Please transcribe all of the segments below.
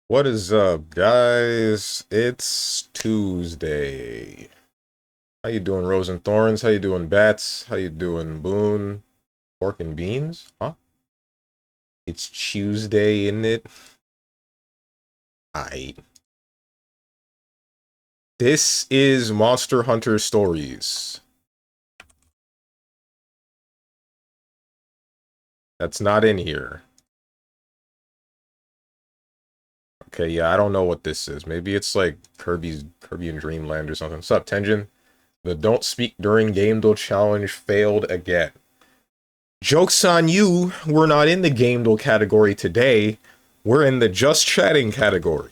What is up, guys? It's Tuesday. How you doing, Rose and Thorns? How you doing, Bats? How you doing, Boone? Pork and beans? Huh? It's Tuesday, isn't it? Aight. This is Monster Hunter Stories. That's not in here. Okay, yeah, I don't know what this is. Maybe it's like Kirby in Dreamland or something. What's up, Tenjin? The Don't Speak During Game Duel challenge failed again. Joke's on you, we're not in the Game Duel category today. We're in the Just Chatting category.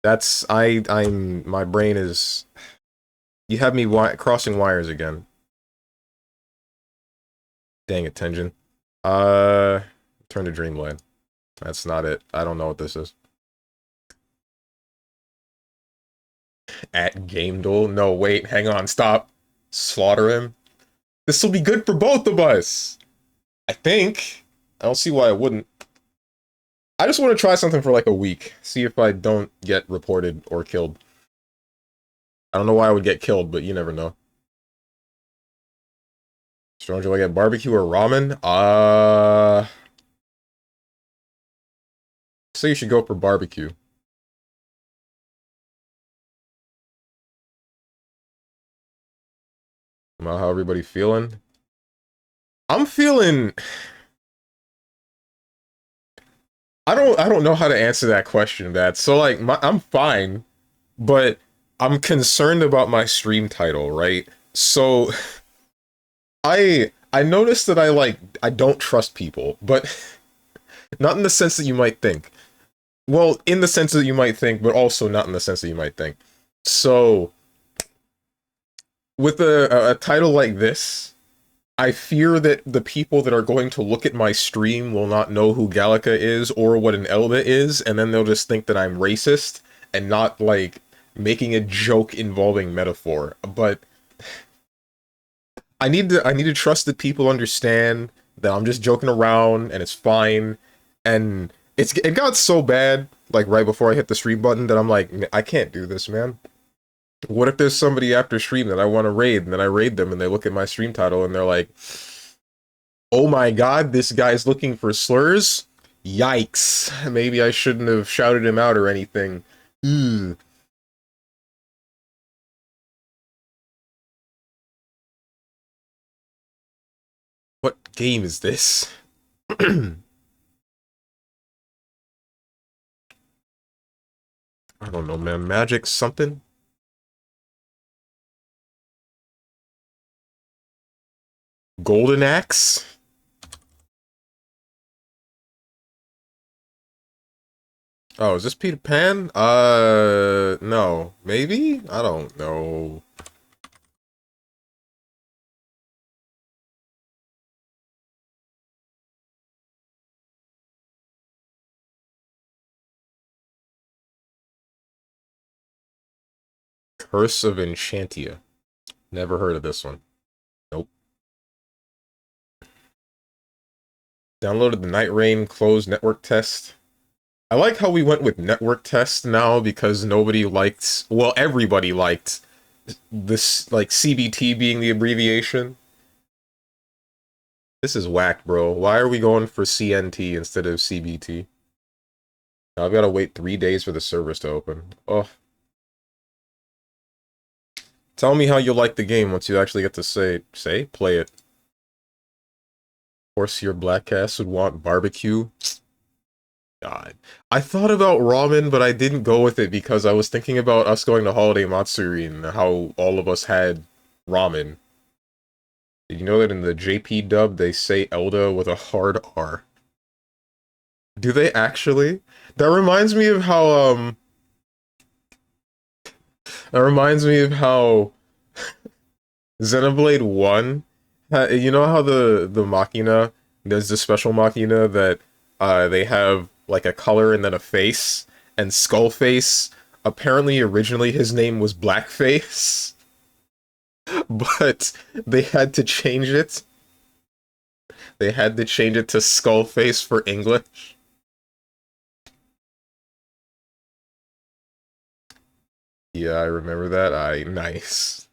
My brain is... You have me crossing wires again. Dang it, Tenjin. Turn to Dreamland. That's not it. I don't know what this is. At Game Duel? No, wait, hang on, stop. Slaughter him? This will be good for both of us! I think. I don't see why I wouldn't. I just want to try something for like a week. See if I don't get reported or killed. I don't know why I would get killed, but you never know. Strong, do I get barbecue or ramen? So you should go for barbecue. How everybody feeling? I'm feeling... I don't know how to answer that question, Dad. So like I'm fine, but I'm concerned about my stream title, right? So I noticed that I don't trust people, but not in the sense that you might think. Well, in the sense that you might think, but also not in the sense that you might think. So with a title like this, I fear that the people that are going to look at my stream will not know who Gallica is or what an Elda is, and then they'll just think that I'm racist and not, like, making a joke involving metaphor. But I need to trust that people understand that I'm just joking around and it's fine. And it got so bad, like right before I hit the stream button, that I'm like, I can't do this, man. What if there's somebody after stream that I want to raid, and then I raid them, and they look at my stream title, and they're like, oh my god, this guy's looking for slurs? Yikes. Maybe I shouldn't have shouted him out or anything. Ugh. What game is this? I don't know, man. Magic something? Golden Axe? Oh, is this Peter Pan? No. Maybe? I don't know. Curse of Enchantia. Never heard of this one. Nope. Downloaded the Night Rain closed network test. I like how we went with network test now because nobody liked, well, everybody liked this, like, CBT being the abbreviation. This is whack, bro. Why are we going for CNT instead of CBT? Now I've got to wait 3 days for the servers to open. Oh. Tell me how you like the game once you actually get to play it. Of course your black cast would want barbecue. God. I thought about ramen, but I didn't go with it because I was thinking about us going to Holiday Matsuri and how all of us had ramen. Did you know that in the JP dub they say Elda with a hard R? Do they actually? That reminds me of how that reminds me of how Xenoblade 1, you know how the Machina, there's the special Machina that they have like a color and then a face, and Skullface, apparently originally his name was Blackface, but they had to change it. They had to change it to Skullface for English. Yeah, I remember that. Nice.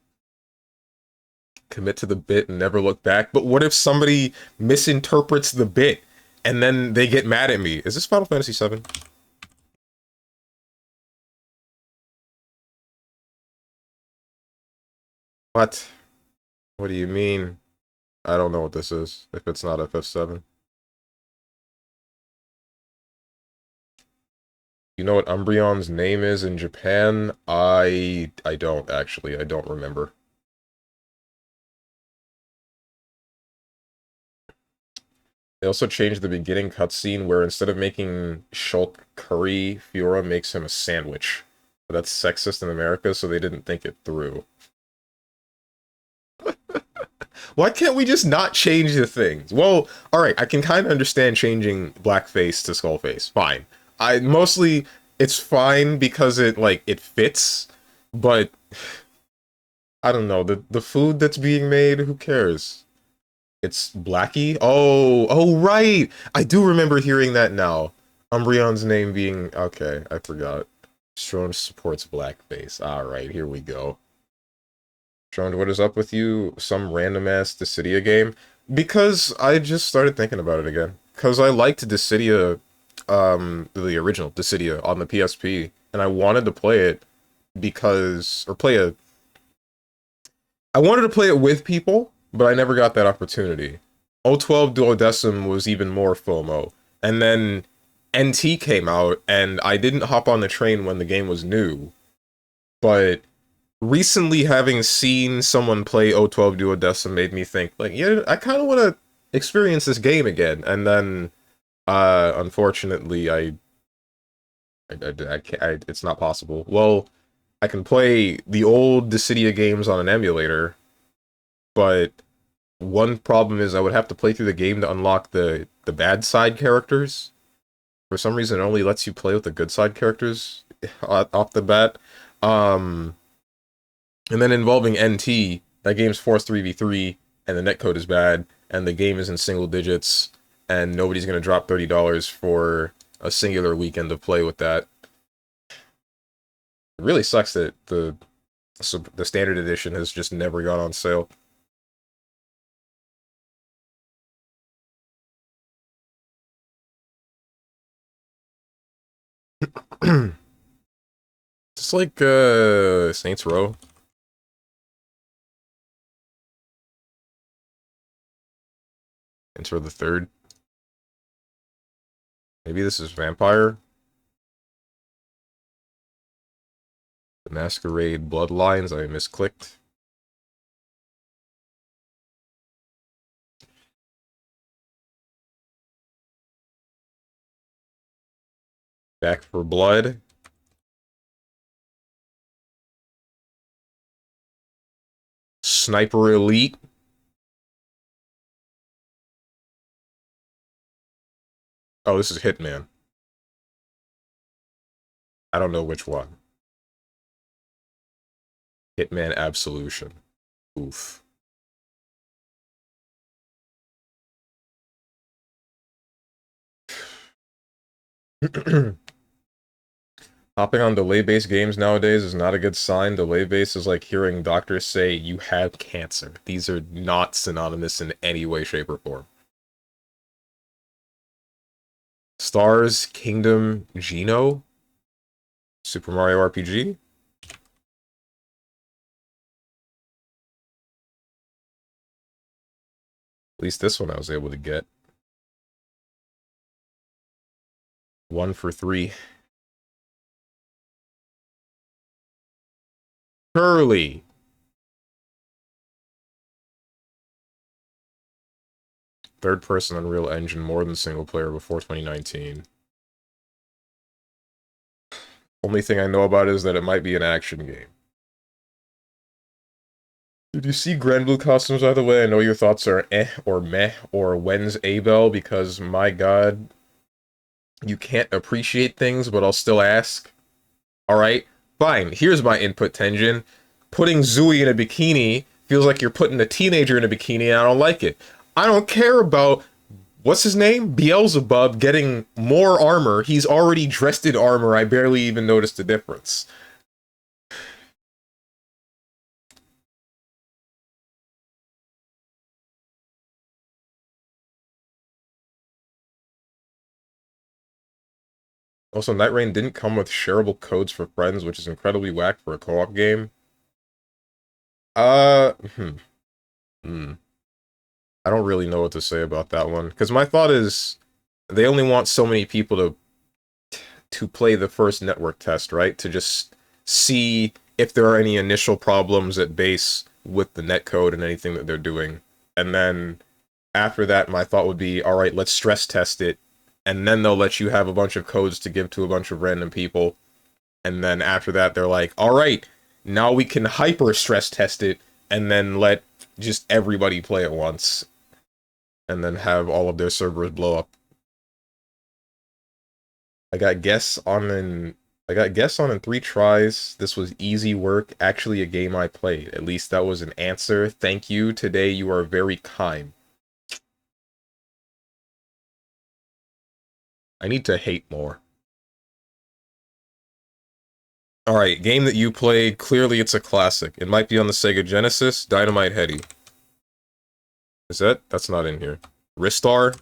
Commit to the bit and never look back. But what if somebody misinterprets the bit and then they get mad at me? Is this Final Fantasy VII? What? What do you mean? I don't know what this is, if it's not FF7. You know what Umbreon's name is in Japan? I don't, actually. I don't remember. They also changed the beginning cutscene where instead of making Shulk curry, Fiora makes him a sandwich. But that's sexist in America, so they didn't think it through. Why can't we just not change the things? Well, alright, I can kind of understand changing blackface to skullface. Fine. Mostly, it's fine because it fits, but I don't know, the food that's being made, who cares? It's Blackie? Oh, right! I do remember hearing that now. Umbreon's name being... Okay, I forgot. Strong supports blackface. Alright, here we go. Strong, what is up with you? Some random-ass Dissidia game? Because I just started thinking about it again. Because I liked Dissidia, the original Dissidia on the PSP, and I wanted to play it because... I wanted to play it with people, but I never got that opportunity. 012 Duodecim was even more FOMO. And then NT came out, and I didn't hop on the train when the game was new. But recently having seen someone play 012 Duodecim made me think, like, yeah, I kind of want to experience this game again. And then, unfortunately, it's not possible. Well, I can play the old Dissidia games on an emulator, but one problem is I would have to play through the game to unlock the bad side characters. For some reason, it only lets you play with the good side characters off the bat. And then involving NT, that game's forced 3v3, and the netcode is bad, and the game is in single digits, and nobody's going to drop $30 for a singular weekend of play with that. It really sucks that the standard edition has just never gone on sale. Just like Saints Row. Enter the third. Maybe this is Vampire. The Masquerade Bloodlines, I misclicked. Back for Blood. Sniper Elite. Oh, this is Hitman. I don't know which one. Hitman Absolution. Oof. Hopping on delay-based games nowadays is not a good sign. Delay-based is like hearing doctors say, you have cancer. These are not synonymous in any way, shape, or form. Stars Kingdom Geno? Super Mario RPG? At least this one I was able to get. 1 for 3. Curly. Third-person Unreal Engine more than single-player before 2019. Only thing I know about is that it might be an action game. Did you see Granblue costumes, by the way? I know your thoughts are eh or meh or when's Abel, because my god, you can't appreciate things, but I'll still ask. Alright, fine. Here's my input, Tenjin. Putting Zooey in a bikini feels like you're putting a teenager in a bikini, and I don't like it. I don't care about, what's his name? Beelzebub getting more armor. He's already dressed in armor. I barely even noticed the difference. Also, Night Rain didn't come with shareable codes for friends, which is incredibly whack for a co-op game. Uh, hmm, hmm. I don't really know what to say about that one. Because my thought is, they only want so many people to play the first network test, right? To just see if there are any initial problems at base with the netcode and anything that they're doing. And then after that, my thought would be, all right, let's stress test it. And then they'll let you have a bunch of codes to give to a bunch of random people. And then after that, they're like, all right, now we can hyper stress test it and then let just everybody play at once. And then have all of their servers blow up. I got guests on in 3 tries. This was easy work. Actually a game I played. At least that was an answer. Thank you. Today you are very kind. I need to hate more. Alright, game that you played. Clearly it's a classic. It might be on the Sega Genesis. Dynamite Heady. Is that? That's not in here. Ristar?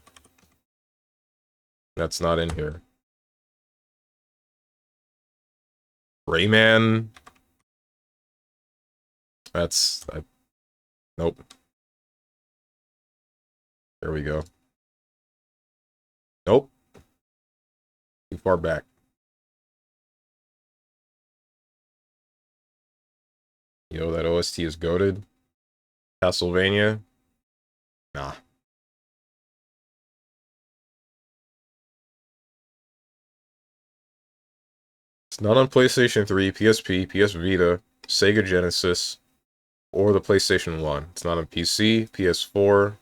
That's not in here. Rayman? Nope. There we go. Nope. Too far back. Yo, that OST is goated. Castlevania? Nah. It's not on PlayStation 3, PSP, PS Vita, Sega Genesis, or the PlayStation 1. It's not on PC, PS4,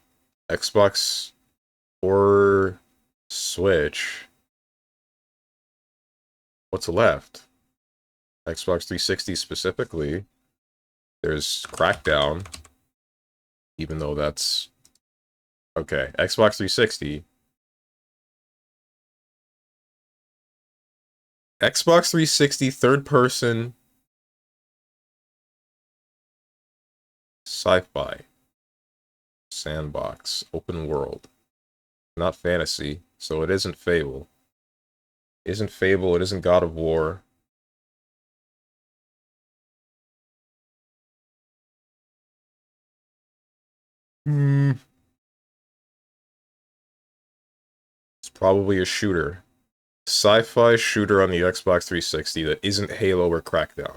Xbox, or Switch. What's left? Xbox 360 specifically. There's Crackdown, even though that's... Okay, Xbox 360. Xbox 360 third-person sci-fi sandbox open world. Not fantasy, so it isn't Fable. It isn't Fable, it isn't God of War. It's probably a shooter. Sci-fi shooter on the Xbox 360 that isn't Halo or Crackdown.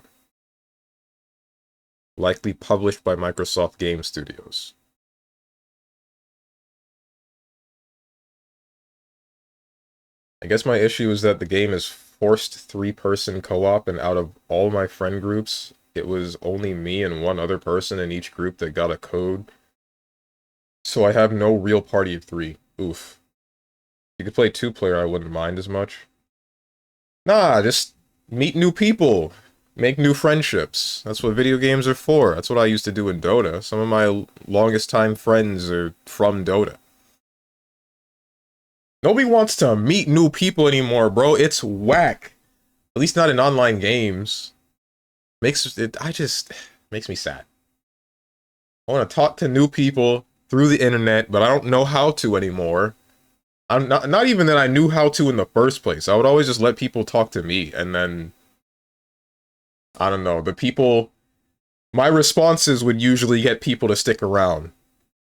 Likely published by Microsoft Game Studios. I guess my issue is that the game is forced three-person co-op, and out of all my friend groups, it was only me and one other person in each group that got a code. So I have no real party of three. Oof. If you could play two-player, I wouldn't mind as much. Nah, just meet new people. Make new friendships. That's what video games are for. That's what I used to do in Dota. Some of my longest time friends are from Dota. Nobody wants to meet new people anymore, bro. It's whack. At least not in online games. Makes me sad. I want to talk to new people through the internet, but I don't know how to anymore. I'm not even that I knew how to in the first place. I would always just let people talk to me, and then I don't know, my responses would usually get people to stick around.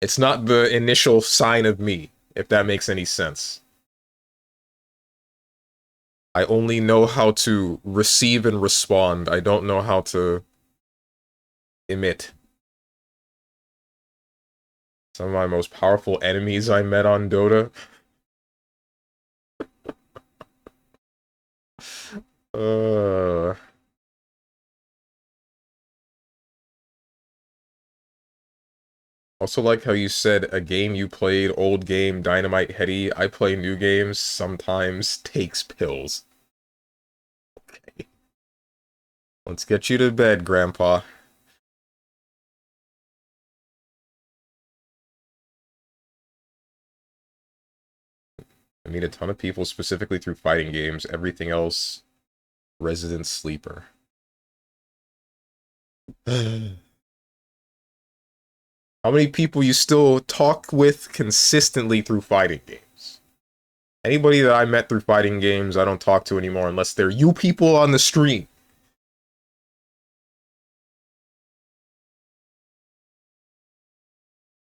It's not the initial sign of me, if that makes any sense. I only know how to receive and respond. I don't know how to emit. Some of my most powerful enemies I met on Dota. Uh... Also like how you said a game you played, old game, Dynamite Heady. I play new games, sometimes takes pills. Okay. Let's get you to bed, Grandpa. I meet a ton of people specifically through fighting games. Everything else, resident sleeper. How many people you still talk with consistently through fighting games? Anybody that I met through fighting games, I don't talk to anymore unless they're you people on the stream.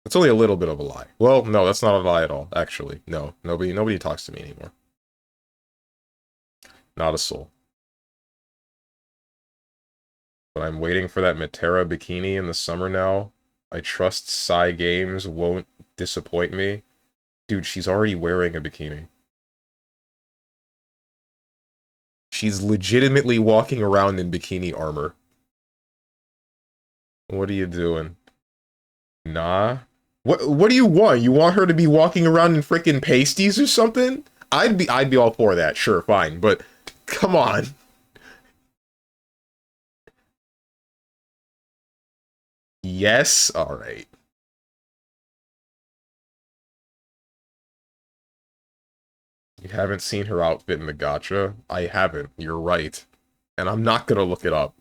It's only a little bit of a lie. Well, no, that's not a lie at all, actually. No, nobody talks to me anymore. Not a soul. But I'm waiting for that Matera bikini in the summer now. I trust Psy Games won't disappoint me. Dude, she's already wearing a bikini. She's legitimately walking around in bikini armor. What are you doing? Nah. What do you want? You want her to be walking around in freaking pasties or something? I'd be all for that. Sure, fine, but come on. Yes, all right. You haven't seen her outfit in the gacha? I haven't. You're right. And I'm not gonna look it up.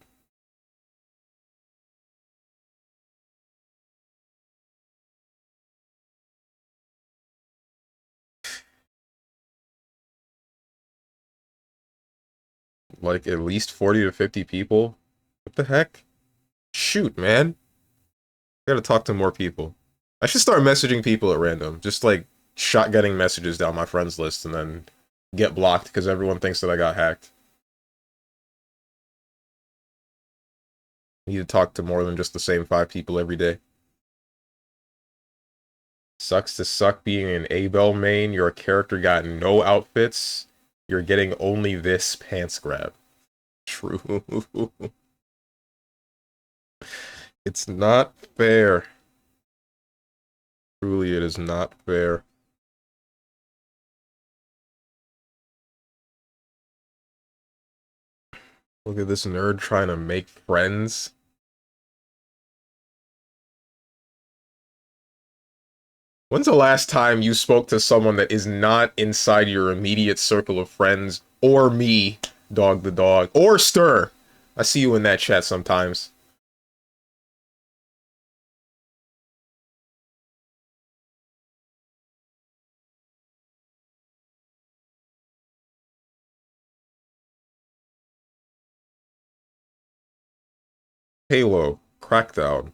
Like, at least 40 to 50 people? What the heck? Shoot, man. I gotta talk to more people. I should start messaging people at random. Just, like, shotgunning messages down my friends list and then get blocked because everyone thinks that I got hacked. I need to talk to more than just the same 5 people every day. Sucks to suck being an Abel main. Your character got no outfits. You're getting only this pants grab. True. It's not fair. Truly, it is not fair. Look at this nerd trying to make friends. When's the last time you spoke to someone that is not inside your immediate circle of friends, or me, Dog the Dog, or Stir? I see you in that chat sometimes. Halo, Crackdown,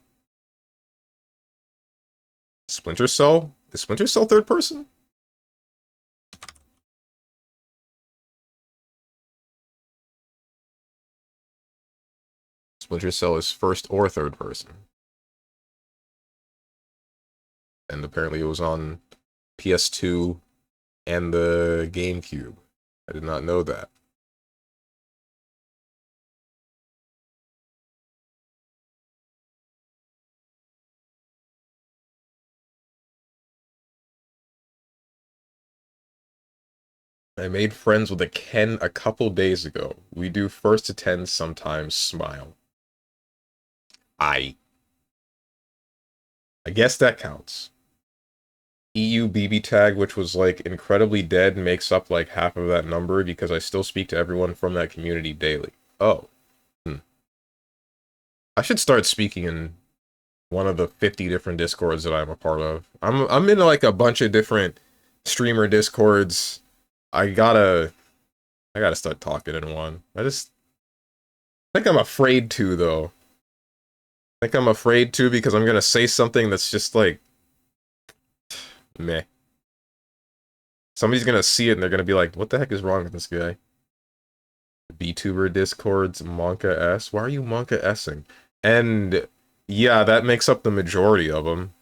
Splinter Cell? Is Splinter Cell third person? Splinter Cell is first or third person. And apparently it was on PS2 and the GameCube. I did not know that. I made friends with a Ken a couple days ago. We do first attend sometimes smile. I guess that counts. EU BB tag, which was like incredibly dead, makes up like half of that number because I still speak to everyone from that community daily. Oh. I should start speaking in one of the 50 different discords that I'm a part of. I'm in like a bunch of different streamer discords. I gotta start talking in one. I think I'm afraid to though. I think I'm afraid to because I'm gonna say something that's just like meh. Somebody's gonna see it and they're gonna be like, what the heck is wrong with this guy? VTuber Discords, Monka S. Why are you Monka S'ing? And yeah, that makes up the majority of them.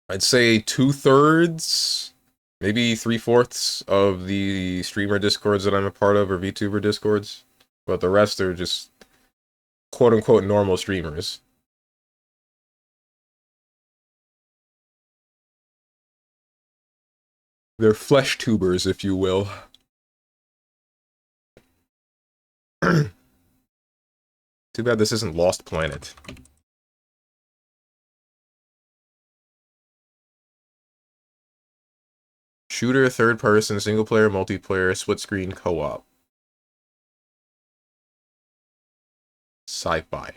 I'd say 2/3, maybe 3/4 of the streamer discords that I'm a part of are VTuber discords, but the rest are just quote unquote normal streamers. They're flesh tubers, if you will. Too bad this isn't Lost Planet. Shooter, third person, single player, multiplayer, split screen, co-op. Sci-fi.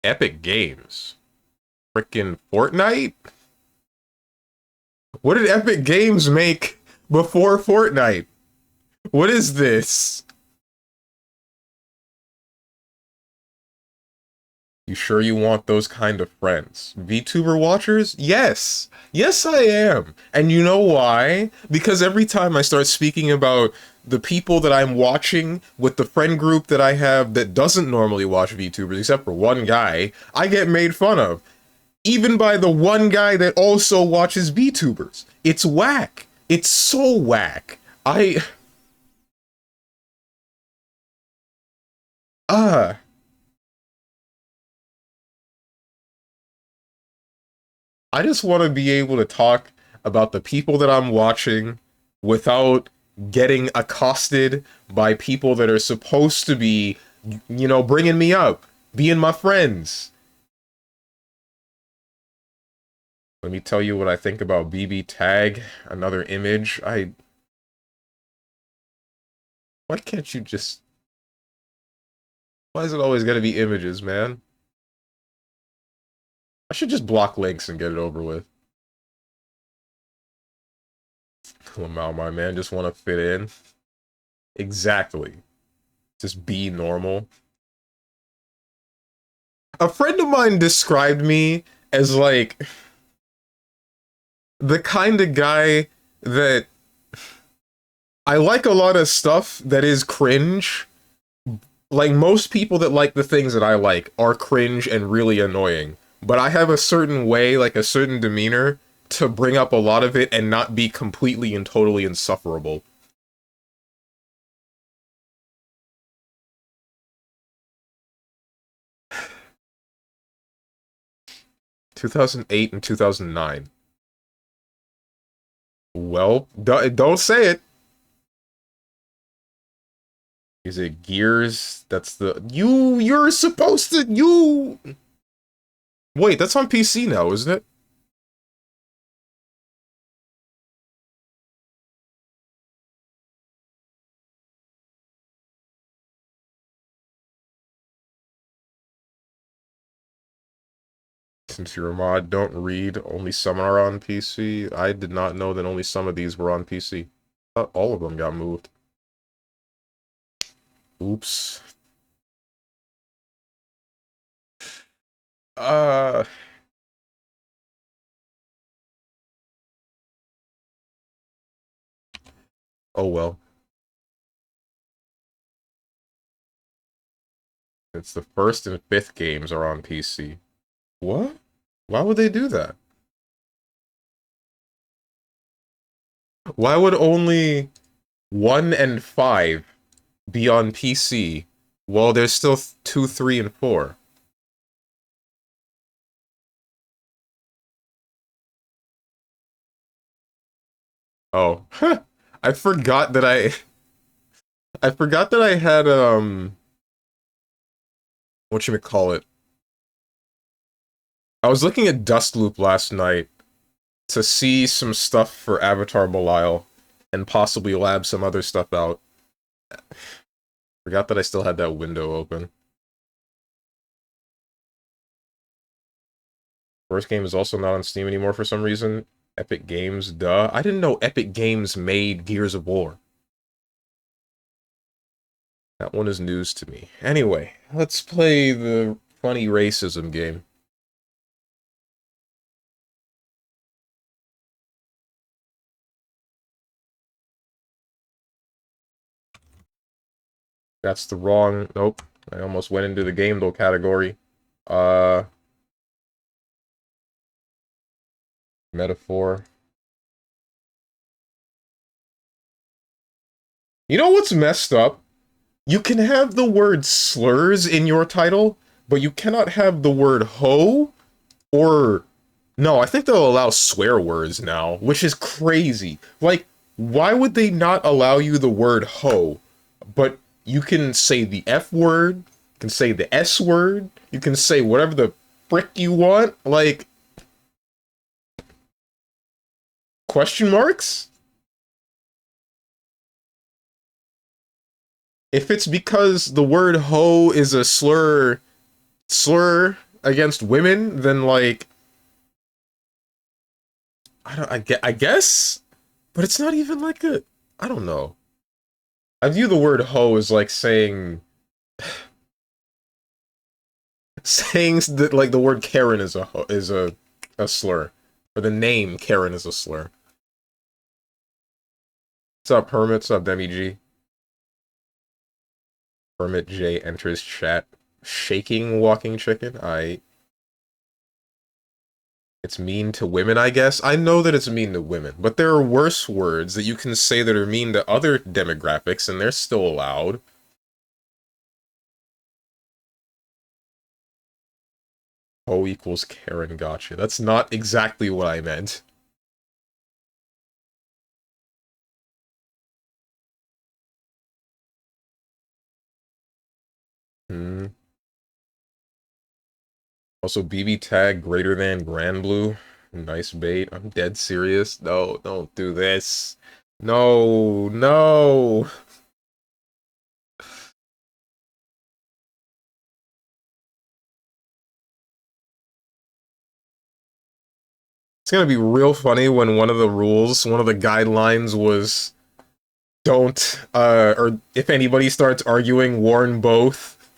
Epic Games. Frickin' Fortnite? What did Epic Games make before Fortnite? What is this? You sure you want those kind of friends? VTuber watchers? Yes. Yes, I am. And you know why? Because every time I start speaking about the people that I'm watching with the friend group that I have that doesn't normally watch VTubers, except for one guy, I get made fun of. Even by the one guy that also watches VTubers. It's whack. It's so whack. Uh, I just want to be able to talk about the people that I'm watching without getting accosted by people that are supposed to be, you know, bringing me up, being my friends. Let me tell you what I think about BB Tag, another image. Why can't you just, why is it always gotta be images, man? I should just block links and get it over with. Lamau, my man, just want to fit in. Exactly. Just be normal. A friend of mine described me as like the kind of guy that I like a lot of stuff that is cringe. Like most people that like the things that I like are cringe and really annoying. But I have a certain way, like a certain demeanor to bring up a lot of it and not be completely and totally insufferable. 2008 and 2009. Well, don't say it. Is it Gears? That's the you're supposed to you. Wait, that's on PC now, isn't it? Since you're a mod, don't read. Only some are on PC. I did not know that only some of these were on PC. I thought all of them got moved. Oops. Uh, oh well. It's the first and fifth games are on PC. What? Why would they do that? Why would only 1 and 5 be on PC while there's still 2, 3, and 4? Oh, I forgot that I forgot that I had whatchamacallit. I was looking at Dustloop last night to see some stuff for Avatar Belial and possibly lab some other stuff out. Forgot that I still had that window open. First game is also not on Steam anymore for some reason. Epic Games, duh. I didn't know Epic Games made Gears of War. That one is news to me. Anyway, let's play the funny racism game. That's the wrong... Nope. I almost went into the game though category. Uh... Metaphor. You know what's messed up? You can have the word slurs in your title, but you cannot have the word hoe or... No, I think they'll allow swear words now, which is crazy. Like, why would they not allow you the word hoe, but you can say the F word, you can say the S word, you can say whatever the frick you want? Like, question marks? If it's because the word hoe is a slur, against women, then like I guess, but it's not even like a, I don't know. I view the word hoe as like saying saying that like the word Karen is a slur, or the name Karen is a slur. What's up, Hermit? What's up, Demi G? Hermit J enters chat. Shaking walking chicken. It's mean to women, I guess. I know that it's mean to women, but there are worse words that you can say that are mean to other demographics, and they're still allowed. O equals Karen, gotcha. That's not exactly what I meant. Also, BB tag greater than Grand Blue. Nice bait. I'm dead serious. No, don't do this. No, no. It's gonna be real funny when one of the rules, one of the guidelines was don't, or if anybody starts arguing, warn both,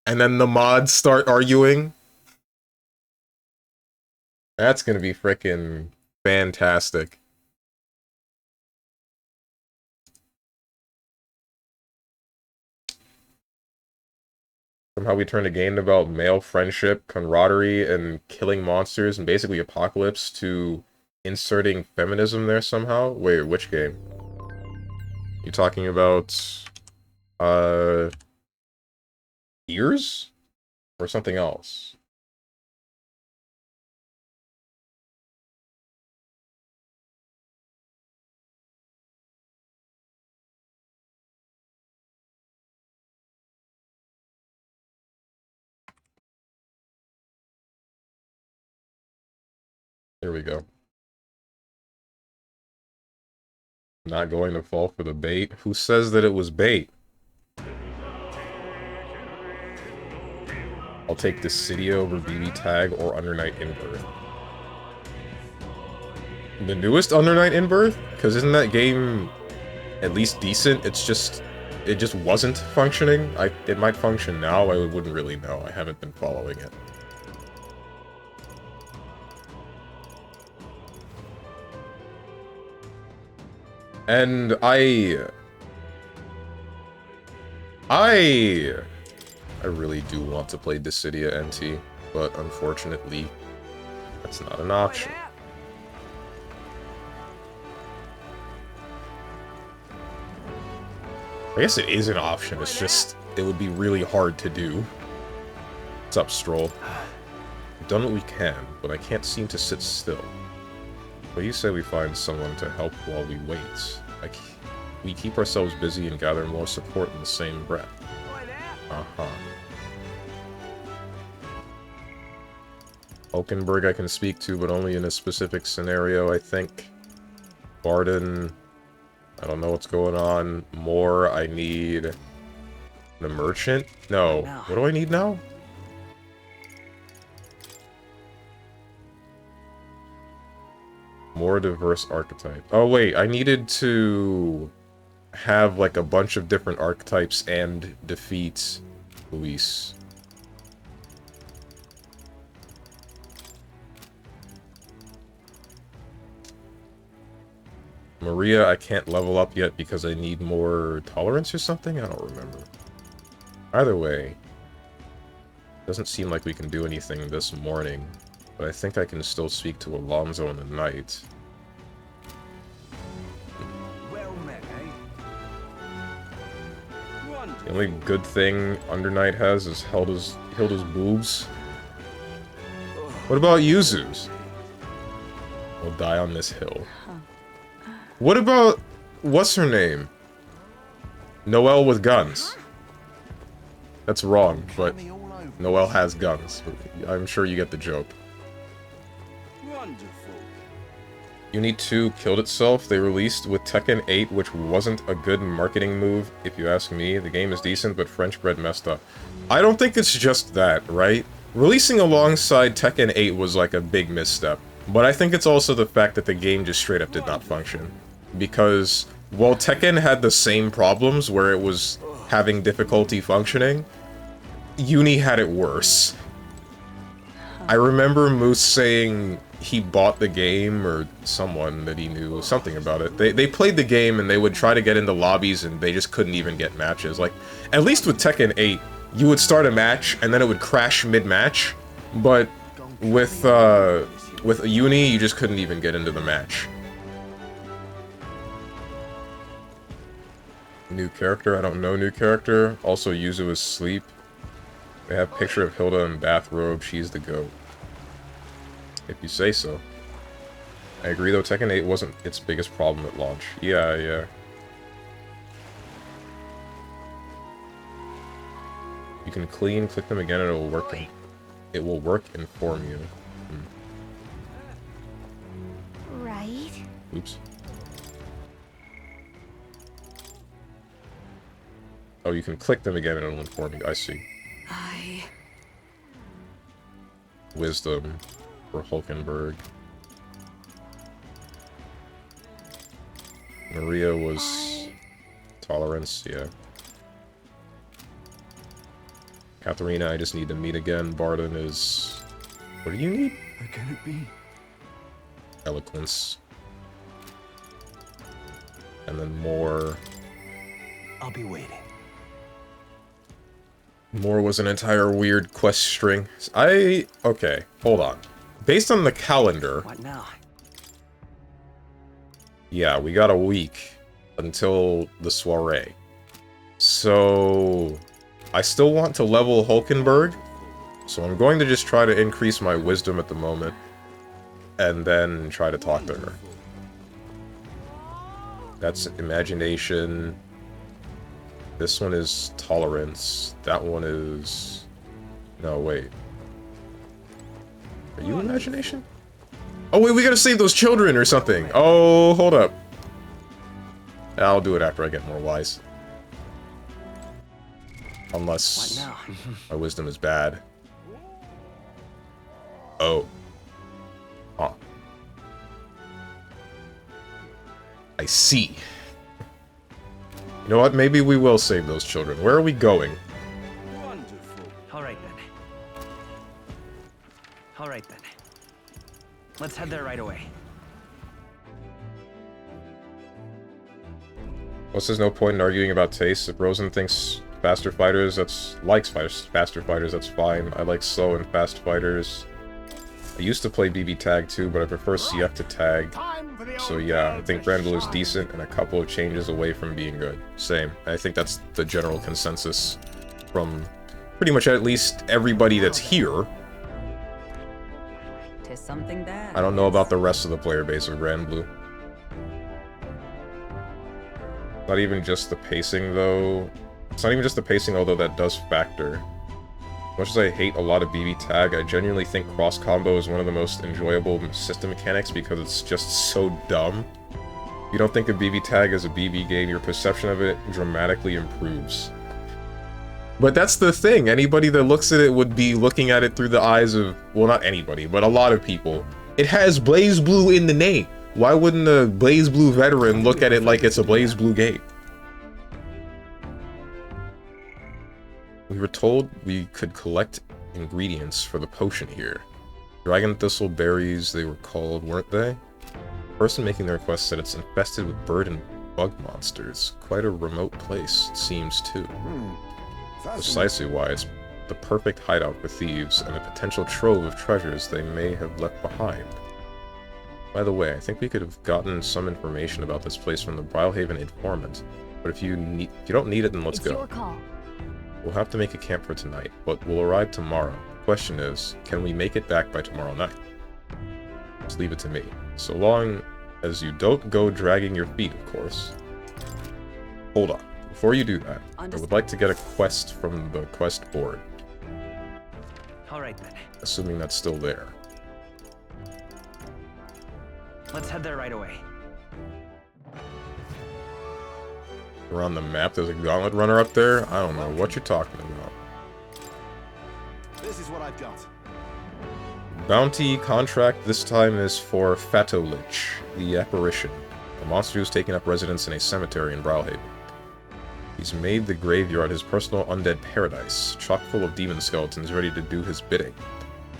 and then the mods start arguing. That's gonna be frickin' fantastic. Somehow we turned a game about male friendship, camaraderie, and killing monsters, and basically apocalypse, to inserting feminism there somehow? Wait, which game? You talking about, Ears? Or something else? Here we go. Not going to fall for the bait. Who says that it was bait? I'll take Dissidia over BB Tag or Undernight Inbirth. The newest Undernight Inbirth? Because isn't that game at least decent? It just wasn't functioning. It might function now, I wouldn't really know. I haven't been following it. And I really do want to play Dissidia NT, but unfortunately, that's not an option. I guess it is an option, it's just, it would be really hard to do. What's up, Stroll? We've done what we can, but I can't seem to sit still. But you say we find someone to help while we wait. We keep ourselves busy and gather more support in the same breath. Uh-huh. Hulkenberg I can speak to, but only in a specific scenario, I think. Barden, I don't know what's going on. More, I need... The merchant? No. What do I need now? More diverse archetype. Oh wait, I needed to have like a bunch of different archetypes and defeat Luis. Maria, I can't level up yet because I need more tolerance or something? I don't remember. Either way, doesn't seem like we can do anything this morning, but I think I can still speak to Alonso in the night. Well met, eh? The only good thing Undernight has is Hilda's boobs. What about Yuzu's? We'll die on this hill. What about... what's her name? Noelle with guns. That's wrong, but Noelle has guns. I'm sure you get the joke. Wonderful. Unit 2 killed itself. They released with Tekken 8, which wasn't a good marketing move, if you ask me. The game is decent, but French bread messed up. I don't think it's just that, right? Releasing alongside Tekken 8 was like a big misstep, but I think it's also the fact that the game just straight up did not function. Because while Tekken had the same problems where it was having difficulty functioning, Uni had it worse. I remember Moose saying he bought the game, or someone that he knew, something about it. They played the game and they would try to get into lobbies and they just couldn't even get matches. Like, at least with Tekken 8, you would start a match and then it would crash mid-match, but with Uni, you just couldn't even get into the match. New character? I don't know new character. Also, Yuzu is sleep. They have picture of Hilda in bathrobe. She's the GOAT. If you say so. I agree though, Tekken 8 wasn't its biggest problem at launch. Yeah. You can click them again and it will work. It will work and inform you. Right. Oops. Oh, you can click them again and it'll inform you. I see. Wisdom for Hulkenberg. Maria was tolerance, yeah. Katharina, I just need to meet again. Barden is... What do you need? How can it be? Eloquence. And then more... I'll be waiting. More was an entire weird quest string. Okay, hold on. Based on the calendar... What now? Yeah, we got a week until the soiree. So... I still want to level Hulkenberg, so I'm going to just try to increase my wisdom at the moment, and then try to talk to her. That's imagination. This one is tolerance. That one is... No, wait. Are you imagination? Oh wait, we gotta save those children or something! Oh, hold up. I'll do it after I get more wise. Unless my wisdom is bad. Oh. Huh. I see. You know what? Maybe we will save those children. Where are we going? Wonderful. All right then. Let's head there right away. Plus, there's no point in arguing about taste. If Rosen thinks faster fighters, faster fighters, that's fine. I like slow and fast fighters. I used to play BB Tag too, but I prefer CF to Tag. So yeah, I think Grand Blue is decent and a couple of changes away from being good. Same. I think that's the general consensus from pretty much at least everybody that's here. To something bad. I don't know about the rest of the player base of Grand Blue. Not even just the pacing though. It's not even just the pacing, although that does factor. As much as I hate a lot of BB Tag, I genuinely think cross combo is one of the most enjoyable system mechanics because it's just so dumb. If you don't think of BB Tag as a BB game, your perception of it dramatically improves. But that's the thing, anybody that looks at it would be looking at it through the eyes of, well, not anybody, but a lot of people. It has Blaze Blue in the name. Why wouldn't a Blaze Blue veteran look at it like it's a Blaze Blue game? We were told we could collect ingredients for the potion here. Dragon Thistle berries, they were called, weren't they? The person making the request said it's infested with bird and bug monsters. Quite a remote place, it seems, too. Precisely why it's the perfect hideout for thieves and a potential trove of treasures they may have left behind. By the way, I think we could have gotten some information about this place from the Brylehaven informant, but if you don't need it, then let's go. Your call. We'll have to make a camp for tonight, but we'll arrive tomorrow. The question is, can we make it back by tomorrow night? Just leave it to me. So long as you don't go dragging your feet, of course. Hold on. Before you do that, I would like to get a quest from the quest board. Alright then. Assuming that's still there. Let's head there right away. We're on the map, there's a gauntlet runner up there? I don't know what you're talking about. This is what I've got. Bounty contract this time is for Fatolich, the apparition, a monster who's taken up residence in a cemetery in Browhaven. He's made the graveyard his personal undead paradise, chock full of demon skeletons ready to do his bidding.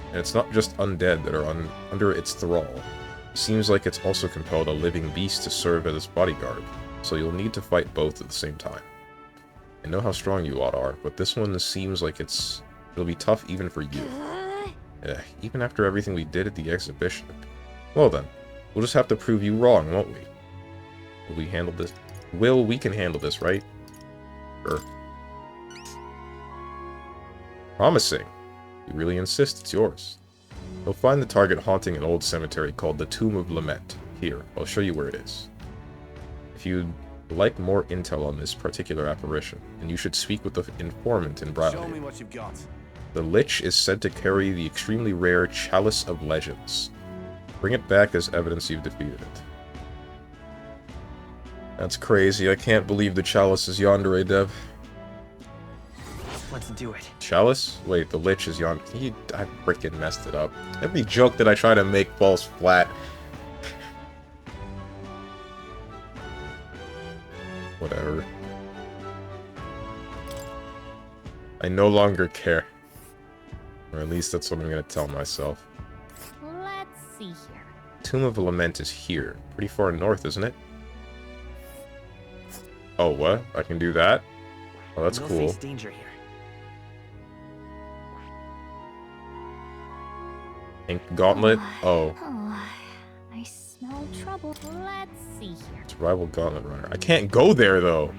And it's not just undead that are under its thrall. It seems like it's also compelled a living beast to serve as its bodyguard, so you'll need to fight both at the same time. I know how strong you lot are, but this one seems like it'll be tough even for you. Even after everything we did at the exhibition. Well then, we'll just have to prove you wrong, won't we? Will we handle this? We can handle this, right? Sure. Promising. You really insist, it's yours. You'll find the target haunting an old cemetery called the Tomb of Lament. Here, I'll show you where it is. If you'd like more intel on this particular apparition, then you should speak with the informant in Browhaven. Show me what you've got. The Lich is said to carry the extremely rare Chalice of Legends. Bring it back as evidence you've defeated it. That's crazy. I can't believe the Chalice is yandere, Dev. Let's do it. Chalice? Wait, the Lich is yonder. I freaking messed it up. Every joke that I try to make falls flat. Whatever. I no longer care. Or at least that's what I'm gonna tell myself. Let's see here. Tomb of Lament is here. Pretty far north, isn't it? Oh, what? I can do that? Oh, that's We'll cool. face danger here. Ink Gauntlet? Oh. Oh, I smell trouble. Let's see here. It's Rival Gauntlet Runner. I can't go there, though.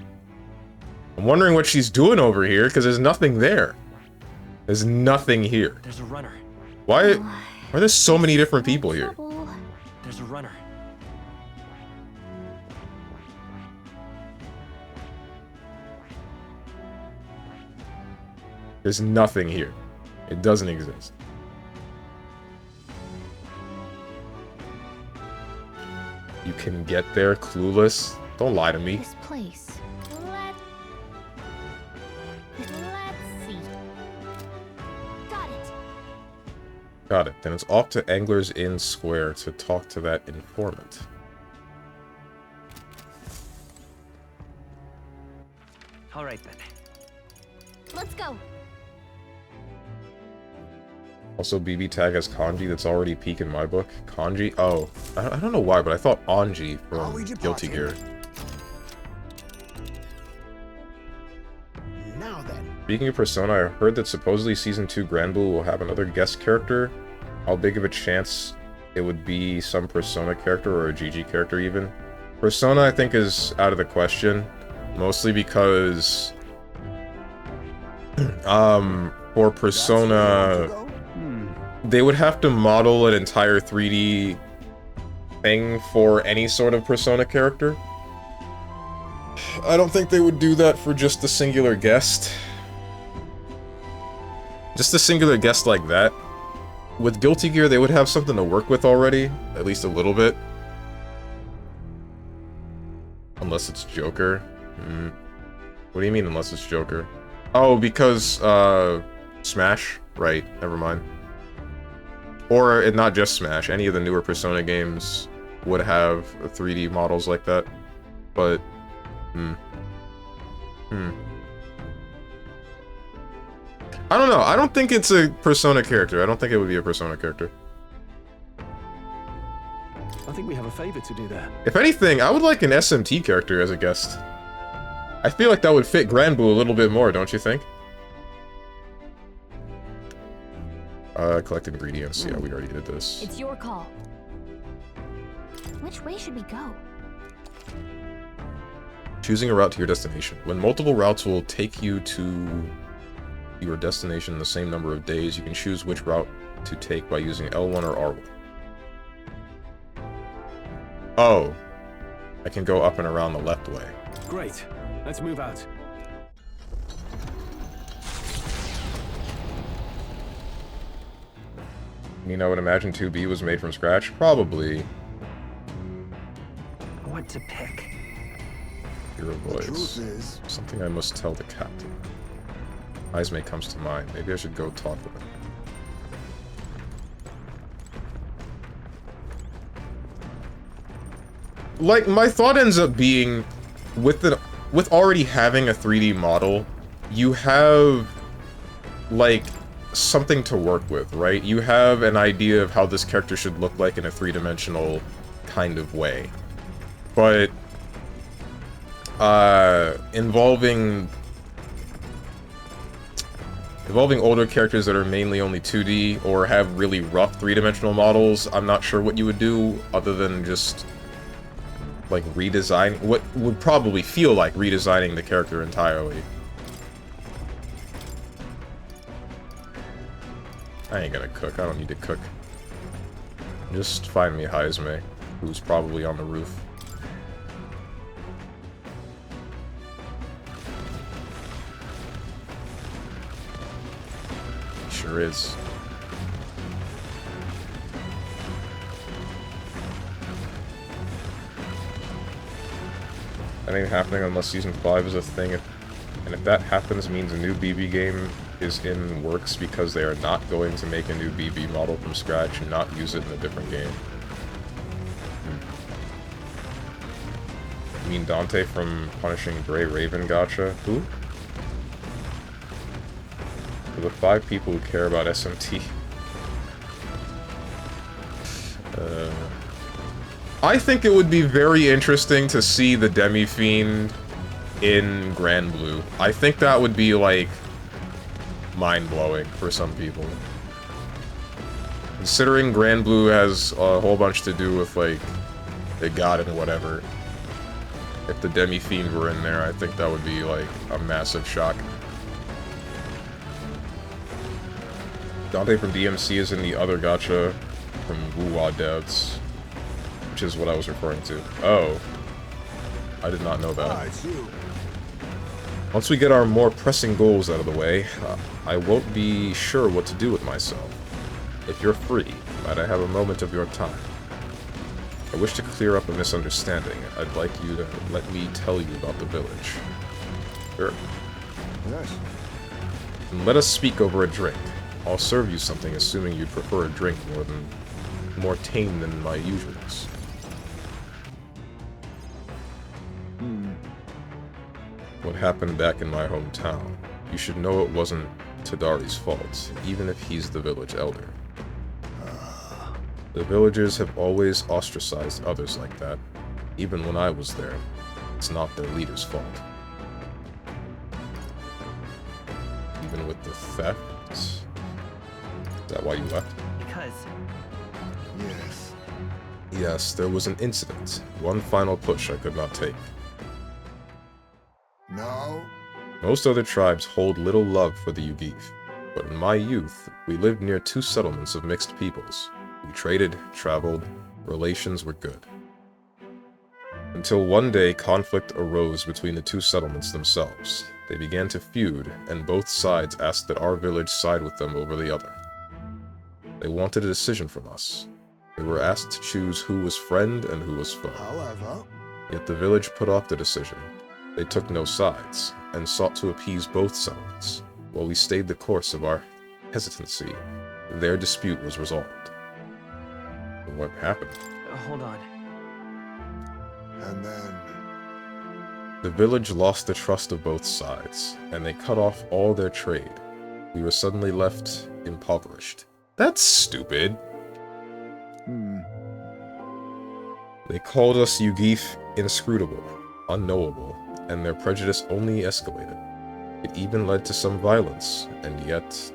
I'm wondering what she's doing over here, because there's nothing there. There's nothing here. There's a runner. Why are there so many different people here? Trouble. There's a runner. There's nothing here. It doesn't exist. You can get there clueless? Don't lie to me. This place. Let's see. Got it. Got it. Then it's off to Angler's Inn Square to talk to that informant. All right then. Let's go. Also, BB tag has kanji that's already peak in my book. Kanji? Oh. I don't know why, but I thought Anji from Guilty Gear. Now then. Speaking of Persona, I heard that supposedly Season 2 Granblue will have another guest character. How big of a chance it would be some Persona character or a GG character even? Persona, I think, is out of the question. Mostly because... for Persona... they would have to model an entire 3D thing for any sort of Persona character. I don't think they would do that for just a singular guest. Just a singular guest like that. With Guilty Gear, they would have something to work with already. At least a little bit. Unless it's Joker. What do you mean, unless it's Joker? Oh, because, Smash? Right, never mind. Or, not just Smash, any of the newer Persona games would have 3D models like that. But, I don't know, I don't think it's a Persona character. I don't think it would be a Persona character. I think we have a favor to do there. If anything, I would like an SMT character as a guest. I feel like that would fit Granblue a little bit more, don't you think? Collect ingredients. Yeah, we already did this. It's your call. Which way should we go? Choosing a route to your destination. When multiple routes will take you to your destination in the same number of days, you can choose which route to take by using L1 or R1. Oh. I can go up and around the left way. Great. Let's move out. I mean, I would imagine 2B was made from scratch? Probably. What to pick? Hear a voice. is... Something I must tell the captain. Izme comes to mind. Maybe I should go talk with him. like, my thought ends up being, with already having a 3D model, you have, like, something to work with, right? You have an idea of how this character should look like in a three-dimensional kind of way. But, involving older characters that are mainly only 2D or have really rough three-dimensional models, I'm not sure what you would do other than just, like, redesign what would probably feel like redesigning the character entirely. I ain't gonna cook. I don't need to cook. Just find me Heisme, who's probably on the roof. Sure is. That ain't happening unless Season 5 is a thing, and if that happens, means a new BB game is in works because they are not going to make a new BB model from scratch and not use it in a different game. You mean Dante from Punishing Gray Raven Gotcha? Who? For the 5 people who care about SMT. I think it would be very interesting to see the Demi-Fiend in Grand Blue. I think that would be, like, mind-blowing for some people. Considering Grand Blue has a whole bunch to do with, like, the god and whatever. If the Demi-Fiend were in there, I think that would be, like, a massive shock. Dante from DMC is in the other gacha from Wuwa devs, which is what I was referring to. Oh. I did not know that. Once we get our more pressing goals out of the way, I won't be sure what to do with myself. If you're free, might I have a moment of your time? I wish to clear up a misunderstanding. I'd like you to let me tell you about the village. Sure. Yes. And let us speak over a drink. I'll serve you something, assuming you'd prefer a drink more tame than my usuals. What happened back in my hometown? You should know it wasn't Tadari's fault, even if he's the village elder. The villagers have always ostracized others like that. Even when I was there, it's not their leader's fault. Even with the theft? Is that why you left? Because Yes. Yes, there was an incident. One final push I could not take. No. Most other tribes hold little love for the Yugif, but in my youth, we lived near 2 settlements of mixed peoples. We traded, traveled, relations were good. Until one day, conflict arose between the 2 settlements themselves. They began to feud, and both sides asked that our village side with them over the other. They wanted a decision from us. We were asked to choose who was friend and who was foe. However, Yet the village put off the decision. They took no sides, and sought to appease both settlements. While we stayed the course of our hesitancy, their dispute was resolved. What happened? hold on. and then The village lost the trust of both sides, and they cut off all their trade. We were suddenly left impoverished. That's stupid. They called us Yugif inscrutable, unknowable, and their prejudice only escalated. It even led to some violence, and yet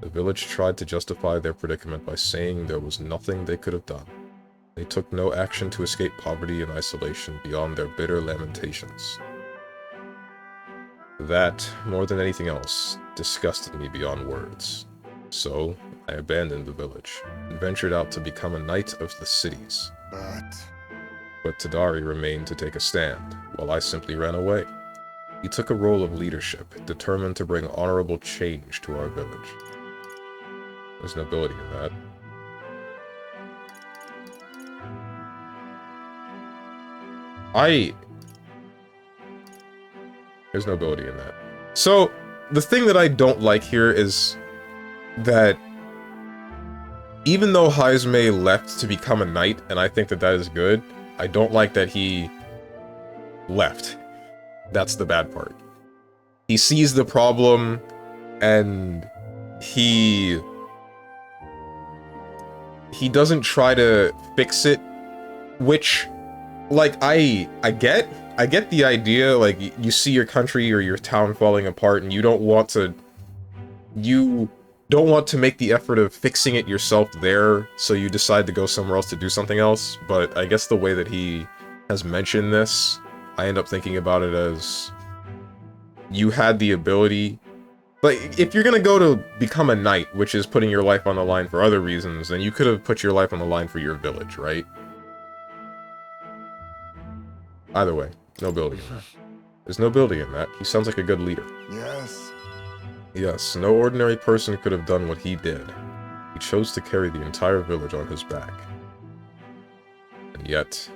the village tried to justify their predicament by saying there was nothing they could have done. They took no action to escape poverty and isolation beyond their bitter lamentations. That, more than anything else, disgusted me beyond words. So, I abandoned the village, and ventured out to become a knight of the cities. But Tadari remained to take a stand, while I simply ran away. He took a role of leadership, determined to bring honorable change to our village. There's nobility in that. There's nobility in that. So, the thing that I don't like here is that even though Heisme left to become a knight, and I think that that is good, I don't like that he left. That's the bad part. He sees the problem, and he doesn't try to fix it, which, like, I get the idea. Like, you see your country or your town falling apart, and you don't want to make the effort of fixing it yourself there, so you decide to go somewhere else to do something else. But I guess the way that he has mentioned this, I end up thinking about it as, you had the ability, like, if you're gonna go to become a knight, which is putting your life on the line for other reasons, then you could have put your life on the line for your village, right? Either way, no building in that. There's no building in that. He sounds like a good leader. Yes. Yes, no ordinary person could have done what he did. He chose to carry the entire village on his back. And yet,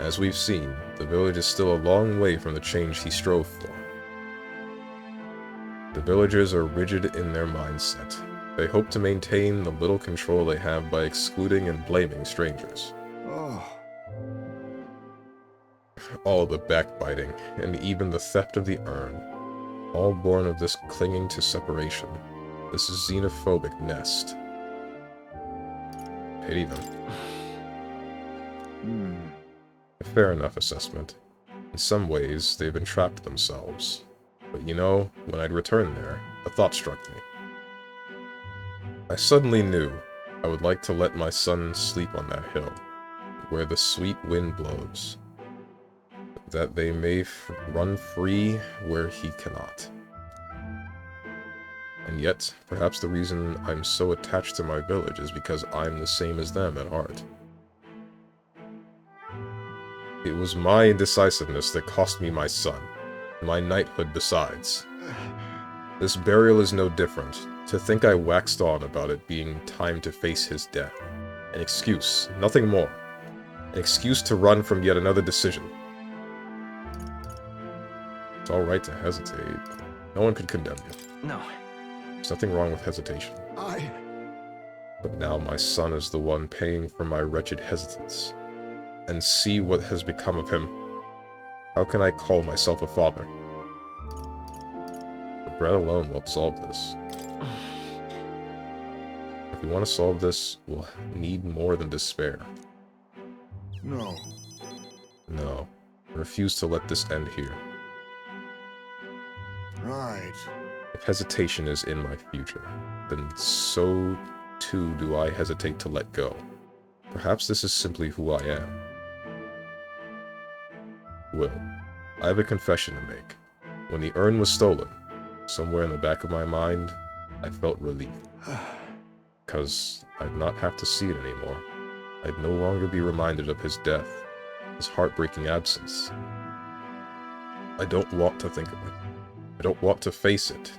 as we've seen, the village is still a long way from the change he strove for. The villagers are rigid in their mindset. They hope to maintain the little control they have by excluding and blaming strangers. Oh. All the backbiting, and even the theft of the urn, all born of this clinging to separation, this xenophobic nest. Pity them. A fair enough assessment. In some ways, they've entrapped themselves. But you know, when I'd returned there, a thought struck me. I suddenly knew I would like to let my son sleep on that hill, where the sweet wind blows, that they may run free where he cannot. And yet, perhaps the reason I'm so attached to my village is because I'm the same as them at heart. It was my indecisiveness that cost me my son, and my knighthood besides. This burial is no different. To think I waxed on about it being time to face his death. An excuse, nothing more. An excuse to run from yet another decision. It's alright to hesitate. No one could condemn you. No. There's nothing wrong with hesitation. But now my son is the one paying for my wretched hesitance. And see what has become of him. How can I call myself a father? The bread alone won't solve this. If we want to solve this, we'll need more than despair. No. No. I refuse to let this end here. Right. If hesitation is in my future, then so too do I hesitate to let go. Perhaps this is simply who I am. Will, I have a confession to make. When the urn was stolen, somewhere in the back of my mind, I felt relief. Because I'd not have to see it anymore. I'd no longer be reminded of his death, his heartbreaking absence. I don't want to think of it. I don't want to face it.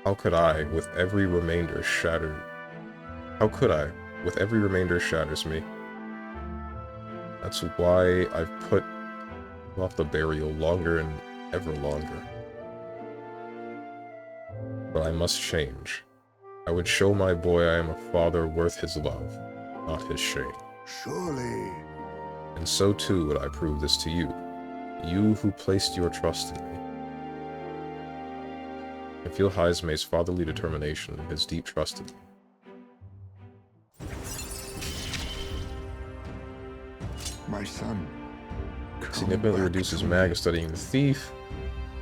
How could I, with every remainder shattered... How could I, with every remainder shatters me? That's why I've put off the burial longer and ever longer. But I must change. I would show my boy I am a father worth his love, not his shame. Surely. And so too would I prove this to you, you who placed your trust in me. I feel Heismay's fatherly determination and his deep trust in me. My son. Significantly reduces mag of studying the thief,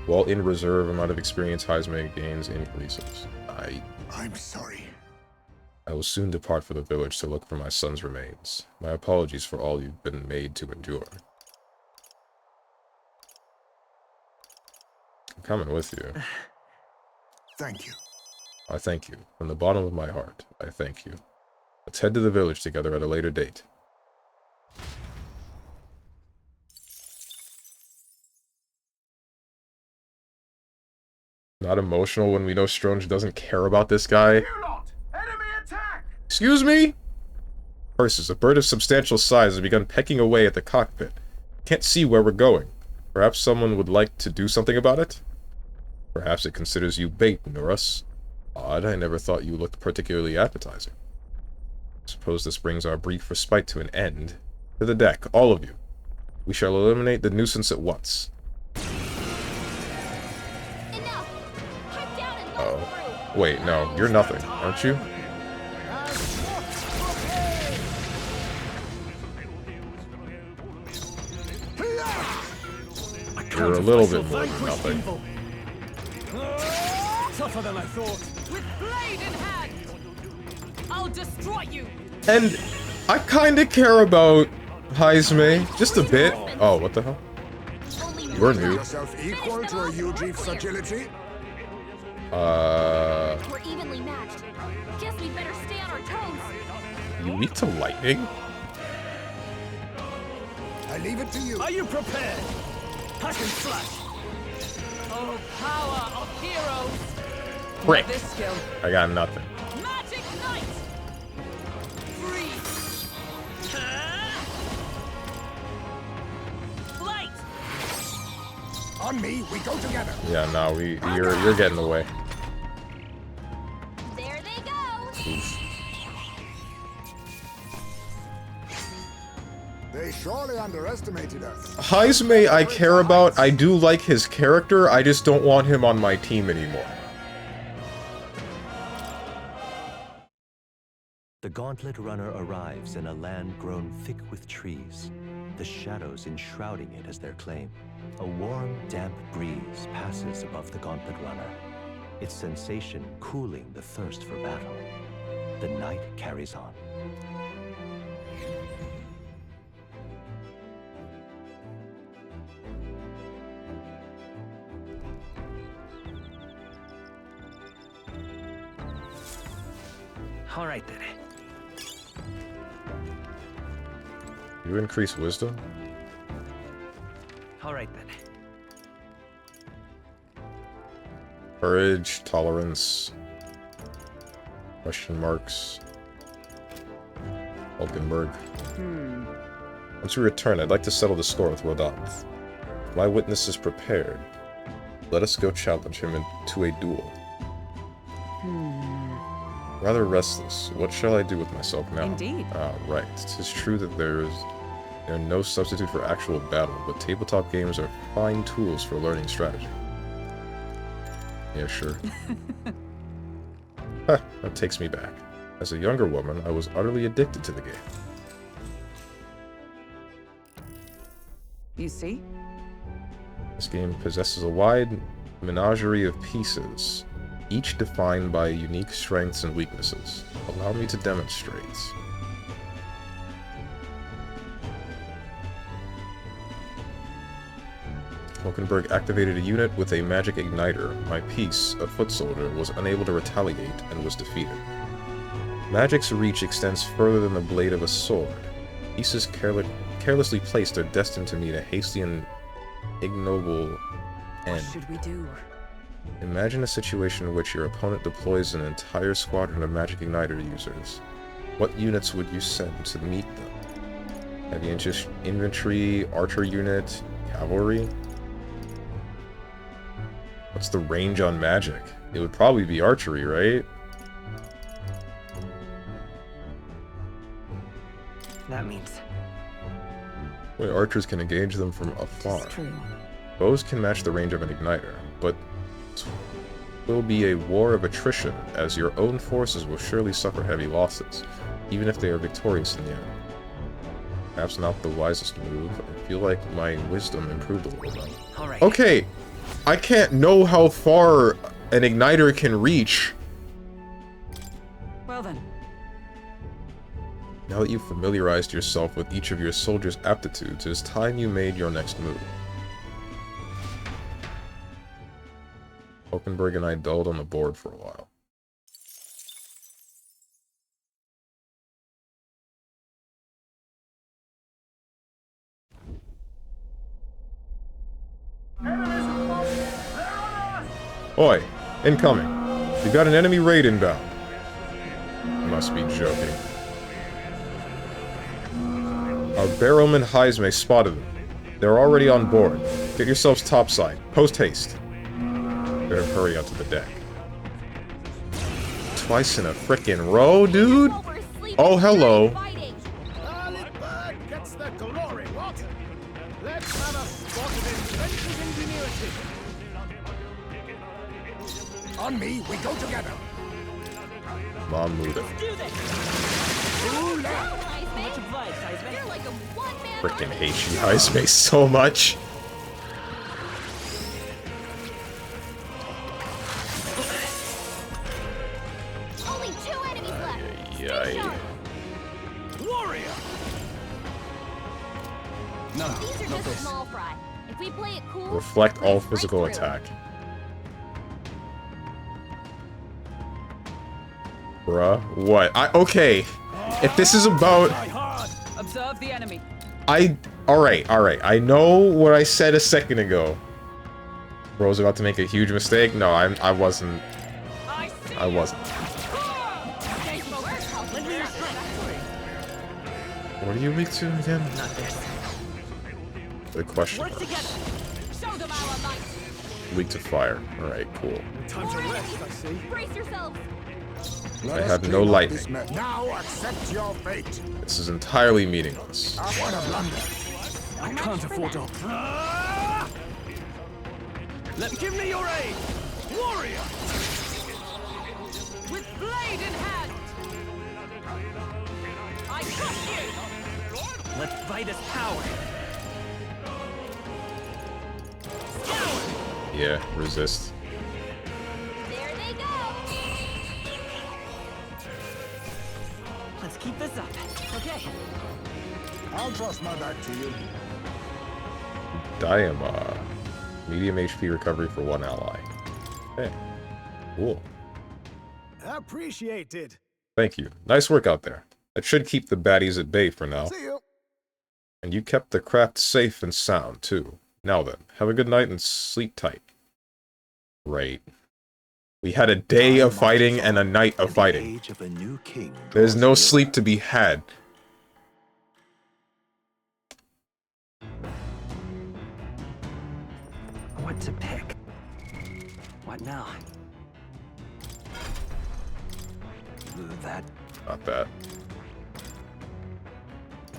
while in reserve amount of experience Heismay gains increases. I'm sorry. I will soon depart for the village to look for my son's remains. My apologies for all you've been made to endure. I'm coming with you. Thank you. I thank you. From the bottom of my heart, I thank you. Let's head to the village together at a later date. Not emotional when we know Stronge doesn't care about this guy. You lot! Enemy attack! Excuse me? Curses, a bird of substantial size has begun pecking away at the cockpit. Can't see where we're going. Perhaps someone would like to do something about it? Perhaps it considers you bait, Norus. Odd, I never thought you looked particularly appetizing. Suppose this brings our brief respite to an end. To the deck, all of you. We shall eliminate the nuisance at once. Enough. Pipe down and Oh. let through. Wait, no, you're nothing, aren't you? You're a little bit more than nothing. Tougher than I thought. With blade in hand, I'll destroy you. And I kinda care about Heisme, just a bit. Oh, what the hell? You're new. Yourself equal to a Eugif's agility? We're evenly matched. Guess we better stay on our toes. You weak to lightning? I leave it to you. Are you prepared? Hack and slash. Oh, power of heroes. Frick. This skill. I got nothing. Magic Knight. Freeze. Flight. On me, we go together. Yeah, no, you're getting away. There they go. They surely underestimated us. Heisme I care about. I do like his character. I just don't want him on my team anymore. The Gauntlet Runner arrives in a land grown thick with trees, the shadows enshrouding it as their claim. A warm, damp breeze passes above the Gauntlet Runner, its sensation cooling the thirst for battle. The night carries on. All right then. You increase wisdom? All right then. Courage, tolerance, question marks, Hulkenberg. Once we return, I'd like to settle the score with Rodolphe. My witness is prepared. Let us go challenge him into a duel. Rather restless. What shall I do with myself now? Indeed. Ah, right. 'Tis true that there are no substitute for actual battle, but tabletop games are fine tools for learning strategy. Yeah, sure. Huh, that takes me back. As a younger woman, I was utterly addicted to the game. You see? This game possesses a wide menagerie of pieces, each defined by unique strengths and weaknesses. Allow me to demonstrate. Hulkenberg activated a unit with a magic igniter. My piece, a foot soldier, was unable to retaliate and was defeated. Magic's reach extends further than the blade of a sword. Pieces carelessly placed are destined to meet a hasty and ignoble What end. should we do? Imagine a situation in which your opponent deploys an entire squadron of magic igniter users. What units would you send to meet them? Heavy infantry, archer unit, cavalry? What's the range on magic? It would probably be archery, right? That means Wait, archers can engage them from afar. It's true. Bows can match the range of an igniter, but it will be a war of attrition, as your own forces will surely suffer heavy losses, even if they are victorious in the end. Perhaps not the wisest move. I feel like my wisdom improved a little bit. all right. Okay, I can't know how far an igniter can reach. Well then, Now that you've familiarized yourself with each of your soldiers' aptitudes, it is time you made your next move. Hulkenberg and I dulled on the board for a while. Oi, incoming. We've got an enemy raid inbound. You must be joking. Our barrowman Heisme spotted them. They're already on board. Get yourselves topside. Post haste. Better hurry out to the deck. Twice in a frickin' row, dude? Over sleeping, Oh, hello. fighting. Gets the glory, what? On me, we go together. Mom, move it. Do this. Much advice, Iceman. You're like a one-man Freaking army. hate you, High Space, so much. Only 2 enemies left. Stay Yay. sharp. Warrior. No, These are just small fry. If we play it cool, Reflect all blaze right physical through. attack. Bruh, what? Okay. If this is about... Die hard. Observe the enemy. Alright. I know what I said a second ago. Bro's about to make a huge mistake. No, I wasn't. I see. I wasn't. Stay focused. Lend me your strength. What are you weak to again? Not this. Good question. Work together. Show them our might. Weak to fire. Alright, cool. Time to rest, I see. Brace yourselves. Let I us have no clean up lightning. this mess. Now accept your fate. This is entirely meaningless. What a blunder. I can't afford to. Give me your aid, warrior. With blade in hand. I trust you. Let's fight as power. Scour. Yeah, resist. There they go. Let's keep this up. Okay. I'll trust my back to you. Diama. Medium HP recovery for 1 ally. Okay. Cool. Appreciated. Thank you. Nice work out there. That should keep the baddies at bay for now. See you. And you kept the craft safe and sound, too. Now then, have a good night and sleep tight. Right. We had a day of fighting and a night of fighting. Age of a new king There's draws no near. sleep to be had. What to pick? What now? That Not that.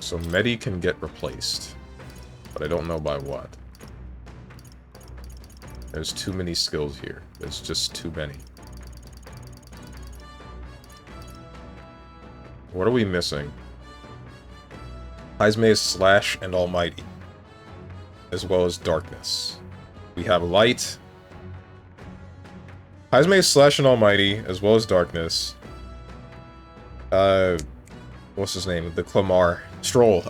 So Medi can get replaced. But I don't know by what. There's too many skills here. There's just too many. What are we missing? Heisme's Slash and Almighty. As well as Darkness. We have Light. Heisme's Slash and Almighty, as well as Darkness. What's his name? The Clamar. Stroll.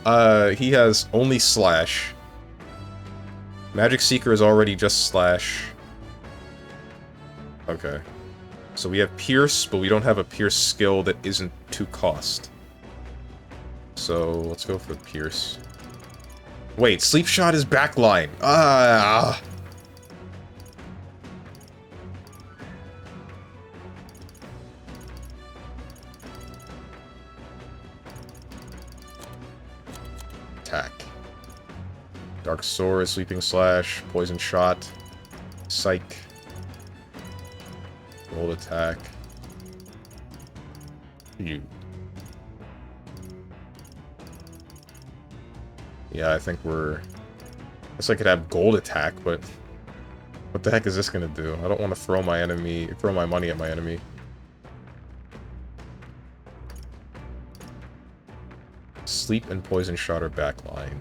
He has only Slash. Magic Seeker is already just Slash. Okay. So we have Pierce, but we don't have a Pierce skill that isn't to cost. So let's go for Pierce. Wait, Sleep Shot is backline. Ah. Attack. Dark Sword, Sleeping Slash, Poison Shot, Psych, Gold Attack. You. Yeah, I think we're... I guess I could have Gold Attack, but... What the heck is this gonna do? I don't want to throw my money at my enemy. Sleep and Poison Shot are backline.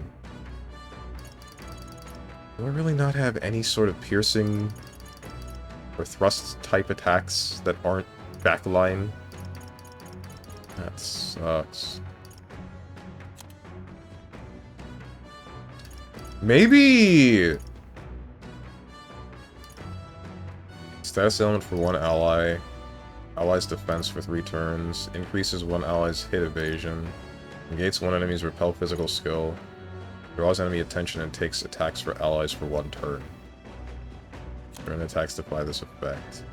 Do I really not have any sort of piercing or thrust type attacks that aren't backline? That sucks. Maybe... Status element for 1 ally. Ally's defense for 3 turns. Increases 1 ally's hit evasion. Negates 1 enemy's repel physical skill. Draws enemy attention and takes attacks for allies for 1 turn. Turn attacks to apply this effect.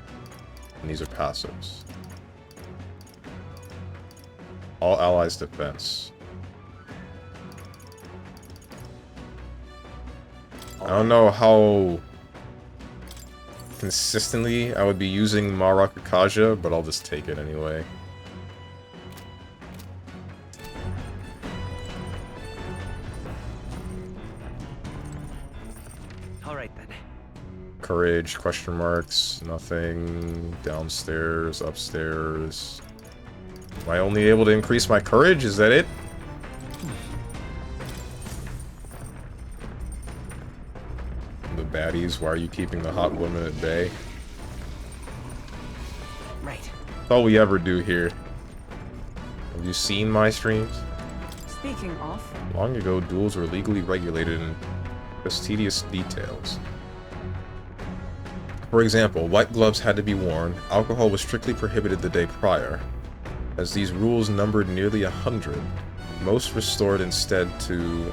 And these are passives. All allies defense. I don't know how consistently I would be using Marakakaja, but I'll just take it anyway. Courage, question marks, nothing. Downstairs, upstairs. Am I only able to increase my courage? Is that it? The baddies, why are you keeping the hot women at bay? Right. That's all we ever do here. Have you seen my streams? Speaking of, Long ago, duels were legally regulated in fastidious details. For example, white gloves had to be worn, alcohol was strictly prohibited the day prior. As these rules numbered nearly 100, most resorted instead to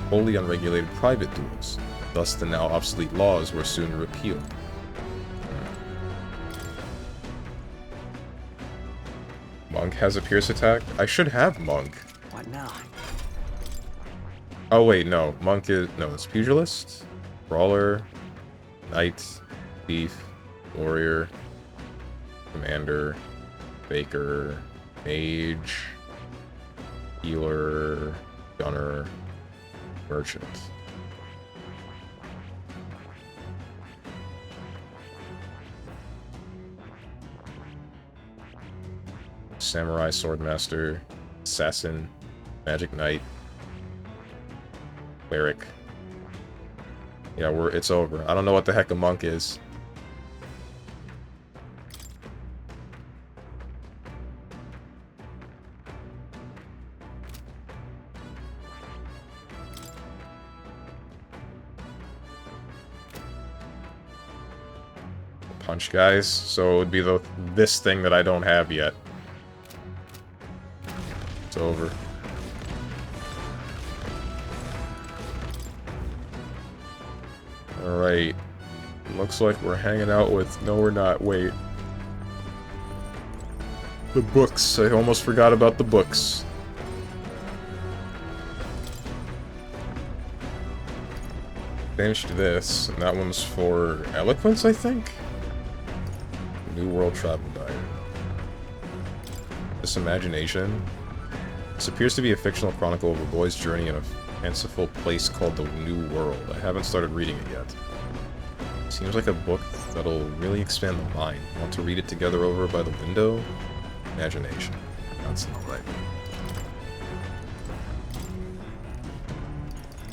wholly unregulated private duels. Thus, the now obsolete laws were soon repealed. Monk has a pierce attack? I should have Monk. What now? Oh wait, no. Monk is... no, it's Pugilist, Brawler, Knight, Thief, Warrior, Commander, Baker, Mage, Healer, Gunner, Merchant. Samurai, Swordmaster, Assassin, Magic Knight, Cleric. Yeah, it's over. I don't know what the heck a monk is. Punch guys, so it would be this thing that I don't have yet. It's over. Alright. Looks like we're hanging out with... no, we're not. Wait. The books. I almost forgot about the books. Finished this, and that one's for Eloquence, I think? New World Travel Diary. This Imagination. This appears to be a fictional chronicle of a boy's journey in a fanciful place called the New World. I haven't started reading it yet. Seems like a book that'll really expand the mind. Want to read it together over by the window? Imagination. That's not right.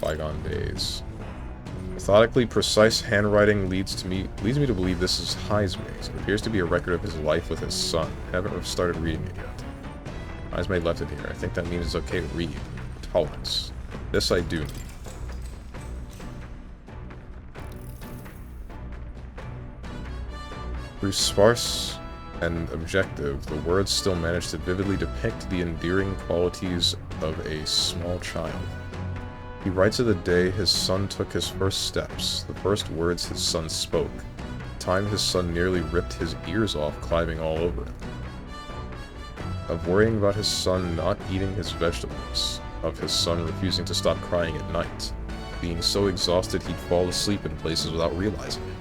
Bygone days. Methodically precise handwriting leads me to believe this is Heismay's. It appears to be a record of his life with his son. Haven't started reading it yet. Heismay left it here. I think that means it's okay to read. Tolerance. This I do need. Through sparse and objective, the words still manage to vividly depict the endearing qualities of a small child. He writes of the day his son took his first steps, the first words his son spoke, the time his son nearly ripped his ears off climbing all over him. Of worrying about his son not eating his vegetables, of his son refusing to stop crying at night, being so exhausted he'd fall asleep in places without realizing it.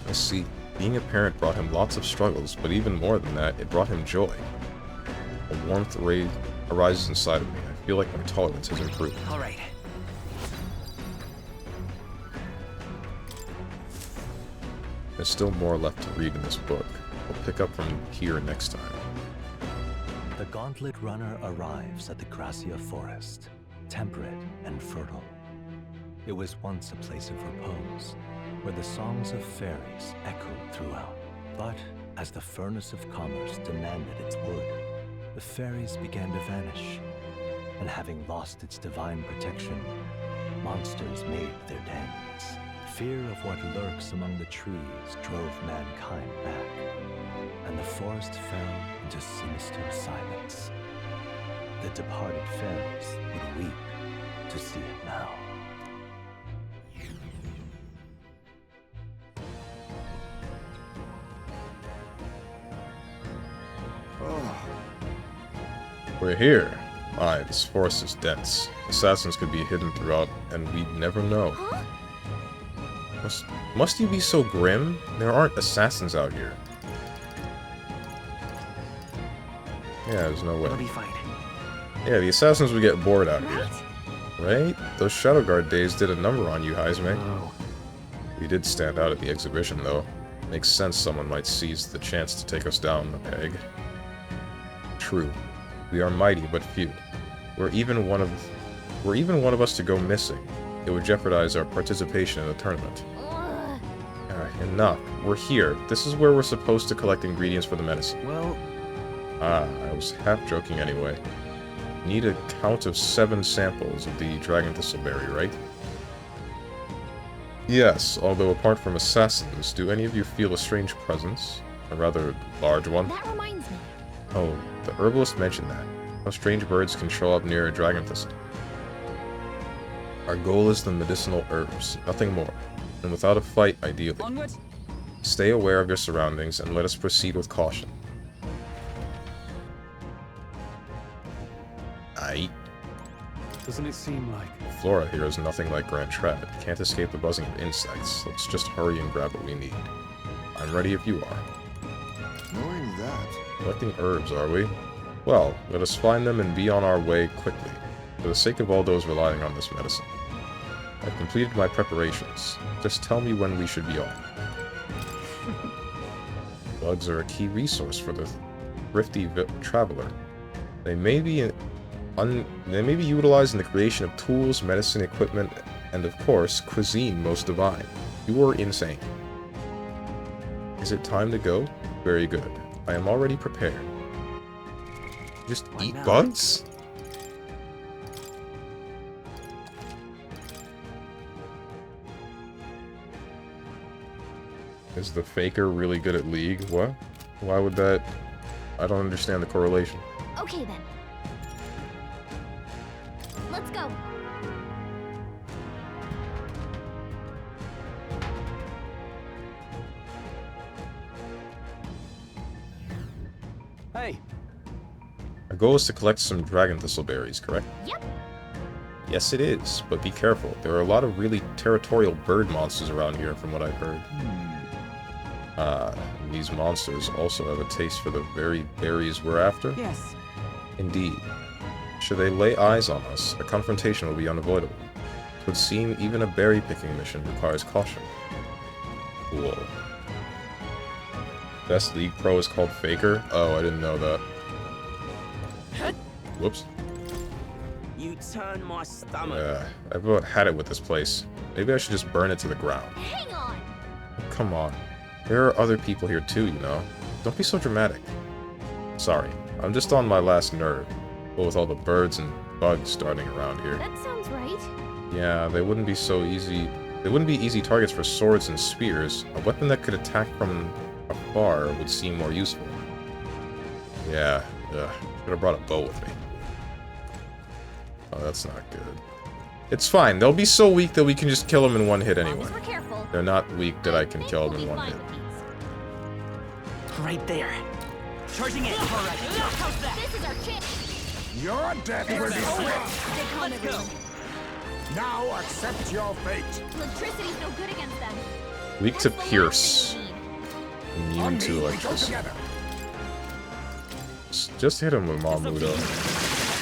I see. Being a parent brought him lots of struggles, but even more than that, it brought him joy. A warmth arises inside of me. I feel like my tolerance has improved. All right. There's still more left to read in this book. We'll pick up from here next time. The Gauntlet Runner arrives at the Gracia Forest, temperate and fertile. It was once a place of repose, where the songs of fairies echoed throughout. But as the furnace of commerce demanded its wood, the fairies began to vanish, and having lost its divine protection, monsters made their dens. Fear of what lurks among the trees drove mankind back, and the forest fell into sinister silence. The departed fairies would weep to see it now. We're here. Aye, this forest is dense. Assassins could be hidden throughout, and we'd never know. Huh? Must you be so grim? There aren't assassins out here. Yeah, there's no way. We'll be fine. Yeah, the assassins would get bored out here. Right? Right? Those Shadow Guard days did a number on you, Heismay. Whoa. We did stand out at the exhibition, though. Makes sense someone might seize the chance to take us down the peg. True. We are mighty but few. Were even one of us to go missing, it would jeopardize our participation in the tournament. Enough. We're here. This is where we're supposed to collect ingredients for the medicine. Well, I was half joking anyway. Need a count of 7 samples of the dragon thistleberry, right? Yes, although apart from assassins, do any of you feel a strange presence? A rather large one? That reminds me. Oh, the herbalist mentioned that. How strange birds can show up near a dragon thistle. Our goal is the medicinal herbs, nothing more. And without a fight, ideally. onward. Stay aware of your surroundings and let us proceed with caution. Aight. Doesn't it seem like... Flora here is nothing like Grand Trad. Can't escape the buzzing of insects. Let's just hurry and grab what we need. I'm ready if you are. Knowing that, Collecting herbs, are we? Well, let us find them and be on our way quickly, for the sake of all those relying on this medicine. I've completed my preparations. Just tell me when we should be off. Bugs are a key resource for the thrifty traveler. They may be utilized in the creation of tools, medicine, equipment, and of course, cuisine most divine. You are insane. Is it time to go? Very good. I am already prepared. Just eat bugs? Is the faker really good at League? What? Why would that... I don't understand the correlation. Okay then. Let's go. Hey, Our goal is to collect some dragon thistleberries, correct? Yep. Yes, it is, but be careful. There are a lot of really territorial bird monsters around here, from what I've heard. These monsters also have a taste for the very berries we're after? yes. Indeed. Should they lay eyes on us, a confrontation will be unavoidable. It would seem even a berry-picking mission requires caution. Cool. Best League Pro is called Faker? Oh, I didn't know that. Whoops. You turn my stomach. Yeah, I've about had it with this place. Maybe I should just burn it to the ground. Hang on. Come on. There are other people here too, you know. Don't be so dramatic. Sorry, I'm just on my last nerve. But with all the birds and bugs darting around here. That sounds right. Yeah, they wouldn't be so easy. They wouldn't be easy targets for swords and spears. A weapon that could attack from afar would seem more useful. Yeah, should have brought a bow with me. Oh, that's not good. It's fine. They'll be so weak that we can just kill them in one hit As long anyway. as we're careful. They're not weak that I can kill them in We'll be one fine hit. with these. Right there. Charging in. All right. How's that? This is our chance. your death will be swift. Stay calm, Let's go. everyone. Now accept your fate. Electricity's no good against them. Weak to What's the last pierce. thing we need? Immune On to me, we go electricity. together. Just hit him with Mamudo.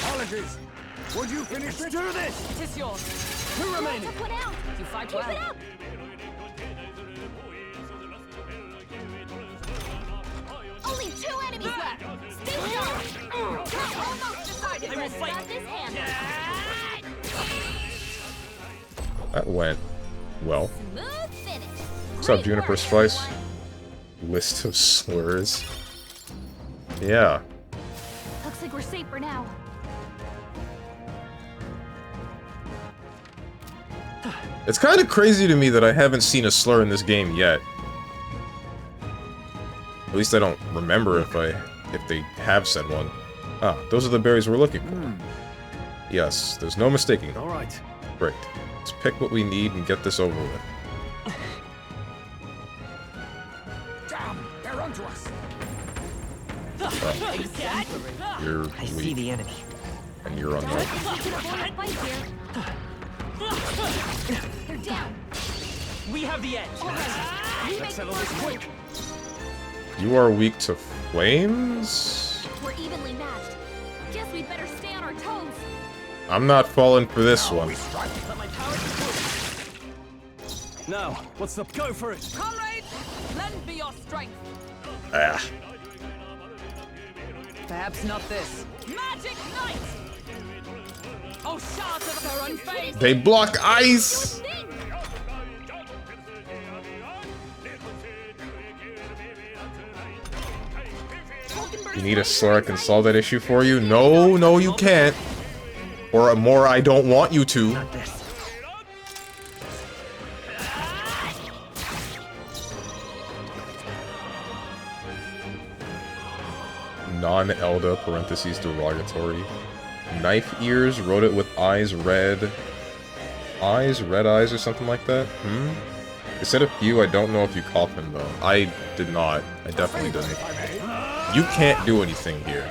Apologies. Would you finish it? Do this. It's yours. Two Lots remaining. to put out. You fight Keep well. it up. Only 2 enemies left. Stay sharp. Almost decided. I will Let's fight. got this handled. That went well. Smooth finish. What's up, Great Juniper work, Spice? everyone. List of slurs. Yeah. Looks like we're safe for now. It's kind of crazy to me that I haven't seen a slur in this game yet. At least I don't remember if they have said one. Ah, those are the berries we're looking for. Yes, there's no mistaking them. All right. Great. Let's pick what we need and get this over with. Damn, they're onto us. You're I see weak, the enemy. and you're unknown. We can avoid a fight here. They're down. We have the edge. We make settle the this first quick. move. You are weak to flames? We're evenly matched. Guess we'd better stay on our toes. I'm not falling for this Now one. we strike. Let my powers Now, what's the go for it? Comrades, lend me your strength. Ah. Perhaps not this. Magic Knight! Oh, shards of her unfazed. They block ice! You need a slur I can solve that issue for you? No, no you can't. Or more I don't want you to. Not this. Non-Elda, parentheses, derogatory. Knife ears, wrote it with eyes red. Red eyes or something like that? They said a few, I don't know if you caught them though. I did not. I definitely didn't. You can't do anything here.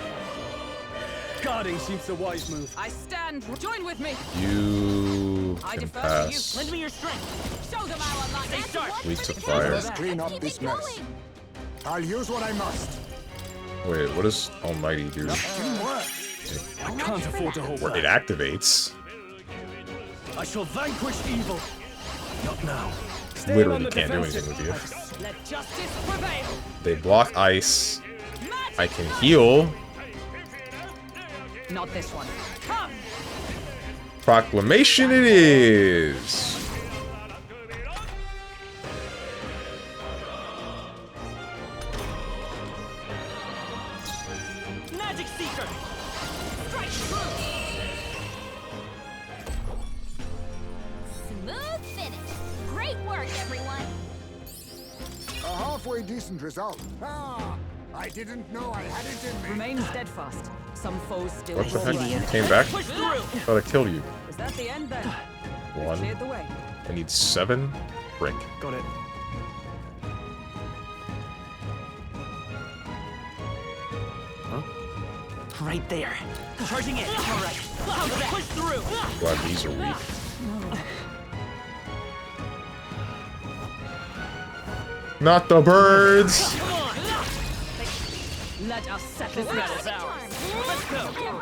Guarding seems a wise move. I stand. Join with me. You I can defer to you. pass. Lend me your strength. Show them our alignment. Stay sharp. Weak to fire. Let's clean up this mess. I'll use what I must. Wait, what does Almighty do? Teamwork. I can't afford to hold Where it back. activates. I shall vanquish evil. Not now. Stay on Literally the can't do defensive. anything with you. Let justice prevail. They block ice. Magic I can heal. Not this one. Come. Proclamation it is. Magic Seeker. Strike true. Smooth finish. Great work, everyone. A halfway decent result. Ah, I didn't know I had it in me. Remain steadfast. Some foes still What the roll heck? in. You came back? Push through. Thought I killed you. Is that the end then? We've One. cleared the way. I need 7. Frick. Got it. Right there. Charging in. All right. How's that? Push through. Glad these are weak. Not the birds! Come on. Let us settle this. Let's go.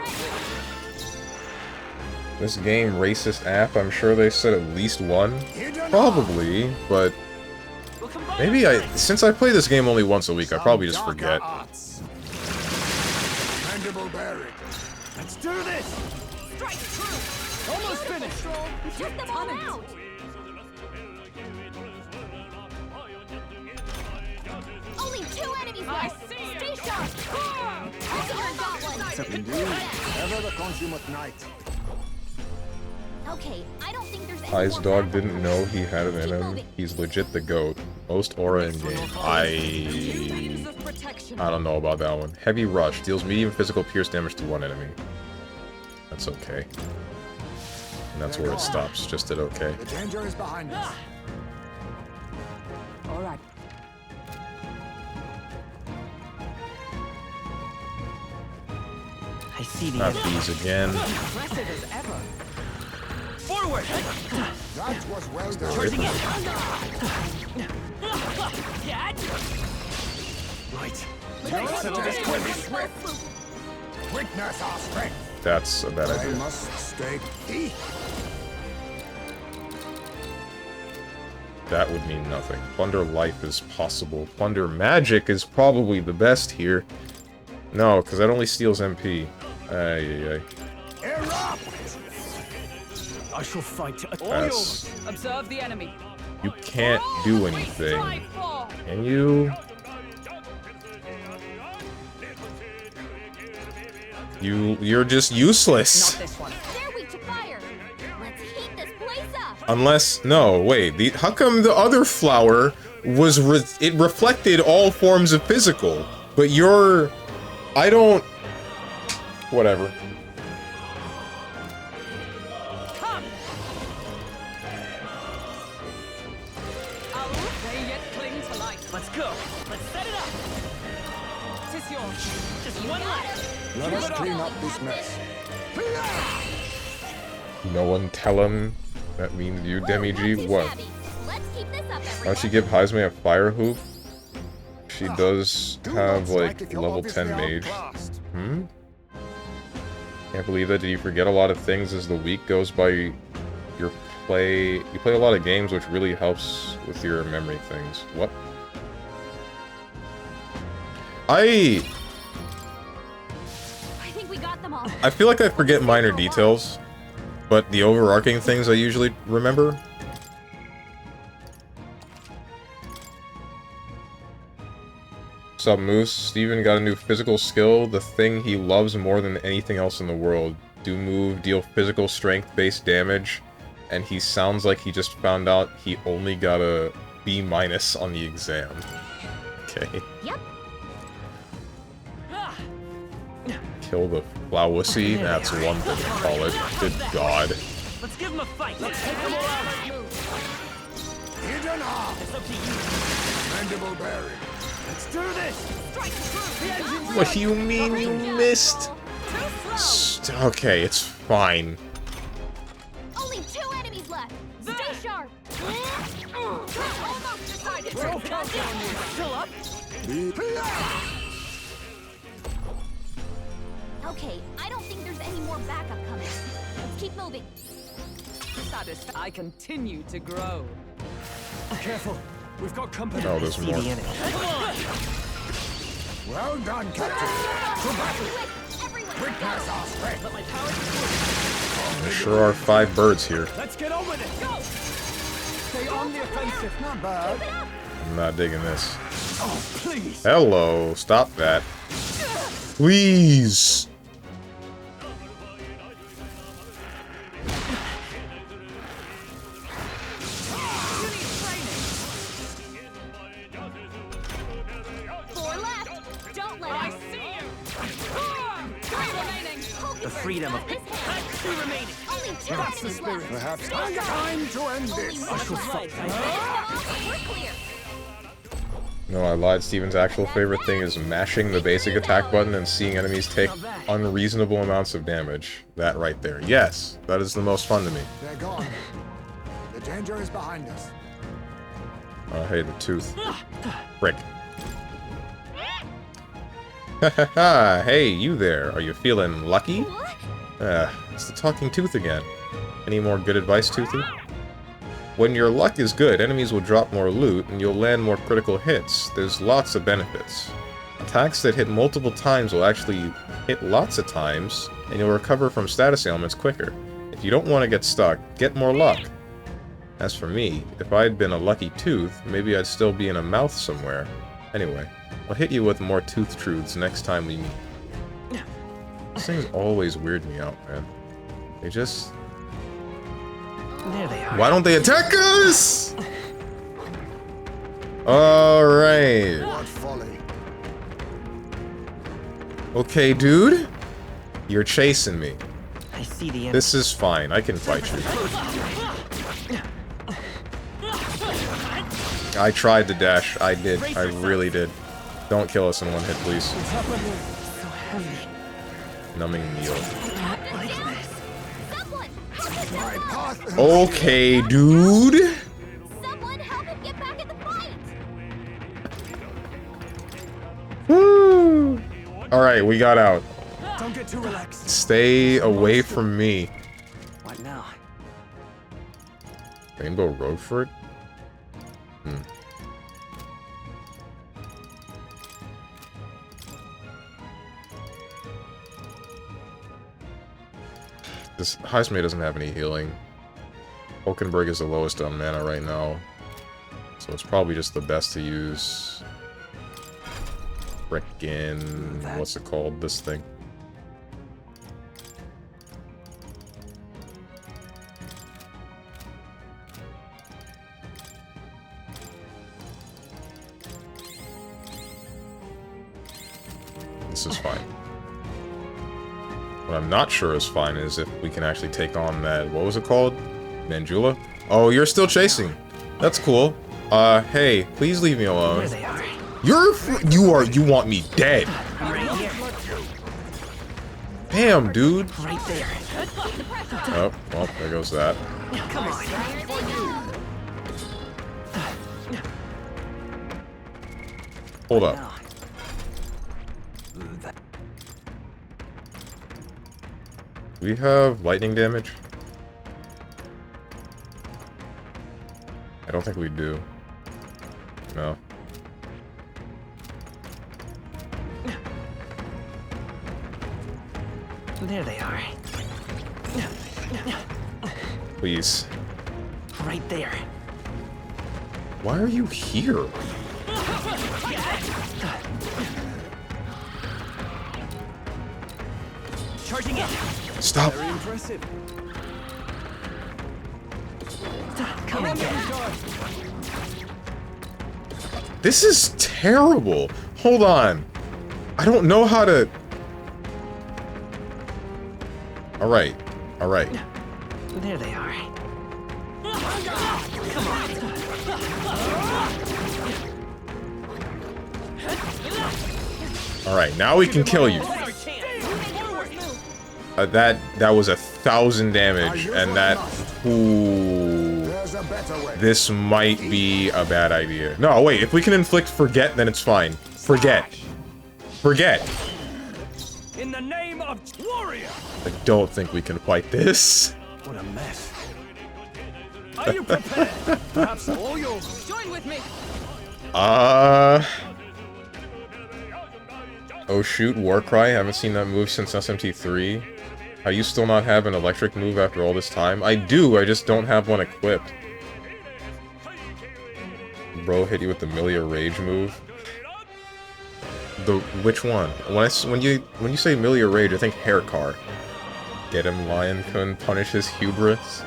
This game racist app, I'm sure they said at least one. Probably, but We'll combine maybe our I, strength. since I play this game only once a week, I probably just Darker forget. arts. Mandible bearing. Let's do this. Strike true. Almost finished. Get them all out. Only 2 enemies I left. see you. Stay sharp. I got one. Indeed. Ever the consummate knight. Okay, I don't think there's any Ice more Dog back. didn't know he had it in him. He's legit the GOAT. Most aura in game. Beams of protection. I don't know about that one. Heavy Rush deals medium physical pierce damage to one enemy. That's okay. And that's where it stops. Just at okay. The danger is behind us. All right. I see the Not enemy. these again. Impressive as ever. Forward. That was well done. Charging in. Right. Settle this quickly, swift. Witness our strength. That's a bad I idea. must stay deep. That would mean nothing. Plunder life is possible. Plunder magic is probably the best here. No, because that only steals MP. Ay. Erupt! I shall fight. That's... Observe the enemy. You can't do anything. Strive for. Can you? You're just useless. Not this one. They're weak to fire. Let's heat this place up. Unless, no, wait. How come the other flower was it reflected all forms of physical, but you're, I don't. Whatever. Come. They yet cling to life. Let's go. Let's set it up. Tis yours. Just one left. Let us clean up this mess. No one tell him. That means you, Demi G. Not too What? shabby. Let's keep this up, everyone. How'd she give Heisme a fire hoop? She does Do have not like strike if you're level obviously 10 mage. outclassed. Hmm? Can't believe that. Did you forget a lot of things as the week goes by? Your play a lot of games, which really helps with your memory things. What? I think we got them all. I feel like I forget minor details, but the overarching things I usually remember. What's up, Moose? Steven got a new physical skill, the thing he loves more than anything else in the world. Do move, deal physical strength-based damage, and he sounds like he just found out he only got a B- on the exam. Okay. Yep. Kill the Flowussy? That's one thing to call it. Good god. Let's give him a fight. Let's take him Hidden arm. It's up to you. Mandible bearing. Let's do this. Strike true. The engine's What do you mean you missed? Okay, it's fine. Only 2 enemies left. Stay sharp. Almost decided. We're all countdown. still up. Okay, I don't think there's any more backup coming. Let's keep moving. I continue to grow. Careful. We've got company. Oh, there's more. Well done, Captain. To battle. Everyone, Witness our strength. Let my powers There sure are 5 birds here. Let's get on with it. Go. Stay on the offensive. Not bad. I'm not digging this. Oh, please. Hello, stop that. Please! The freedom of two remaining. only 2 That's the enemies spirit. left. Perhaps time to end this. I shall fight. We're clear. No, I lied. Steven's actual favorite thing is mashing the basic attack button and seeing enemies take unreasonable amounts of damage. That right there. Yes, that is the most fun to me. They're gone. The danger is behind us. Hey, the tooth. Frick. Hahaha, hey, you there. Are you feeling lucky? What? It's the talking tooth again. Any more good advice, Toothy? When your luck is good, enemies will drop more loot, and you'll land more critical hits. There's lots of benefits. Attacks that hit multiple times will actually hit lots of times, and you'll recover from status ailments quicker. If you don't want to get stuck, get more luck. As for me, if I had been a lucky tooth, maybe I'd still be in a mouth somewhere. Anyway, I'll hit you with more tooth truths next time we meet. These things always weird me out, man. They just... There they are. Why don't they attack us? Alright. What folly. Okay, dude. You're chasing me. I see the enemy. This is fine. I can fight you. I tried to dash. I did. I really did. Don't kill us in one hit, please. So heavy. Numbing meal. Someone, help us My out. path. Okay, dude. Someone help him get back in the fight. Woo. Alright, we got out. Don't get too relaxed. Stay away from me. What now? Rainbow Road for it? This Heismay doesn't have any healing. Hulkenberg is the lowest on mana right now. So it's probably just the best to use... Frickin... what's it called? This thing. This is fine. What I'm not sure is fine is if we can actually take on that, what was it called? Manjula? Oh, you're still chasing. That's cool. Hey, please leave me alone. There they are. You want me dead. Right here. Damn, dude. Right there. Oh, well, there goes that. Come on. Hold up. Now. We have lightning damage. I don't think we do. No. There they are. Please. Right there. Why are you here? Charging in. Stop. Very impressive. Come and get it. This is terrible. Hold on. I don't know how to... Alright. Alright. There they are. Alright, now we can kill you. That was 1,000 damage, and that... Ooh... There's a better way. This might be a bad idea. No, wait, if we can inflict forget, then it's fine. Forget. Forget. In the name of warrior. I don't think we can fight this. What a mess. Are you prepared? Perhaps all yours. Join with me. Oh shoot, Warcry. Haven't seen that move since SMT3. How you still not have an electric move after all this time? I do, I just don't have one equipped. Bro hit you with the Milia Rage move. Which one? When you say Milia Rage, I think Hair Car. Get him, Lion-kun, punish his hubris.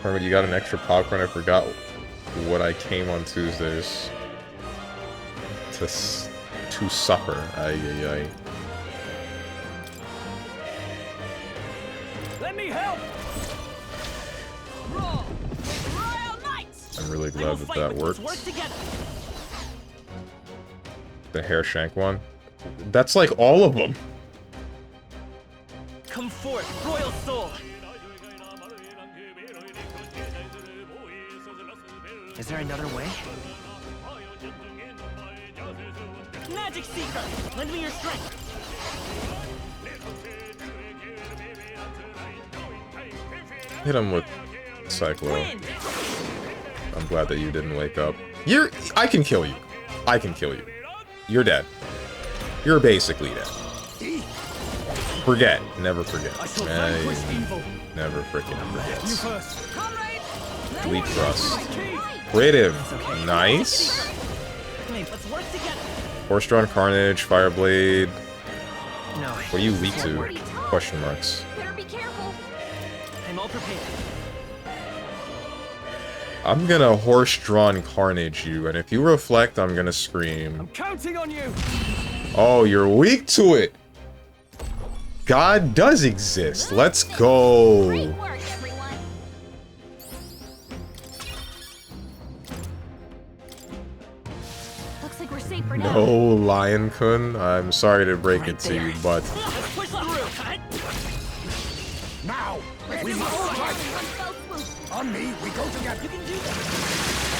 Remember, you got an extra popcorn. I forgot what I came on Tuesdays to suffer. Ay. Let me help. Royal Knights. I'm really glad that worked. Work together. The hair shank one. That's like all of them. Come forth, royal soul. Is there another way? Magic Seeker, lend me your strength. Hit him with Cyclo. Wind. I'm glad that you didn't wake up. I can kill you. I can kill you. You're dead. You're basically dead. Forget. Never forget. I shall vanquish evil. Never freaking You forget. first. Comrades. Delete Thrust. Creative. Nice. Wait, let's work together. Horse-drawn Carnage, Fireblade. No. What are you weak to? Question marks. Better be careful. I'm all prepared. I'm gonna horse-drawn Carnage you, and if you reflect, I'm gonna scream. Counting on you. Oh, you're weak to it! God does exist. Let's go. Great work, everyone. Looks like we're safe for now. No, Lion-kun. I'm sorry to break it to you, but Let's push through. Now, we Let's must go. fight. One fell swoop. On me, we go together. You can do that.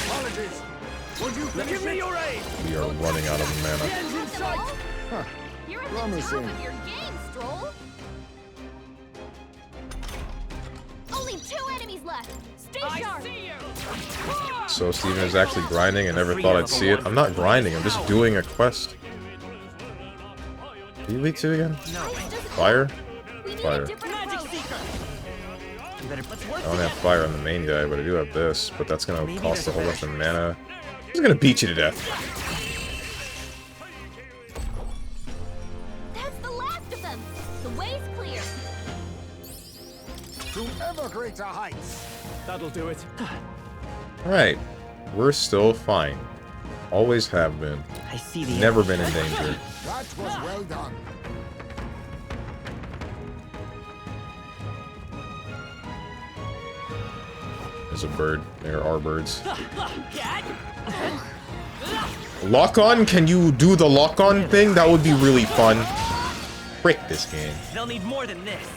Apologies. Would you finish Give me it? your aid. we are running out of mana. Ends in sight. Huh. You're at the Promising. top of your game, Stroll. Only 2 enemies left. Stay sharp. See you. So Steven is actually grinding. I never thought I'd see it. I'm not grinding. I'm just doing a quest. Are you weak to again? No. Fire? We need Fire. a different Magic approach. Seeker. You better let's work I don't have together. fire on the main guy, but I do have this. But that's gonna cost a whole bunch of mana. I'm just gonna beat you to death. That's the last of them. The way's clear. To ever greater heights. That'll do it. Alright. We're still fine. Always have been. I see the Never been in danger. That was well done. There's a bird. There are birds. Cat. Lock on? Can you do the lock on thing? That would be really fun. Frick this game. They'll need more than this.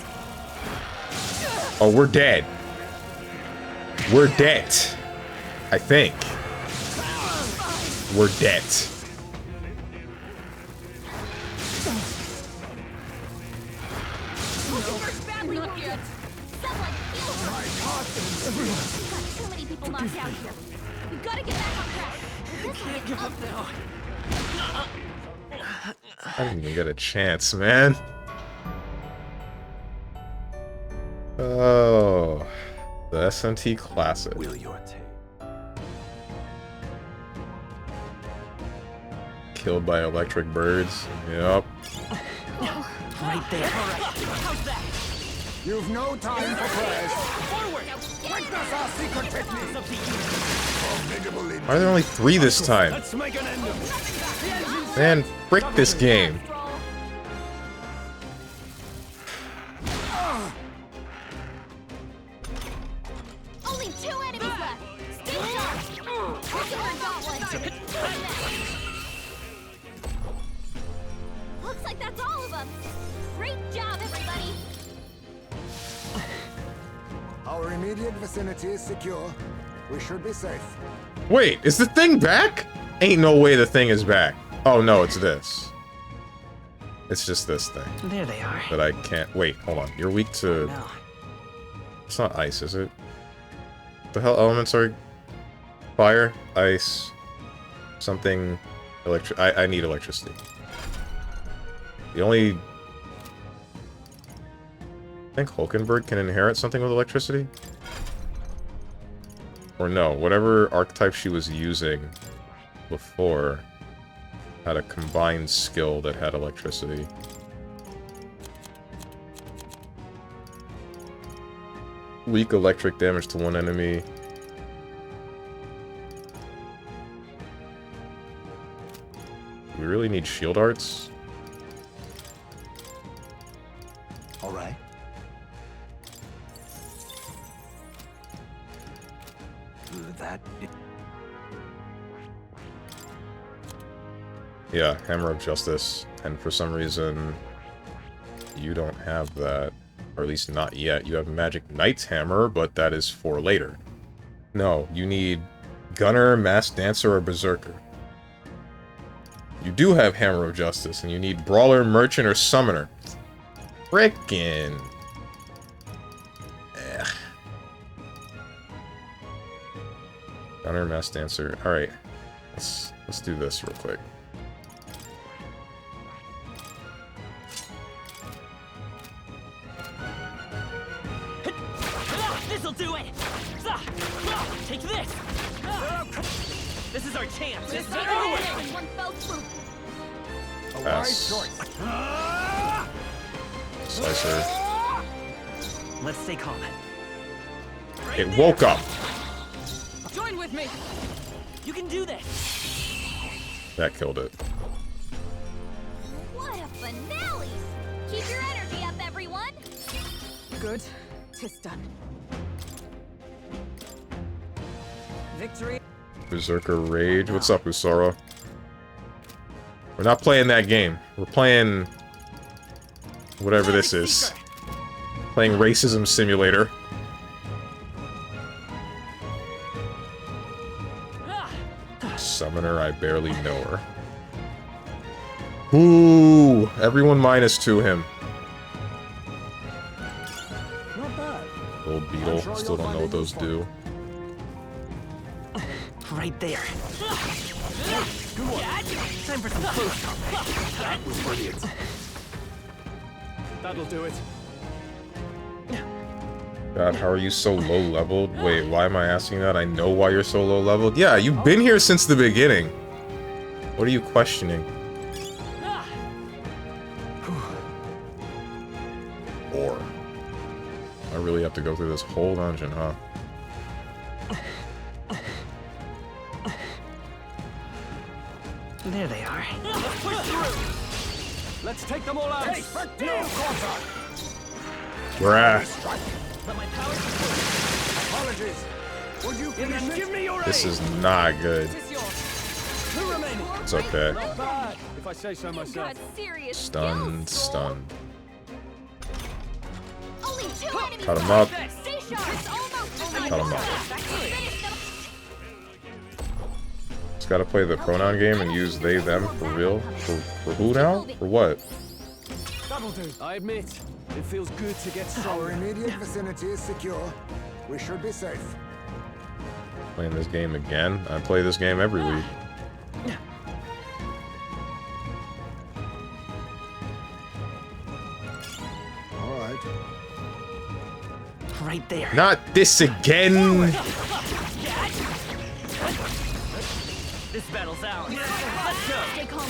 Oh, we're dead. We're dead. I think. We're dead. Badly wounded. Someone Got too many people knocked out here. We've got to get back on track. This will get up now. I didn't even get a chance, man. Oh, the SMT Classic. Will your tail. Killed by electric birds. Yep. Right there. All right. How's that? You've no time for prayers. Forward. Witness our secret technique. Formidable Why are there only 3 this time? Let's make an end of it. Man, frick this game. Only 2 enemies left. Stay sharp. Customer got one. Looks like that's all of them. Great job, everybody. Our immediate vicinity is secure. We should be safe. Wait, is the thing back? Ain't no way the thing is back. Oh no, it's this. It's just this thing There they are. that I can't. Wait, hold on. You're weak to. No. It's not ice, is it? The hell elements are fire, ice, something, electric. I need electricity. The only. I think Hulkenberg can inherit something with electricity? Or no, whatever archetype she was using before had a combined skill that had electricity. Weak electric damage to one enemy. Do we really need shield arts? All right. That. Yeah, Hammer of Justice. And for some reason, you don't have that. Or at least not yet. You have Magic Knight's Hammer, but that is for later. No, you need Gunner, Masked Dancer, or Berserker. You do have Hammer of Justice, and you need Brawler, Merchant, or Summoner. Frickin'. Ugh. Gunner, Masked Dancer. Alright. Let's do this real quick. This'll do it. Take this. This is our chance. This is Take our it in one fell swoop. A Pass. wise choice. Slicer. Let's stay calm. It woke up. Join with me. You can do this. That killed it. What a finale! Keep your energy up, everyone. Good. 'Tis done. Victory. Berserker Rage. What's up, Usora? We're not playing that game. We're playing... whatever this is. Playing Racism Simulator. Summoner, I barely know her. Ooh! Everyone -2 him. Not bad. Little Beetle. Still don't know what those do. Right there. Good one. Time for some close combat. That was brilliant. That'll do it. God, how are you so low-leveled? Wait, why am I asking that? I know why you're so low-leveled. Yeah, you've been here since the beginning. What are you questioning? Or... I really have to go through this whole dungeon, huh? There they are. Let's push through. Let's take them all out. Bruh. But my power. Apologies. Would you finish it? Give me your This aim. is not good. It's yours. Two remaining. It's okay. Not bad, if I say so You've myself. got serious Stunned, skills, stunned. Fool. Only 2 enemies Cut him left. up. Stay sharp. It's almost over. Cut him up. Finish them. Just gotta play the pronoun game and use they, them for real? For who now? For what? That'll do. I admit, It feels good to get Our stronger. immediate vicinity is secure. We should be safe. Playing this game again? I play this game every week. All right. Right there. Not this again! This battle's ours. Let's go. Stay calm,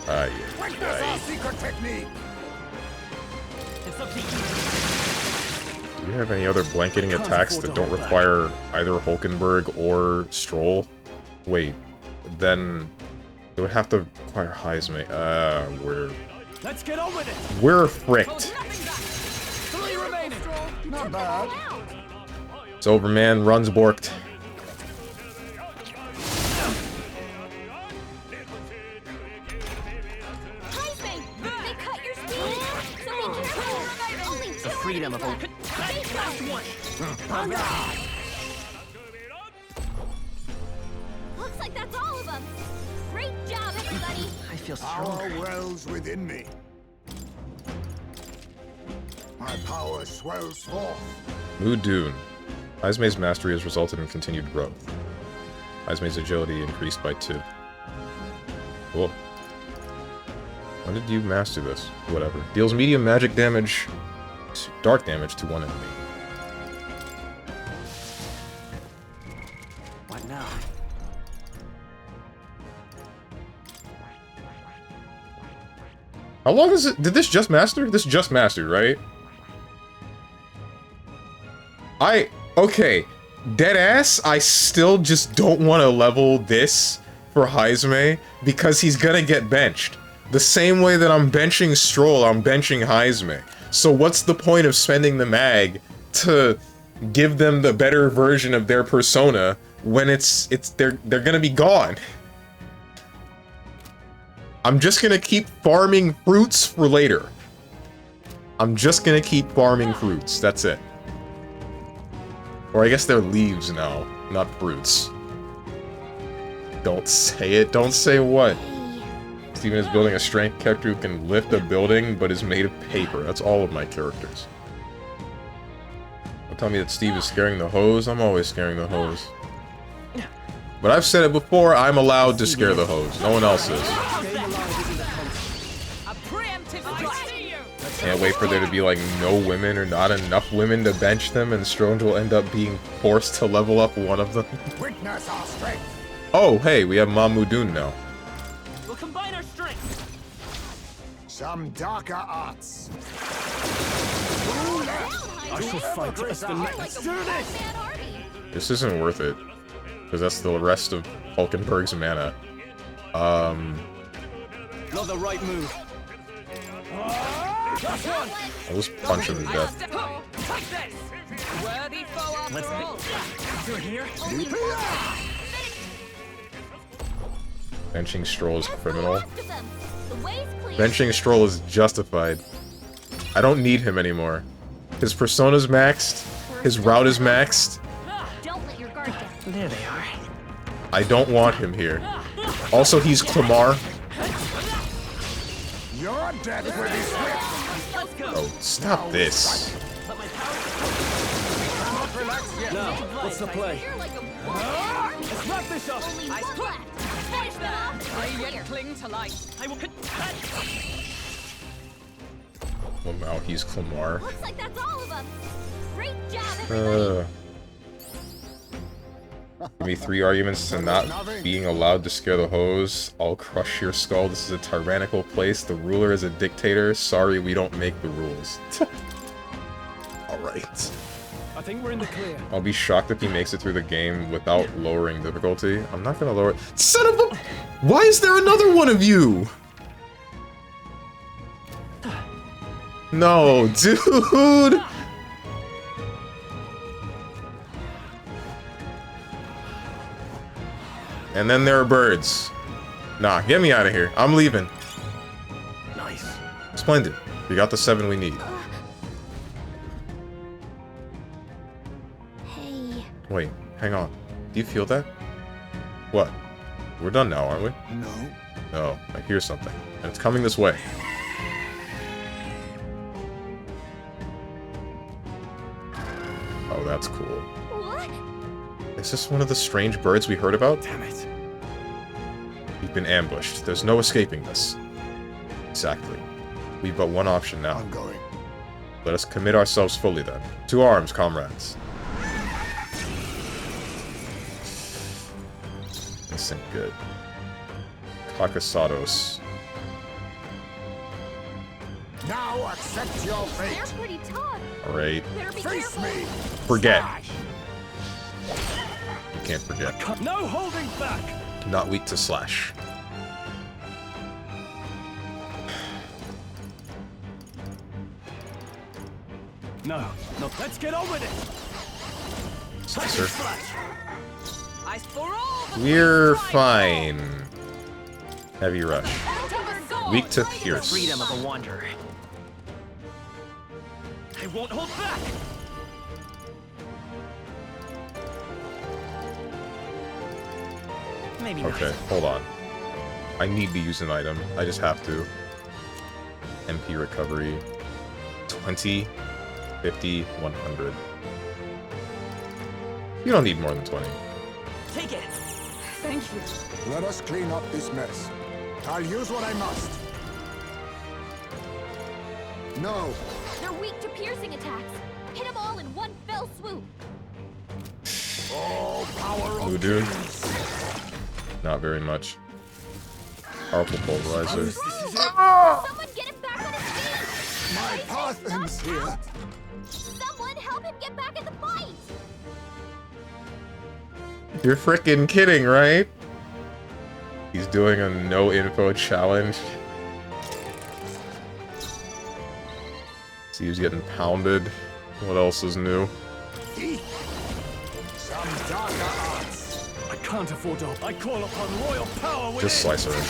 everyone. Witness our secret technique. It's up to you. Do you have any other blanketing attacks that don't require either Hulkenberg or Stroll? Wait, then it would have to require Heisman. Let's get on with it. We're fricked. Three remaining. Not bad. It's over, man. Runs borked. Heisman, they cut your speed. So be careful. Only two The freedom of enemies open. left. Stay strong. Looks like that's all of them. Great job, everybody. I feel Power stronger. wells within me. My power swells forth. Mudoon. Heisman's mastery has resulted in continued growth. Heisman's agility increased by 2. Cool. When did you master this? Whatever. Deals medium magic damage, dark damage to one enemy. What now? How long is it? Did this just master? This just mastered, right? Okay. Deadass, I still just don't want to level this for Heisman because he's gonna get benched. The same way that I'm benching Stroll, I'm benching Heisman. So what's the point of spending the mag to give them the better version of their persona when they're gonna be gone? I'm just gonna keep farming fruits for later. I'm just gonna keep farming fruits, that's it. Or I guess they're leaves now, not fruits. Don't say it, don't say what. Steven is building a strength character who can lift a building, but is made of paper. That's all of my characters. Don't tell me that Steve is scaring the hose. I'm always scaring the hose. But I've said it before, I'm allowed to scare the hose. No one else is. A preemptive strike. Can't wait for there to be like no women or not enough women to bench them, and Strange will end up being forced to level up one of them. Witness our strength. Oh, hey, we have Mamudoon now. We'll combine our strength. Some darker arts. I shall fight as the Let's next. do this. Mad army. This isn't worth it, because that's the rest of Hulkenberg's mana. Not the right move. Last one. I'll just punch him to death. Take this. Worthy foe after Let's all. You're here? Only one left. Benching Stroll is That's the criminal. last of them. The way's clear. Benching Stroll is justified. I don't need him anymore. His persona's maxed. His route is maxed. Don't let your guard down. There they are. I don't want him here. Also, he's Clamar. Your death will be swift. Let's go. Oh, stop this. Let my power. Now, what's the play? You're like a warrior. Let's wrap this up. Only one left. Finish them off. I Clear. yet cling to life. I will. Well, now he's Clamar. Looks like that's all of them. Great job, everybody. Give me 3 arguments to not being allowed to scare the hose. I'll crush your skull. This is a tyrannical place. The ruler is a dictator. Sorry, we don't make the rules. Alright. I think we're in the clear. I'll be shocked if he makes it through the game without lowering difficulty. I'm not gonna lower it. Son of a... Why is there another one of you? No, dude! And then there are birds. Nah, get me out of here. I'm leaving. Nice. Splendid. We got the 7 we need. Hey. Wait, hang on. Do you feel that? What? We're done now, aren't we? No. No, I hear something. And it's coming this way. Oh, that's cool. What? Is this one of the strange birds we heard about? Damn it. We've been ambushed. There's no escaping this. Exactly. We've but one option now. I'm going. Let us commit ourselves fully then. To arms, comrades. This ain't good. Caucasados. Now accept your They're fate. pretty tough. Alright. Better be Face careful. me. Forget. Slash. You can't forget. No holding back. Not weak to slash. No, let's get on with it. Slicer. Ice for all the We're things right fine. Heavy rush. now. To the sword. Weak to pierce. Freedom of a wanderer. I won't hold back. Maybe not. Okay, hold on. I need to use an item. I just have to. MP recovery. 20, 50, 100. You don't need more than 20. Take it. Thank you. Let us clean up this mess. I'll use what I must. No. They're weak to piercing attacks. Hit them all in one fell swoop. All power of Voodoo. Not very much. Powerful pulverizer. Someone get him back on his feet. my path ends here. Someone help him get back in the fight. You're frickin' kidding, right? He's doing a no info challenge. See, he's getting pounded. What else is new? Some darker arts. I can't afford to. I call upon royal power within. Just slicer him.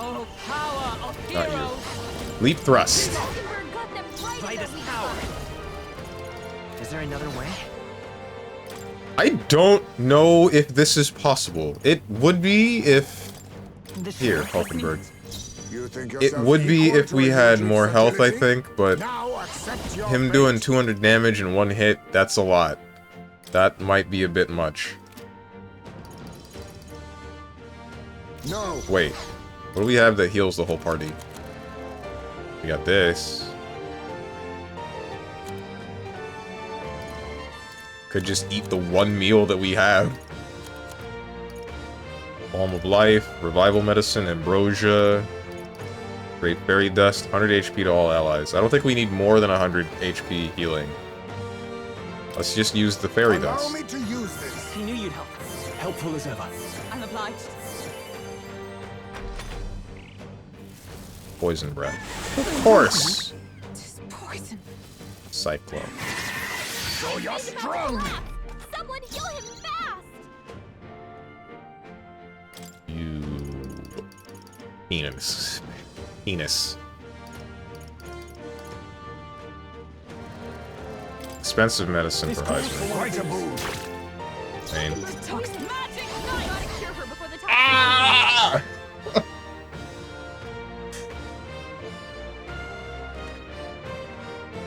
Oh, power of Not you. heroes. Leap thrust. Falkenberg got them right Fight in us the weak power. spot. Is there another way? I don't know if this is possible. It would be if... This Here, is listening. Hulkenberg. You think It yourself would be equal if to we a had huge more health, I facility? think, but Now accept your him fate. doing 200 damage in one hit, that's a lot. That might be a bit much. No. Wait, what do we have that heals the whole party? We got this. Could just eat the one meal that we have. Balm of Life, Revival Medicine, Ambrosia, Great Fairy Dust, 100 HP to all allies. I don't think we need more than 100 HP healing. Let's just use the Fairy Allow Dust. me to use this. He knew you'd help. Helpful as ever. I'm obliged. Poison Breath. Of course! This poison. Cyclone. So you're He's about to strong. collapse. Someone heal him fast. You... Penis. Penis. Expensive medicine for Heisman. Quite a boon. Pain. Toxic magic knife. Gotta cure her before the time.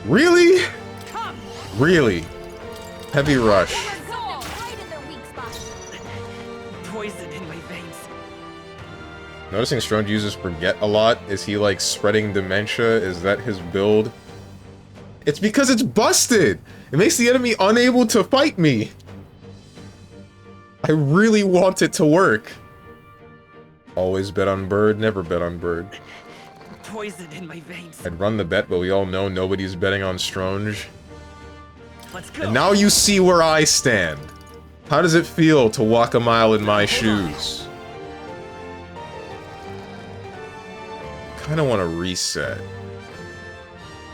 Really? Come. Really? Heavy rush. Falkenberg got them right in their weak spot. Poison in my veins. Noticing Strong uses forget a lot. Is he like spreading dementia? Is that his build? It's because it's busted! It makes the enemy unable to fight me! I really want it to work. Always bet on bird, never bet on bird. Poison in my veins. I'd run the bet, but we all know nobody's betting on Stronge. Let's go. And now you see where I stand. How does it feel to walk a mile in my shoes? Kinda wanna reset.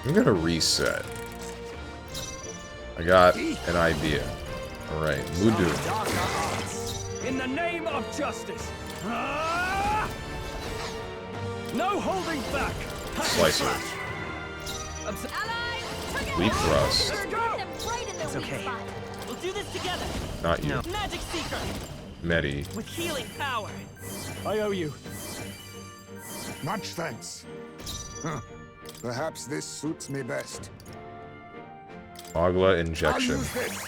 I'm gonna reset. I got an idea. Alright, Voodoo. Darker arts. In the name of justice. Ah! No holding back. Slicer. Allies. Together. Weak thrust. Falkenberg got them right in their It's weak okay. spot. We'll do this together. Not you. No. Magic seeker. Medi. With healing power. I owe you. Much thanks. Huh. Perhaps this suits me best. Magla I'll injection. use this.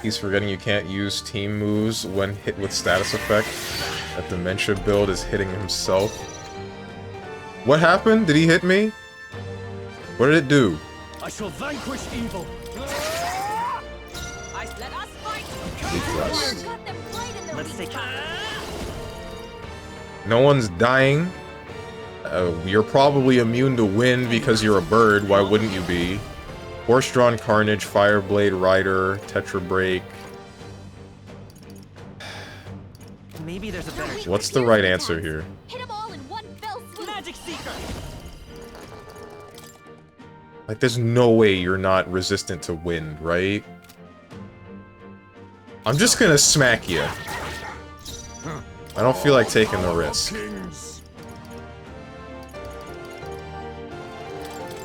He's forgetting you can't use team moves when hit with status effect. That dementia build is hitting himself. What happened? Did he hit me? What did it do? I shall vanquish evil. Let us fight. Thrust. Got them right in the Let's take. No one's dying. You're probably immune to wind because you're a bird. Why wouldn't you be? Horse-drawn Carnage, Fireblade Rider, Tetra Break. Maybe there's a better. What's the right answer here? Hit them all in one fell swoop. Magic Seeker. Like, there's no way you're not resistant to wind, right? I'm just gonna smack you. I don't feel like taking the risk. Kings.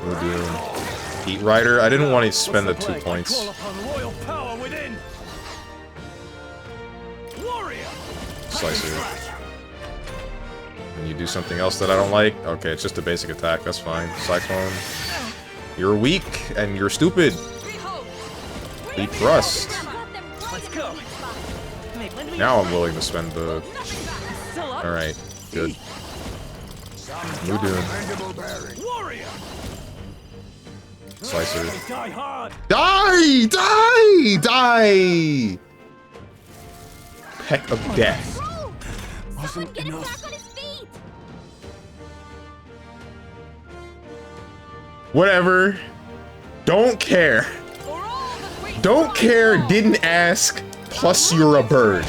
We're doing Heat Rider. I didn't want to spend the 2 I points. call upon royal power within. Warrior. Slicer. Can you do something else that I don't like? Okay, it's just a basic attack. That's fine. Cyclone. You're weak and you're stupid. Deep Thrust. Got them right Let's in go. the weak spot. Hey, when do we Now I'm willing to spend the... Still up? Alright, good. Some We're doing. commendable bearing. Warrior. Slicer. Die hard. Die! Die! Die! Peck of death. Bro, someone Wasn't get him enough. back on his feet. Whatever. Don't care. Don't care, didn't ask, plus you're a bird.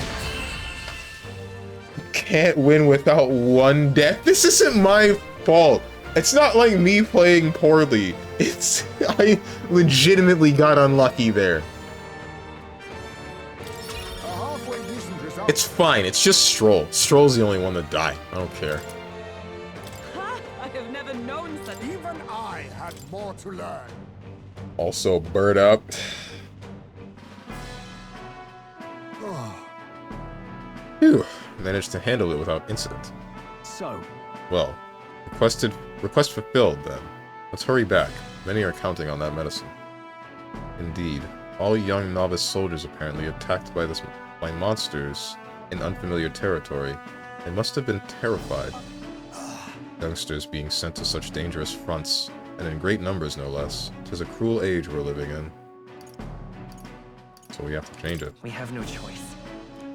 Can't win without one death. This isn't my fault. It's not like me playing poorly. It's... I legitimately got unlucky there. A halfway decent result. It's fine, it's just Stroll. Stroll's the only one to die. I don't care. I have never known such. Even I had more to learn. Also, bird up. Phew. Managed to handle it without incident. So, Well, request fulfilled then. Let's hurry back. Many are counting on that medicine. Indeed, all young novice soldiers apparently attacked by monsters in unfamiliar territory. They must have been terrified. Youngsters being sent to such dangerous fronts, and in great numbers no less. 'Tis a cruel age we're living in. So we have to change it. We have no choice.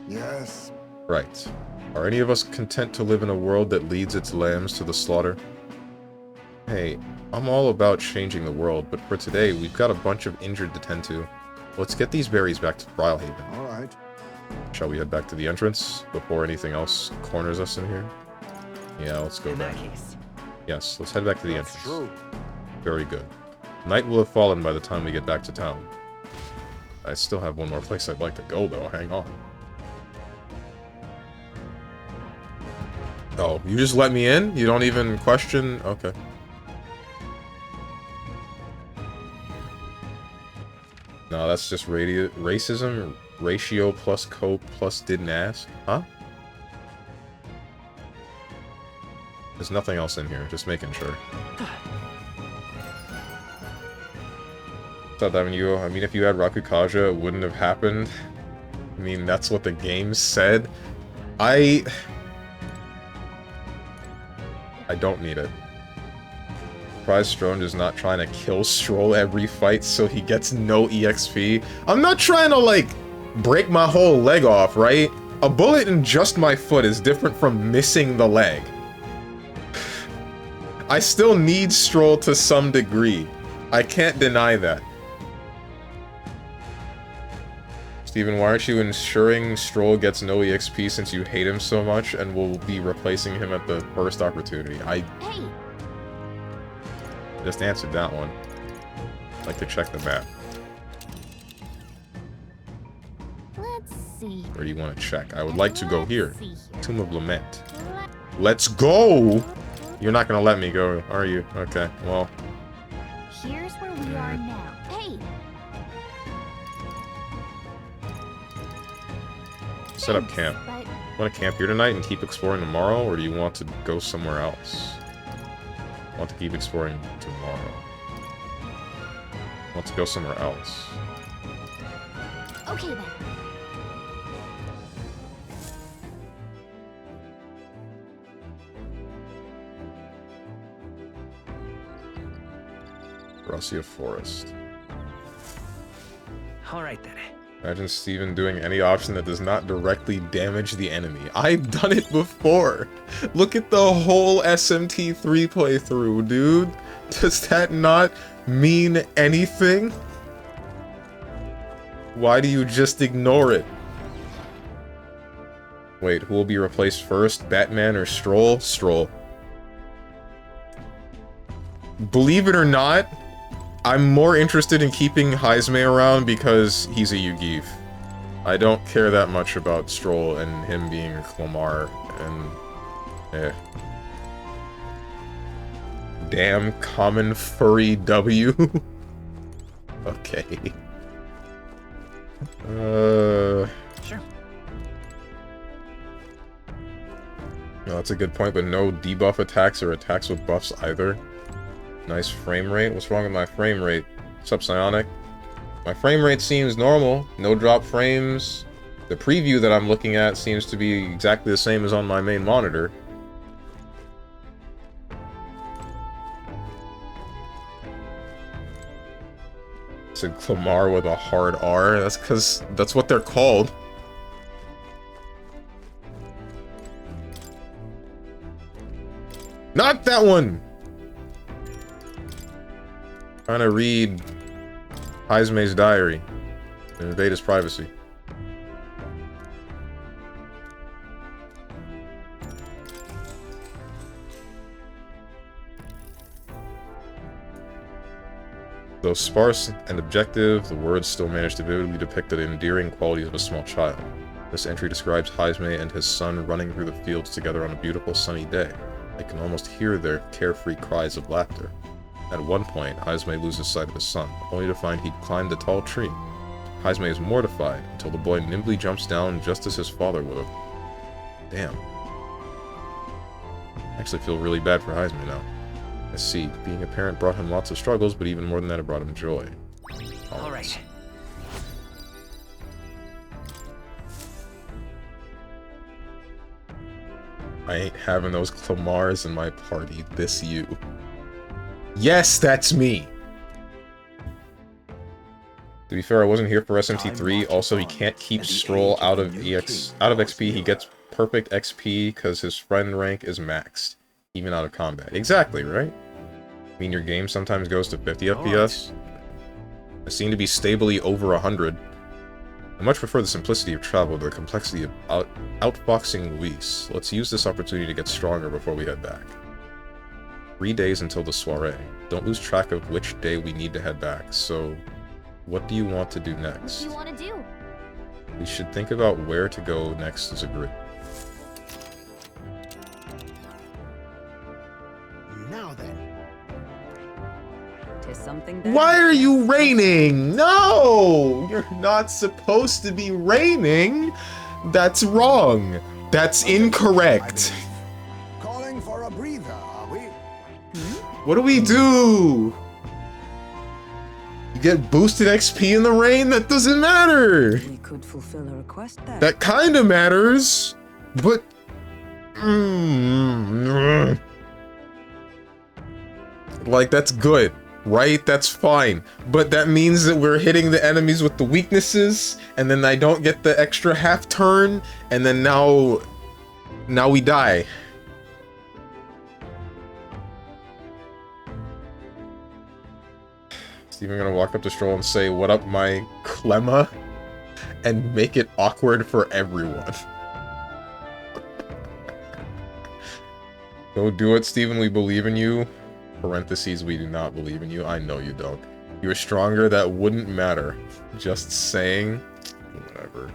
Yes. Right. Are any of us content to live in a world that leads its lambs to the slaughter? Hey, I'm all about changing the world, but for today, we've got a bunch of injured to tend to. Let's get these berries back to Brylehaven. All right. Shall we head back to the entrance before anything else corners us in here? Yeah, let's go In back. that case, Yes, let's head back to the That's entrance. true. Very good. Night will have fallen by the time we get back to town. I still have one more place I'd like to go, though. Hang on. Oh, you just let me in? You don't even question? Okay. No, that's just racism. Ratio plus cope plus didn't ask. Huh? There's nothing else in here. Just making sure. Thought that I mean, if you had Rakukaja, it wouldn't have happened. I mean, that's what the game said. I don't need it. Surprise Strone is not trying to kill Stroll every fight so he gets no EXP. I'm not trying to, like, break my whole leg off, right? A bullet in just my foot is different from missing the leg. I still need Stroll to some degree. I can't deny that. Steven, why aren't you ensuring Stroll gets no EXP since you hate him so much and will be replacing him at the first opportunity? I Hey, just answered that one. I'd like to check the map. let's see. Where do you want to check? I would like to go here. Let's see here. Tomb of Lament. Let- Let's go! You're not gonna let me go, are you? Okay, well. Here's where we are now. Hey, Set up thanks, camp. but Want to camp here tonight and keep exploring tomorrow, or do you want to go somewhere else? I want to keep exploring tomorrow. I want to go somewhere else. Okay then. Russia Forest. Alright then. Imagine Steven doing any option that does not directly damage the enemy. I've done it before! Look at the whole SMT3 playthrough, dude! Does that not mean anything? Why do you just ignore it? Wait, who will be replaced first? Batman or Stroll? Stroll. Believe it or not, I'm more interested in keeping Heisme around because he's a Yugif. I don't care that much about Stroll and him being a Clamar, and damn common furry W. Okay. Sure. No, that's a good point, but no debuff attacks or attacks with buffs either. Nice frame rate. What's wrong with my frame rate? What's up, Psionic? My frame rate seems normal. No drop frames. The preview that I'm looking at seems to be exactly the same as on my main monitor. It's a Clamar with a hard R. That's because that's what they're called. Not that one! Trying to read Heisme's diary and invade his privacy. Though sparse and objective, the words still manage to vividly depict the endearing qualities of a small child. This entry describes Heisme and his son running through the fields together on a beautiful sunny day. I can almost hear their carefree cries of laughter. At one point, Heisme loses sight of his son, only to find he'd climbed a tall tree. Heisme is mortified until the boy nimbly jumps down just as his father would have. Damn. I actually feel really bad for Heisme now. I see. Being a parent brought him lots of struggles, but even more than that, it brought him joy. Alright. I ain't having those Clamars in my party. This you. Yes, that's me! To be fair, I wasn't here for SMT3. Also, he can't keep Stroll out of XP. He gets perfect XP because his friend rank is maxed, even out of combat. Exactly, right? I mean, your game sometimes goes to 50 FPS. I seem to be stably over 100. I much prefer the simplicity of travel to the complexity of outfoxing Luis. Let's use this opportunity to get stronger before we head back. 3 days until the soiree. Don't lose track of which day we need to head back, so what do you want to do next? What do you want to do? We should think about where to go next as a group. Now then. To something that Why are you raining? No! You're not supposed to be raining! That's wrong. That's incorrect. Calling for a breather, are we? What do we do? You get boosted XP in the rain? That doesn't matter! we could fulfill a request there. That kinda matters, but... Like, that's good, right? That's fine. But that means that we're hitting the enemies with the weaknesses, and then I don't get the extra half turn, and then now we die. Steven gonna walk up to Stroll and say, "What up, my Clemma?" and make it awkward for everyone. Go do it, Steven. We believe in you. Parentheses, we do not believe in you. I know you don't. You're stronger. That wouldn't matter. Just saying. Whatever.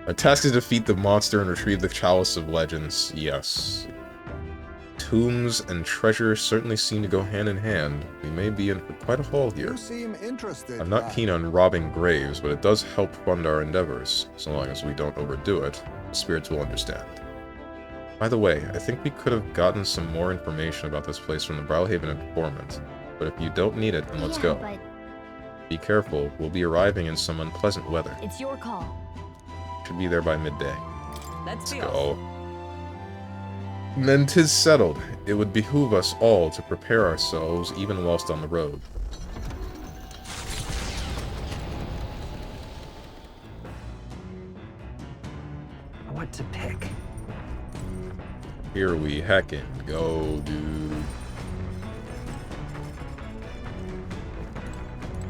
Our task is to defeat the monster and retrieve the Chalice of Legends. Yes. Tombs and treasure certainly seem to go hand in hand. We may be in for quite a haul here. You seem interested. I'm not keen on robbing graves, but it does help fund our endeavors. So long as we don't overdo it, the spirits will understand. By the way, I think we could have gotten some more information about this place from the Browhaven informant, but if you don't need it, then let's go. But Be careful, we'll be arriving in some unpleasant weather. it's your call. Should be there by midday. Let's be Go. Then 'tis settled. It would behoove us all to prepare ourselves even whilst on the road. What to pick? Here we heckin' go, dude.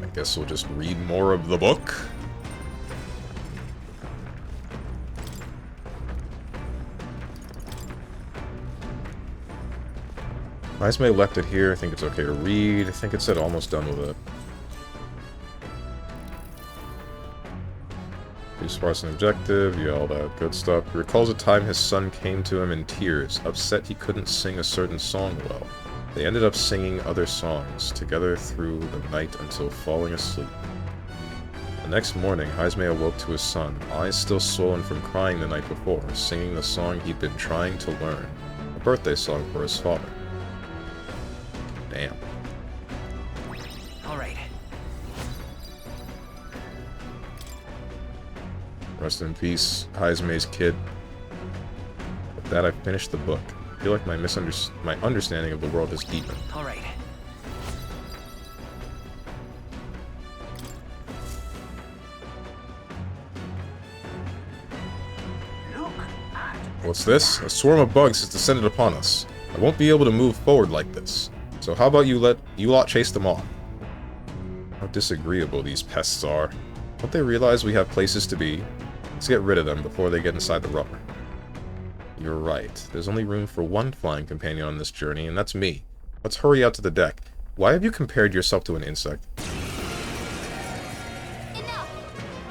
I guess we'll just read more of the book. Ismay left it here. I think it's okay to read. I think it said almost done with it. Too sparse an objective, yeah, all that good stuff. He recalls a time his son came to him in tears, upset he couldn't sing a certain song well. They ended up singing other songs, together through the night until falling asleep. The next morning, Heismay awoke to his son, eyes still swollen from crying the night before, singing the song he'd been trying to learn, a birthday song for his father. Damn. All right. Rest in peace, Heismay's kid. With that, I finished the book. I feel like my understanding of the world has deepened. All right. What's this? A swarm of bugs has descended upon us. I won't be able to move forward like this. So how about you lot chase them off? How disagreeable these pests are. Don't they realize we have places to be? Let's get rid of them before they get inside the rubber. You're right. There's only room for one flying companion on this journey, and that's me. Let's hurry out to the deck. Why have you compared yourself to an insect? Enough!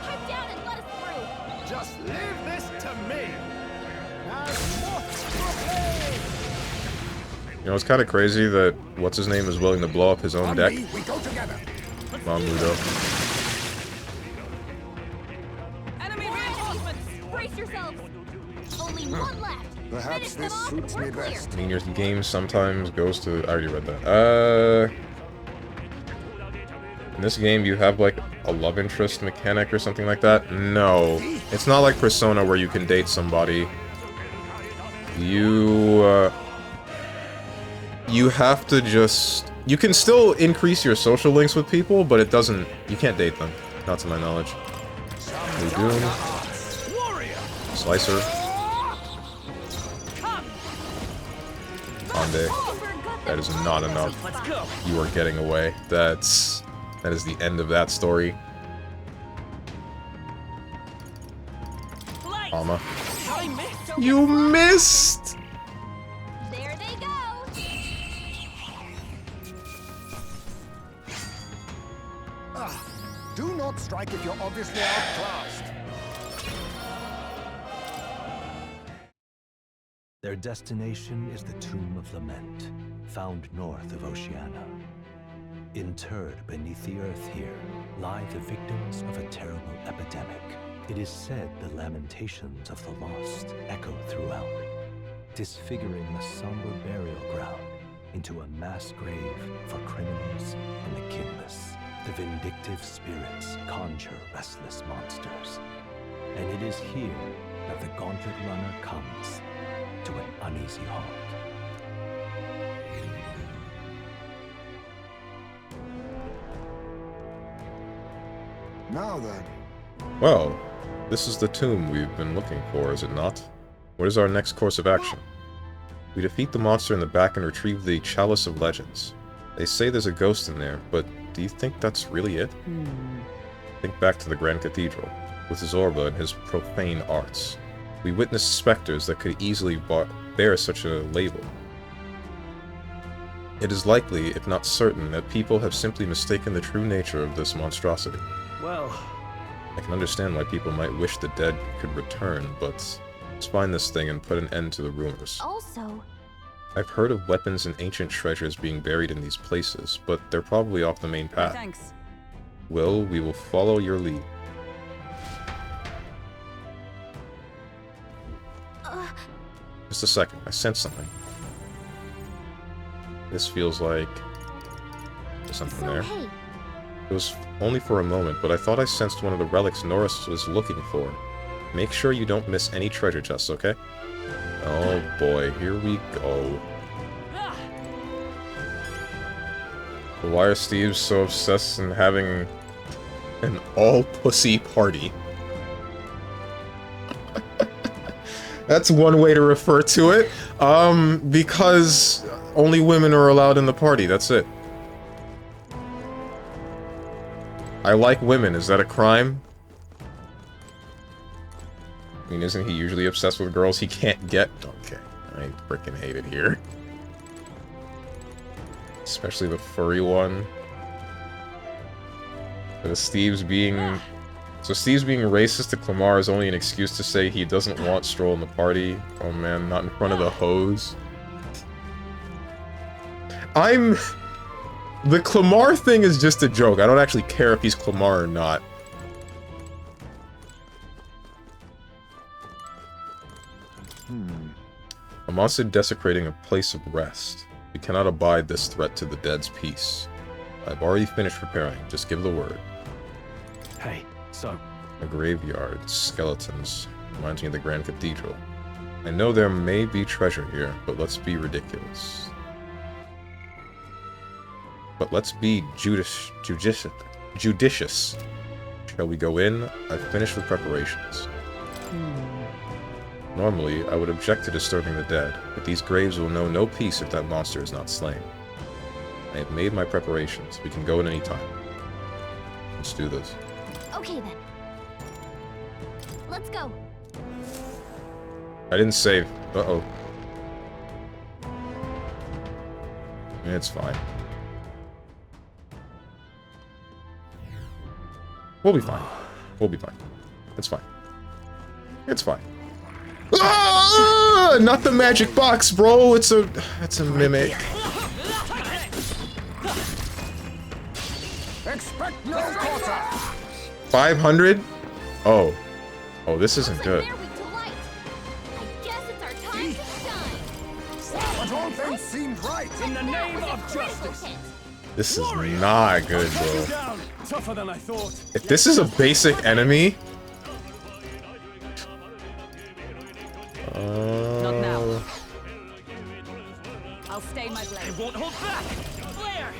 Pipe down and let us through! Just leave this to me. You know, it's kind of crazy that what's-his-name is willing to blow up his own On deck. me, we go together. Mamudo. Enemy reinforcements! Brace yourselves! Only one left! Perhaps Finish them this off and suits we're me clear. best. I mean, your game sometimes goes to... I already read that. In this game, you have, like, a love interest mechanic or something like that? No. It's not like Persona where you can date somebody. You have to just... You can still increase your social links with people, but it doesn't... You can't date them. Not to my knowledge. Blue Doom. Slicer. Ande. That is not enough. Let's go. You are getting away. That is the end of that story. Alma. I missed. You missed! There they go! Do not strike if you're obviously outclassed. Their destination is the Tomb of Lament, found north of Oceania. Interred beneath the earth here lie the victims of a terrible epidemic. It is said the lamentations of the lost echo throughout, disfiguring the somber burial ground into a mass grave for criminals and the kinless. The vindictive spirits conjure restless monsters, and it is here that the Gauntlet Runner comes to an uneasy halt. Now then, Well, this is the tomb we've been looking for, is it not? What is our next course of action? We defeat the monster in the back and retrieve the Chalice of Legends. They say there's a ghost in there, but do you think that's really it? Think back to the Grand Cathedral, with Zorba and his profane arts. We witnessed specters that could easily bear such a label. It is likely, if not certain, that people have simply mistaken the true nature of this monstrosity. Well, I can understand why people might wish the dead could return, but let's find this thing and put an end to the rumors. Also, I've heard of weapons and ancient treasures being buried in these places, but they're probably off the main path. Thanks. Will, we will follow your lead. Just a second. I sense something. This feels like there's something So, there. hey, It was only for a moment, but I thought I sensed one of the relics Norris was looking for. Make sure you don't miss any treasure chests, okay? Oh boy, here we go. Why are Steve so obsessed in having an all-pussy party? That's one way to refer to it. Because only women are allowed in the party, that's it. I like women, is that a crime? I mean, isn't he usually obsessed with girls he can't get? Okay, I freaking hate it here. Especially the furry one. But Steve's being racist to Clamar is only an excuse to say he doesn't want Stroll in the party. Oh man, not in front of the hose. The Clamar thing is just a joke. I don't actually care if he's Clamar or not. A monster desecrating a place of rest. We cannot abide this threat to the dead's peace. I've already finished preparing. Just give the word. Hey, so... A graveyard, skeletons. Reminds me of the Grand Cathedral. I know there may be treasure here, but let's be ridiculous. But let's be judicious. Shall we go in? I've finished with preparations. Normally, I would object to disturbing the dead, but these graves will know no peace if that monster is not slain. I have made my preparations. We can go at any time. Let's do this. okay then. Let's go. I didn't save. Uh-oh. It's fine. We'll be fine. We'll be fine. It's fine. It's fine. Ah! Not the magic box, bro. It's a mimic. Expect no quarter. 500? Oh. Oh, this isn't Looks good. like they're weak to light. I guess it's our time to shine. But all things seemed right. In the That name was a of critical justice! hit. This is not good, bro. Down! Tougher than I thought. If this is a basic enemy... Not now. I'll stay my blade. Won't hold back! Flare!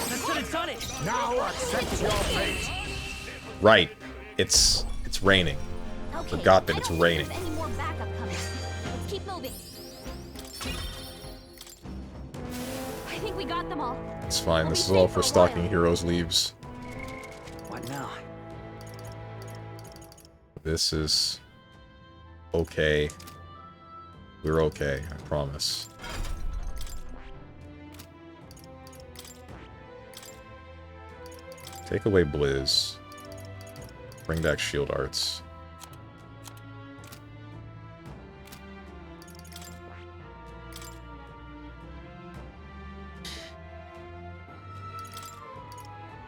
That should have done it! Now accept your fate. Right. It's raining. Okay, Forgot that I it's don't raining. think there's any more backup coming. Let's keep moving. I think we got them all. It's fine. We'll This be is all safe for for a stalking while. heroes leaves. What now? This is... okay. We're okay, I promise. Take away Blizz. Bring back shield arts.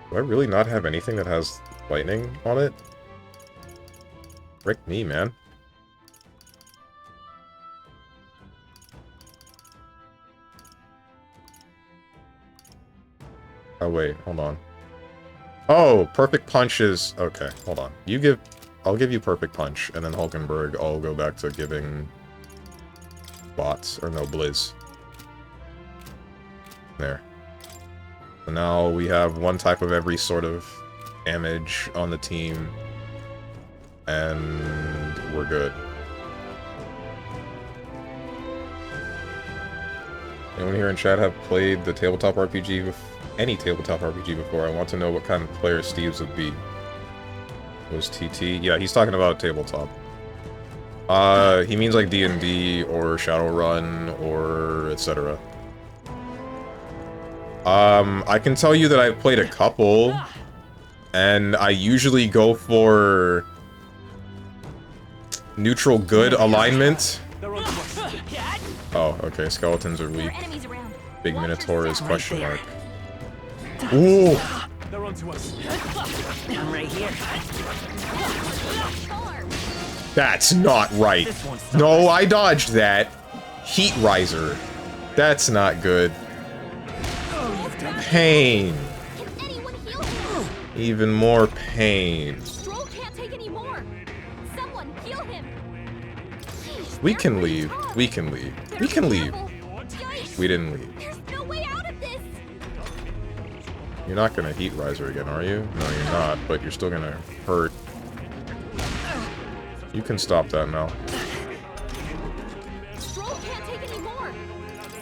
Do I really not have anything that has lightning on it? Frick me, man. Oh wait, hold on. Oh, perfect punch is... okay, hold on. I'll give you perfect punch, and then Hulkenberg, I'll go back to giving... bots, or no, Blizz. There. So now we have one type of every sort of damage on the team, and we're good. Anyone here in chat have played the tabletop RPG with any tabletop RPG before? I want to know what kind of player Steve's would be. It was TT? Yeah, he's talking about tabletop. He means like D&D or Shadowrun or etc. I can tell you that I've played a couple, and I usually go for neutral good alignment. They're on to us. Oh, okay, skeletons are There weak. are enemies around. Big Watch Minotaur is yourself. question mark. Ooh! They're on to us. I'm right here. Charm. That's not right. No, I dodged that. Heat riser. That's not good. Pain. Can anyone heal him? Even more pain. Stroll can't take any more. Someone heal him. Jeez, We they're can pretty leave. tough. We can leave. They're We can leave. terrible. Yikes. We didn't leave. There's no way out of this. You're not gonna heat riser again, are you? No, you're not, but you're still gonna hurt. You can stop that now. Stroll can't take any more.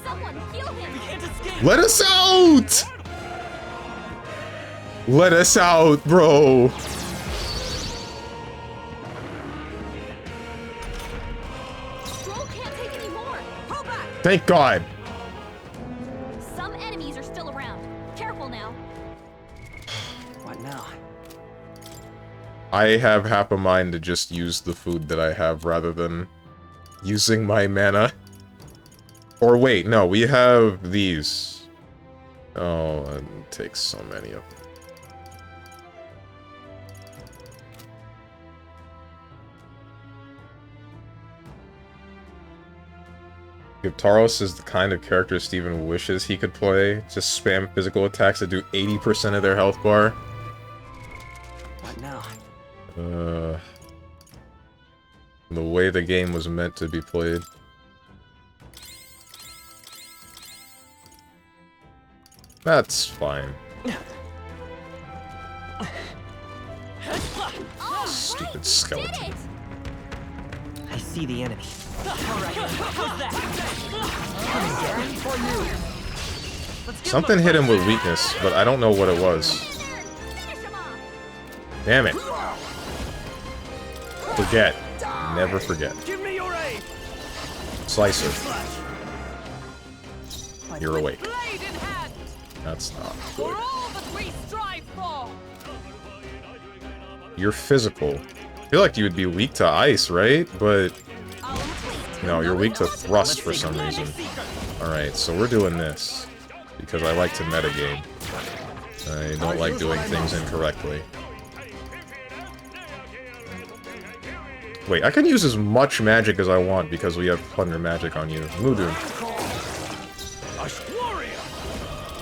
Someone heal him. Can't escape! Let us out! Let us out, bro! Stroll can't take any more. Pull back. Thank God! Some enemies are still around. Careful now. What now? I have half a mind to just use the food that I have rather than using my mana. Or wait, no, we have these. Oh, it takes so many of them. If Taros is the kind of character Steven wishes he could play, just spam physical attacks that do 80% of their health bar. What now? The way the game was meant to be played. That's fine. Oh, Stupid right. skeleton. Did it. I see the enemy. Alright, how's that? Let's give Something him a hit him with fight. weakness, but I don't know what it was. Finish him off. Damn it. Forget. Never forget. Give me your aid! Slicer. You're awake. Blade in hand, That's not for good. all that we strive for. You're physical. I feel like you would be weak to ice, right? But no, you're weak to thrust for some reason. Alright, so we're doing this. Because I like to metagame. I don't like doing things incorrectly. Wait, I can use as much magic as I want because we have Thunder Magic on you. Mudu. Warrior!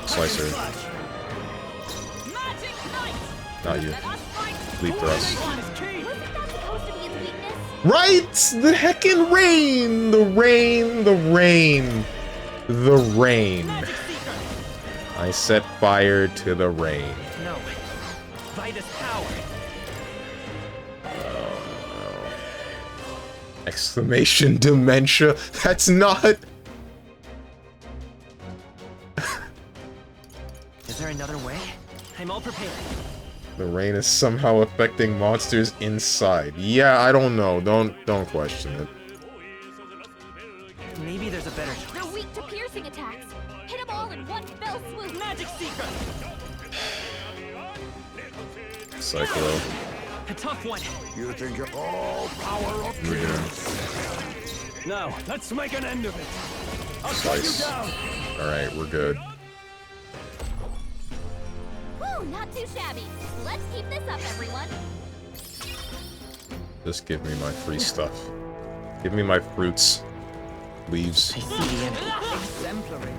Slicer. Magic Knight. Not you. Let us fight. Leap thrust. One is key! Wasn't that supposed to be his weakness? Right! The heckin' rain! The rain! The rain! The rain. Magic Seeker! I set fire to the rain. No. Vitus power. Exclamation dementia. That's not... Is there another way? I'm all prepared. The rain is somehow affecting monsters inside. Yeah, I don't know. Don't question it. Maybe there's a better They're choice. weak to piercing attacks. Hit them all in one fell swoop. Magic Seeker! Cyclo. A tough one. You think you're all power of Mudu. Now, let's make an end of it. I'll cut you Slice. down! Alright, we're good. Whew, not too shabby. Let's keep this up, everyone. Just give me my free stuff. Give me my fruits. Leaves. I see the enemy. Exemplary.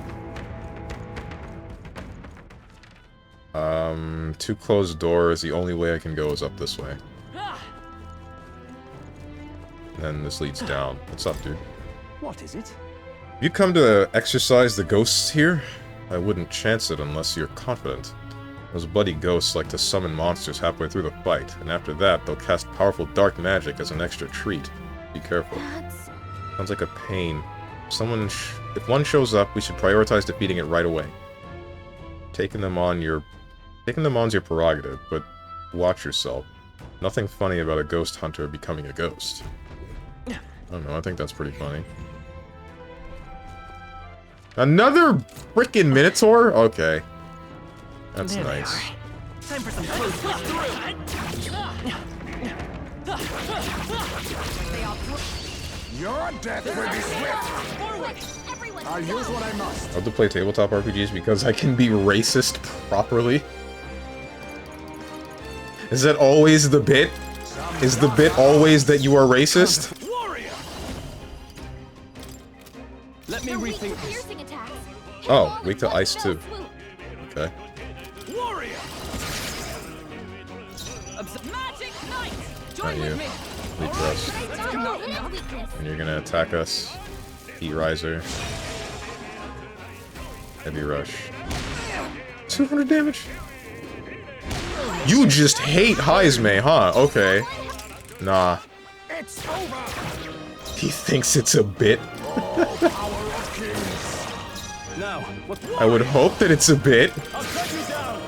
Two closed doors. The only way I can go is up this way. Then this leads down. What's up, dude? What is it? You come to exercise the ghosts here? I wouldn't chance it unless you're confident. Those bloody ghosts like to summon monsters halfway through the fight, and after that, they'll cast powerful dark magic as an extra treat. Be careful. That's... Sounds like a pain. If one shows up, we should prioritize defeating it right away. Taking them on's your prerogative, but watch yourself. Nothing funny about a ghost hunter becoming a ghost. I don't know, I think that's pretty funny. Another frickin' Minotaur? Okay. That's There they nice. are. Time for some close Your death will be swift. Forward! Everyone, I'll use what I must. I love to play tabletop RPGs because I can be racist properly. Is that always the bit? Is the bit always that you are racist? Warrior! Oh, weak to ice too. Okay. Warrior! Magic Knight! Not Join you. with me! Weak to us. And you're gonna attack us. Heat Riser. Heavy Rush. 200 damage? You just hate Heisme, huh? Okay. Nah. It's over. He thinks it's a bit. Now, what? I would hope that it's a bit. I'll cut you down!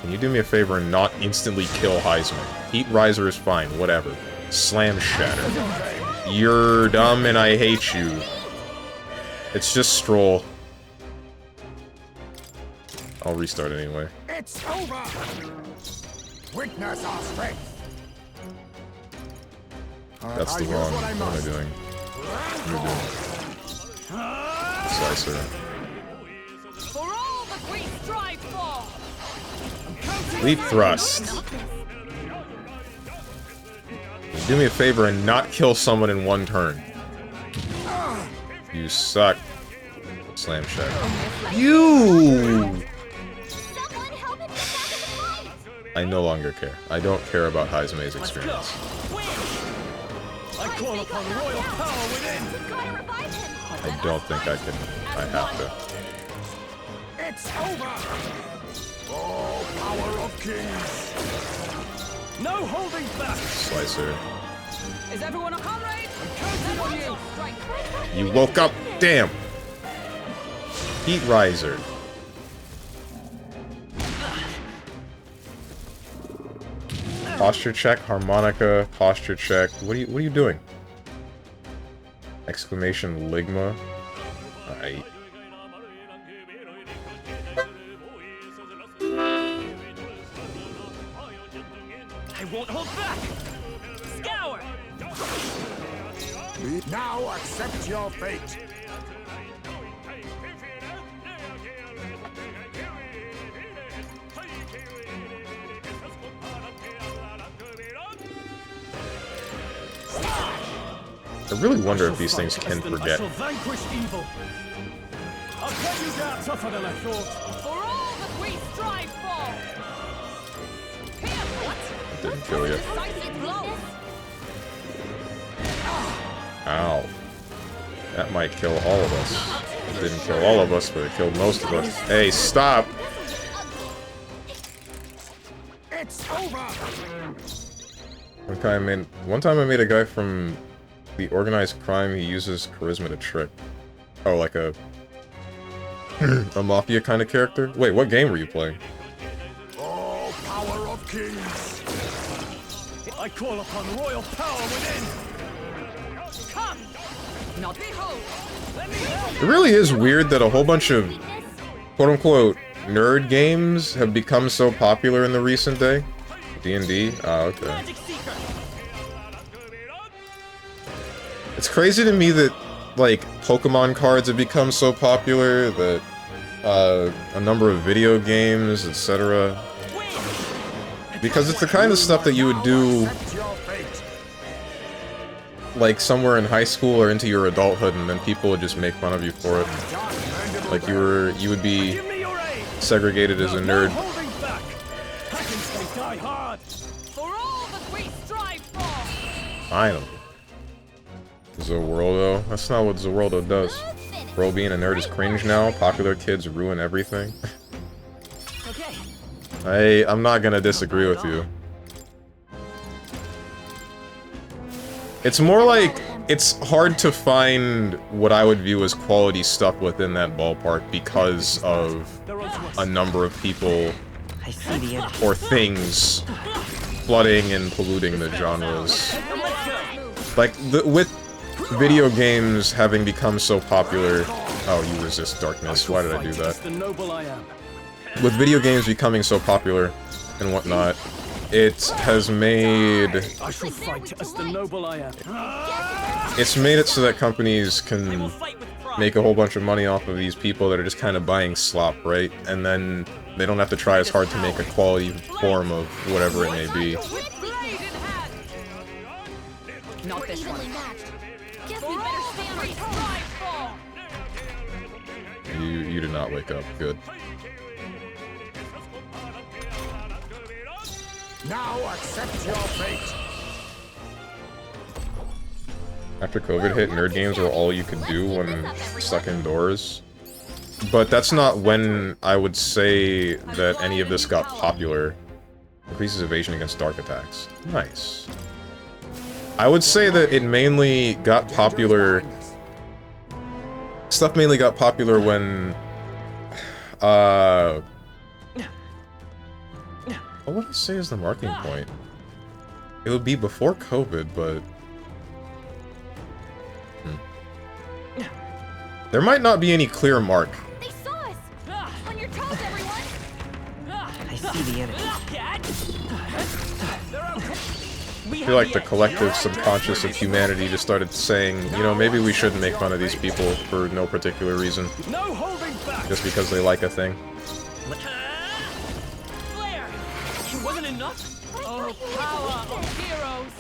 Can you do me a favor and not instantly kill Heisman? Heat Riser is fine, whatever. Slam Shatter. You're dumb and I hate you. It's just Stroll. I'll restart anyway. It's over. Witness our strength. That's the wrong. What am I doing? You're doing. Slicer. For all that we strive for! Leap Thrust. Do me a favor and not kill someone in one turn. You suck. Slam Shatter. You! I no longer care. I don't care about Heisme's experience. I call upon royal power within! I don't think I can. I have to. It's over. Oh, power of kings. No holding back! Slicer. Is everyone a comrade? I'm counting on you! Strike! You woke up. Damn. Heat Riser. Posture check, harmonica, posture check. What are you doing? Exclamation Ligma. Alright. I won't hold back! Scour! Now accept your fate. I really wonder if these things can I forget. shall vanquish evil. I'll cut you down tougher than I thought. For all that we strive for! Here, what? Didn't kill you. Decisive blow! Ow. That might kill all of us. It didn't kill all of us, but it killed most of us. Hey, stop! It's over. One time I made a guy from the organized crime. He uses charisma to trick. Oh, like a mafia kind of character. Wait, what game were you playing? Oh, power of kings. I call upon royal power within! Come! Not behold! Let me It really is weird that a whole bunch of quote-unquote nerd games have become so popular in the recent day. D&D? Ah, okay. Magic Seeker! It's crazy to me that, like, Pokemon cards have become so popular, that, a number of video games, etc. Because it's the kind of stuff that you would do, Accept your fate. like, somewhere in high school or into your adulthood, and then people would just make fun of you for it. Like, you would be Give me your aid! segregated as a No nerd. holding back! I can stay die hard! For all that we strive for! Finally. Zowworldo? That's not what Zowworldo does. Bro, being a nerd is cringe now. Popular kids ruin everything. Okay. I'm not gonna disagree with you. It's more like, it's hard to find what I would view as quality stuff within that ballpark because of a number of people or things flooding and polluting the genres. Like, with video games having become so popular... Oh, you resist darkness. Why did I do that? The noble I am. With video games becoming so popular and whatnot, it has made... I shall fight as the noble I am. It's made it so that companies can make a whole bunch of money off of these people that are just kind of buying slop, right? And then they don't have to try as hard to make a quality form of whatever it may be. Not We're this one. evenly matched. Guess For we better all stay on three, our toes. You did not wake up. Good. Now accept your fate. After COVID hit, nerd games were all you could do when stuck indoors. But that's not when I would say that any of this got popular. Increases evasion against dark attacks. Nice. I would say that it mainly got popular... Stuff mainly got popular when... What would I say is the marking point? It would be before COVID, but... There might not be any clear mark. They saw us! On your toes, everyone! I see the enemy. I feel like the collective subconscious of humanity just started saying, you know, maybe we shouldn't make fun of these people for no particular reason. No holding back. Just because they like a thing. Flare! It wasn't enough? Oh, power of heroes.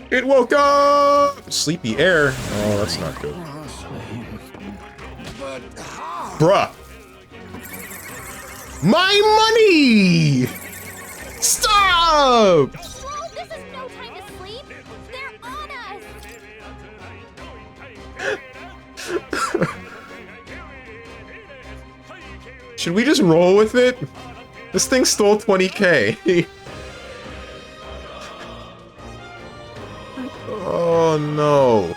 It woke up! Sleepy air. Oh, that's not good. Bruh! My money! Stop! Whoa, this is no time to sleep! They're on us! Should we just roll with it? This thing stole 20k. Oh no.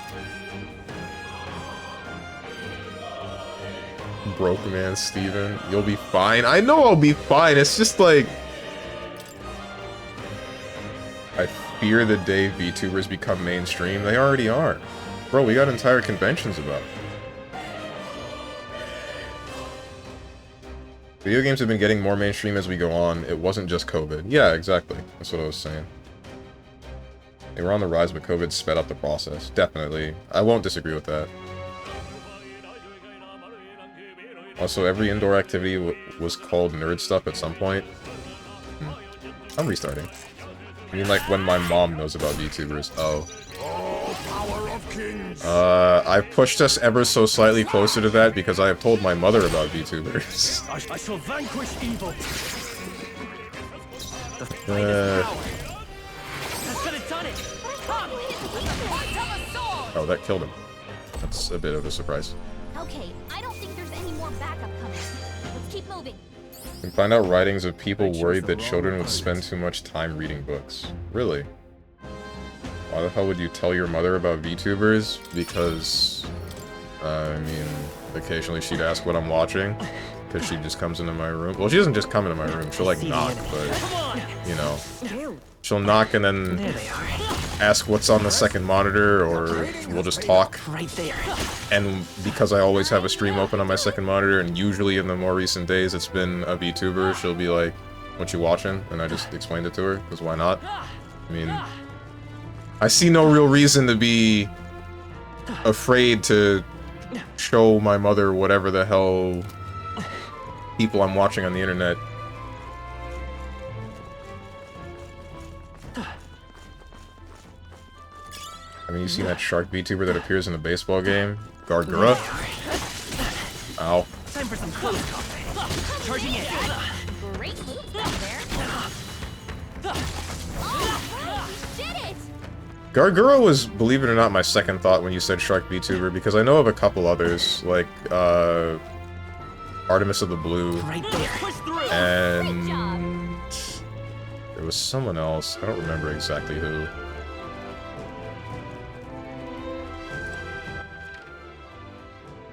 Broke man, Steven. You'll be fine. I know I'll be fine. It's just like... I fear the day VTubers become mainstream. They already are. Bro, we got entire conventions about it. Video games have been getting more mainstream as we go on. It wasn't just COVID. Yeah, exactly. That's what I was saying. They were on the rise, but COVID sped up the process. Definitely. I won't disagree with that. Also, every indoor activity was called nerd stuff at some point. I'm restarting. I mean, like, when my mom knows about VTubers. Oh. Power of kings. I've pushed us ever so slightly closer to that because I have told my mother about VTubers. I shall vanquish evil. That could have done it! Oh, that killed him. That's a bit of a surprise. Okay, I don't think there's any more backup coming. Let's keep moving. You can find out writings of people worried that children would spend too much time reading books. Really? Why the hell would you tell your mother about VTubers? Because, I mean, occasionally she'd ask what I'm watching. Because she just comes into my room. Well, she doesn't just come into my room. She'll, like, knock, but, you know. She'll knock and then There they are. ask what's on the second monitor, or we'll just talk. Right there. And because I always have a stream open on my second monitor, and usually in the more recent days it's been a VTuber, she'll be like, what you watching? And I just explained it to her, because why not? I mean, I see no real reason to be afraid to show my mother whatever the hell people I'm watching on the internet. I mean, you seen that shark VTuber that appears in the baseball game? Gargura? Ow. Time for some close combat. Charging in. Great move down there. Oh, we did it! Gargura was, believe it or not, my second thought when you said shark VTuber, because I know of a couple others, like, Artemis of the Blue, Right there. Push through. and there was someone else. I don't remember exactly who.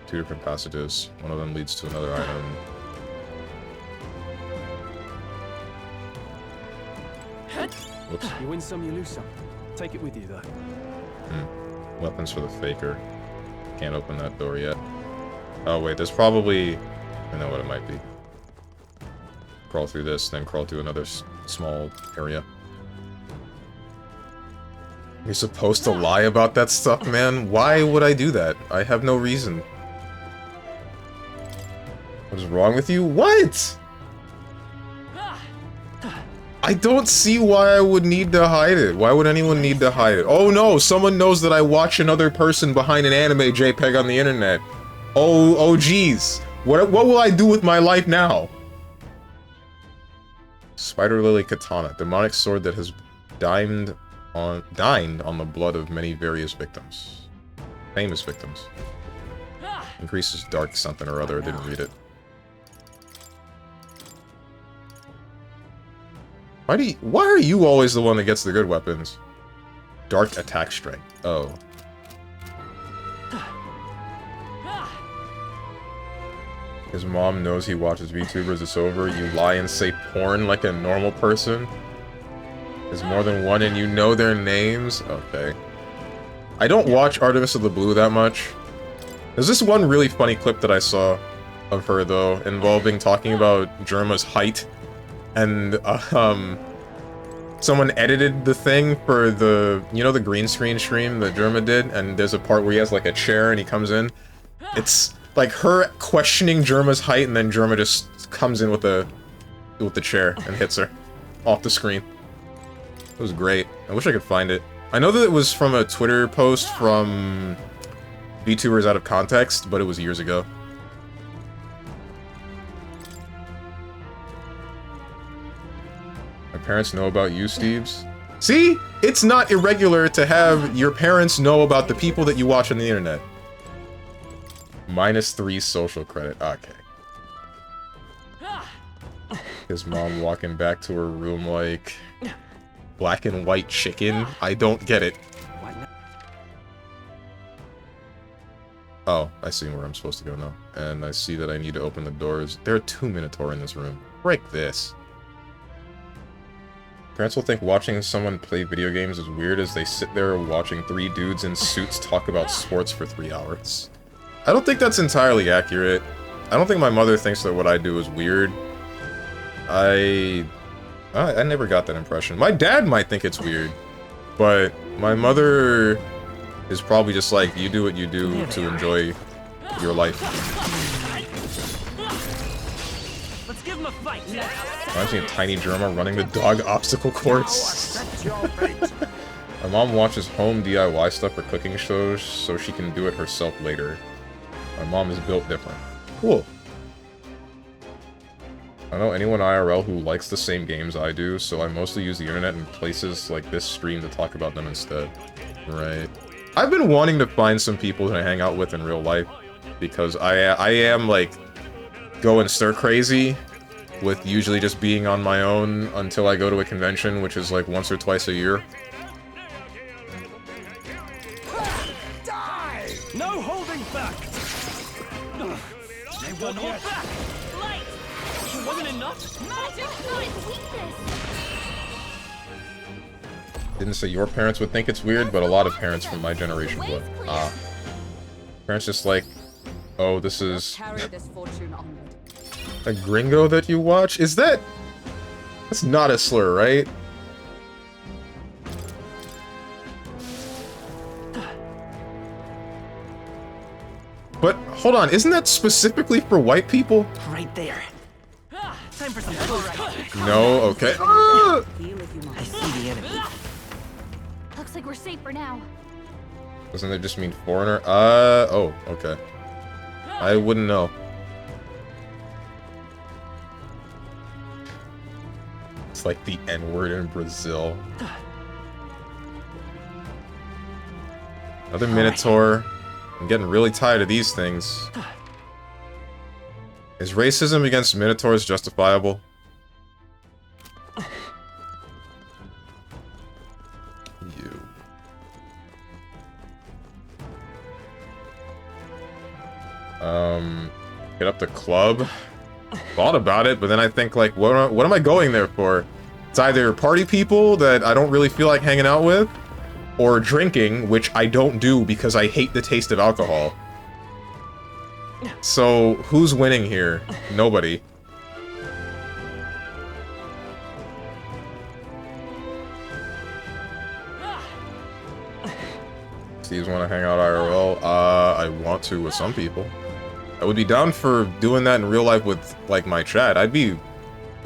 Two different passages. One of them leads to another item. Whoops. You win some, you lose some. Take it with you, though. Weapons for the Faker. Can't open that door yet. Oh wait, there's probably... I know what it might be. Crawl through this, then crawl through another small area. You're supposed to lie about that stuff, man? Why would I do that? I have no reason. What is wrong with you? What? I don't see why I would need to hide it. Why would anyone need to hide it? Oh no, someone knows that I watch another person behind an anime JPEG on the internet. Oh geez. What will I do with my life now? Spider Lily Katana, demonic sword that has dined on the blood of many various victims. Famous victims. Increases dark something or other, I didn't read it. Why are you always the one that gets the good weapons? Dark attack strength. Oh. His mom knows he watches VTubers, it's over. You lie and say porn like a normal person. There's more than one and you know their names? Okay. I don't watch Artemis of the Blue that much. There's this one really funny clip that I saw of her, though, involving talking about Germa's height. And, someone edited the thing for the, you know, the green screen stream that Germa did? And there's a part where he has, like, a chair and he comes in. It's, like, her questioning Germa's height, and then Germa just comes in with the chair and hits her off the screen. It was great. I wish I could find it. I know that it was from a Twitter post from VTubers Out of Context, but it was years ago. My parents know about you, Steves. See? It's not irregular to have your parents know about the people that you watch on the internet. -3 social credit. Okay. His mom walking back to her room like... black and white chicken? I don't get it. Oh, I see where I'm supposed to go now. And I see that I need to open the doors. There are 2 Minotaur in this room. Break this. Parents will think watching someone play video games is weird as they sit there watching 3 dudes in suits talk about sports for 3 hours. I don't think that's entirely accurate. I don't think my mother thinks that what I do is weird. I never got that impression. My dad might think it's weird, but my mother is probably just like, you do what you do to enjoy your life. Let's give him a fight. I've seen a tiny Germa running the dog obstacle course. My mom watches home DIY stuff for cooking shows so she can do it herself later. My mom is built different. Cool. I don't know anyone IRL who likes the same games I do, so I mostly use the internet and places like this stream to talk about them instead. Right. I've been wanting to find some people to hang out with in real life, because I am, like, going stir-crazy with usually just being on my own until I go to a convention, which is like once or twice a year. Die! No holding back! They won't hold back! Light! It wasn't enough? Magic Knight weakness! Didn't say your parents would think it's weird, but a lot of parents from my generation would. Parents just like, oh, this is Carry this fortune onward. a gringo that you watch? Is that... That's not a slur, right? But, hold on, isn't that specifically for white people? Right there. Time for some No, okay. Feel if you I must. see the enemy. Looks like we're safe for now. Doesn't that just mean foreigner? Oh, okay. I wouldn't know. It's like the N-word in Brazil. Another Minotaur. I'm getting really tired of these things. Is racism against Minotaurs justifiable? You. Hit up the club. Thought about it, but then I think, like, what am I going there for? It's either party people that I don't really feel like hanging out with, or drinking, which I don't do because I hate the taste of alcohol. So, who's winning here? Nobody. Steve's want to hang out IRL? I want to with some people. I would be down for doing that in real life with, like, my chat. I'd be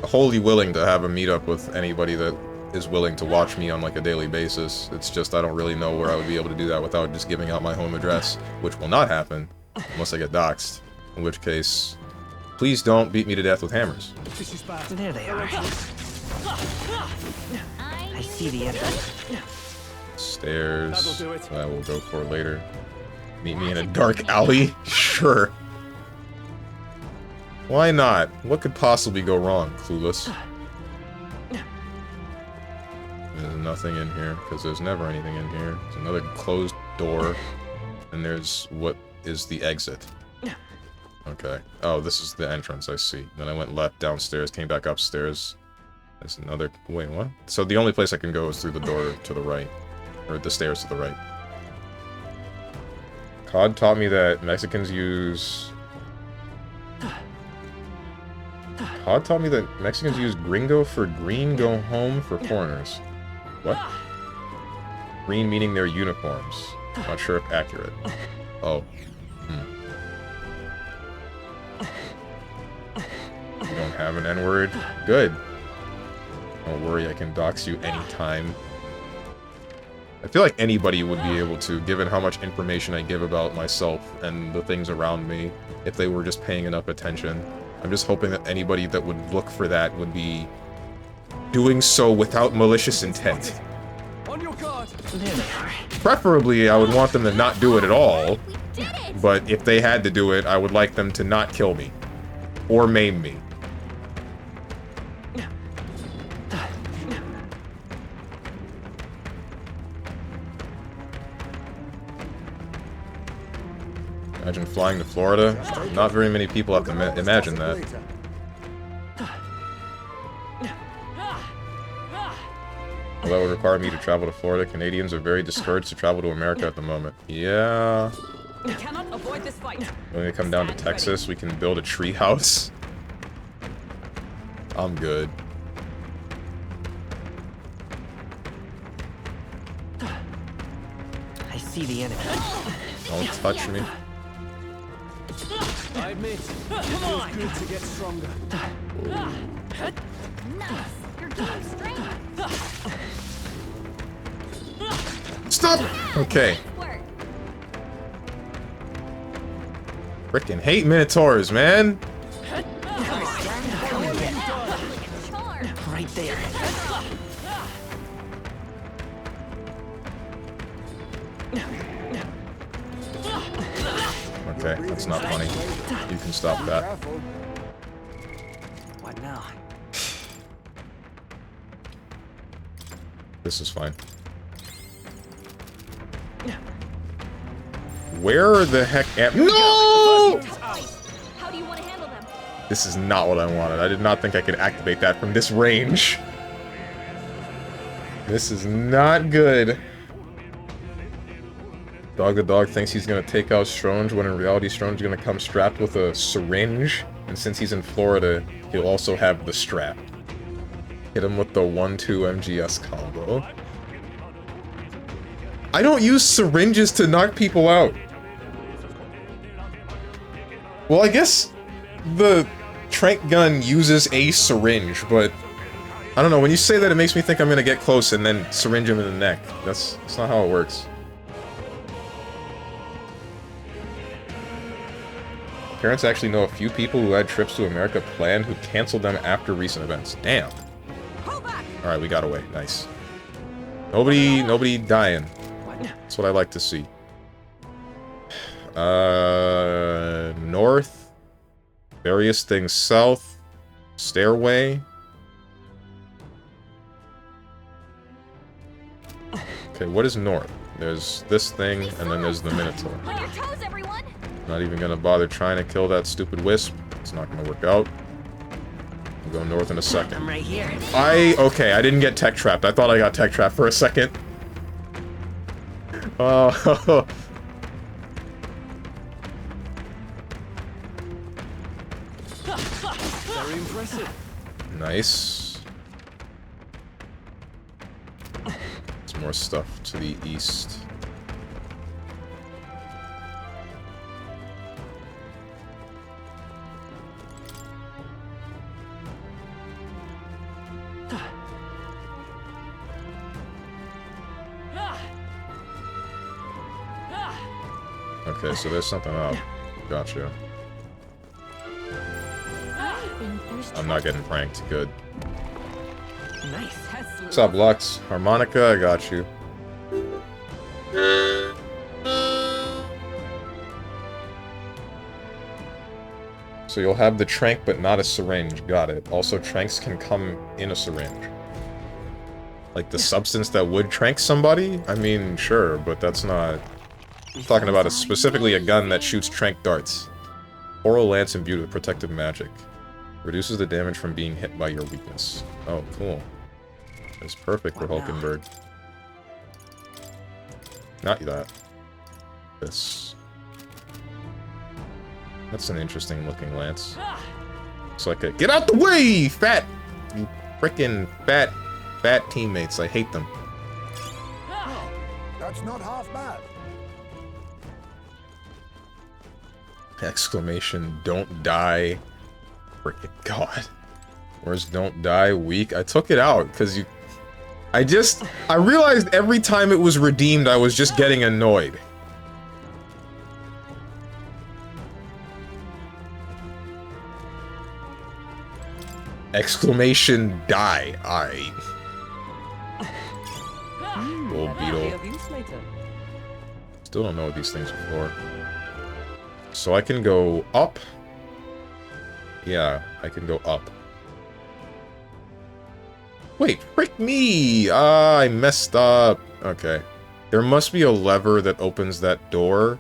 wholly willing to have a meetup with anybody that is willing to watch me on like a daily basis. It's just I don't really know where I would be able to do that without just giving out my home address, which will not happen unless I get doxxed. In which case, please don't beat me to death with hammers. This is bad. There they are. I see the enemy. Stairs. That'll do it. That I will go for later. Meet me in a dark alley? Sure. Why not? What could possibly go wrong, Clueless? There's nothing in here, because there's never anything in here. There's another closed door, and there's what is the exit. Okay. Oh, this is the entrance, I see. Then I went left downstairs, came back upstairs. There's another... Wait, what? So the only place I can go is through the door to the right. Or the stairs to the right. COD taught me that Mexicans use... COD taught me that Mexicans use gringo for green, go home for foreigners. What? Green meaning their uniforms. Not sure if accurate. Oh. You don't have an N-word? Good. Don't worry, I can dox you anytime. I feel like anybody would be able to, given how much information I give about myself and the things around me, if they were just paying enough attention. I'm just hoping that anybody that would look for that would be doing so without malicious intent. On your guard. There they are. Preferably, I would want them to not do it at all, We did it! but if they had to do it, I would like them to not kill me. Or maim me. Imagine flying to Florida. Not very many people have to imagine that. Well, that would require me to travel to Florida. Canadians are very discouraged to travel to America at the moment. Yeah. We cannot avoid this fight. When we come down to Texas, we can build a tree house. I'm good. I see the enemy. Don't touch me. I admit, it feels good to get stronger. Nice! You're getting strength! Stop! Okay. Work! Frickin' hate Minotaurs, man! Charm! Right there. Okay, that's not funny. You can stop that. Careful. What now? This is fine. Where the heck am— No! How do you want to handle them? This is not what I wanted. I did not think I could activate that from this range. This is not good. Dog the dog thinks he's gonna take out Stronge when in reality Stronge is gonna come strapped with a syringe. And since he's in Florida, he'll also have the strap. Hit him with the 1-2 MGS combo. I don't use syringes to knock people out. Well, I guess the trank gun uses a syringe, but I don't know. When you say that, it makes me think I'm gonna get close and then syringe him in the neck. That's not how it works. Parents actually know a few people who had trips to America planned who canceled them after recent events. Damn. Alright, we got away. Nice. Nobody dying. That's what I like to see. North. Various things south. Stairway. Okay, what is north? There's this thing, and then there's the Minotaur. On your toes, everyone! Not even gonna bother trying to kill that stupid wisp. It's not gonna work out. We'll go north in a second. I'm right here. Okay, I didn't get tech trapped. I thought I got tech trapped for a second. Oh. Very impressive. Nice. Some more stuff to the east. Okay, so there's something up. Gotcha. I'm not getting pranked. Good. Nice. What's up, Lux? Harmonica, I got you. So you'll have the trank, but not a syringe. Got it. Also, tranks can come in a syringe. Like the substance that would trank somebody? I mean, sure, but that's not... I'm talking about specifically a gun that shoots trank darts. Oral lance imbued with protective magic. Reduces the damage from being hit by your weakness. Oh, cool. That's perfect for Hulkenberg. Not that. This. That's an interesting looking lance. It's like a get out the way, fat, you frickin' fat teammates. I hate them. That's not half bad. Exclamation! Don't die. Frickin' god. Where's don't die weak? I took it out because you. I realized every time it was redeemed, I was just getting annoyed. Exclamation die. Alright. Old beetle. Still don't know what these things are for. So I can go up. Yeah, I can go up. Wait, frick me! Ah, I messed up. Okay. There must be a lever that opens that door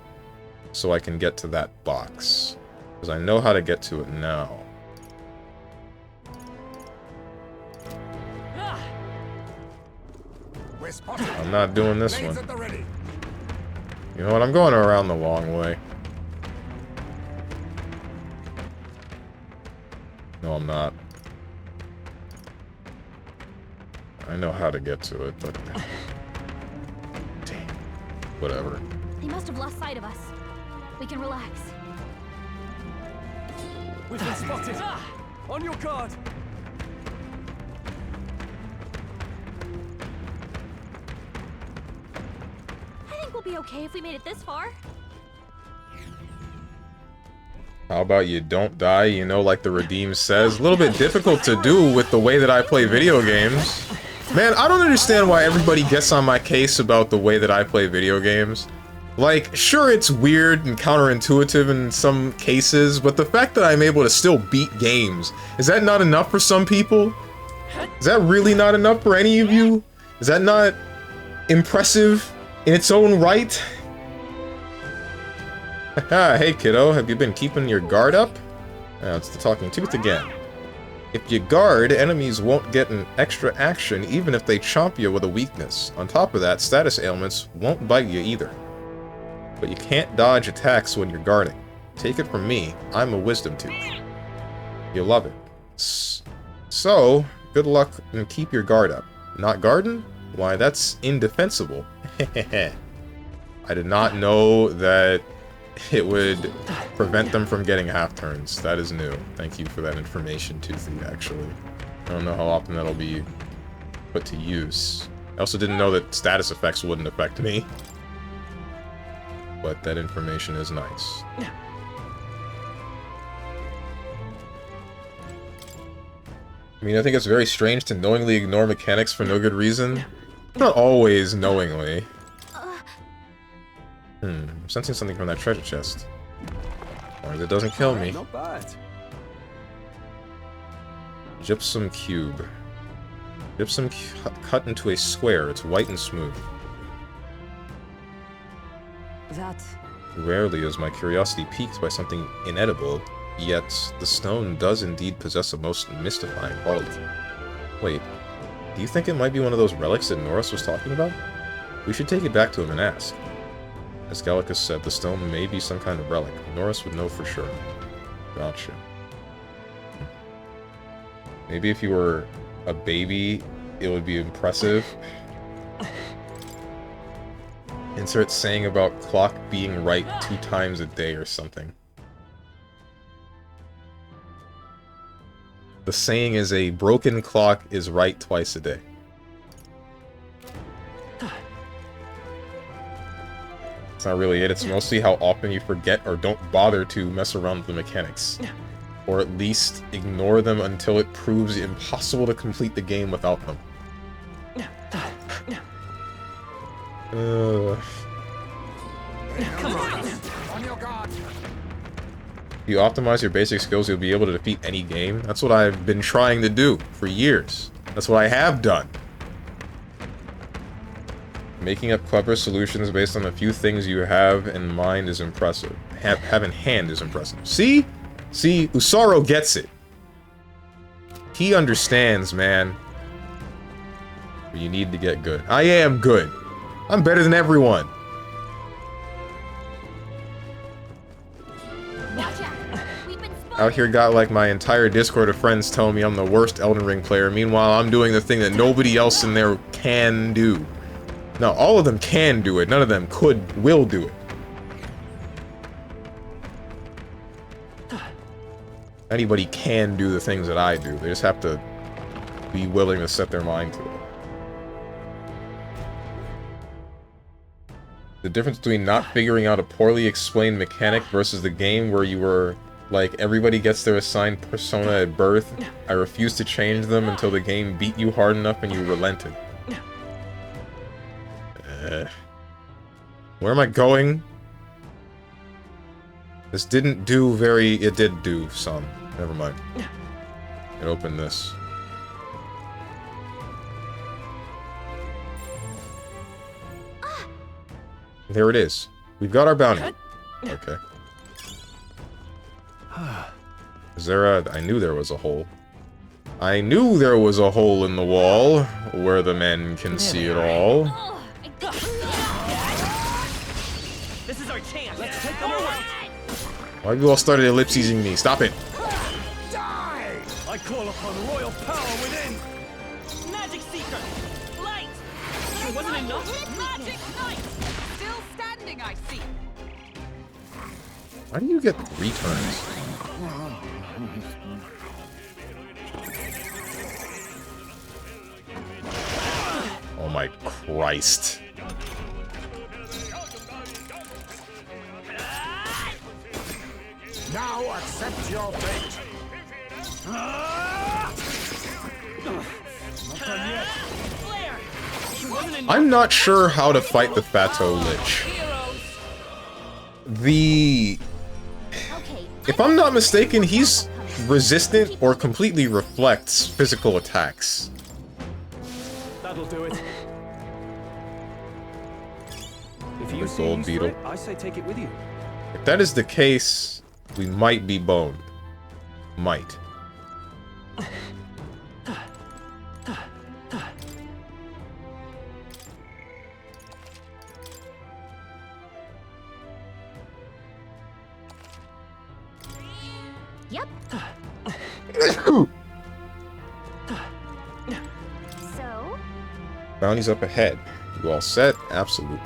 so I can get to that box. Because I know how to get to it now. I'm not doing this one. You know what? I'm going around the long way. No, I'm not. I know how to get to it, but... Damn. Whatever. They must have lost sight of us. We can relax. We've been spotted. On your guard. I think we'll be okay if we made it this far. How about you don't die, you know, like the Redeem says? A little bit difficult to do with the way that I play video games. Man, I don't understand why everybody gets on my case about the way that I play video games. Like, sure, it's weird and counterintuitive in some cases, but the fact that I'm able to still beat games, is that not enough for some people? Is that really not enough for any of you? Is that not impressive in its own right? Haha, hey kiddo, have you been keeping your guard up? It's the talking tooth again. If you guard, enemies won't get an extra action even if they chomp you with a weakness. On top of that, status ailments won't bite you either. But you can't dodge attacks when you're guarding. Take it from me, I'm a wisdom tooth. You'll love it. So, good luck and keep your guard up. Not guarding? Why, that's indefensible. I did not know that it would prevent them from getting half turns. That is new. Thank you for that information, Toothy, actually. I don't know how often that'll be put to use. I also didn't know that status effects wouldn't affect me. But that information is nice. I mean, I think it's very strange to knowingly ignore mechanics for no good reason. Not always knowingly. I'm sensing something from that treasure chest. As long as it doesn't kill me. Not bad. Gypsum cube. Gypsum cut into a square. It's white and smooth. That... Rarely is my curiosity piqued by something inedible, yet the stone does indeed possess a most mystifying quality. Wait, do you think it might be one of those relics that Norris was talking about? We should take it back to him and ask. As Gallica said, the stone may be some kind of relic. Norris would know for sure. Gotcha. Maybe if you were a baby, it would be impressive. Insert saying about clock being right 2 times a day or something. The saying is a broken clock is right twice a day. It's not really it. It's mostly how often you forget or don't bother to mess around with the mechanics. Or at least ignore them until it proves impossible to complete the game without them. Come on. On your guard. If you optimize your basic skills, you'll be able to defeat any game. That's what I've been trying to do for years. That's what I have done. Making up clever solutions based on a few things you have in mind is impressive. Have in hand is impressive. See? See, Usaro gets it. He understands, man. You need to get good. I am good. I'm better than everyone. Out here got like my entire Discord of friends telling me I'm the worst Elden Ring player. Meanwhile, I'm doing the thing that nobody else in there can do. Now, all of them can do it. None of them will do it. Anybody can do the things that I do. They just have to be willing to set their mind to it. The difference between not figuring out a poorly explained mechanic versus the game where you were like, everybody gets their assigned persona at birth. I refused to change them until the game beat you hard enough and you relented. Where am I going? This didn't do very... It did do some. Never mind. It opened this. There it is. We've got our bounty. Okay. Is there a... I knew there was a hole. I knew there was a hole in the wall where the men can see it all. This is our chance. Let's take them away. Why have you all started ellipsising me? Stop it! Die! I call upon royal power within. Magic Seeker. Light. Sure wasn't enough. Magic Knight! Still standing, I see. Why do you get 3 turns? Oh my Christ. Now accept your fate. Not done yet. Flare. Sure wasn't enough. I'm not sure how to fight the Fato Lich. If I'm not mistaken, he's resistant or completely reflects physical attacks. That'll do it. If you The see gold use for beetle. it, I say take it with you. If that is the case, we might be boned. Might. Yep. So? Bounty's up ahead. You all set? Absolutely.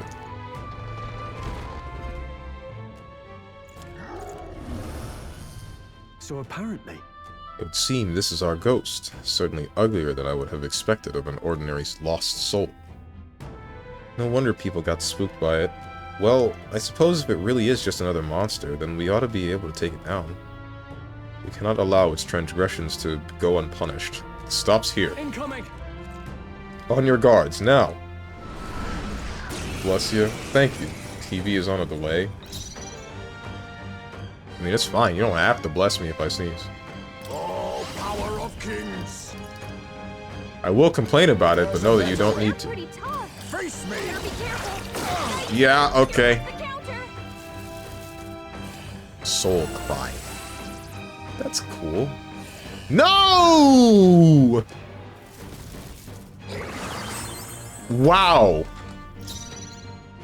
So apparently, It would seem this is our ghost. Certainly uglier than I would have expected of an ordinary lost soul. No wonder people got spooked by it. Well, I suppose if it really is just another monster, then we ought to be able to take it down. We cannot allow its transgressions to go unpunished. It stops here. Incoming! On your guards, now! Bless you. Thank you. TV is on a delay. I mean, it's fine. You don't have to bless me if I sneeze. Oh, power of kings. I will complain about it, but know that you don't need to. Pretty tough. Face me. Better be careful. Yeah, okay. The counter. Soul Cry. That's cool. No! Wow.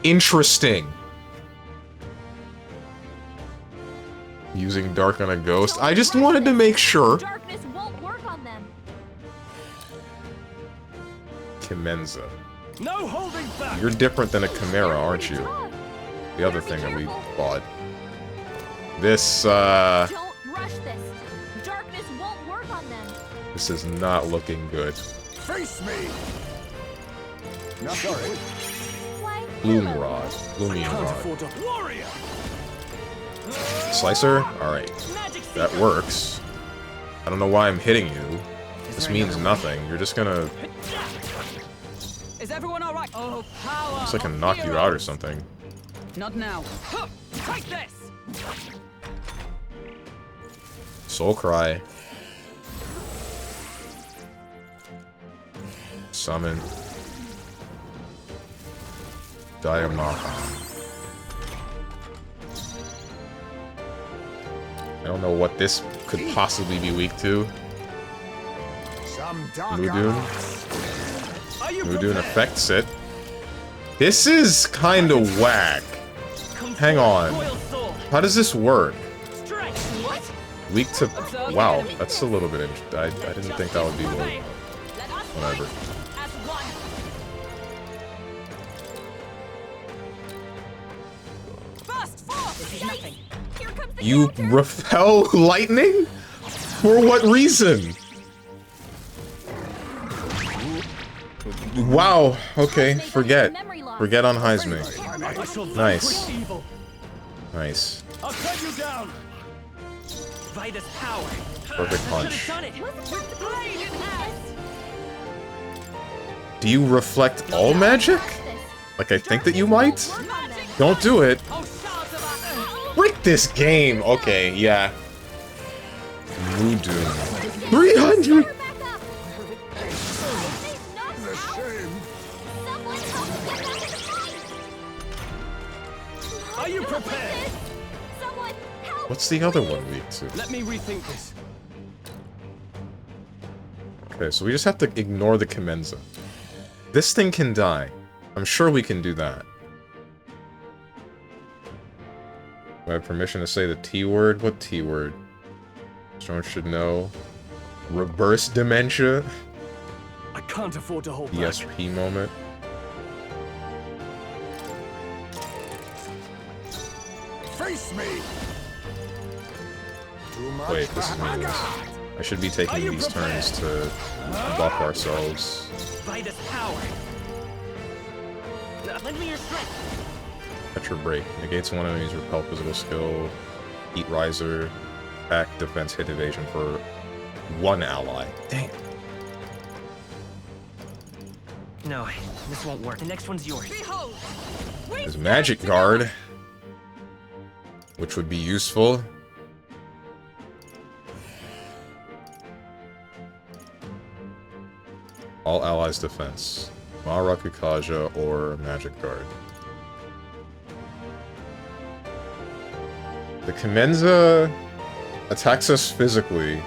Interesting. Using dark on a ghost. I just wanted to make sure. Darkness won't work on them. Kimenza. No holding back! You're different than a Chimera, aren't you? Tough. The other thing that we bought. This, Don't rush this. Darkness won't work on them. this is not looking good. Face me. Not sorry. Why? Plume Rod. Plumium Can't Rod. afford a warrior. Slicer? Alright. That works. I don't know why I'm hitting you. This means nothing. You're just gonna... Is everyone all right? Oh, power! It's like I of can knock you out or heroes. something. Not now. Huh, take this. Soul Cry. Summon. Diamond. I don't know what this could possibly be weak to. Some dark Mudoon. arts. Are you Mudoon prepared? affects it. This is kind of whack. Hang on. Royal sword. How does this work? Strike. What? Weak to... Wow, that's a little bit... I didn't think that would be weak. Let us Whatever. fight as one. Burst forth. This is nothing. Here comes the You counter. repel lightning? For what reason? Wow, okay, forget. Forget on Heisman. I shall Nice. vanquish evil. Nice. I'll cut you down. By this power. Perfect punch. Done it. Do you reflect all magic? Like I think that you might? Don't do it. Oh, shards of us. Break this game! Okay, yeah. Mudoon. 300! Back up. They've knocked The out. shame. Someone help us get back in the fight. Are you Don't like prepared? this. Someone help. What's the other one weak to? Let me rethink this. Okay, so we just have to ignore the Commenza. This thing can die. I'm sure we can do that. Do I have permission to say the T word? What T word? Someone should know. Reverse dementia? I can't afford to hold back. ESP moment. Face me. Too much Wait, this is meaningless. vanguard. I should be taking you these prepared? turns to buff ourselves. By this power. Lend me your strength. Petra Break. Negates one enemy's repel physical skill. Heat Riser. Attack, defense, hit evasion for one ally. Dang. No, this won't work. The next one's yours. Behold. There's Magic Guard, which would be useful. All allies defense. Mara, Kukaja, or Magic Guard. The Commenza attacks us physically.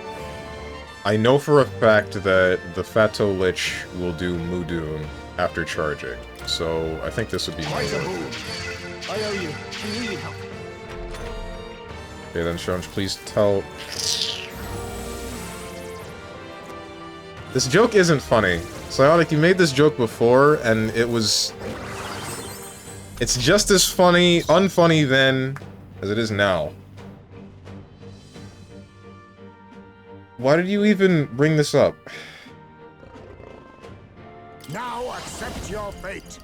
I know for a fact that the Fato Lich will do Mudoon after charging, so I think this would be Quite a more. move. I owe you. You needed help. Okay then, Shonj, please tell... This joke isn't funny. Psionic, you made this joke before, and it was... It's just as funny, unfunny then, as it is now. Why did you even bring this up? Now accept your fate.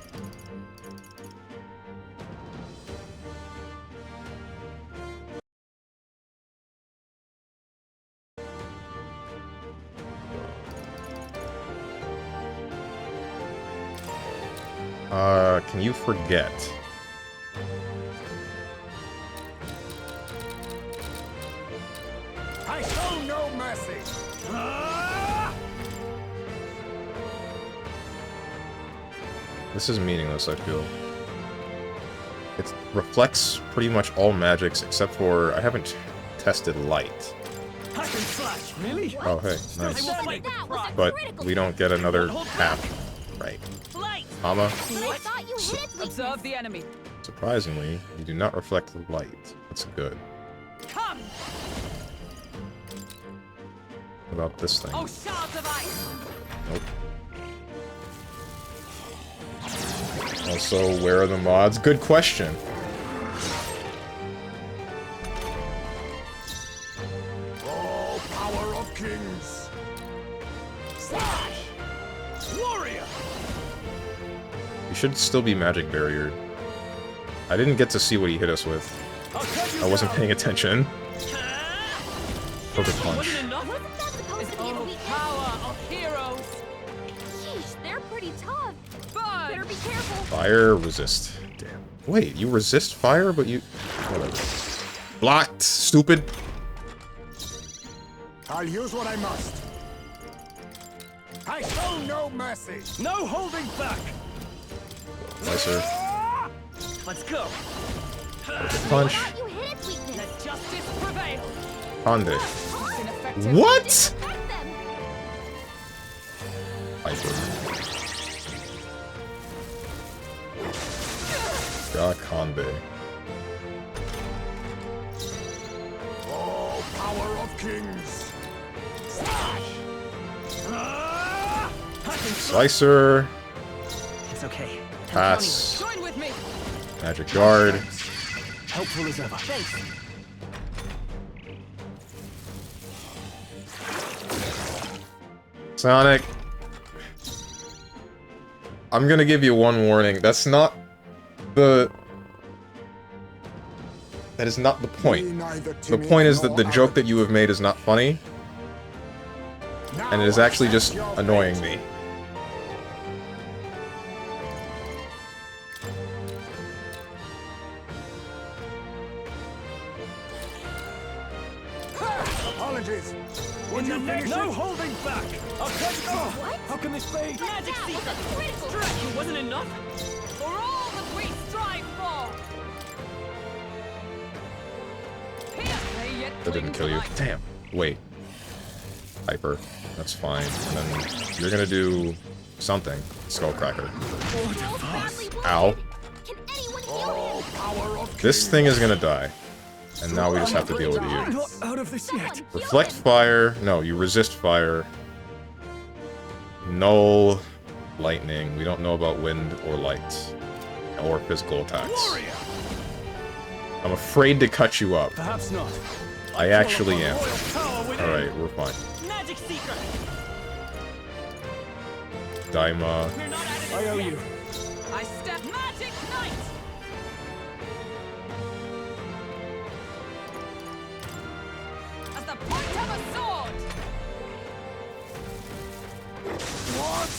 Can you forget? I show no mercy. This is meaningless, I feel. It reflects pretty much all magics except for... I haven't tested light. Hack and slash. Really? Oh, hey, I nice. will fight with That was pride. a But critical we don't get another half. Right. Light. Mama, But I thought you hit its Observe weakness. the enemy. surprisingly, you do not reflect the light. That's good. Come. What about this thing? Oh, shards of ice. Nope. Also, where are the mods? Good question. Oh, power of kings. Warrior. You should still be magic barriered. I didn't get to see what he hit us with. I wasn't paying attention. Perfect punch. Wasn't enough? Wasn't that supposed It's to be a all weakness? power of heroes. Sheesh, they're pretty tough. But Better be careful. Fire, resist. Damn. Wait, you resist fire, but you... Whatever. Blocked, stupid. I'll use what I must. I show no mercy. No holding back. Slicer. Let's go. Punch. Thought you hit its weakness. let justice prevail. Pande. Ineffective. What? Attack them. Got Conde. Oh, power of kings. Slicer. It's okay. Pass. Join with me. Magic Guard. Helpful as ever. Sonic. I'm gonna give you one warning. That's not the... That is not the point. The point is that the joke that you have made is not funny, and it is actually just annoying me. Apologies. Would you finish No it? holding back. I'll catch you. What? How can this be? Magic That was Seeker. a critical Strike. It wasn't enough? For all that we strive for. Here, they yet That didn't cling kill to you. life. Damn. Wait. Hyper. That's fine. And then you're gonna do something. Skullcracker. badly wounded. Ow. Can anyone heal Oh, him? power of This thing is gonna die. And now we just have to deal with you. Not out of this yet. Someone heal Reflect him. fire. No, you resist fire. Null. Lightning. We don't know about wind or light. Or physical attacks. I'm afraid to cut you up. Perhaps not. I actually am. Royal power within. Alright, we're fine. Magic Seeker. Daima. We're not out of I this owe yet. you. I step magic knight. As the point of a sword. What?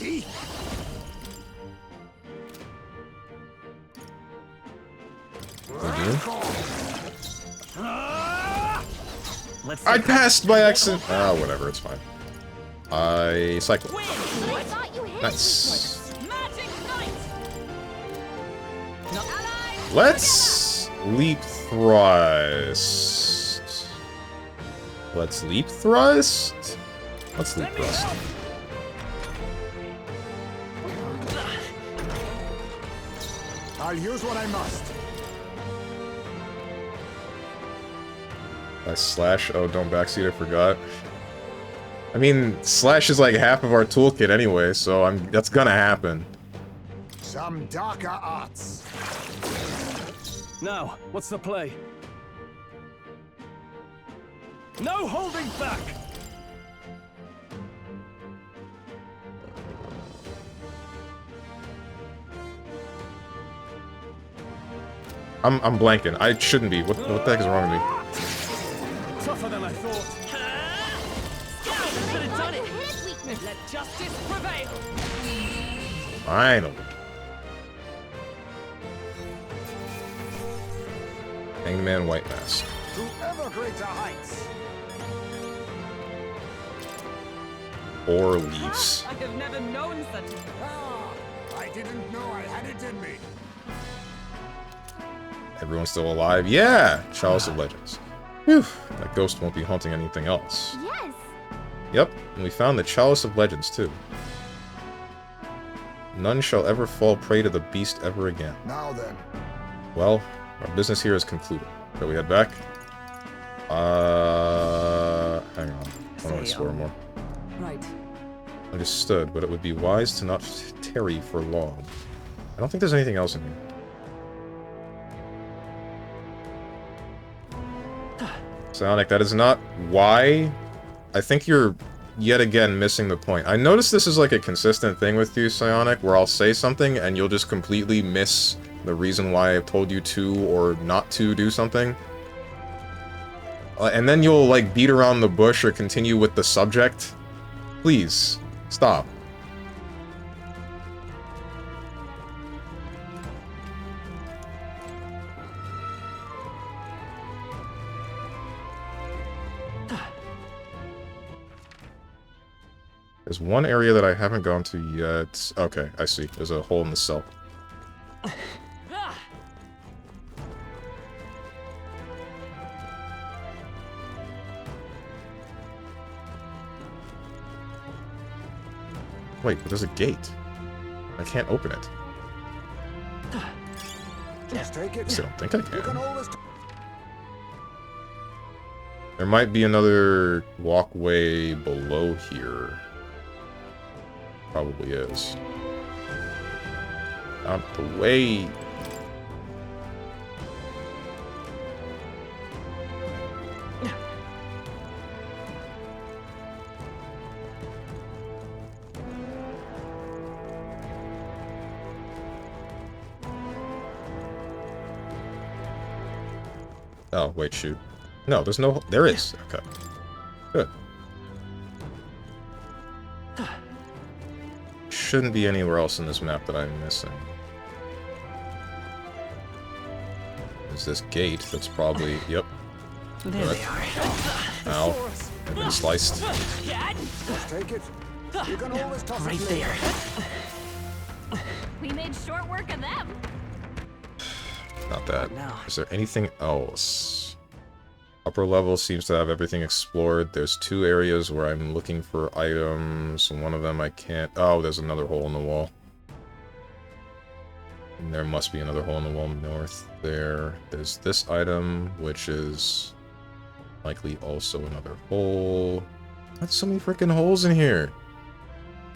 Eek. Let's I passed by accident. Ah, whatever, it's fine. I cycle. win. I thought you hit Nice. Magic knight. No allies. Let's leap thrust. Let's leap thrust. Let's leap thrust. I'll use what I must. I slash. Oh, don't backseat. I forgot. I mean, slash is like half of our toolkit anyway, so that's gonna happen. Some darker arts. Now, what's the play? No holding back. I'm blanking. I shouldn't be. What the heck is wrong with me? Tougher than I thought. Could have done You it. hit its weakness. Let justice prevail. Finally. Hangman White Mask. To ever greater heights. Or leaves. I have never known such. Ah, I didn't know I had it in me. Everyone's still alive? Yeah! Chalice of Legends. Whew. That ghost won't be haunting anything else. Yes. Yep, and we found the Chalice of Legends, too. None shall ever fall prey to the beast ever again. Now then. Well, our business here is concluded. Shall we head back? Hang on. I want to explore more. Right. Understood, but it would be wise to not tarry for long. I don't think there's anything else in here. Sonic, that is not why. I think you're yet again missing the point. I notice this is like a consistent thing with you, Psionic, where I'll say something and you'll just completely miss the reason why I've told you to or not to do something. And then you'll, like, beat around the bush or continue with the subject. Please, stop. There's one area that I haven't gone to yet. Okay, I see. There's a hole in the cell. Wait, but there's a gate. I can't open it. Just take it. I don't think I You can can. always. There might be another walkway below here. Probably is. Out the way. Oh, wait, shoot. No, there's no... There is. Okay. Good. Shouldn't be anywhere else in this map that I'm missing. There's this gate that's probably... Yep. There they are. Ow. I've been sliced. Just take it. You can always toss Right it later. there. We made short work of them. Not that. No. Is there anything else? Upper level seems to have everything explored. There's two areas where I'm looking for items. One of them I can't... Oh, there's another hole in the wall. And there must be another hole in the wall north there. There's this item, which is likely also another hole. What's so many freaking holes in here?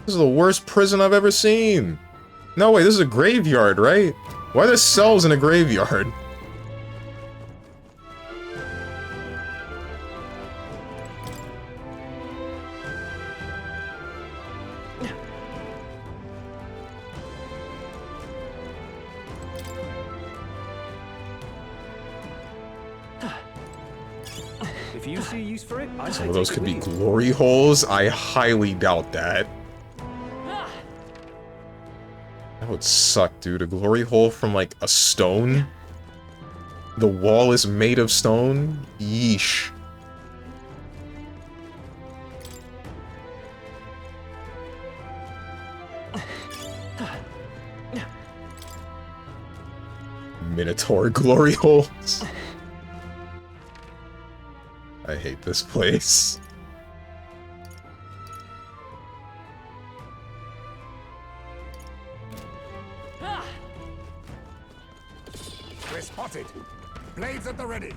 This is the worst prison I've ever seen. No, wait, this is a graveyard, right? Why are there cells in a graveyard? If you see use for it, I say Some of those take could it be with you. glory holes. I highly doubt that. That would suck, dude. A glory hole from, like, a stone? The wall is made of stone? Yeesh. Minotaur glory holes. I hate this place. We're spotted. Blades at the ready.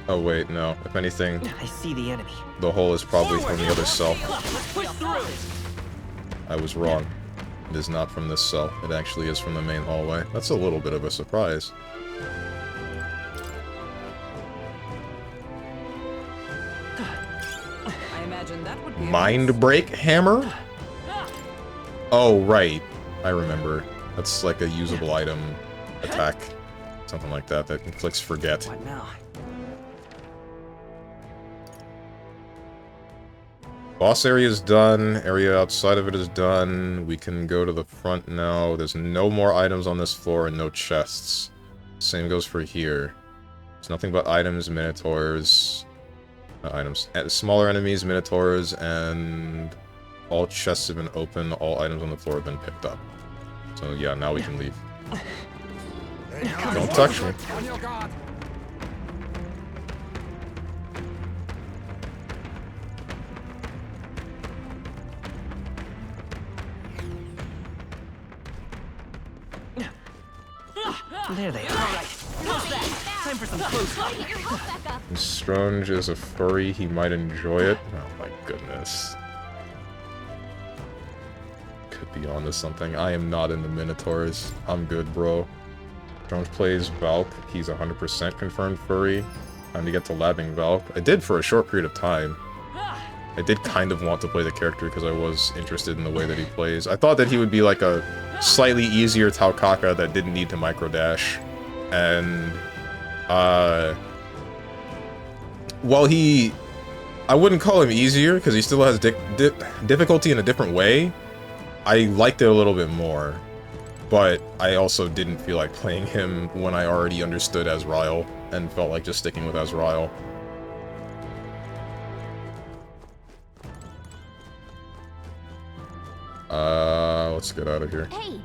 Oh wait, no. If anything, I see the enemy. the hole is probably from the other cell. Let's push through. I was wrong. It is not from this cell. It actually is from the main hallway. That's a little bit of a surprise. I imagine that would be Mind Break Hammer? Oh, right. I remember. That's like a usable item attack. Something like that that inflicts forget. What now? Boss area is done. Area outside of it is done. We can go to the front now. There's no more items on this floor and no chests. Same goes for here. There's nothing but items, minotaurs, items, smaller enemies, minotaurs, and all chests have been opened. All items on the floor have been picked up. So yeah, now we can leave. Don't touch me. On your guard. There they are. How's that? Time for some close Go get your health back up. If Strange is a furry, he might enjoy it. Oh my goodness. be onto something. I am not into Minotaurs. I'm good, bro. Jones plays Valk. He's 100% confirmed furry. Time to get to labbing Valk. I did for a short period of time. I did kind of want to play the character because I was interested in the way that he plays. I thought that he would be like a slightly easier Taukaka that didn't need to microdash. And, while I wouldn't call him easier because he still has difficulty in a different way, I liked it a little bit more. But I also didn't feel like playing him when I already understood Azrael and felt like just sticking with Azrael. Let's get out of here. Hey.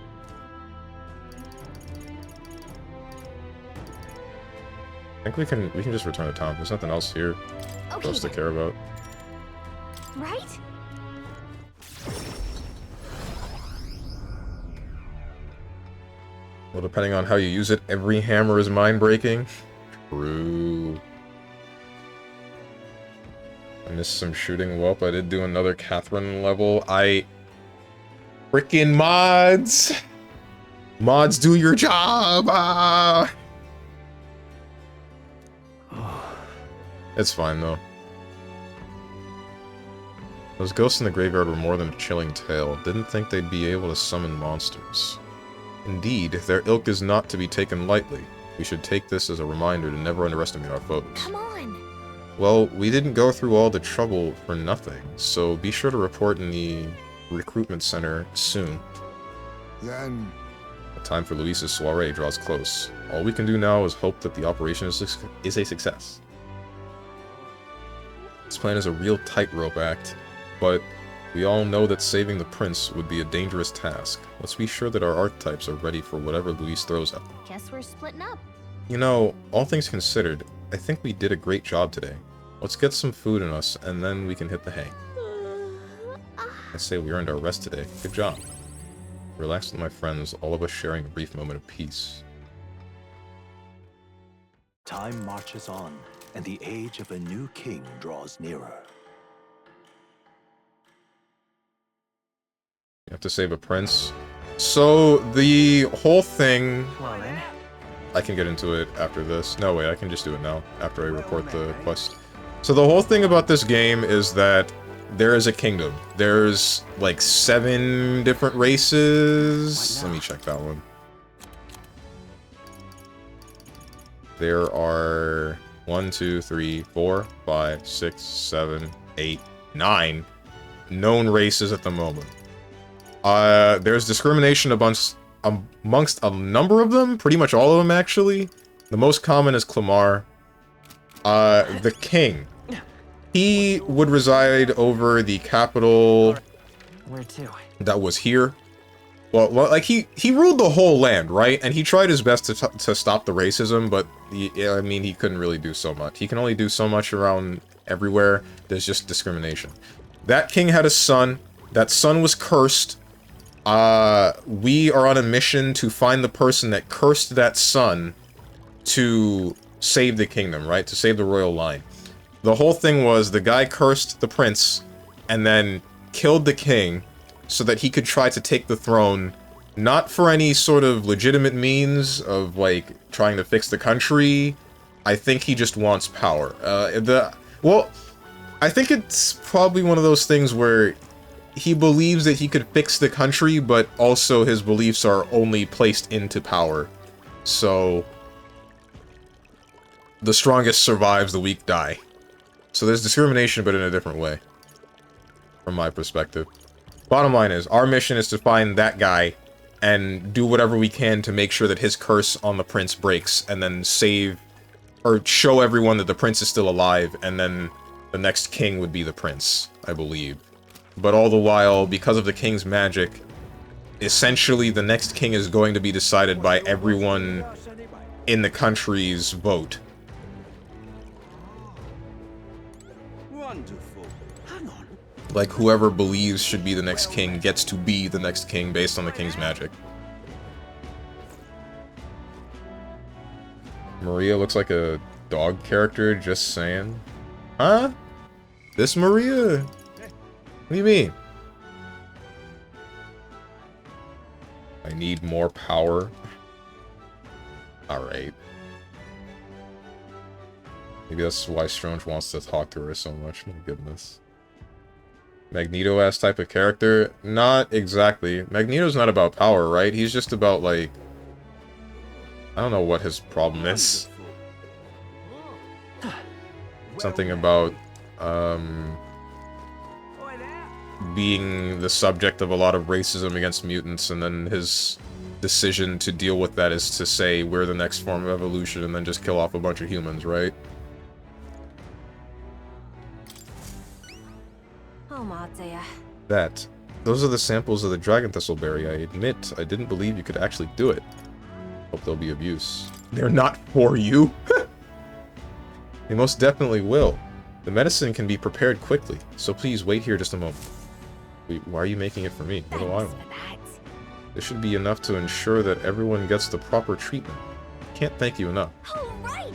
I think we can just return to town. There's nothing else here for us to care about. Right? Well, depending on how you use it, every hammer is mind-breaking. True. I missed some shooting. Well, I did do another Catherine level. Frickin' mods! Mods, do your job! Ah! It's fine, though. Those ghosts in the graveyard were more than a chilling tale. Didn't think they'd be able to summon monsters. Indeed, their ilk is not to be taken lightly. We should take this as a reminder to never underestimate our foes. Come on. Well, we didn't go through all the trouble for nothing, so be sure to report in the recruitment center soon. Then... The time for Luis's soiree draws close. All we can do now is hope that the operation is a success. This plan is a real tightrope act, but we all know that saving the prince would be a dangerous task. Let's be sure that our archetypes are ready for whatever Luis throws at them. Guess we're splitting up. You know, all things considered, I think we did a great job today. Let's get some food in us, and then we can hit the hay. I say we earned our rest today. Good job. Relax with my friends, all of us sharing a brief moment of peace. Time marches on, and the age of a new king draws nearer. You have to save a prince. So, the whole thing... Well then. I can get into it after this. No, wait, I can just do it now, after I report the quest. So the whole thing about this game is that there is a kingdom. There's, like, 7 different races. Let me check that one. There are 1, 2, 3, 4, 5, 6, 7, 8, 9 known races at the moment. There's discrimination amongst a number of them, pretty much all of them actually. The most common is Clamar. The king. He would reside over the capital Where to? that was here. Well, like he ruled the whole land, right? And he tried his best to stop the racism, but I mean, he couldn't really do so much. He can only do so much around everywhere. There's just discrimination. That king had a son. That son was cursed. We are on a mission to find the person that cursed that son to save the kingdom, right? To save the royal line. The whole thing was the guy cursed the prince and then killed the king so that he could try to take the throne, not for any sort of legitimate means of, like, trying to fix the country. I think he just wants power. Well, I think it's probably one of those things where he believes that he could fix the country, but also his beliefs are only placed into power. So, the strongest survives, the weak die. So there's discrimination, but in a different way. From my perspective. Bottom line is, our mission is to find that guy and do whatever we can to make sure that his curse on the prince breaks, and then save, or show everyone that the prince is still alive, and then the next king would be the prince, I believe. But all the while, because of the king's magic, essentially the next king is going to be decided by everyone in the country's vote. Wonderful. Hang on. Like, whoever believes should be the next king gets to be the next king based on the king's magic. Maria looks like a dog character, just saying. Huh? This Maria? What do you mean? need more power. Alright. Maybe that's why Strange wants to talk to her so much. My goodness. Magneto-ass type of character? Not exactly. Magneto's not about power, right? He's just about, like... I don't know what his problem is. Something about, being the subject of a lot of racism against mutants, and then his decision to deal with that is to say, we're the next form of evolution, and then just kill off a bunch of humans, right? That. Those are the samples of the Dragon Thistleberry. I admit, I didn't believe you could actually do it. Hope they'll be of use. They're not for you? They most definitely will. The medicine can be prepared quickly, so please wait here just a moment. Wait, why are you making it for me? What do I want? This should be enough to ensure that everyone gets the proper treatment. Can't thank you enough. All right.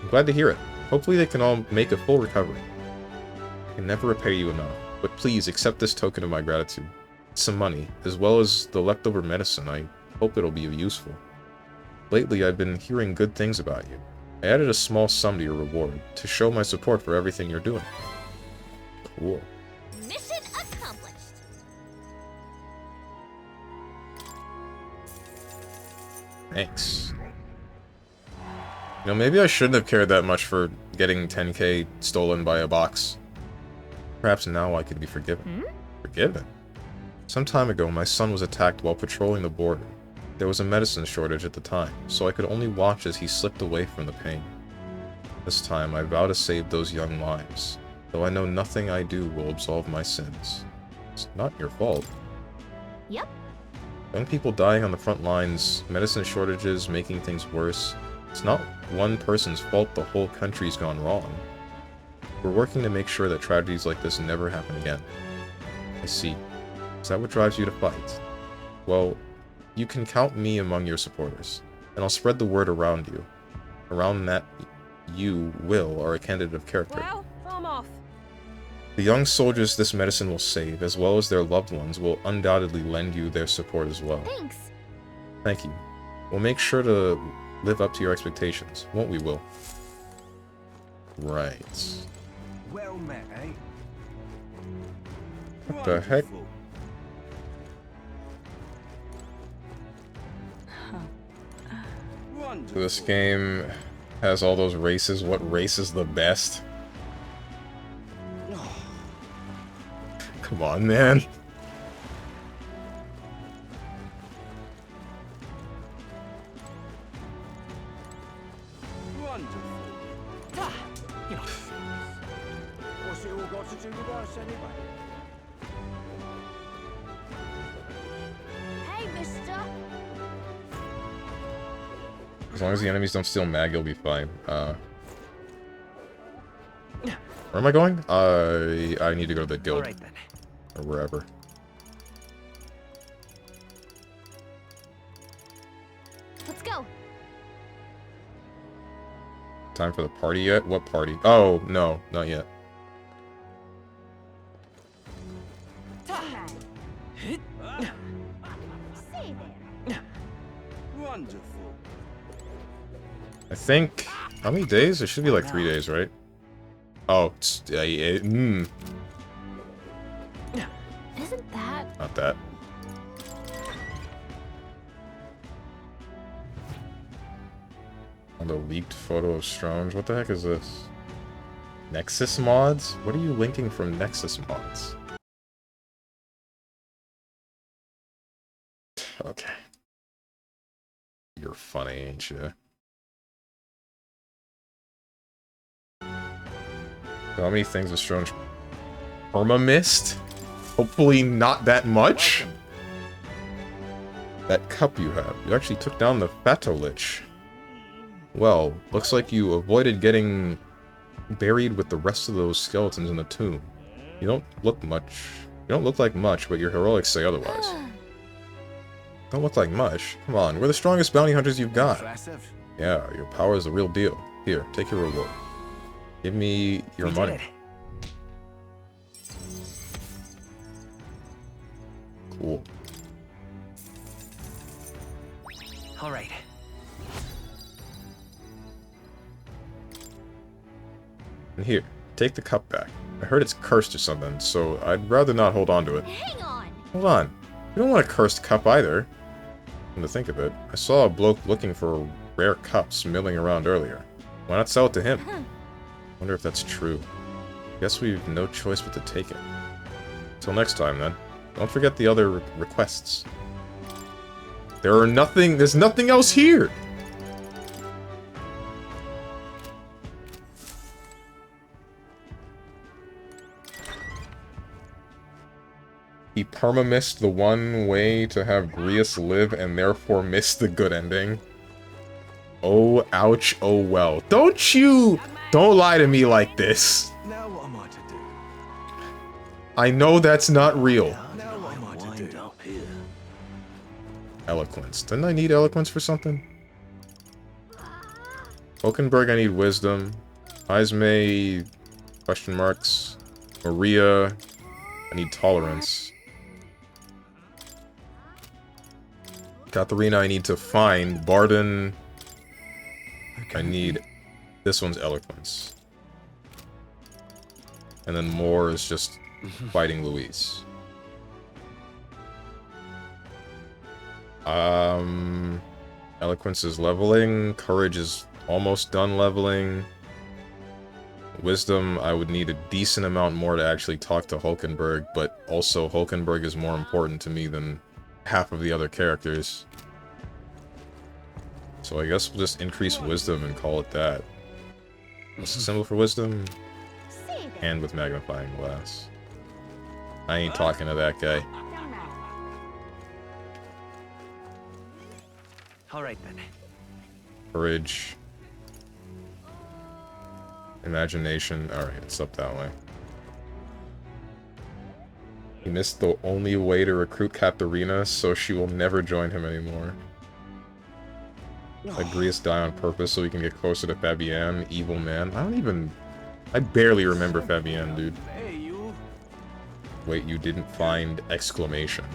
I'm glad to hear it. Hopefully they can all make a full recovery. I can never repay you enough, but please accept this token of my gratitude. Some money, as well as the leftover medicine. I hope it'll be useful. Lately, I've been hearing good things about you. I added a small sum to your reward, to show my support for everything you're doing. Cool. Mission accomplished. Thanks. You know, maybe I shouldn't have cared that much for getting 10k stolen by a box. Perhaps now I could be forgiven. Forgiven? Some time ago, my son was attacked while patrolling the border. There was a medicine shortage at the time, so I could only watch as he slipped away from the pain. This time, I vow to save those young lives, though I know nothing I do will absolve my sins. It's not your fault. Yep. Young people dying on the front lines, medicine shortages making things worse. It's not one person's fault the whole country's gone wrong. We're working to make sure that tragedies like this never happen again. I see. Is that what drives you to fight? Well, you can count me among your supporters, and I'll spread the word around you. Around that you, Will, are a candidate of character. Well, I'm off. The young soldiers this medicine will save, as well as their loved ones, will undoubtedly lend you their support as well. Thanks. Thank you. We'll make sure to live up to your expectations, won't we, Will? Right. Well met, eh? What the heck? Wonderful. So this game has all those races. What race is the best? Come on, man. Wonderful. You know, What's it all got to do with us anyway? Hey, mister. As long as the enemies don't steal mag, you'll be fine. Where am I going? I need to go to the guild. all right then. Or wherever. Let's go. Time for the party yet? What party? Oh, no, not yet. Say there. Wonderful. I think... How many days? It should be like 3 days, right? Oh, it's... Isn't that? Not that. On the leaked photo of Strange. What the heck is this? Nexus mods? What are you linking from Nexus mods? Okay. You're funny, ain't you? How many things is Strange? Perma-mist? Hopefully not that much? That cup you have. You actually took down the Fatolich. Well, looks like you avoided getting buried with the rest of those skeletons in the tomb. You don't look much. You don't look like much, but your heroics say otherwise. Don't look like much. Come on, we're the strongest bounty hunters you've got. Impressive. Yeah, your power is the real deal. Here, take your reward. Give me your We did money. it. Cool. All right. And here, take the cup back. I heard it's cursed or something, so I'd rather not hold on to it. Hang on. Hold on. We don't want a cursed cup either. Come to think of it, I saw a bloke looking for rare cups milling around earlier. Why not sell it to him? Wonder if that's true. Guess we've no choice but to take it. Till next time, then. Don't forget the other requests. There's nothing else here! He perma-missed the one way to have Grius live and therefore missed the good ending. Oh, ouch, oh well. Don't lie to me like this. Now what am I to do? I know that's not real. Now what am I to do? Up here. Eloquence. Didn't I need eloquence for something? Hulkenberg, I need wisdom. Ismay, question marks. Maria, I need tolerance. Katharina, I need to find. Barden, I need... This one's eloquence. And then more is just fighting Luis. Eloquence is leveling. Courage is almost done leveling. Wisdom, I would need a decent amount more to actually talk to Hulkenberg, but also Hulkenberg is more important to me than half of the other characters. So I guess we'll just increase wisdom and call it that. What's the symbol for wisdom? Hand with magnifying glass. I ain't talking to that guy. All right then. Courage. Imagination. Alright, it's up that way. He missed the only way to recruit Katharina, so she will never join him anymore. Agrees die on purpose so we can get closer to Fabienne. Evil man. I barely remember Fabienne, dude. Hey, you. Wait, you didn't find exclamation.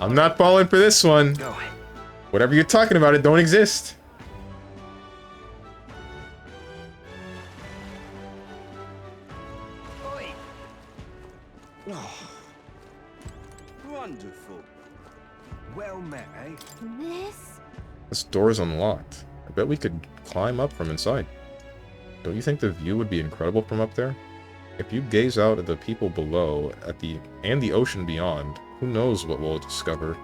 I'm not falling for this one. Go. Whatever you're talking about, it don't exist. Wonderful. Well met, eh? This door is unlocked. I bet we could climb up from inside. Don't you think the view would be incredible from up there? If you gaze out at the people below, and the ocean beyond, who knows what we'll discover.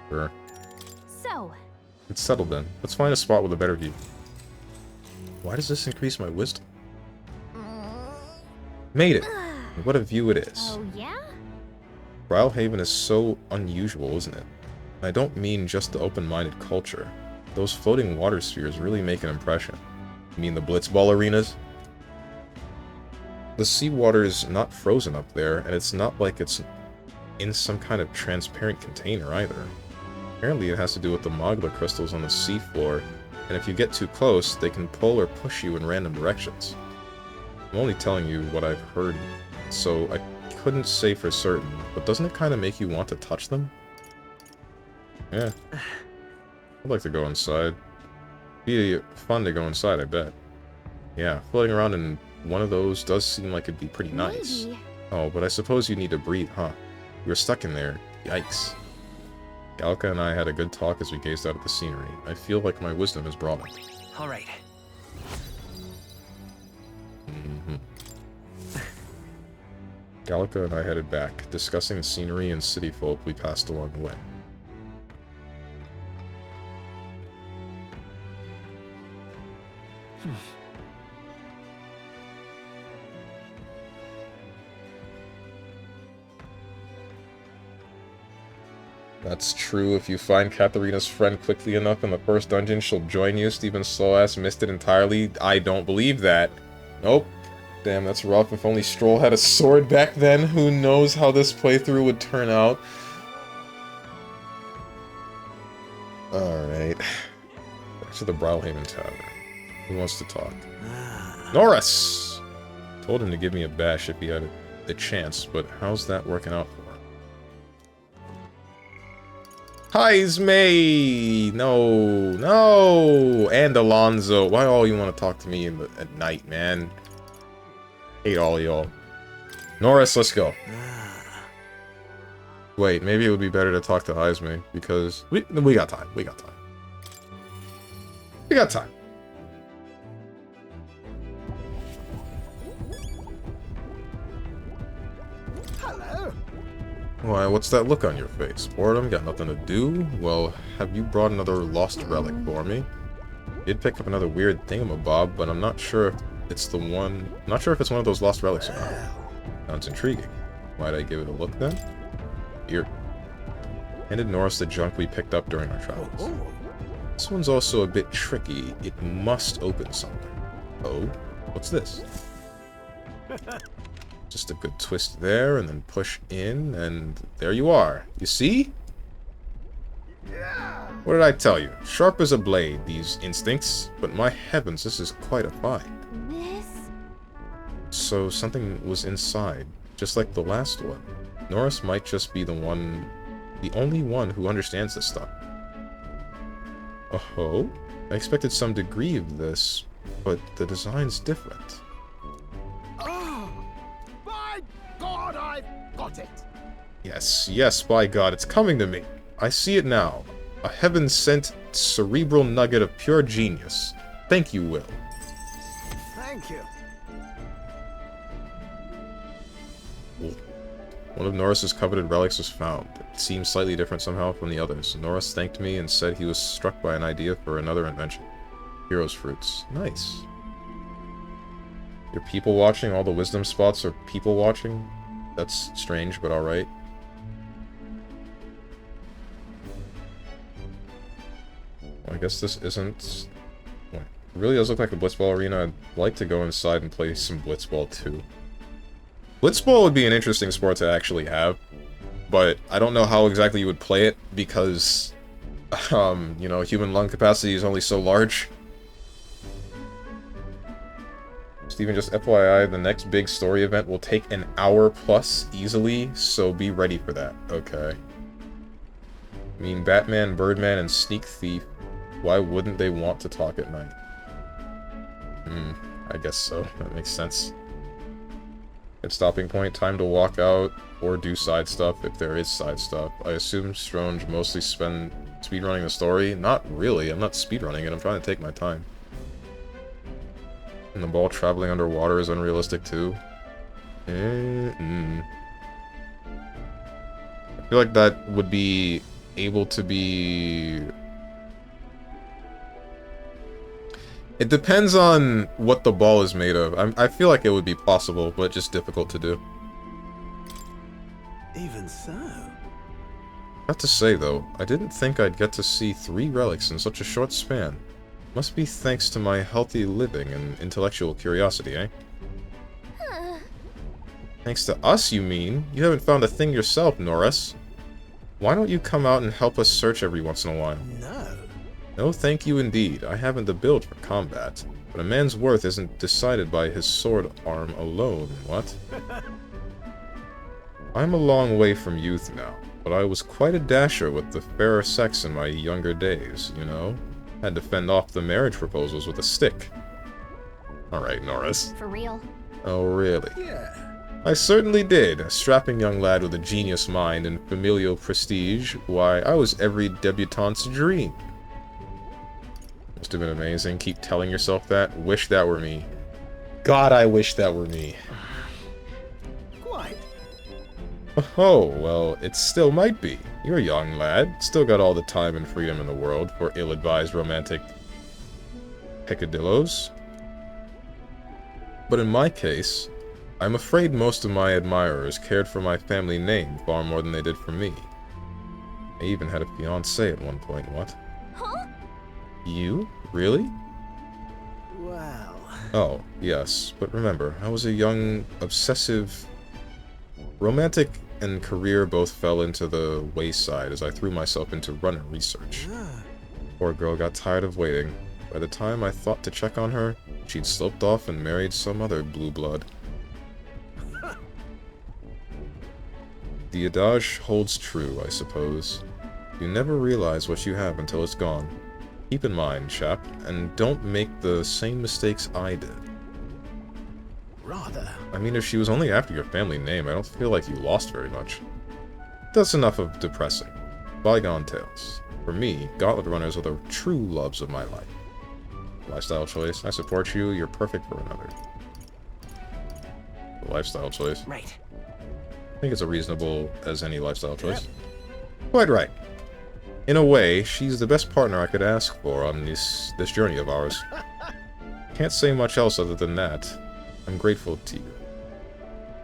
Sure. So, It's settled then. Let's find a spot with a better view. Why does this increase my wisdom? Made it! What a view it is. oh yeah? Rhylehaven is so unusual, isn't it? I don't mean just the open-minded culture. Those floating water spheres really make an impression. You mean the blitzball arenas? The seawater is not frozen up there, and it's not like it's in some kind of transparent container either. Apparently it has to do with the magma crystals on the seafloor, and if you get too close, they can pull or push you in random directions. I'm only telling you what I've heard, so I couldn't say for certain, but doesn't it kind of make you want to touch them? Yeah. I'd like to go inside. Be fun to go inside, I bet. Yeah, floating around in one of those does seem like it'd be pretty nice. Maybe. Oh, but I suppose you need to breathe, huh? You were stuck in there. Yikes. Gallica and I had a good talk as we gazed out at the scenery. I feel like my wisdom is broadened. All right. Gallica and I headed back, discussing the scenery and city folk we passed along the way. That's true. If you find Katharina's friend quickly enough in the first dungeon, she'll join you. Steven's slow ass missed it entirely. I don't believe that. Nope. Damn, that's rough. If only Stroll had a sword back then, who knows how this playthrough would turn out. Alright. Back to the Browhaven Tavern. Who wants to talk? Norris! Told him to give me a bash if he had the chance, but how's that working out for him? Heismay! No, no! And Alonzo. Why all you want to talk to me at night, man? Hate all y'all. Norris, let's go. Wait, maybe it would be better to talk to Heismay, because we got time. We got time. We got time. Hello. Why, what's that look on your face? Boredom? Got nothing to do? Well, have you brought another lost relic for me? Did pick up another weird thingamabob, but I'm not sure if it's the one... I'm not sure if it's one of those lost relics or not. Sounds intriguing. Why'd I give it a look then? Here. Handed Norris the junk we picked up during our travels. This one's also a bit tricky. It must open something. Oh? What's this? Just a good twist there, and then push in, and there you are. You see? What did I tell you? Sharp as a blade, these instincts. But my heavens, this is quite a find. This? So something was inside, just like the last one. Norris might just be the only one who understands this stuff. Oh? I expected some degree of this, but the design's different. Oh, by God, I've got it. Yes, yes, by God, it's coming to me. I see it now. A heaven-sent cerebral nugget of pure genius. Thank you, Will. Thank you. One of Norris's coveted relics was found. It seemed slightly different somehow from the others. Norris thanked me and said he was struck by an idea for another invention. Hero's fruits. Nice. You're people watching? All the wisdom spots are people watching? That's strange, but alright. Well, I guess this isn't... Well, it really does look like a blitzball arena. I'd like to go inside and play some blitzball too. Blitzball would be an interesting sport to actually have, but I don't know how exactly you would play it because, you know, human lung capacity is only so large. Steven, just FYI, the next big story event will take an hour plus easily, so be ready for that. Okay. I mean, Batman, Birdman, and Sneak Thief, why wouldn't they want to talk at night? I guess so. That makes sense. At stopping point, time to walk out or do side stuff if there is side stuff. I assume Stronge mostly spend speedrunning the story. Not really, I'm not speedrunning it, I'm trying to take my time. And the ball traveling underwater is unrealistic too. I feel like that would be able to be... It depends on what the ball is made of. I feel like it would be possible, but just difficult to do. Even so. Not to say, though, I didn't think I'd get to see 3 relics in such a short span. Must be thanks to my healthy living and intellectual curiosity, eh? Thanks to us, you mean? You haven't found a thing yourself, Norris. Why don't you come out and help us search every once in a while? No. No, thank you indeed. I haven't the build for combat. But a man's worth isn't decided by his sword arm alone, what? I'm a long way from youth now, but I was quite a dasher with the fairer sex in my younger days, you know? Had to fend off the marriage proposals with a stick. Alright, Norris. For real? Oh, really? Yeah. I certainly did. A strapping young lad with a genius mind and familial prestige. Why, I was every debutante's dream. Must have been amazing. Keep telling yourself that. Wish that were me. God, I wish that were me. Quite. Oh, well, it still might be. You're a young lad. Still got all the time and freedom in the world for ill-advised romantic peccadillos. But in my case, I'm afraid most of my admirers cared for my family name far more than they did for me. I even had a fiancé at one point, what? Huh? You? Really? Wow. Oh, yes. But remember, I was a young, obsessive... Romantic and career both fell into the wayside as I threw myself into runner research. Poor girl got tired of waiting. By the time I thought to check on her, she'd sloped off and married some other blue blood. The adage holds true, I suppose. You never realize what you have until it's gone. Keep in mind, chap, and don't make the same mistakes I did. Rather. I mean, if she was only after your family name, I don't feel like you lost very much. That's enough of depressing. Bygone tales. For me, Gauntlet Runners are the true loves of my life. Lifestyle choice. I support you. You're perfect for another. Lifestyle choice. Right. I think it's as reasonable as any lifestyle choice. Yep. Quite right. In a way, she's the best partner I could ask for on this journey of ours. Can't say much else other than that. I'm grateful to you.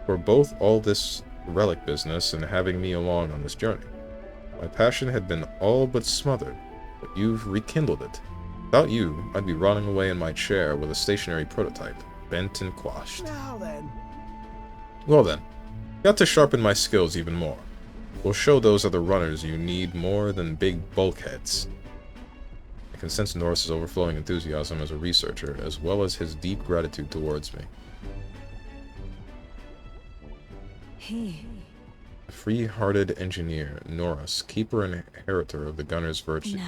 For both all this relic business and having me along on this journey. My passion had been all but smothered, but you've rekindled it. Without you, I'd be rotting away in my chair with a stationary prototype, bent and quashed. Now then. Well then, got to sharpen my skills even more. We'll show those other runners you need more than big bulkheads. I can sense Norris's overflowing enthusiasm as a researcher, as well as his deep gratitude towards me. A free-hearted engineer, Norris, keeper and inheritor of the gunner's virtues.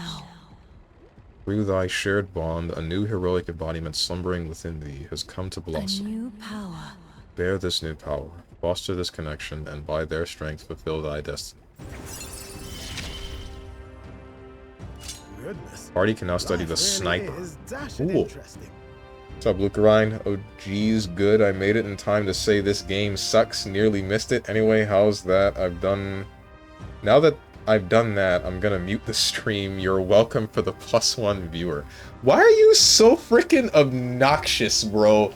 Through thy shared bond, a new heroic embodiment slumbering within thee has come to blossom. A new power. Bear this new power, foster this connection, and by their strength fulfill thy destiny. Goodness. Party can now study the Life sniper. really is dashing Cool. interesting. What's up, Lucarine? Oh, geez, good. I made it in time to say this game sucks. Nearly missed it. Anyway, how's that? Now that I've done that, I'm gonna mute the stream. You're welcome for the +1 viewer. Why are you so freaking obnoxious, bro?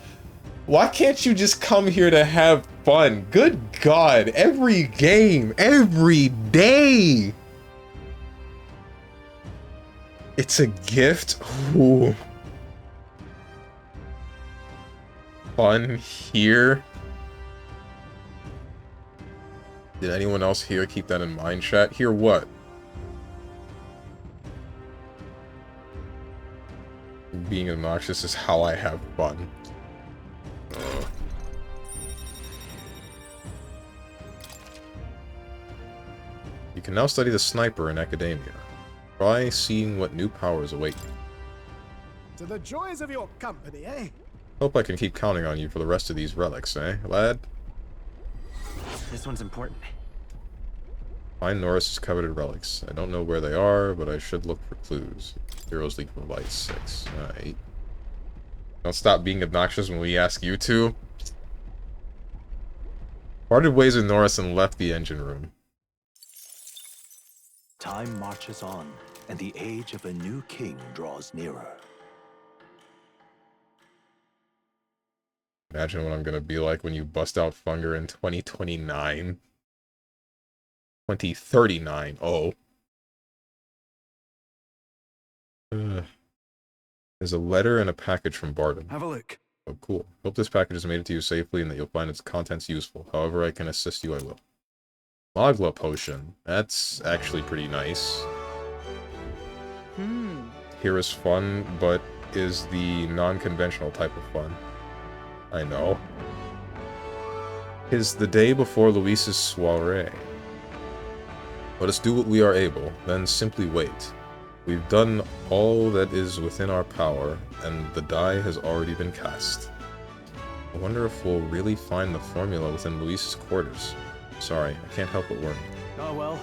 Why can't you just come here to have fun? Good God, every game, every day. It's a gift? Ooh. Fun here. Did anyone else here keep that in mind, chat? Hear what? Being obnoxious is how I have fun. You can now study the sniper in academia. Try seeing what new powers await you. To the joys of your company, eh? Hope I can keep counting on you for the rest of these relics, eh, lad? This one's important. Find Norris's coveted relics. I don't know where they are, but I should look for clues. Heroes League of Light 6. Alright. Don't stop being obnoxious when we ask you to. Parted ways with Norris and left the engine room. Time marches on, and the age of a new king draws nearer. Imagine what I'm gonna be like when you bust out Funger in 2029. 2039. Oh. There's a letter and a package from Barton. Have a look. Oh, cool. Hope this package has made it to you safely and that you'll find its contents useful. However I can assist you, I will. Magla potion. That's actually pretty nice. Here is fun, but is the non-conventional type of fun. I know. 'Tis the day before Luis's soiree. Let us do what we are able, then simply wait. We've done all that is within our power, and the die has already been cast. I wonder if we'll really find the formula within Luis's quarters. Sorry, I can't help but worry. Oh well.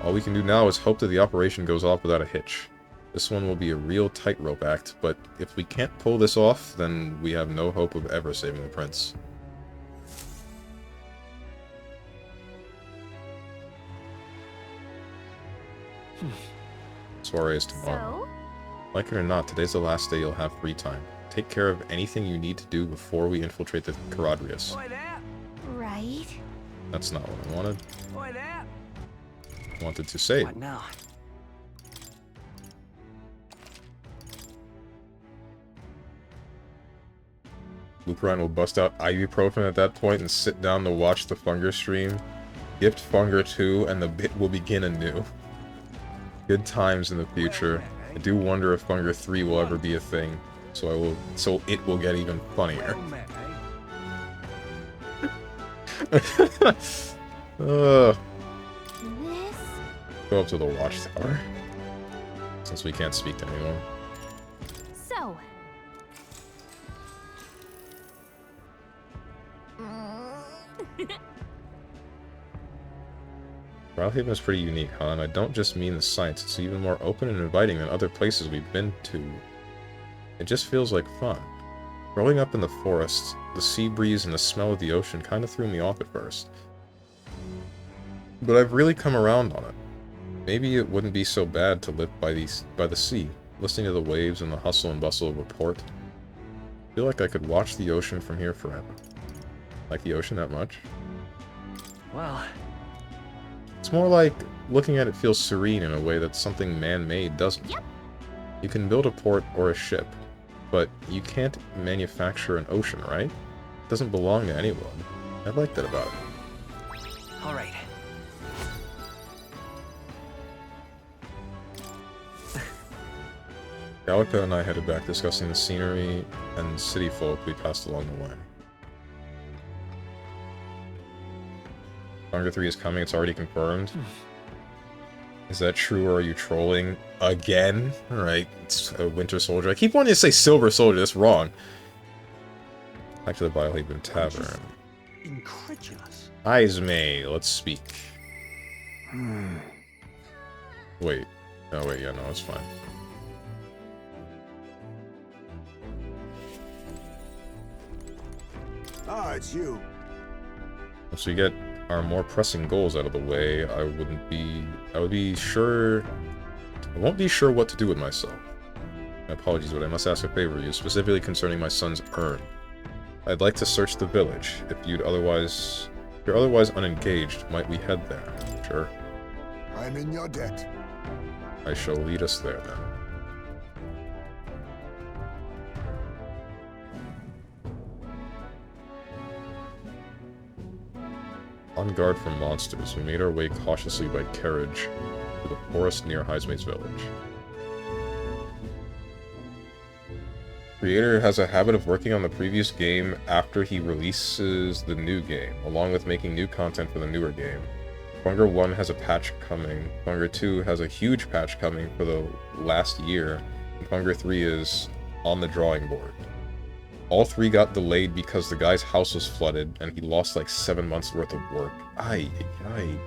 All we can do now is hope that the operation goes off without a hitch. This one will be a real tightrope act, but if we can't pull this off, then we have no hope of ever saving the prince. Soiree is tomorrow. Like it or not, today's the last day you'll have free time. Take care of anything you need to do before we infiltrate the Caradrius. Oi there! Right? That's not what I wanted. Oi there! I wanted to say. What now? Lucarine will bust out ibuprofen at that point and sit down to watch the Funger stream. Gift Funger 2 and the bit will begin anew. Good times in the future. I do wonder if Funger 3 will ever be a thing, so it will get even funnier. This Go up to the watchtower. Since we can't speak to anyone. So. Ralhaven is pretty unique, huh? And I don't just mean the sights, it's even more open and inviting than other places we've been to. It just feels like fun. Growing up in the forest, the sea breeze and the smell of the ocean kind of threw me off at first. But I've really come around on it. Maybe it wouldn't be so bad to live by the sea, listening to the waves and the hustle and bustle of a port. I feel like I could watch the ocean from here forever. Like the ocean that much? Well, It's more like looking at it feels serene in a way that something man-made doesn't. Yep. You can build a port or a ship, but you can't manufacture an ocean, right? It doesn't belong to anyone. I like that about it. all right. Gallica and I headed back discussing the scenery and city folk we passed along the way. Hunger 3 is coming, it's already confirmed. Is that true, or are you trolling again? Alright, it's a Winter Soldier. I keep wanting to say Silver Soldier, that's wrong. Back to the Biohaven Tavern. Incredulous. Ismay, let's speak. Wait. Oh wait, yeah, no, it's fine. Ah, it's you. Once we get our more pressing goals out of the way, I won't be sure what to do with myself. My apologies, but I must ask a favor of you, specifically concerning my son's urn. I'd like to search the village. If you're otherwise unengaged, might we head there? Sure. I'm in your debt. I shall lead us there then. On guard for monsters, we made our way cautiously by carriage to the forest near Heismay's village. Creator has a habit of working on the previous game after he releases the new game, along with making new content for the newer game. Hunger 1 has a patch coming, Hunger 2 has a huge patch coming for the last year, and Hunger 3 is on the drawing board. All three got delayed because the guy's house was flooded, and he lost like 7 months worth of work. Ay,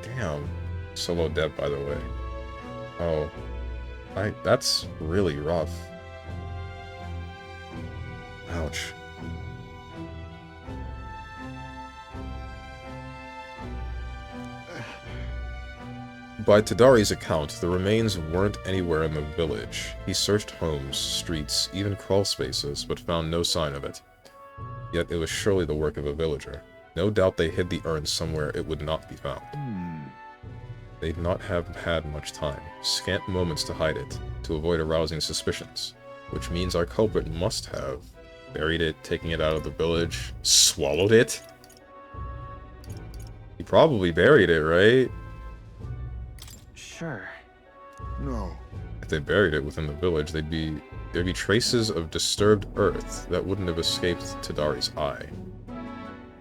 damn. Solo dev, by the way. Oh. That's really rough. Ouch. By Tadari's account, the remains weren't anywhere in the village. He searched homes, streets, even crawl spaces, but found no sign of it. Yet it was surely the work of a villager. No doubt they hid the urn somewhere it would not be found. They'd not have had much time, scant moments to hide it, to avoid arousing suspicions. Which means our culprit must have buried it, taking it out of the village, swallowed it? He probably buried it, right? Sure. No. If they buried it within the village, there'd be traces of disturbed earth that wouldn't have escaped Tadari's eye.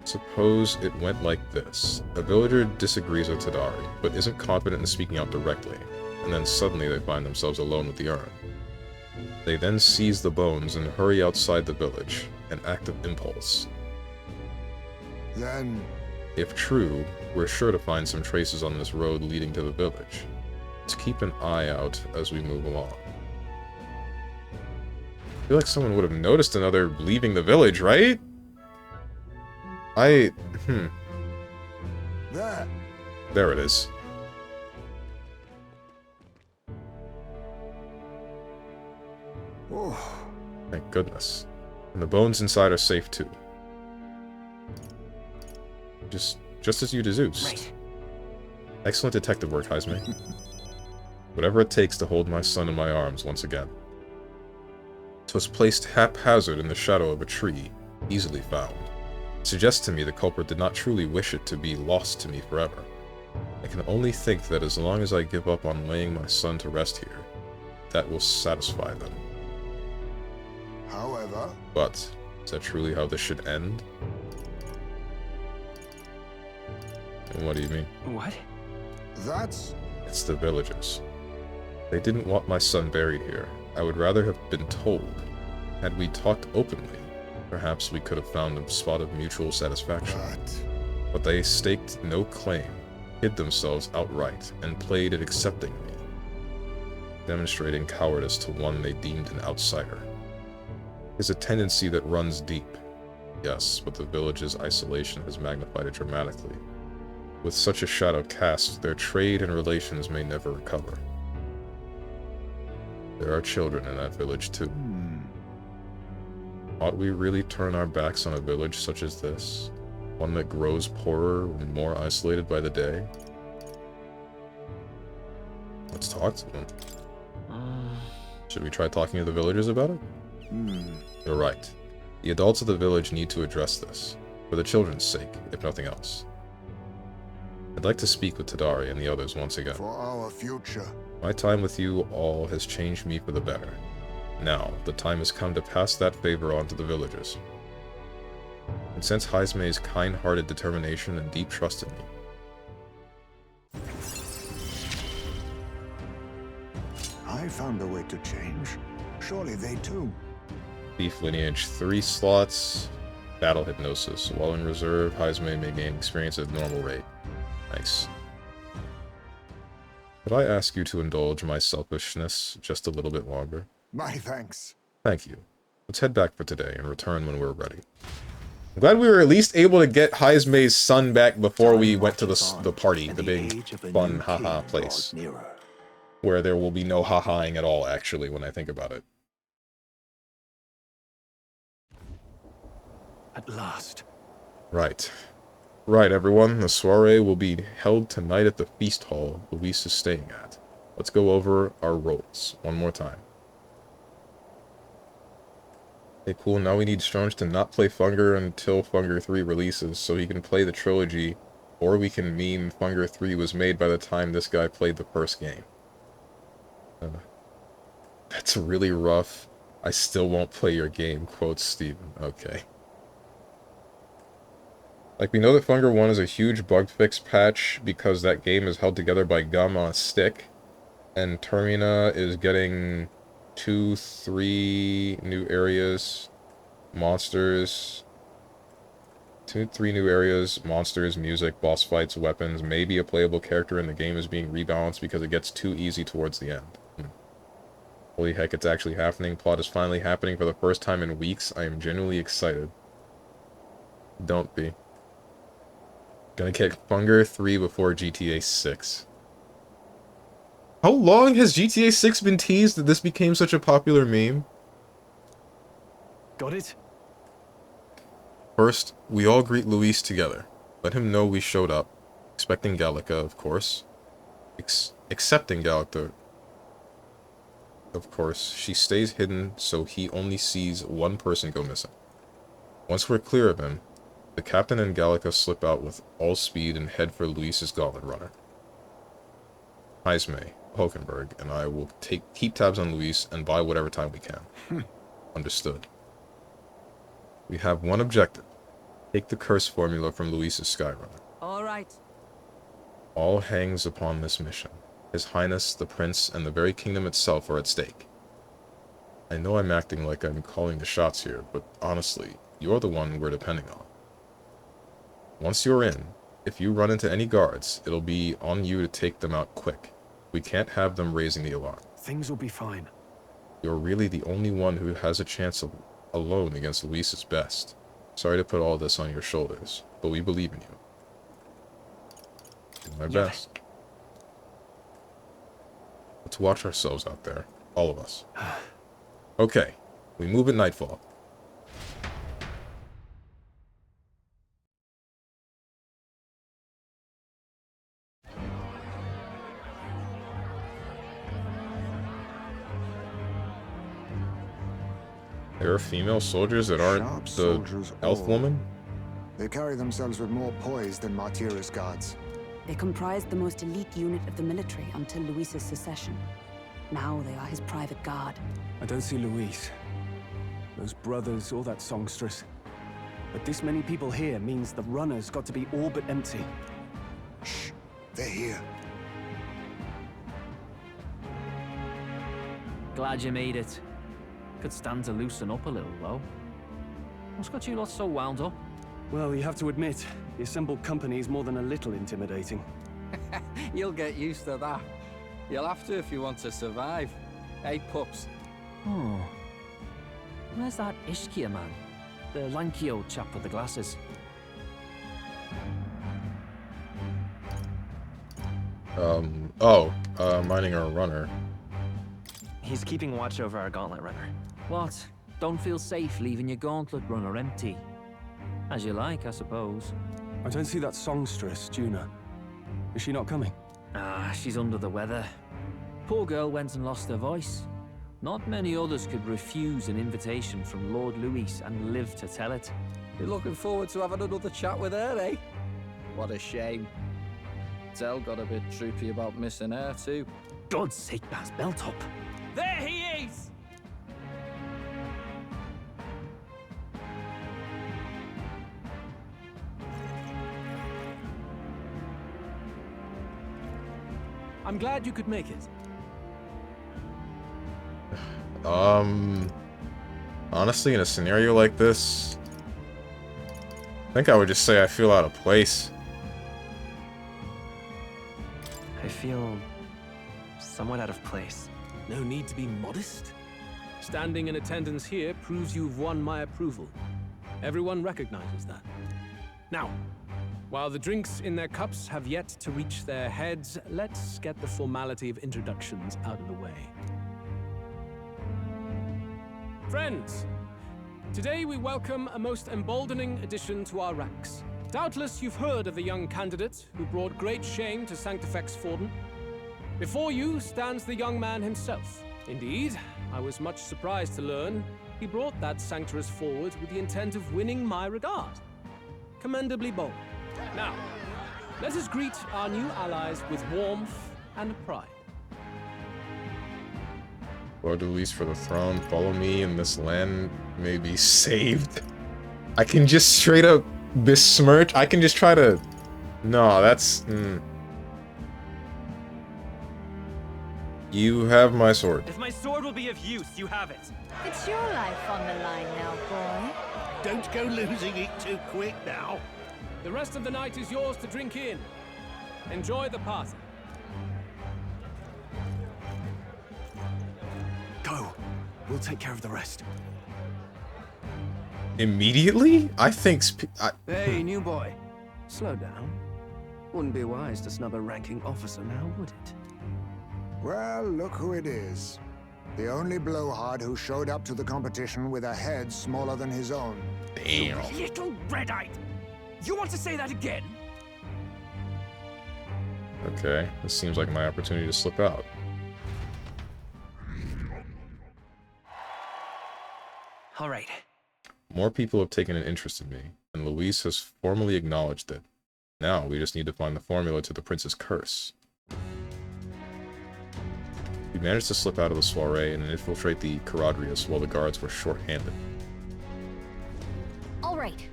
Suppose it went like this. A villager disagrees with Tadari, but isn't confident in speaking out directly, and then suddenly they find themselves alone with the urn. They then seize the bones and hurry outside the village, an act of impulse. Then... If true, we're sure to find some traces on this road leading to the village. Let's keep an eye out as we move along. I feel like someone would have noticed another leaving the village, right? There. There it is. Oh. Thank goodness. And the bones inside are safe too. Just as you deduced. Right. Excellent detective work, Heisman. Whatever it takes to hold my son in my arms once again. 'Twas placed haphazard in the shadow of a tree, easily found. Suggests to me the culprit did not truly wish it to be lost to me forever. I can only think that as long as I give up on laying my son to rest here, that will satisfy them. However... But, is that truly how this should end? And what do you mean? What? That's It's the villagers. They didn't want my son buried here. I would rather have been told. Had we talked openly, perhaps we could have found a spot of mutual satisfaction. But they staked no claim, hid themselves outright, and played at accepting me, demonstrating cowardice to one they deemed an outsider. Is a tendency that runs deep. Yes, but the village's isolation has magnified it dramatically. With such a shadow cast, their trade and relations may never recover. There are children in that village too. Ought we really turn our backs on a village such as this? One that grows poorer and more isolated by the day? Let's talk to them. Should we try talking to the villagers about it? You're right. The adults of the village need to address this, for the children's sake, if nothing else. I'd like to speak with Tadari and the others once again. For our future. My time with you all has changed me for the better. Now, the time has come to pass that favor on to the villagers. And sense Heismei's kind-hearted determination and deep trust in me. I found a way to change. Surely they too. Thief lineage 3 slots. Battle hypnosis. While in reserve, Heismei may gain experience at normal rate. Nice. Could I ask you to indulge my selfishness just a little bit longer? My thanks. Thank you. Let's head back for today and return when we're ready. I'm glad we were at least able to get Heismei's son back before we went to the party, the big fun haha place. Where there will be no ha-haing at all, actually, when I think about it. At last. Right. Right, everyone. The soiree will be held tonight at the feast hall Luis is staying at. Let's go over our roles one more time. Okay, cool. Now we need Strange to not play Funger until Funger 3 releases, so he can play the trilogy, or we can meme Funger 3 was made by the time this guy played the first game. That's really rough. I still won't play your game, quotes Steven. Okay. Like, we know that Funger 1 is a huge bug fix patch because that game is held together by gum on a stick, and Termina is getting 2-3 new areas, monsters, 2-3 new areas, monsters, music, boss fights, weapons, maybe a playable character in the game is being rebalanced because it gets too easy towards the end. Holy heck, it's actually happening. Plot is finally happening for the first time in weeks. I am genuinely excited. Don't be. Gonna get Funger 3 before GTA 6. How long has GTA 6 been teased that this became such a popular meme? Got it? First, we all greet Luis together. Let him know we showed up. Expecting Gallica, of course. Accepting Gallica, of course. She stays hidden, so he only sees one person go missing. Once we're clear of him, the captain and Gallica slip out with all speed and head for Luis's gauntlet runner. Heismei, Hulkenberg, and I will keep tabs on Luis and buy whatever time we can. Understood. We have one objective. Take the curse formula from Luis's Skyrunner. All right. All hangs upon this mission. His Highness, the Prince, and the very kingdom itself are at stake. I know I'm acting like I'm calling the shots here, but honestly, you're the one we're depending on. Once you're in, if you run into any guards, it'll be on you to take them out quick. We can't have them raising the alarm. Things will be fine. You're really the only one who has a chance alone against Luis's best. Sorry to put all this on your shoulders, but we believe in you. Do my best. Let's watch ourselves out there. All of us. Okay, we move at nightfall. There are female soldiers that aren't Sharp the soldiers elf all. woman? They carry themselves with more poise than Martira's guards. They comprised the most elite unit of the military until Luis's secession. Now they are his private guard. I don't see Luis. Those brothers, all that songstress. But this many people here means the runner's got to be all but empty. Shh, they're here. Glad you made it. Could stand to loosen up a little, though. What's got you lot so wound up? Well, you have to admit, the assembled company is more than a little intimidating. You'll get used to that. You'll have to if you want to survive. Hey, pups. Oh. Where's that Ishkia man? The lanky old chap with the glasses. Mining our runner. He's keeping watch over our gauntlet runner. What? Don't feel safe leaving your gauntlet runner empty? As you like, I suppose. I don't see that songstress, Juna. Is she not coming? Ah, she's under the weather. Poor girl went and lost her voice. Not many others could refuse an invitation from Lord Louis and live to tell it. You're looking forward to having another chat with her, eh? What a shame. Zell got a bit droopy about missing her, too. God's sake, Baz, belt up. There he is! I'm glad you could make it. Honestly, in a scenario like this, I think I would just say I feel out of place. I feel somewhat out of place. No need to be modest. Standing in attendance here proves you've won my approval. Everyone recognizes that. Now, while the drinks in their cups have yet to reach their heads, let's get the formality of introductions out of the way. Friends, today we welcome a most emboldening addition to our ranks. Doubtless you've heard of the young candidate who brought great shame to Sanctifex Forden. Before you stands the young man himself. Indeed, I was much surprised to learn he brought that sanctuous forward with the intent of winning my regard. Commendably bold. Now, let us greet our new allies with warmth and pride. Lord Louis for the throne, follow me, and this land may be saved. I can just straight up besmirch. I can just try to... No, that's... You have my sword. If my sword will be of use, you have it. It's your life on the line now, boy. Don't go losing it too quick now. The rest of the night is yours to drink in. Enjoy the party. Go. We'll take care of the rest. Immediately? I think... Hey, new boy. Slow down. Wouldn't be wise to snub a ranking officer now, would it? Well, look who it is. The only blowhard who showed up to the competition with a head smaller than his own. Damn. Little red-eyed! You want to say that again? Okay, this seems like my opportunity to slip out. All right. More people have taken an interest in me, and Louise has formally acknowledged it. Now, we just need to find the formula to the prince's curse. We managed to slip out of the soiree and infiltrate the Caradrius while the guards were short-handed. All right.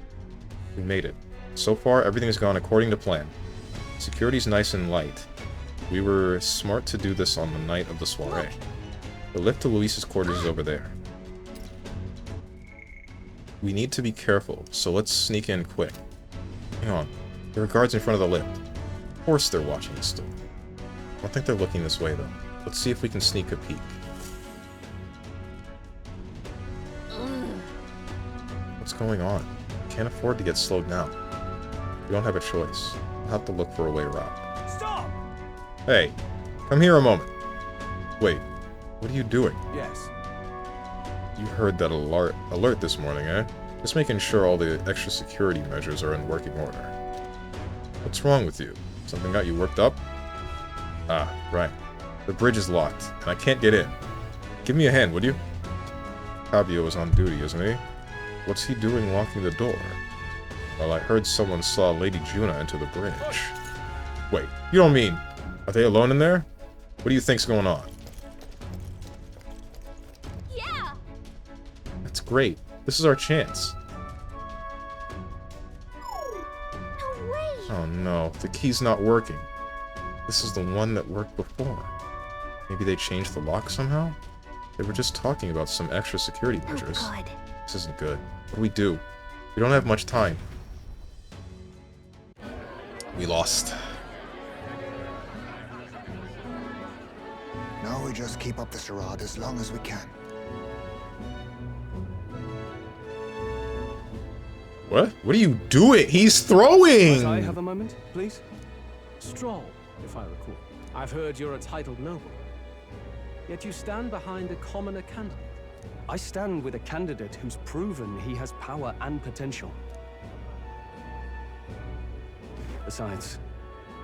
We made it. So far, everything's gone according to plan. Security's nice and light. We were smart to do this on the night of the soiree. The lift to Luis's quarters is over there. We need to be careful, so let's sneak in quick. Hang on. There are guards in front of the lift. Of course they're watching us still. I don't think they're looking this way, though. Let's see if we can sneak a peek. What's going on? Can't afford to get slowed down. We don't have a choice. We'll have to look for a way around. Stop! Hey, come here a moment. Wait, what are you doing? Yes. You heard that alert this morning, eh? Just making sure all the extra security measures are in working order. What's wrong with you? Something got you worked up? Ah, right. The bridge is locked, and I can't get in. Give me a hand, would you? Fabio is on duty, isn't he? What's he doing locking the door? Well, I heard someone saw Lady Juna enter the bridge. Wait, you don't mean... Are they alone in there? What do you think's going on? Yeah! That's great. This is our chance. No way! Oh no, the key's not working. This is the one that worked before. Maybe they changed the lock somehow? They were just talking about some extra security measures. Oh, God. This isn't good. What do we do? We don't have much time. We lost. Now we just keep up the charade as long as we can. What? What are you doing? He's throwing! Might I have a moment, please? Stroll, if I recall. I've heard you're a titled noble. Yet you stand behind a commoner candidate. I stand with a candidate who's proven he has power and potential. Besides,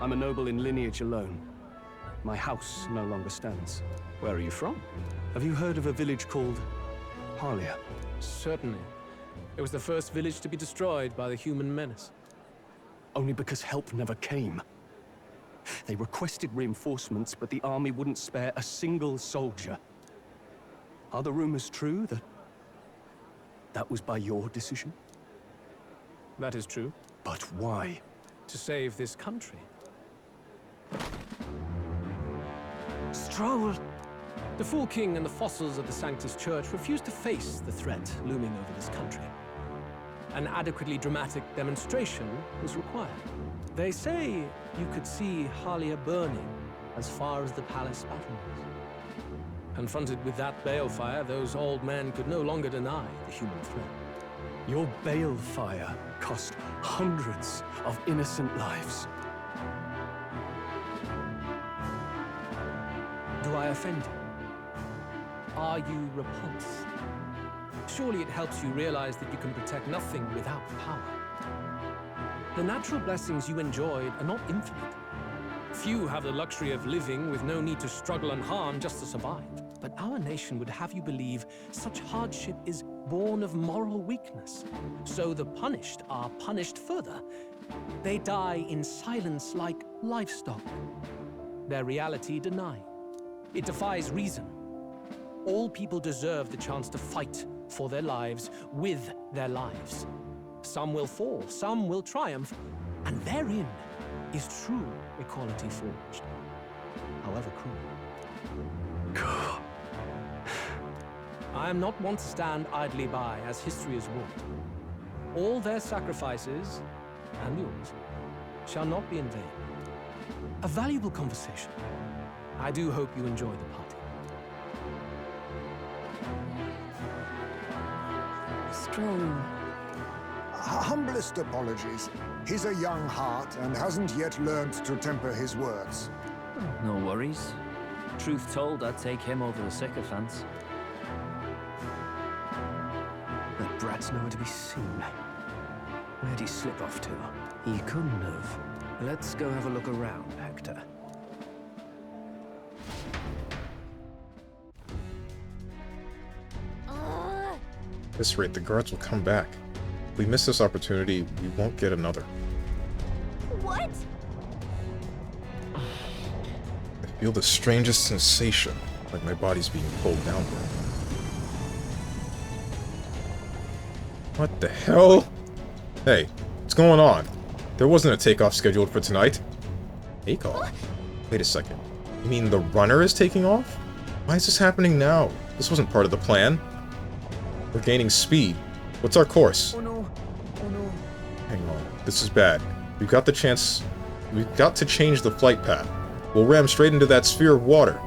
I'm a noble in lineage alone. My house no longer stands. Where are you from? Have you heard of a village called Harlia? Certainly. It was the first village to be destroyed by the human menace. Only because help never came. They requested reinforcements, but the army wouldn't spare a single soldier. Are the rumors true that that was by your decision? That is true. But why? To save this country. Stroll! The Fool King and the fossils of the Sanctus Church refused to face the threat looming over this country. An adequately dramatic demonstration was required. They say you could see Harlia burning as far as the palace battlements. Confronted with that balefire, those old men could no longer deny the human threat. Your balefire cost hundreds of innocent lives. Do I offend you? Are you repulsed? Surely it helps you realize that you can protect nothing without power. The natural blessings you enjoyed are not infinite. Few have the luxury of living with no need to struggle and harm just to survive. But our nation would have you believe such hardship is born of moral weakness. So the punished are punished further. They die in silence like livestock. Their reality denied. It defies reason. All people deserve the chance to fight for their lives with their lives. Some will fall, some will triumph, and therein is true equality forged, however cruel. I am not one to stand idly by as history is wrought. All their sacrifices, and yours, shall not be in vain. A valuable conversation. I do hope you enjoy the party. Strong. Humblest apologies. He's a young heart and hasn't yet learned to temper his words. No worries. Truth told, I'd take him over the sycophants. That brat's nowhere to be seen. Where'd he slip off to? He couldn't have. Let's go have a look around, Hector. At this rate, the guards will come back. If we miss this opportunity, we won't get another. What? I feel the strangest sensation, like my body's being pulled downward. What the hell? Hey, what's going on? There wasn't a takeoff scheduled for tonight. Takeoff? Wait a second. You mean the runner is taking off? Why is this happening now? This wasn't part of the plan. We're gaining speed. What's our course? Oh no. Oh no. Hang on. This is bad. We've got the chance... We've got to change the flight path. We'll ram straight into that sphere of water.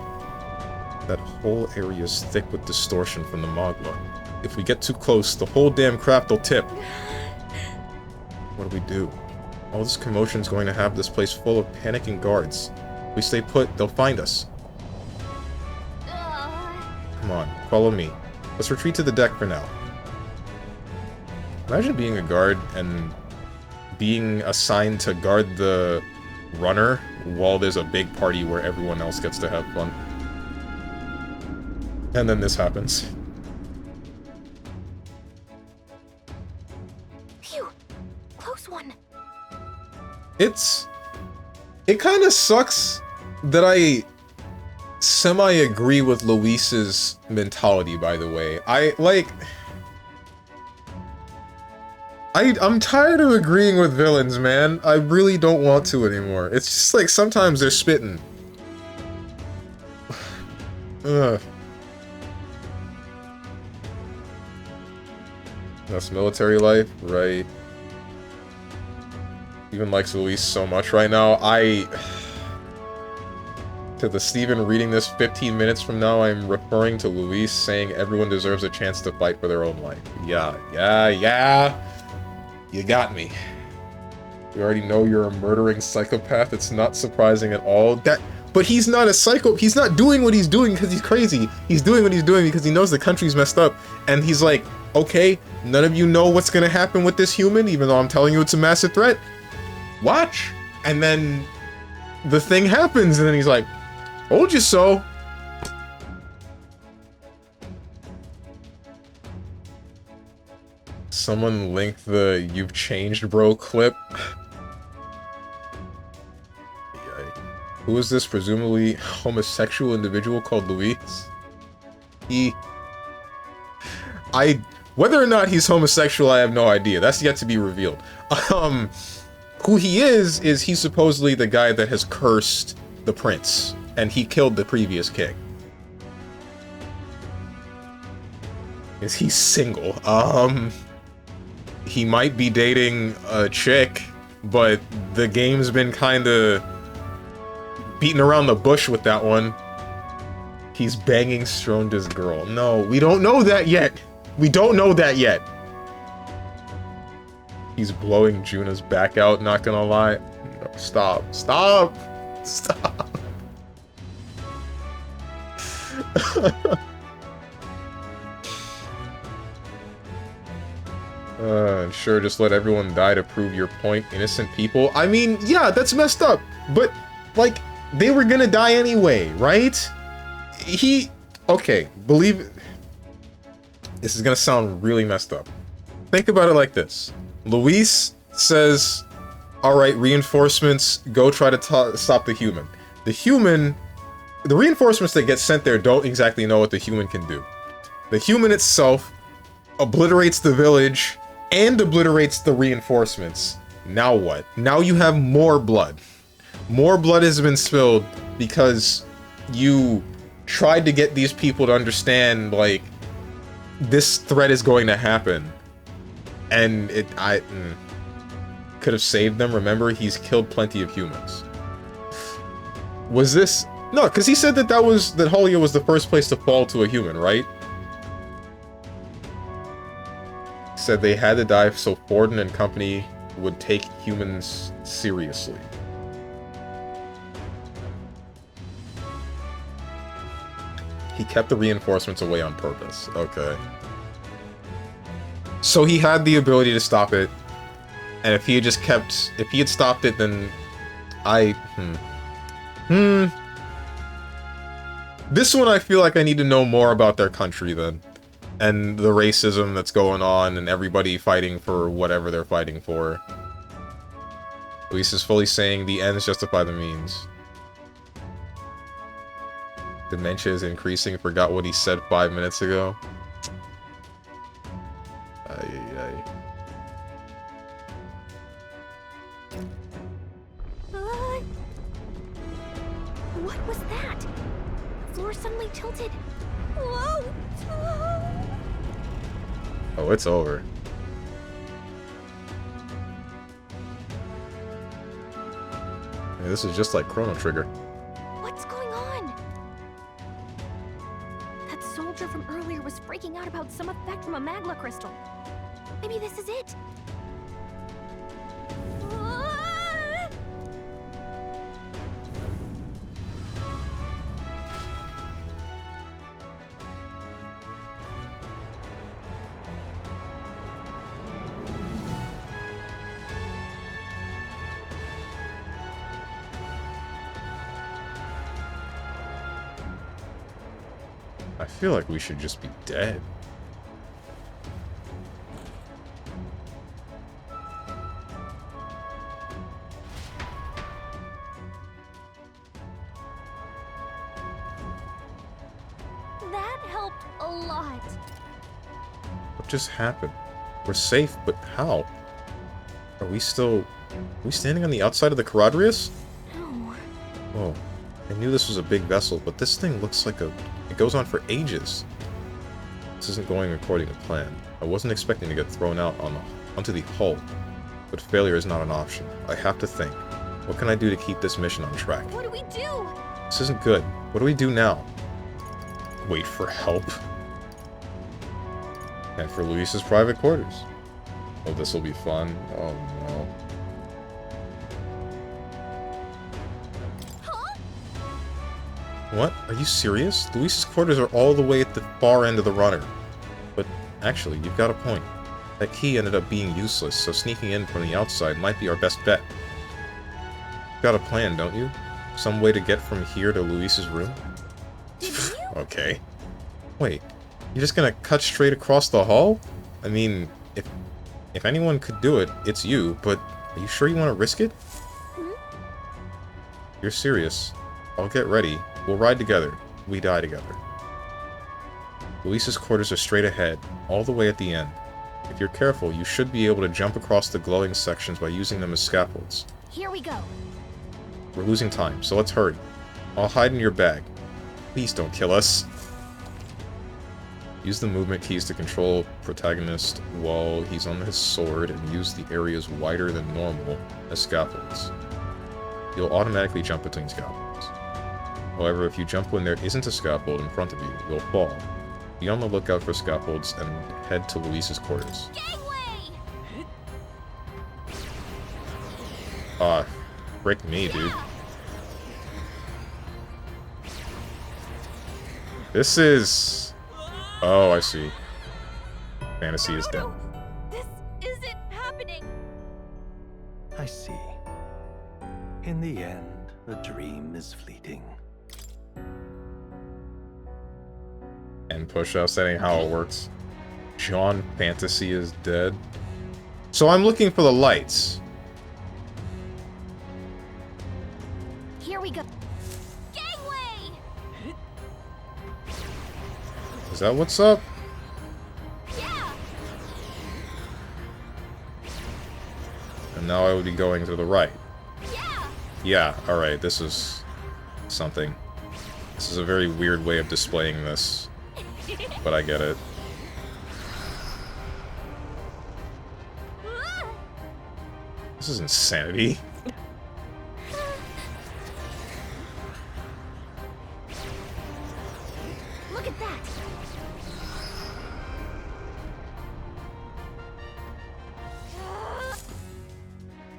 That whole area is thick with distortion from the magma. If we get too close, the whole damn craft will tip. What do we do? All this commotion's going to have this place full of panicking guards. If we stay put, they'll find us. Come on, follow me. Let's retreat to the deck for now. Imagine being a guard and being assigned to guard the runner while there's a big party where everyone else gets to have fun. And then this happens. Phew! Close one. It kind of sucks that I semi-agree with Luis's mentality, by the way. I'm tired of agreeing with villains, man. I really don't want to anymore. It's just like sometimes they're spitting. Ugh. That's military life, right? Steven likes Luis so much right now. To the Steven reading this 15 minutes from now, I'm referring to Luis saying everyone deserves a chance to fight for their own life. Yeah. You got me. You already know you're a murdering psychopath. It's not surprising at all. But he's not a psycho. He's not doing what he's doing because he's crazy. He's doing what he's doing because he knows the country's messed up. And he's like, okay, none of you know what's gonna happen with this human, even though I'm telling you it's a massive threat. Watch. And then the thing happens, and then he's like, told you so. Someone link the "You've changed, bro" clip. Who is this presumably homosexual individual called Luis? Whether or not he's homosexual, I have no idea. That's yet to be revealed. Who he is he's supposedly the guy that has cursed the prince, and he killed the previous king. Is he single? He might be dating a chick, but the game's been kinda beating around the bush with that one. He's banging Stronda's girl. No, we don't know that yet. We don't know that yet. He's blowing Juna's back out, not gonna lie. No, stop. Stop! Stop! And sure, just let everyone die to prove your point, innocent people. I mean, yeah, that's messed up. But, like, they were gonna die anyway, right? Okay, believe it. This is gonna sound really messed up. Think about it like this. Luis says, alright, reinforcements, go try to stop the human. The reinforcements that get sent there don't exactly know what the human can do. The human itself obliterates the village and obliterates the reinforcements. Now what? Now you have more blood. More blood has been spilled because you tried to get these people to understand, like, this threat is going to happen. And could have saved them. Remember, he's killed plenty of humans. Was this... No, because he said that Holia was the first place to fall to a human, right? Said they had to die so Forden and company would take humans seriously. He kept the reinforcements away on purpose. Okay. So he had the ability to stop it, and if he had stopped it, then This one I feel like I need to know more about their country then. And the racism that's going on, and everybody fighting for whatever they're fighting for. Luis is fully saying the ends justify the means. Dementia is increasing, forgot what he said 5 minutes ago. What was that? The floor suddenly tilted. Whoa! Oh, it's over. Yeah, this is just like Chrono Trigger. What's going on? That soldier from earlier was freaking out about some effect from a magma crystal. Maybe this is it. I feel like we should just be dead. That helped a lot. What just happened? We're safe, but how? Are we standing on the outside of the Caradrius? No. Oh, I knew this was a big vessel, but this thing looks like it goes on for ages. This isn't going according to plan. I wasn't expecting to get thrown out onto the hull, but failure is not an option. I have to think. What can I do to keep this mission on track? What do we do? This isn't good. What do we do now? Wait for help. And for Luis's private quarters. Oh, this will be fun. Oh no. Huh? What? Are you serious? Luis's quarters are all the way at the far end of the runner. But actually, you've got a point. That key ended up being useless, so sneaking in from the outside might be our best bet. You've got a plan, don't you? Some way to get from here to Luis's room? Okay. Wait, you're just gonna cut straight across the hall? I mean, if anyone could do it, it's you, but are you sure you want to risk it? You're serious. I'll get ready. We'll ride together. We die together. Luis's quarters are straight ahead, all the way at the end. If you're careful, you should be able to jump across the glowing sections by using them as scaffolds. Here we go. We're losing time, so let's hurry. I'll hide in your bag. Please don't kill us. Use the movement keys to control protagonist while he's on his sword, and use the areas wider than normal as scaffolds. You'll automatically jump between scaffolds. However, if you jump when there isn't a scaffold in front of you, you'll fall. Be on the lookout for scaffolds and head to Luis's quarters. Frick me, dude. This is... Oh, I see. Fantasy is dead. This isn't happening. I see. In the end, a dream is fleeting. And push-ups, that ain't how it works. John Fantasy is dead. So I'm looking for the lights. Here we go. Gangway! Is that what's up? Yeah. And now I would be going to the right. Yeah. Yeah, alright, this is something. This is a very weird way of displaying this. But I get it. This is insanity. Look at that.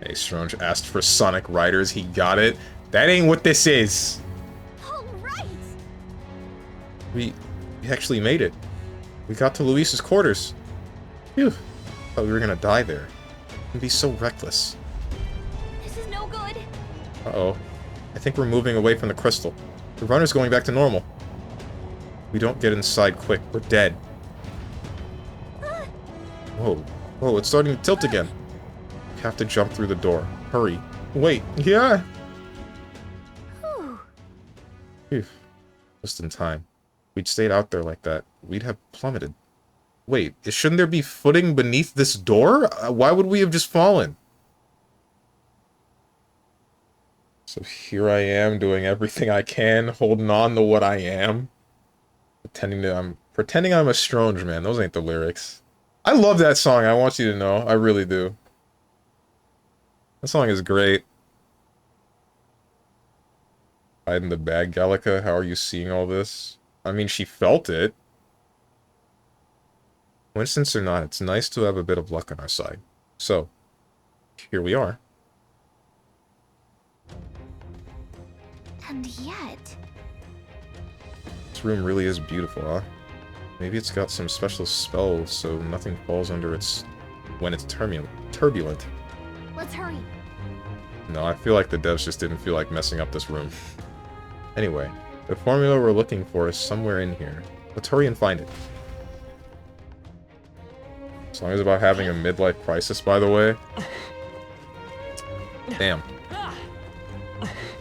Hey, Strange asked for Sonic Riders. He got it. That ain't what this is. All right. We actually made it. We got to Luis's quarters. Phew. Thought we were gonna die there. It'd be so reckless. This is no good. Uh-oh. I think we're moving away from the crystal. The runner's going back to normal. We don't get inside quick. We're dead. Whoa. Whoa, it's starting to tilt again. We have to jump through the door. Hurry. Wait. Yeah. Phew. Just in time. We'd stayed out there like that, we'd have plummeted. Wait, shouldn't there be footing beneath this door? Why would we have just fallen? So here I am, doing everything I can, holding on to what I am. Pretending I'm a Strange man. Those ain't the lyrics. I love that song, I want you to know. I really do. That song is great. Hide in the bag, Gallica. How are you seeing all this? I mean, she felt it. Coincidence or not, it's nice to have a bit of luck on our side. So, here we are. And yet... This room really is beautiful, huh? Maybe it's got some special spell so nothing falls under its... when it's turbulent. Let's hurry. No, I feel like the devs just didn't feel like messing up this room. Anyway, the formula we're looking for is somewhere in here. Let's hurry and find it. Song is about having a midlife crisis, by the way. Damn.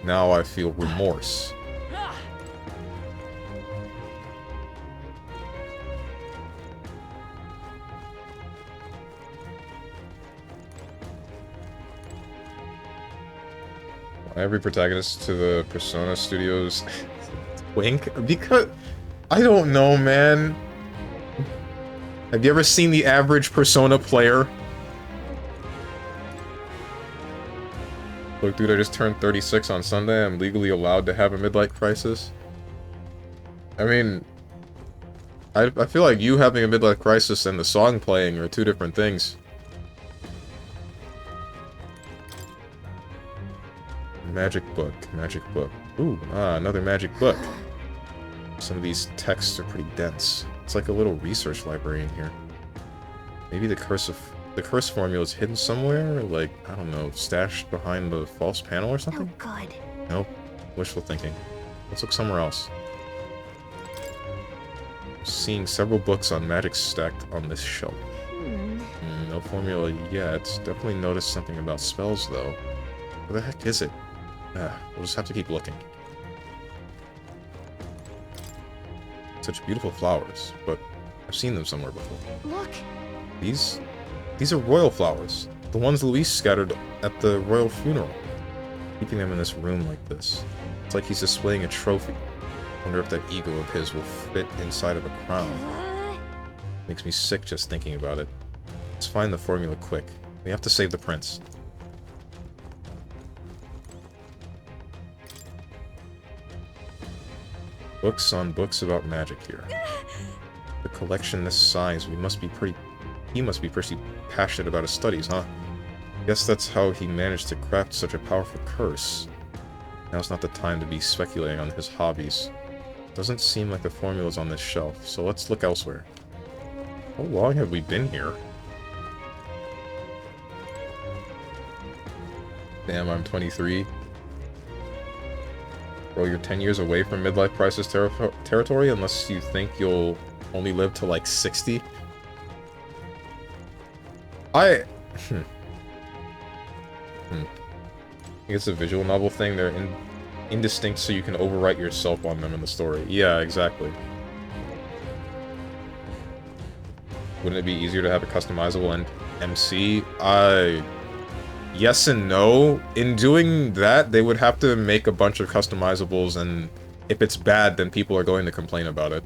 Now I feel remorse. Every protagonist to the Persona Studios wink? Because... I don't know, man. Have you ever seen the average Persona player? Look, dude, I just turned 36 on Sunday. I'm legally allowed to have a midlife crisis. I mean, I feel like you having a midlife crisis and the song playing are two different things. Magic book, magic book. Ooh, another magic book. Some of these texts are pretty dense. It's like a little research library in here. Maybe the curse formula is hidden somewhere, like, I don't know, stashed behind the false panel or something? Oh, God. Nope. Wishful thinking. Let's look somewhere else. Seeing several books on magic stacked on this shelf. No formula yet. Definitely noticed something about spells, though. Where the heck is it? We'll just have to keep looking. Such beautiful flowers, but I've seen them somewhere before. Look. These are royal flowers. The ones Luis scattered at the royal funeral. Keeping them in this room like this. It's like he's displaying a trophy. Wonder if that ego of his will fit inside of a crown. Makes me sick just thinking about it. Let's find the formula quick. We have to save the prince. Books on books about magic here. The collection this size, he must be pretty passionate about his studies, huh? Guess that's how he managed to craft such a powerful curse. Now's not the time to be speculating on his hobbies. Doesn't seem like the formula's on this shelf, so let's look elsewhere. How long have we been here? Damn, I'm 23. Bro, you're 10 years away from midlife crisis territory unless you think you'll only live to like 60. I think it's a visual novel thing. They're indistinct, so you can overwrite yourself on them in the story. Yeah, exactly. Wouldn't it be easier to have a customizable MC? Yes and no. In doing that, they would have to make a bunch of customizables, and if it's bad, then people are going to complain about it.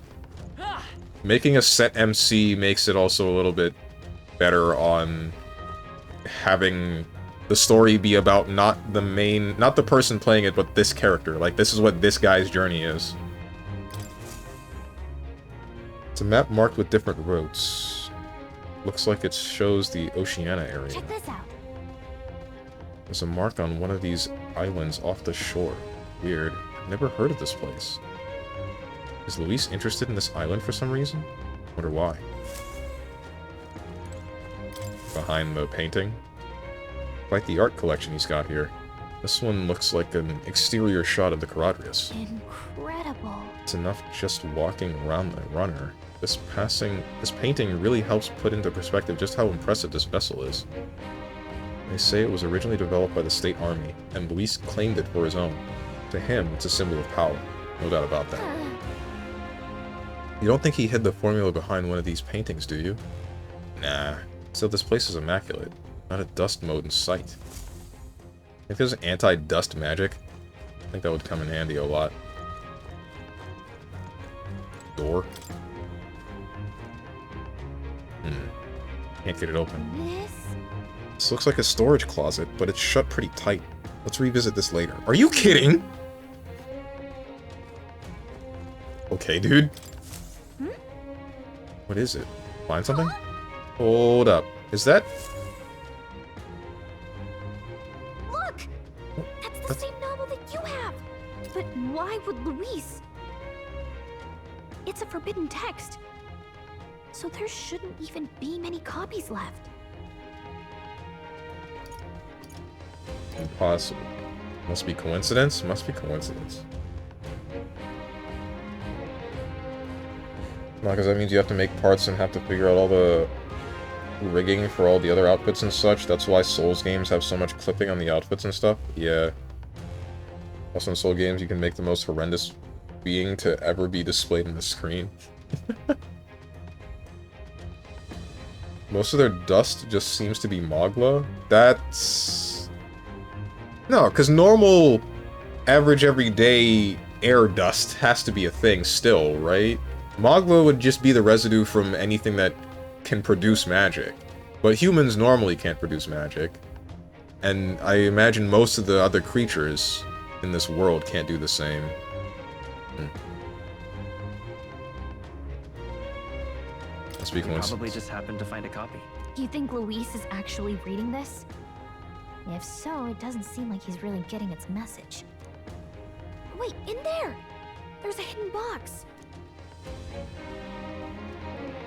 Making a set MC makes it also a little bit better on having the story be about not the person playing it, but this character. Like, this is what this guy's journey is. It's a map marked with different routes. Looks like it shows the Oceania area. Check this out. There's a mark on one of these islands off the shore. Weird. Never heard of this place. Is Luis interested in this island for some reason? Wonder why. Behind the painting. Quite the art collection he's got here. This one looks like an exterior shot of the Caradrius. Incredible. It's enough just walking around the runner. This painting really helps put into perspective just how impressive this vessel is. They say it was originally developed by the state army, and Luis claimed it for his own. To him, it's a symbol of power. No doubt about that. You don't think he hid the formula behind one of these paintings, do you? Nah. Still, this place is immaculate. Not a dust mote in sight. If there's anti-dust magic, I think that would come in handy a lot. Door? Can't get it open. This looks like a storage closet, but it's shut pretty tight. Let's revisit this later. Are you kidding? Okay, dude. What is it? Find something? Hold up. Is that... Look! That's the same novel that you have! But why would Luis? It's a forbidden text. So there shouldn't even be many copies left. Impossible. Must be coincidence? Must be coincidence. No, because that means you have to make parts and have to figure out all the rigging for all the other outfits and such. That's why Souls games have so much clipping on the outfits and stuff. Yeah. Also in Soul games, you can make the most horrendous being to ever be displayed on the screen. Most of their dust just seems to be Mogla. That's... No, because normal, average, everyday air dust has to be a thing still, right? Mogla would just be the residue from anything that can produce magic, but humans normally can't produce magic. And I imagine most of the other creatures in this world can't do the same. Must be coincidence. Probably just happened to find a copy. Do you think Luis is actually reading this? If so, it doesn't seem like he's really getting its message. Wait, in there! There's a hidden box.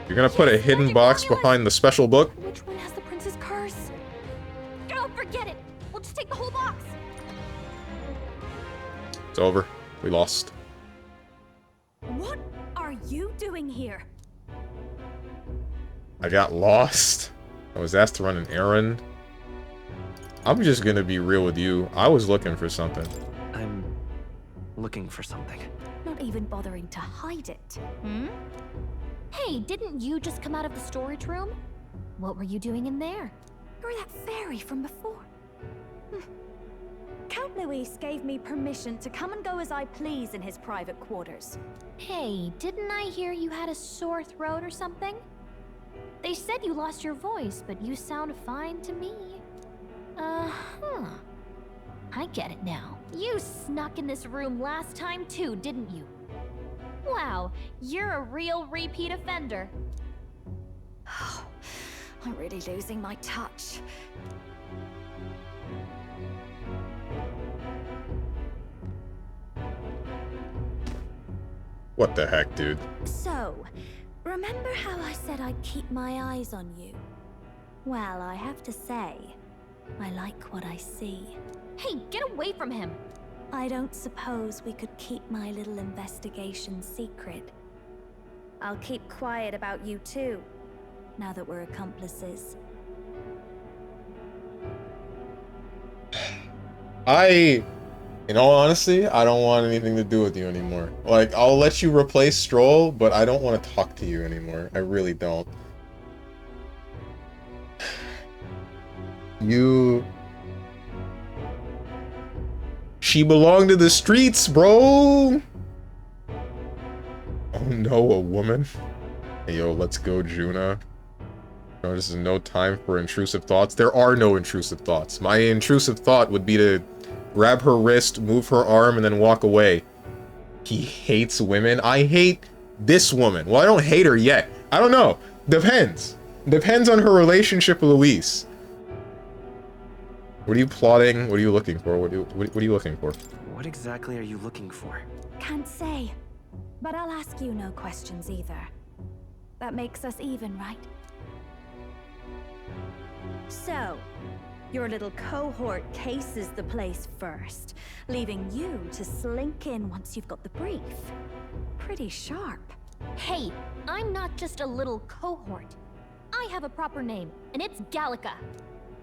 You're gonna put a hidden box behind the special book? Which one has the prince's curse? Oh, forget it! We'll just take the whole box! It's over. We lost. What are you doing here? I got lost. I was asked to run an errand. I'm just gonna be real with you. I was looking for something. I'm looking for something. Not even bothering to hide it, hmm? Hey, didn't you just come out of the storage room? What were you doing in there? You're that fairy from before. Count Luis gave me permission to come and go as I please in his private quarters. Hey, didn't I hear you had a sore throat or something? They said you lost your voice, but you sound fine to me. I get it now. You snuck in this room last time too, didn't you? Wow, you're a real repeat offender. I'm really losing my touch. What the heck, dude? So, remember how I said I'd keep my eyes on you? Well, I have to say, I like what I see. Hey, get away from him! I don't suppose we could keep my little investigation secret. I'll keep quiet about you too, now that we're accomplices. In all honesty, I don't want anything to do with you anymore. Like, I'll let you replace Stroll, but I don't want to talk to you anymore. I really don't. She belonged to the streets, bro! Oh no, a woman? Hey yo, let's go, Juna. No, this is no time for intrusive thoughts. There are no intrusive thoughts. My intrusive thought would be to grab her wrist, move her arm, and then walk away. He hates women. I hate this woman. Well, I don't hate her yet. I don't know. Depends. Depends on her relationship with Luis. What are you plotting? What are you looking for? What are you looking for? What exactly are you looking for? Can't say, but I'll ask you no questions either. That makes us even, right? So, your little cohort cases the place first, leaving you to slink in once you've got the brief. Pretty sharp. Hey, I'm not just a little cohort. I have a proper name, and it's Gallica.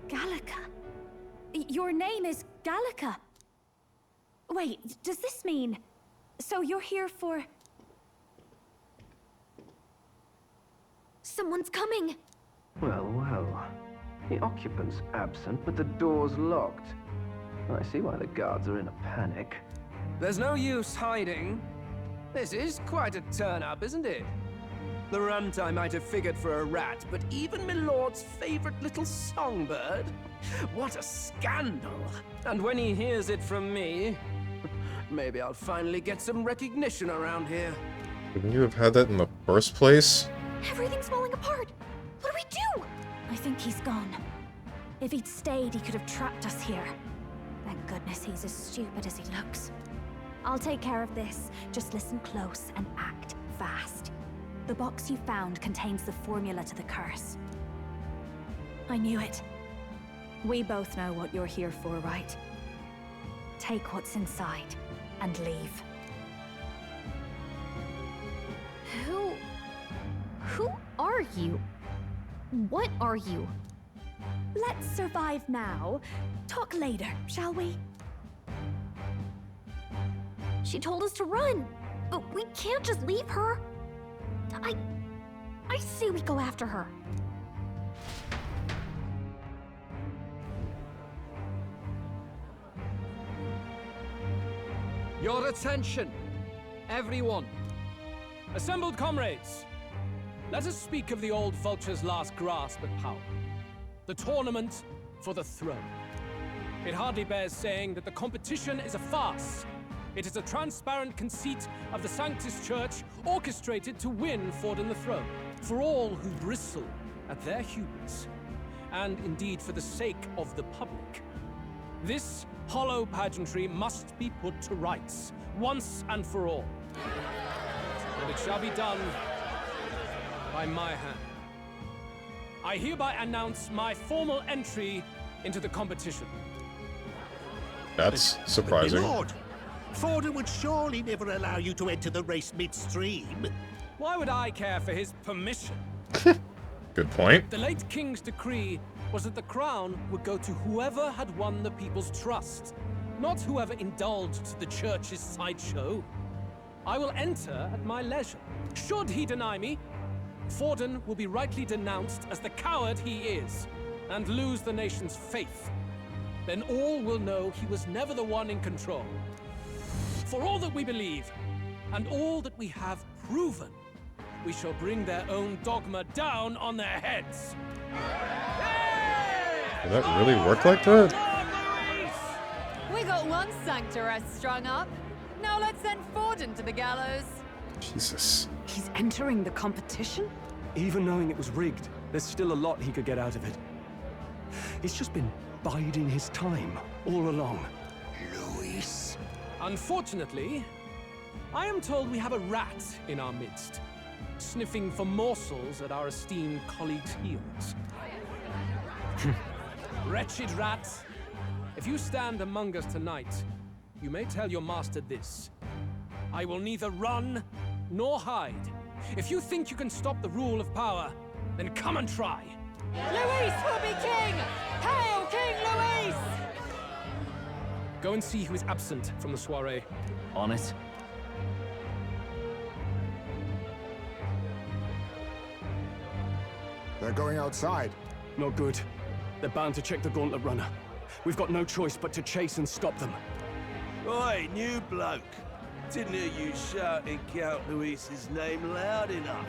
Gallica? Your name is Gallica? Wait, does this mean... So you're here for... Someone's coming! Well, well. The occupant's absent, but the door's locked. I see why the guards are in a panic. There's no use hiding. This is quite a turn-up, isn't it? The runt I might have figured for a rat, but even Milord's favorite little songbird? What a scandal! And when he hears it from me, maybe I'll finally get some recognition around here. Couldn't you have had that in the first place? Everything's falling apart! What do we do? I think he's gone. If he'd stayed, he could have trapped us here. Thank goodness he's as stupid as he looks. I'll take care of this. Just listen close and act fast. The box you found contains the formula to the curse. I knew it. We both know what you're here for, right? Take what's inside and leave. Who are you? What are you? Let's survive now. Talk later, shall we? She told us to run, but we can't just leave her. I say we go after her. Your attention, everyone. Assembled comrades, let us speak of the old vulture's last grasp at power. The tournament for the throne. It hardly bears saying that the competition is a farce. It is a transparent conceit of the Sanctus Church orchestrated to win Forden the throne. For all who bristle at their hubris, and indeed for the sake of the public, this hollow pageantry must be put to rights, once and for all. And it shall be done by my hand. I hereby announce my formal entry into the competition. That's surprising. My lord, Forden would surely never allow you to enter the race midstream. Why would I care for his permission? Good point. The late king's decree was that the crown would go to whoever had won the people's trust, not whoever indulged the church's sideshow. I will enter at my leisure. Should he deny me, Forden will be rightly denounced as the coward he is, and lose the nation's faith. Then all will know he was never the one in control. For all that we believe, and all that we have proven, we shall bring their own dogma down on their heads. Did that really work like that? We got one sanctoress strung up. Now let's send Forden to the gallows. Jesus. He's entering the competition? Even knowing it was rigged, there's still a lot he could get out of it. He's just been biding his time all along. Luis. Unfortunately, I am told we have a rat in our midst, sniffing for morsels at our esteemed colleagues' heels. Wretched rat, if you stand among us tonight, you may tell your master this. I will neither run nor hide. If you think you can stop the rule of power, then come and try. Luis will be king! Hail King Luis! Go and see who is absent from the soiree. On it. They're going outside. Not good. They're bound to check the Gauntlet Runner. We've got no choice but to chase and stop them. Oi, new bloke. Didn't hear you shouting Count Luis's name loud enough.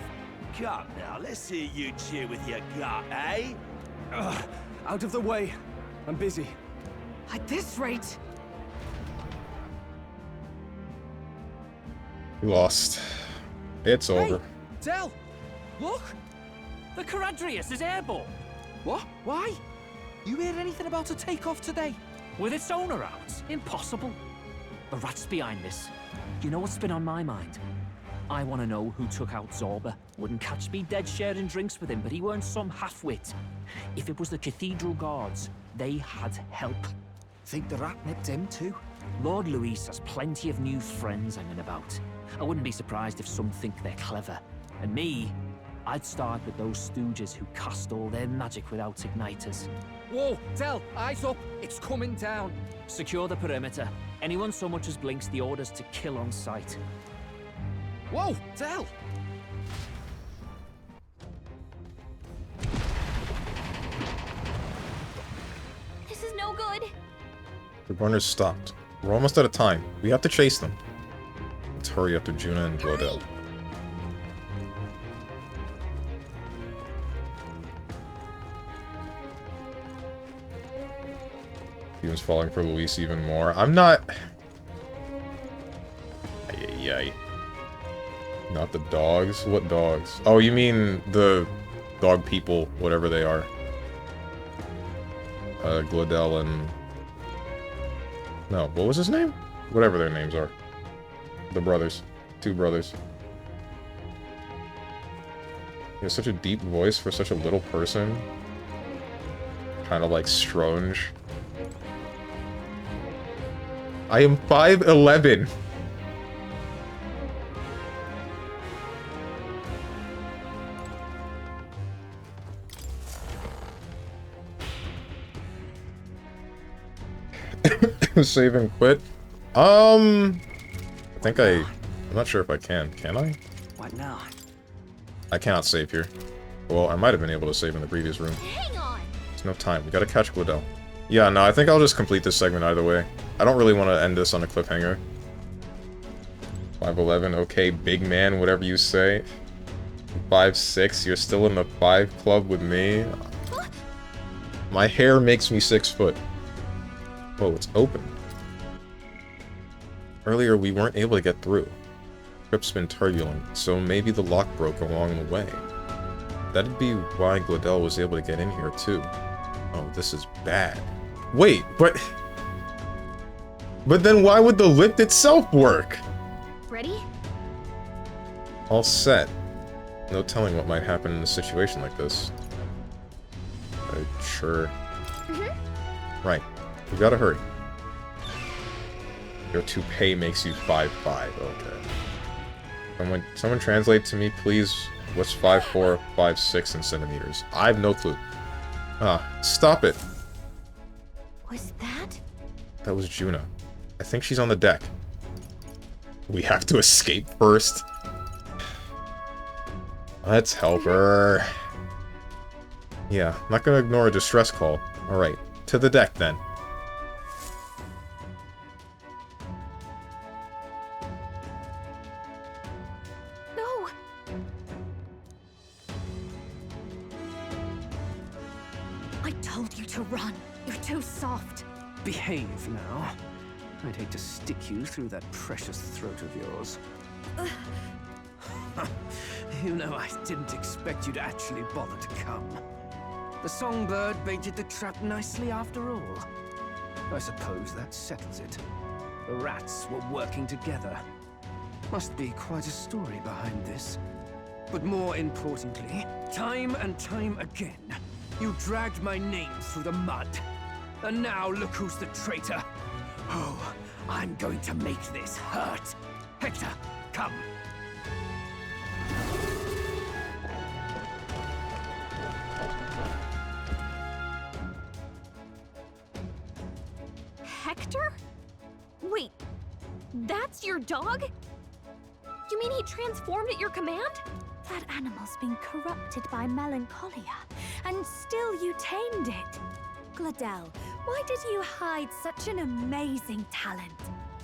Come now, let's hear you cheer with your gut, eh? Out of the way. I'm busy. At this rate... We lost. It's over. Del! Look! The Caradrius is airborne! What? Why? You heard anything about a takeoff today? With its owner out? Impossible. The rat's behind this. You know what's been on my mind? I want to know who took out Zorba. Wouldn't catch me dead sharing drinks with him, but he weren't some half-wit. If it was the Cathedral Guards, they had help. Think the rat nipped him too? Lord Luis has plenty of new friends hanging about. I wouldn't be surprised if some think they're clever. And me, I'd start with those stooges who cast all their magic without igniters. Whoa, Del, eyes up. It's coming down. Secure the perimeter. Anyone so much as blinks, the orders to kill on sight. Whoa, Del! This is no good. The runners stopped. We're almost out of time. We have to chase them. Let's hurry up to Juna and Glodell. He was falling for Luis even more. I'm not... Ay. Not the dogs? What dogs? Oh, you mean the dog people, whatever they are. Glodell and... No, what was his name? Whatever their names are. The brothers. Two brothers. He has such a deep voice for such a little person. Kind of like Stronge. I am 5'11". Save and quit. I think I'm not sure if I can. Can I? What now? I cannot save here. Well, I might have been able to save in the previous room. Hang on. There's no time. We gotta catch Glodell. Yeah, no, I think I'll just complete this segment either way. I don't really want to end this on a cliffhanger. 5'11", okay, big man, whatever you say. 5'6", you're still in the 5 club with me? My hair makes me 6 foot. Whoa, it's open. Earlier, we weren't able to get through. Trip's been turbulent, so maybe the lock broke along the way. That'd be why Glodell was able to get in here, too. Oh, this is bad. Wait, but then why would the lift itself work? Ready? All set. No telling what might happen in a situation like this. Sure. Right. We gotta hurry. Your toupee makes you 5'5". Okay. Someone translate to me, please. What's 5'4", 5'6" in centimeters? I have no clue. Stop it. Was that? That was Juna. I think she's on the deck. We have to escape first. Let's help her. Yeah, not gonna ignore a distress call. Alright, to the deck then. No! I told you to run. You're too soft. Behave now. I'd hate to stick you through that precious throat of yours. You know, I didn't expect you to actually bother to come. The songbird baited the trap nicely after all. I suppose that settles it. The rats were working together. Must be quite a story behind this. But more importantly, time and time again, you dragged my name through the mud. And now look who's the traitor. Oh, I'm going to make this hurt. Hector, come. Hector? Wait, that's your dog? You mean he transformed at your command? That animal's been corrupted by melancholia, and still you tamed it. Glodell, why did you hide such an amazing talent?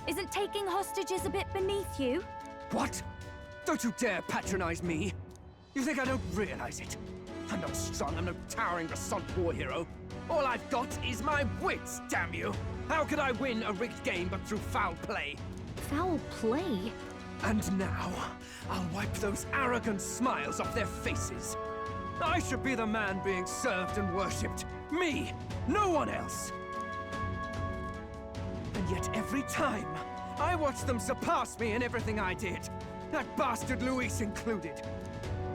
Isn't taking hostages a bit beneath you? What? Don't you dare patronize me! You think I don't realize it? I'm not strong, I'm no towering Rassant war hero. All I've got is my wits, damn you! How could I win a rigged game but through foul play? Foul play? And now, I'll wipe those arrogant smiles off their faces. I should be the man being served and worshipped. Me! No one else! And yet every time, I watch them surpass me in everything I did. That bastard Luis included.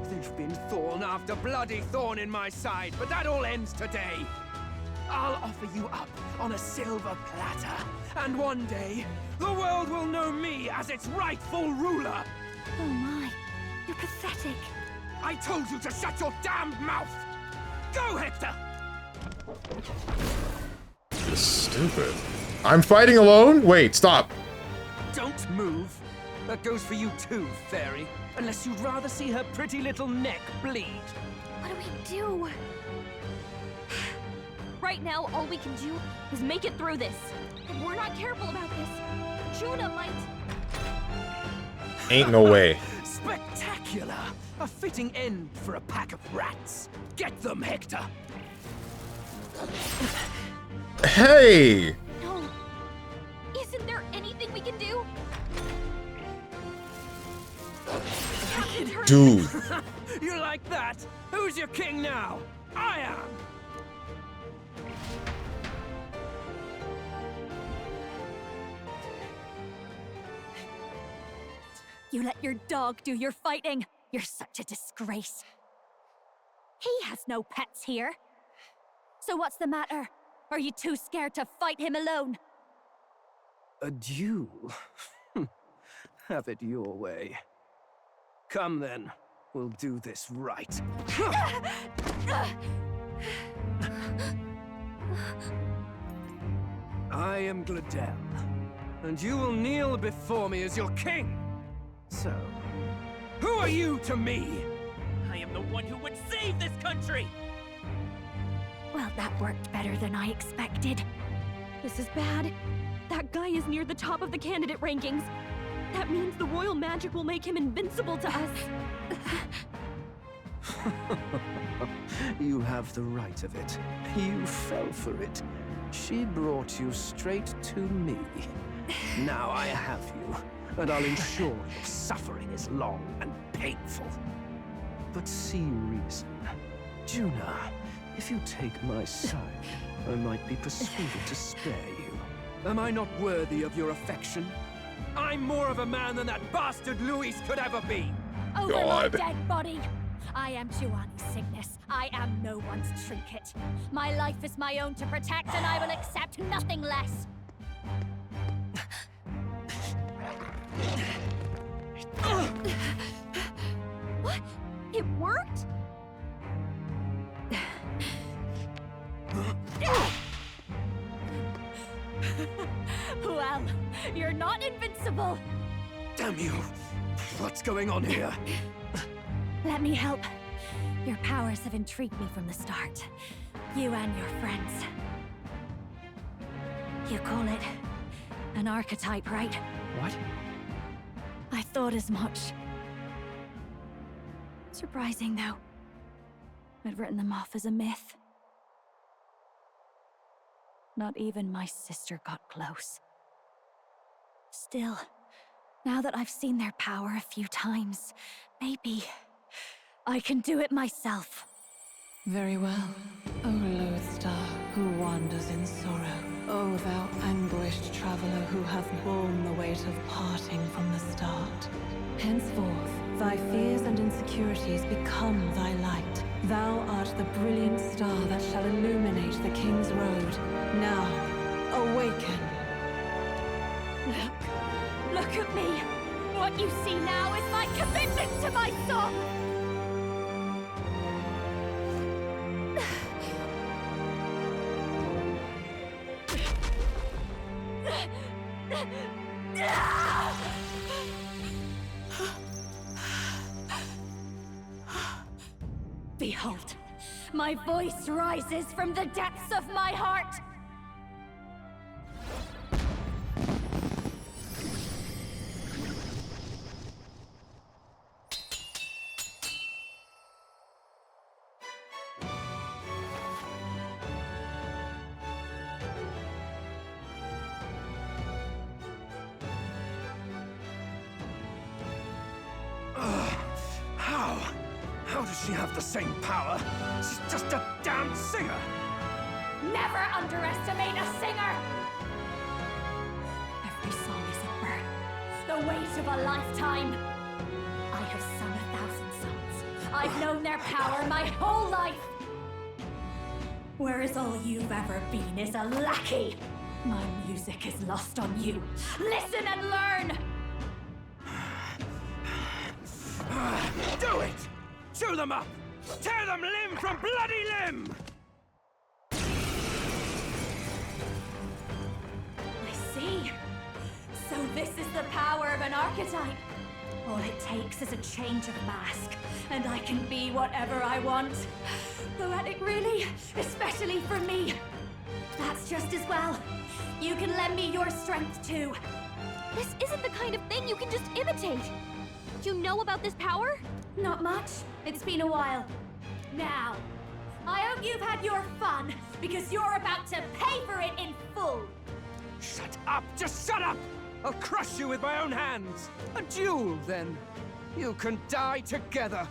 They've been thorn after bloody thorn in my side, but that all ends today. I'll offer you up on a silver platter, and one day, the world will know me as its rightful ruler! Oh my, you're pathetic. I told you to shut your damned mouth! Go, Hector! This is stupid. I'm fighting alone? Wait, stop. Don't move. That goes for you too, fairy. Unless you'd rather see her pretty little neck bleed. What do we do? Right now, all we can do is make it through this. If we're not careful about this, Juna might... Ain't no way. Spectacular! A fitting end for a pack of rats. Get them, Hector! Hey! No. Isn't there anything we can do? Dude. You like that? Who's your king now? I am! You let your dog do your fighting. You're such a disgrace. He has no pets here. So what's the matter? Are you too scared to fight him alone? A duel? Have it your way. Come then, we'll do this right. I am Glodell, and you will kneel before me as your king. So, who are you to me? I am the one who would save this country! Well, that worked better than I expected. This is bad. That guy is near the top of the candidate rankings. That means the royal magic will make him invincible to us. You have the right of it. You fell for it. She brought you straight to me. Now I have you, and I'll ensure your suffering is long and painful. But see reason. Juna, if you take my side, I might be persuaded to spare you. Am I not worthy of your affection? I'm more of a man than that bastard Luis could ever be! Over my dead body! I am Giovanni's sickness. I am no one's trinket. My life is my own to protect, and I will accept nothing less. What? It worked? Well, you're not invincible. Damn you! What's going on here? Let me help. Your powers have intrigued me from the start. You and your friends. You call it an archetype, right? What? I thought as much. Surprising, though. I'd written them off as a myth. Not even my sister got close. Still, now that I've seen their power a few times, maybe I can do it myself. Very well, O Lodestar, who wanders in sorrow. O thou anguished traveler who hath borne the weight of parting from the start. Henceforth, thy fears and insecurities become thy light. Thou art the brilliant star that shall illuminate the King's Road. Now, awaken. Look at me! What you see now is my commitment to my song! Behold, my voice rises from the depths of my heart! How does she have the same power? She's just a damn singer! Never underestimate a singer! Every song is a burden, the weight of a lifetime. I have sung 1,000 songs. I've known their power my whole life. Whereas all you've ever been is a lackey. My music is lost on you. Listen and learn! Do it! Chew them up! Tear them limb from bloody limb! I see. So this is the power of an archetype. All it takes is a change of mask, and I can be whatever I want. Poetic, really, especially for me. That's just as well. You can lend me your strength too. This isn't the kind of thing you can just imitate. Do you know about this power? Not much. It's been a while. Now, I hope you've had your fun, because you're about to pay for it in full. Shut up! Just shut up! I'll crush you with my own hands! A duel, then. You can die together.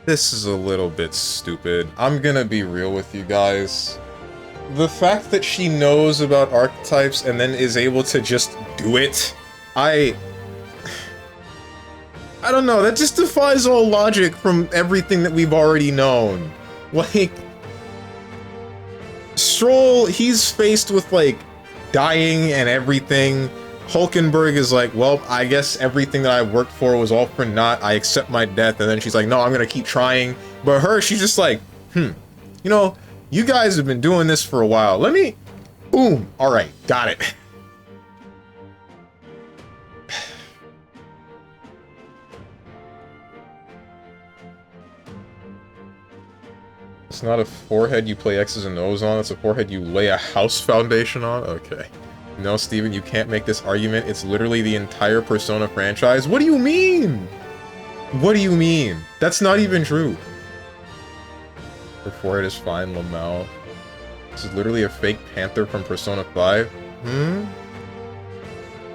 This is a little bit stupid. I'm gonna be real with you guys. The fact that she knows about archetypes and then is able to just do it, I don't know, that just defies all logic from everything that we've already known. Like, Stroll, he's faced with, like, dying and everything. Hulkenberg is like, well, I guess everything that I worked for was all for naught. I accept my death. And then she's like, no, I'm gonna keep trying. But her, she's just like, you know, you guys have been doing this for a while. Let me... Boom! Alright, got it. It's not a forehead you play X's and O's on, it's a forehead you lay a house foundation on? Okay. No, Steven, you can't make this argument. It's literally the entire Persona franchise. What do you mean? What do you mean? That's not even true. Her forehead is fine, Lamau. This is literally a fake panther from Persona 5.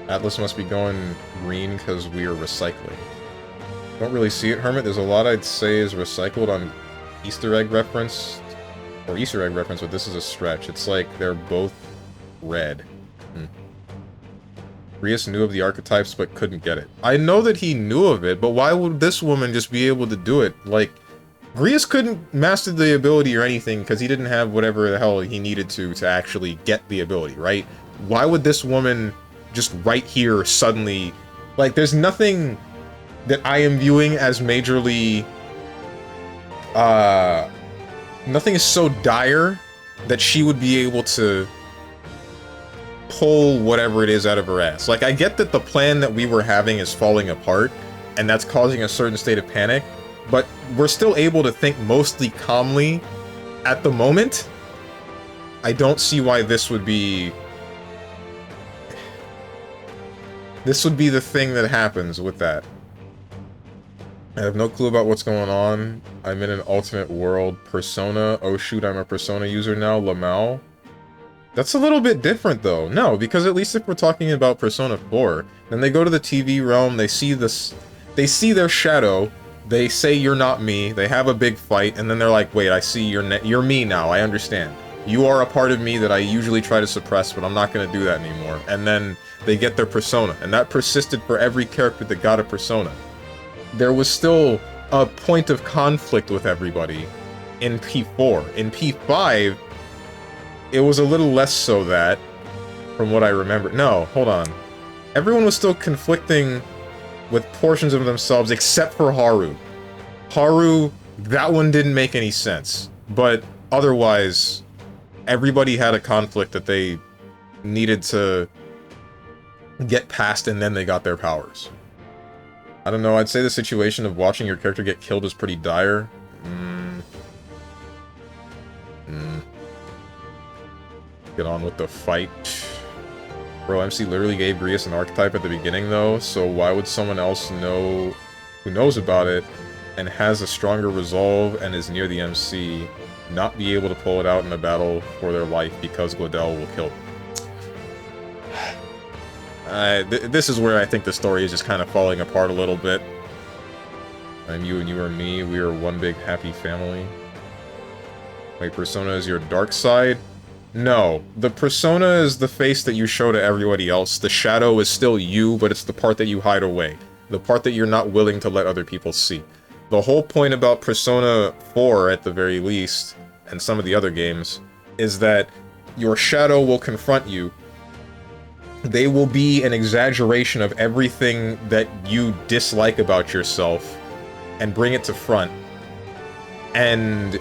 Atlas must be going green because we are recycling. Don't really see it, Hermit. There's a lot I'd say is recycled on Easter egg reference. Or Easter egg reference, but this is a stretch. It's like they're both red. Rias knew of the archetypes but couldn't get it. I know that he knew of it, but why would this woman just be able to do it? Like, Rias couldn't master the ability or anything because he didn't have whatever the hell he needed to actually get the ability, right? Why would this woman just right here suddenly... Like, there's nothing that I am viewing as majorly... Nothing is so dire that she would be able to pull whatever it is out of her ass. Like, I get that the plan that we were having is falling apart, and that's causing a certain state of panic, but we're still able to think mostly calmly at the moment. I don't see why this would be... This would be the thing that happens with that. I have no clue about what's going on. I'm in an alternate world. Persona. Oh shoot, I'm a Persona user now. Lamau. That's a little bit different though. No, because at least if we're talking about Persona 4, then they go to the TV realm, they see this... They see their shadow, they say you're not me, they have a big fight, and then they're like, wait, I see you're me now, I understand. You are a part of me that I usually try to suppress, but I'm not gonna do that anymore. And then they get their persona, and that persisted for every character that got a persona. There was still a point of conflict with everybody in P4. In P5, it was a little less so that, from what I remember. No, hold on. Everyone was still conflicting with portions of themselves except for Haru. Haru, that one didn't make any sense. But otherwise, everybody had a conflict that they needed to get past, and then they got their powers. I don't know, I'd say the situation of watching your character get killed is pretty dire. Get on with the fight. Bro, MC literally gave Grius an archetype at the beginning though, so why would someone else know who knows about it and has a stronger resolve and is near the MC not be able to pull it out in a battle for their life because Gladel will kill them? This is where I think the story is just kind of falling apart a little bit. I'm you and you are me. We are one big happy family. Wait, Persona is your dark side? No. The Persona is the face that you show to everybody else. The shadow is still you, but it's the part that you hide away. The part that you're not willing to let other people see. The whole point about Persona 4, at the very least, and some of the other games, is that your shadow will confront you. They will be an exaggeration of everything that you dislike about yourself and bring it to front. And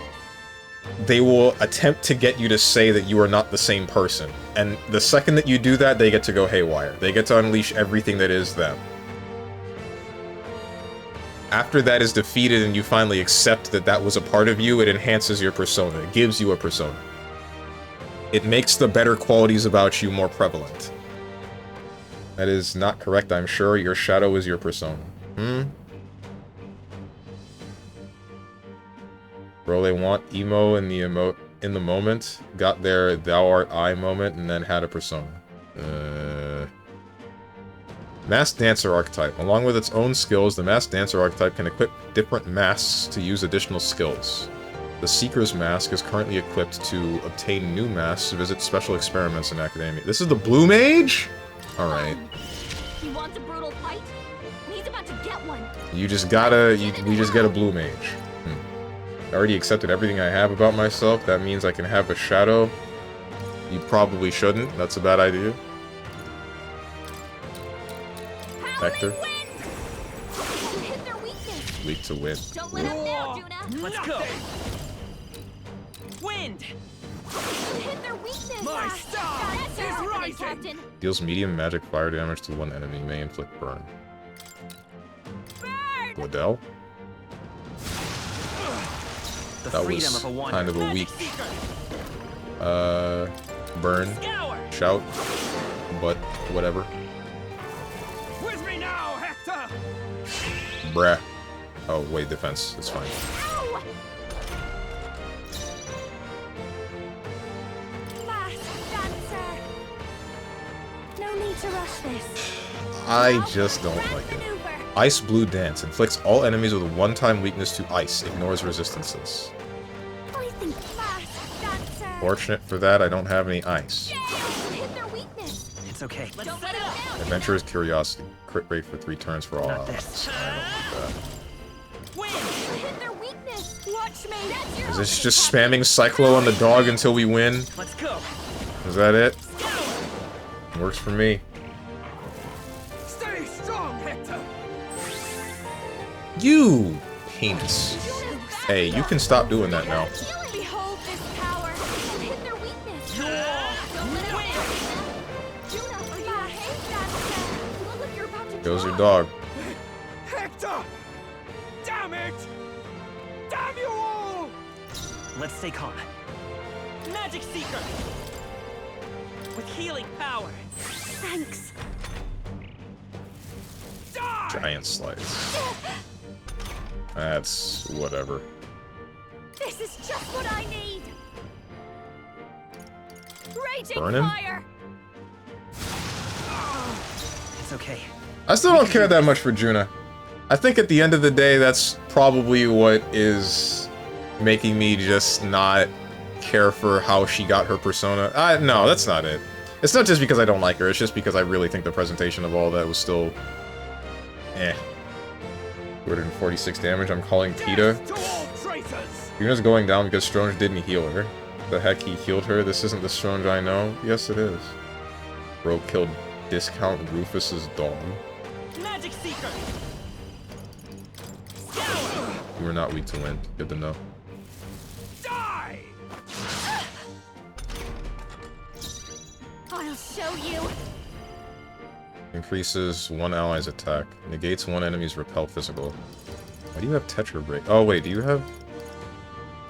they will attempt to get you to say that you are not the same person. And the second that you do that, they get to go haywire. They get to unleash everything that is them. After that is defeated and you finally accept that that was a part of you, it enhances your persona. It gives you a persona. It makes the better qualities about you more prevalent. That is not correct, I'm sure. Your shadow is your persona. Bro, they want emo in the moment, got their thou art I moment, and then had a persona. Masked Dancer archetype. Along with its own skills, the Masked Dancer archetype can equip different masks to use additional skills. The Seeker's Mask is currently equipped to obtain new masks to visit special experiments in academia. This is the Blue Mage? Alright. He wants a brutal fight? He's about to get one. You just gotta, we just get a Blue Mage. I already accepted everything I have about myself. That means I can have a shadow. You probably shouldn't. That's a bad idea. Hector. Weak to win. Don't let up now, Juna. Let's go. Wind. Hit their weakness. My star is rising. Captain. Deals medium magic fire damage to one enemy. May inflict burn. Gladel? That was kind of a weak... burn. Shout. But, whatever. With me now, Hector! Bruh. Oh, wait, defense. It's fine. to rush this. I just don't like it. Ice Blue Dance inflicts all enemies with a one-time weakness to ice. Ignores resistances. I think fast, dancer. Fortunate for that, I don't have any ice. Hit their weakness. It's okay. Let's set it up. Adventurer's Curiosity. Crit rate for 3 turns for all allies. Win. Hit their weakness. Watch me. That's your Is this just spamming Cyclo on the dog until we win? Let's go. Is that it? Works for me. Stay strong, Hector. You penis. Hey, you can stop doing that now. Behold this power. Hit their weakness. Don't let it win. Juno, are you okay, dancer? Look like you're about to Goes your drop. dog. Hector! Damn it! Damn you all! Let's stay calm. Magic Seeker! With healing power. Thanks. Giant slice. That's whatever. This is just what I need. Raging Burn him? fire. It's okay. I still don't care that much for Juna. I think at the end of the day, that's probably what is making me just not care for how she got her persona. No, that's not it. It's not just because I don't like her, it's just because I really think the presentation of all that was still... eh. 246 damage, I'm calling Tita. Juna's going down because Stronge didn't heal her. The heck, he healed her? This isn't the Stronge I know? Yes, it is. Bro killed Discount Rufus's dog. Magic Seeker! You were not weak to wind. Good to know. Die! I'll show you. Increases one ally's attack. Negates one enemy's repel physical. Why do you have Tetra Break? Oh wait, do you have...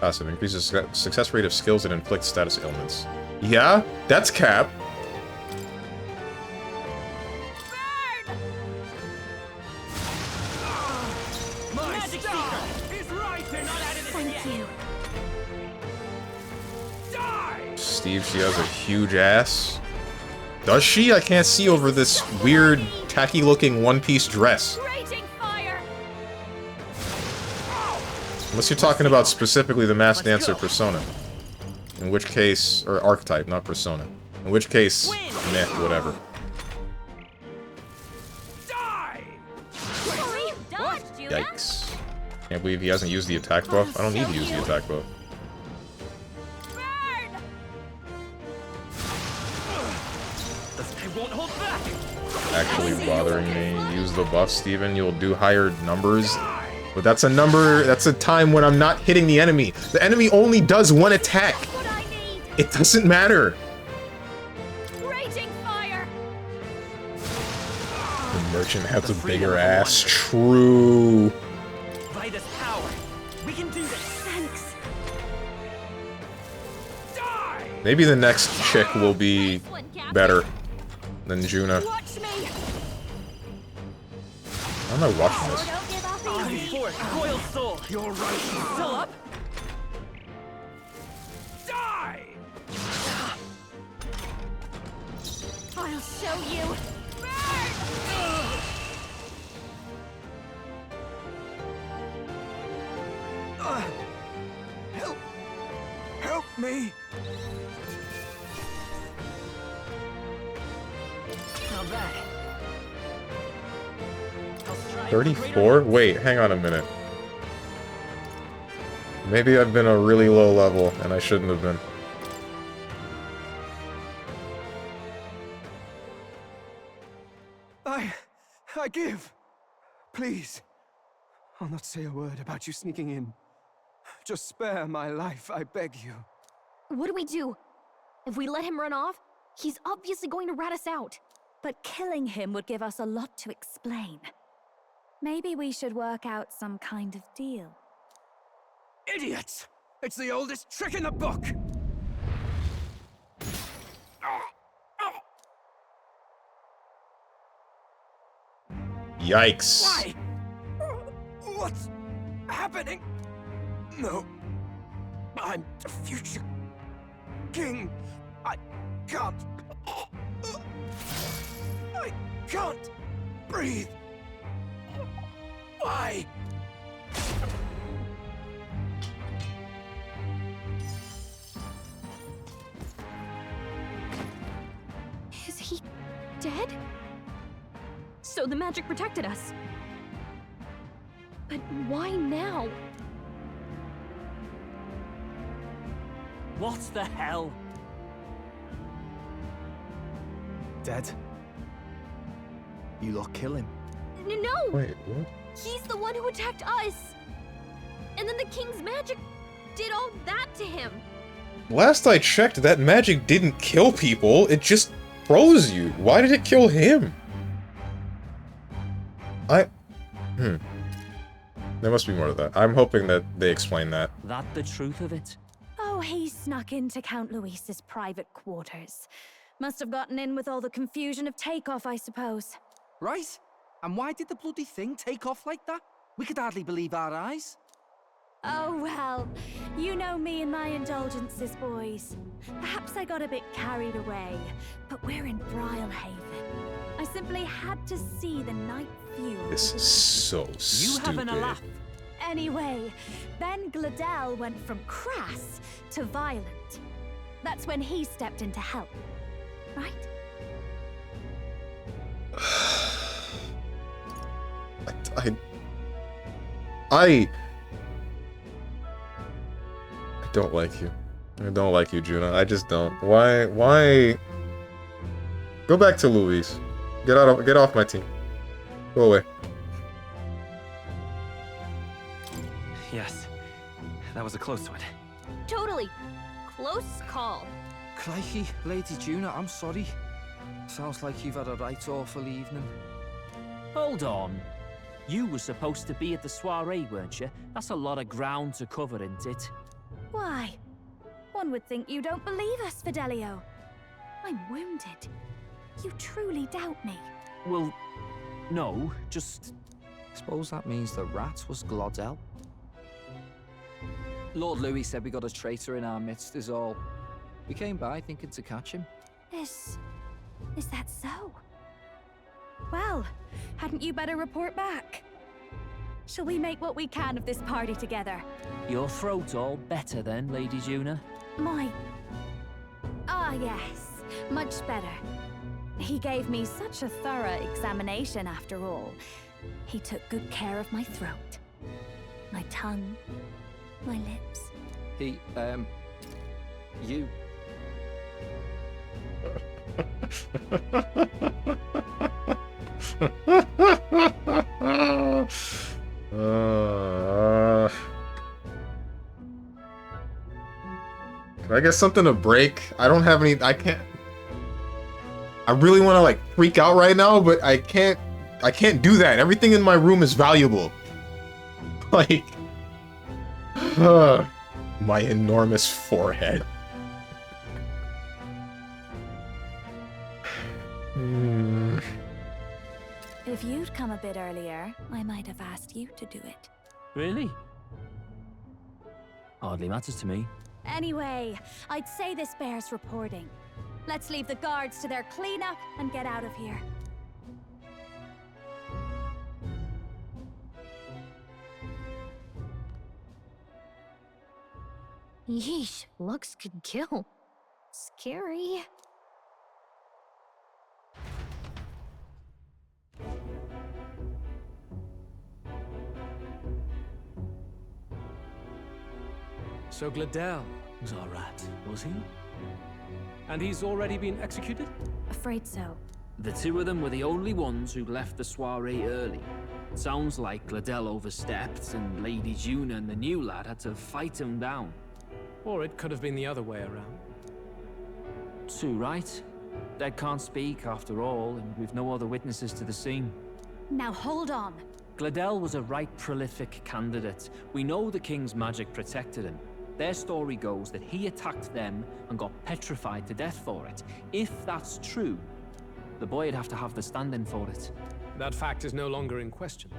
Passive. Increases success rate of skills and inflicts status ailments. Yeah? That's cap. Magic Seeker! He's right in Thank you. Steve, she has a huge ass. Does she? I can't see over this weird, tacky-looking one-piece dress. Raging fire. Unless you're talking about specifically the Masked Dancer persona. In which case... or archetype, not persona. In which case... meh, whatever. Sorry, dodged, Juno. Yikes. Can't believe he hasn't used the attack buff. I don't need to use the attack buff. I won't hold back! Actually bothering me. Use the buff, Steven. You'll do higher numbers. But that's a number... that's a time when I'm not hitting the enemy. The enemy only does one attack. It doesn't matter. Raging fire. The merchant has a bigger ass. True. By this power, we can do this. Thanks. Maybe the next chick will be better than Juna. Watch me. How am I watching this? Don't give up Army easy. Force, Coil Soul. You're right. Still up? Die! I'll show you. Help me! Not bad. 34? Wait, hang on a minute. Maybe I've been a really low level, and I shouldn't have been. I give. Please. I'll not say a word about you sneaking in. Just spare my life, I beg you. What do we do? If we let him run off, he's obviously going to rat us out. But killing him would give us a lot to explain. Maybe we should work out some kind of deal. Idiots! It's the oldest trick in the book! Yikes. Why? What's happening? No. I'm the future king. I can't. can't breathe. Why? Is he dead? So the magic protected us. But why now? What the hell? Dead. You lot kill him. No! Wait, what? He's the one who attacked us! And then the king's magic did all that to him! Last I checked, that magic didn't kill people, it just froze you. Why did it kill him? There must be more to that. I'm hoping that they explain that. That the truth of it? Oh, he snuck into Count Luis's private quarters. Must have gotten in with all the confusion of takeoff, I suppose. Right? And why did the bloody thing take off like that? We could hardly believe our eyes. Oh, well, you know me and my indulgences, boys. Perhaps I got a bit carried away, but we're in Brialhaven. I simply had to see the night view. This is so stupid. You having a laugh? Anyway, then Gladel went from crass to violent. That's when he stepped in to help, right? I don't like you. I don't like you, Juna. I just don't. Why? Go back to Luis. Get off my team. Go away. Yes, that was a close one. Totally. Close call. Crikey, Lady Juna, I'm sorry. Sounds like you've had a right awful evening. Hold on. You were supposed to be at the soiree, weren't you? That's a lot of ground to cover, isn't it? Why? One would think you don't believe us, Fidelio. I'm wounded. You truly doubt me. Well, no, just... Suppose that means the rat was Glodell. Lord Louis said we got a traitor in our midst is all. We came by thinking to catch him. Is that so? Well, hadn't you better report back? Shall we make what we can of this party together? Your throat all better then, Lady Juna? Ah, yes. Much better. He gave me such a thorough examination after all. He took good care of my throat. My tongue. My lips. You. Can I get something to break? I don't have any. I can't. I really want to like freak out right now, but I can't do that. Everything in my room is valuable. Like, my enormous forehead. If you'd come a bit earlier, I might have asked you to do it. Really? Hardly matters to me. Anyway, I'd say this bears reporting. Let's leave the guards to their cleanup and get out of here. Yeesh, looks could kill. Scary. So Gladel was our rat, was he? And he's already been executed? Afraid so. The two of them were the only ones who left the soiree early. Sounds like Gladel overstepped, and Lady Juna and the new lad had to fight him down. Or it could have been the other way around. Too right. Dead can't speak, after all, and we've no other witnesses to the scene. Now hold on. Gladel was a right prolific candidate. We know the king's magic protected him. Their story goes that he attacked them and got petrified to death for it. If that's true, the boy'd have to have the stand-in for it. That fact is no longer in question.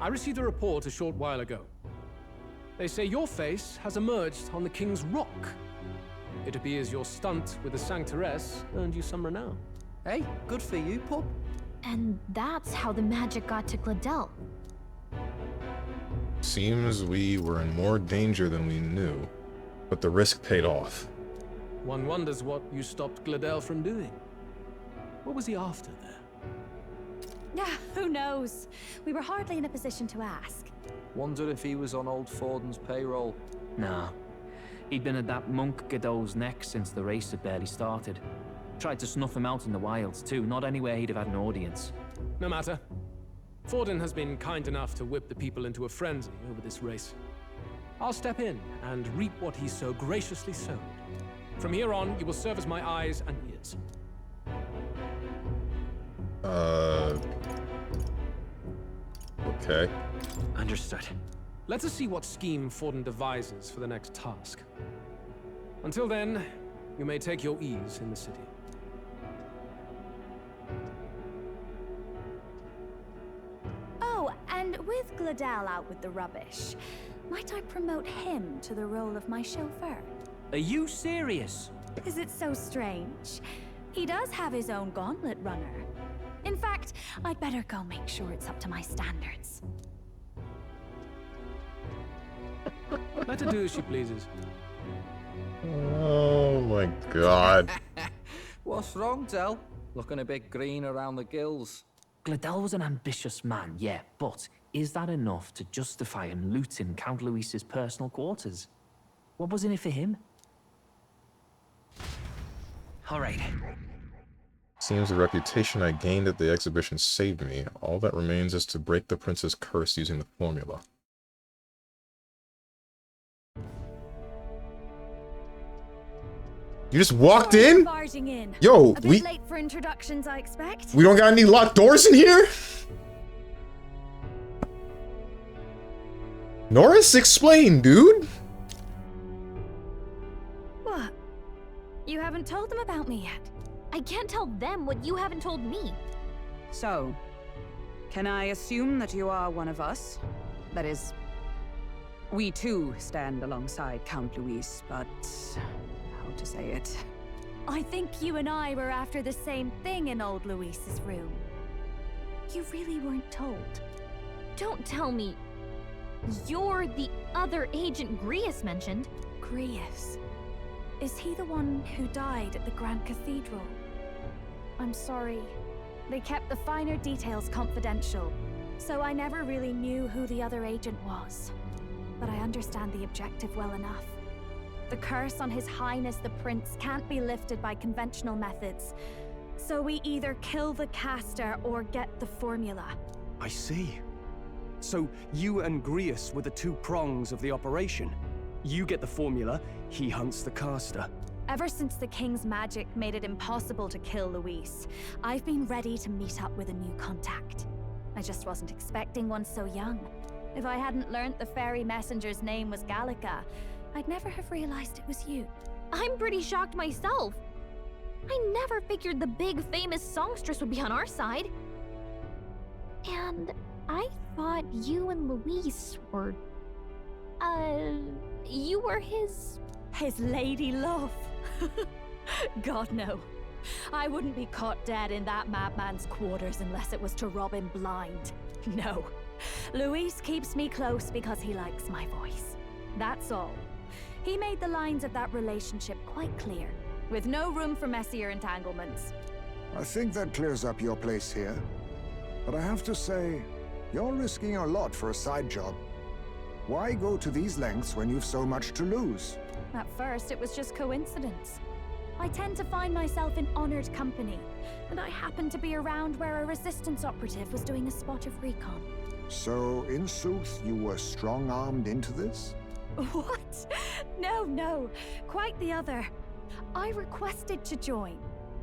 I received a report a short while ago. They say your face has emerged on the King's Rock. It appears your stunt with the Sanctoress earned you some renown. Hey, good for you, pup. And that's how the magic got to Gladel. Seems we were in more danger than we knew, but the risk paid off. One wonders what you stopped Gladel from doing. What was he after there? Yeah, who knows? We were hardly in a position to ask. Wonder if he was on old Forden's payroll. Nah. He'd been at that monk Godot's neck since the race had barely started. Tried to snuff him out in the wilds too, not anywhere he'd have had an audience. No matter. Forden has been kind enough to whip the people into a frenzy over this race. I'll step in and reap what he so graciously sowed. From here on, you will serve as my eyes and ears. Okay. Understood. Let us see what scheme Forden devises for the next task. Until then, you may take your ease in the city. Oh, and with Gladel out with the rubbish, might I promote him to the role of my chauffeur? Are you serious? Is it so strange? He does have his own gauntlet runner. In fact, I'd better go make sure it's up to my standards. Let her do as she pleases. Oh my god. What's wrong, Del? Looking a bit green around the gills. Gladel was an ambitious man, yeah, but is that enough to justify him looting Count Luis's personal quarters? What was in it for him? All right. Seems the reputation I gained at the exhibition saved me. All that remains is to break the prince's curse using the formula. You just walked in? Barging in. Yo, a bit late for introductions, I expect. We don't got any locked doors in here? Norris, explain, dude. What? You haven't told them about me yet. I can't tell them what you haven't told me. So, can I assume that you are one of us? That is, we too stand alongside Count Luis, but how to say it? I think you and I were after the same thing in old Luis's room. You really weren't told. Don't tell me you're the other agent Grius mentioned. Grius? Is he the one who died at the Grand Cathedral? I'm sorry. They kept the finer details confidential, so I never really knew who the other agent was. But I understand the objective well enough. The curse on His Highness the Prince can't be lifted by conventional methods, so we either kill the caster or get the formula. I see. So you and Grius were the two prongs of the operation. You get the formula, he hunts the caster. Ever since the King's magic made it impossible to kill Luis, I've been ready to meet up with a new contact. I just wasn't expecting one so young. If I hadn't learnt the fairy messenger's name was Gallica, I'd never have realized it was you. I'm pretty shocked myself. I never figured the big famous songstress would be on our side. And I thought you and Luis were... you were his lady love. God, no. I wouldn't be caught dead in that madman's quarters unless it was to rob him blind. No. Luis keeps me close because he likes my voice. That's all. He made the lines of that relationship quite clear, with no room for messier entanglements. I think that clears up your place here. But I have to say, you're risking a lot for a side job. Why go to these lengths when you've so much to lose? At first, it was just coincidence. I tend to find myself in honored company, and I happened to be around where a resistance operative was doing a spot of recon. So, in sooth, you were strong-armed into this? What? No. Quite the other. I requested to join.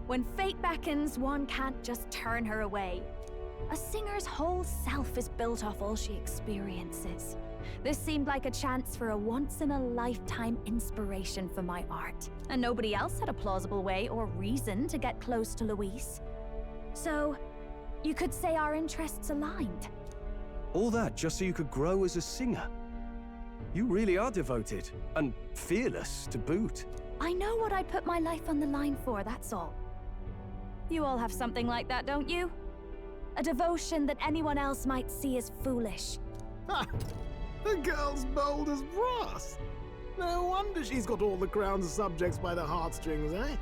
When fate beckons, one can't just turn her away. A singer's whole self is built off all she experiences. This seemed like a chance for a once-in-a-lifetime inspiration for my art, and nobody else had a plausible way or reason to get close to Luis. So, you could say our interests aligned. All that just so you could grow as a singer? You really are devoted, and fearless to boot. I know what I'd put my life on the line for, that's all. You all have something like that, don't you? A devotion that anyone else might see as foolish. Ha! The girl's bold as brass. No wonder she's got all the crown's subjects by the heartstrings, eh?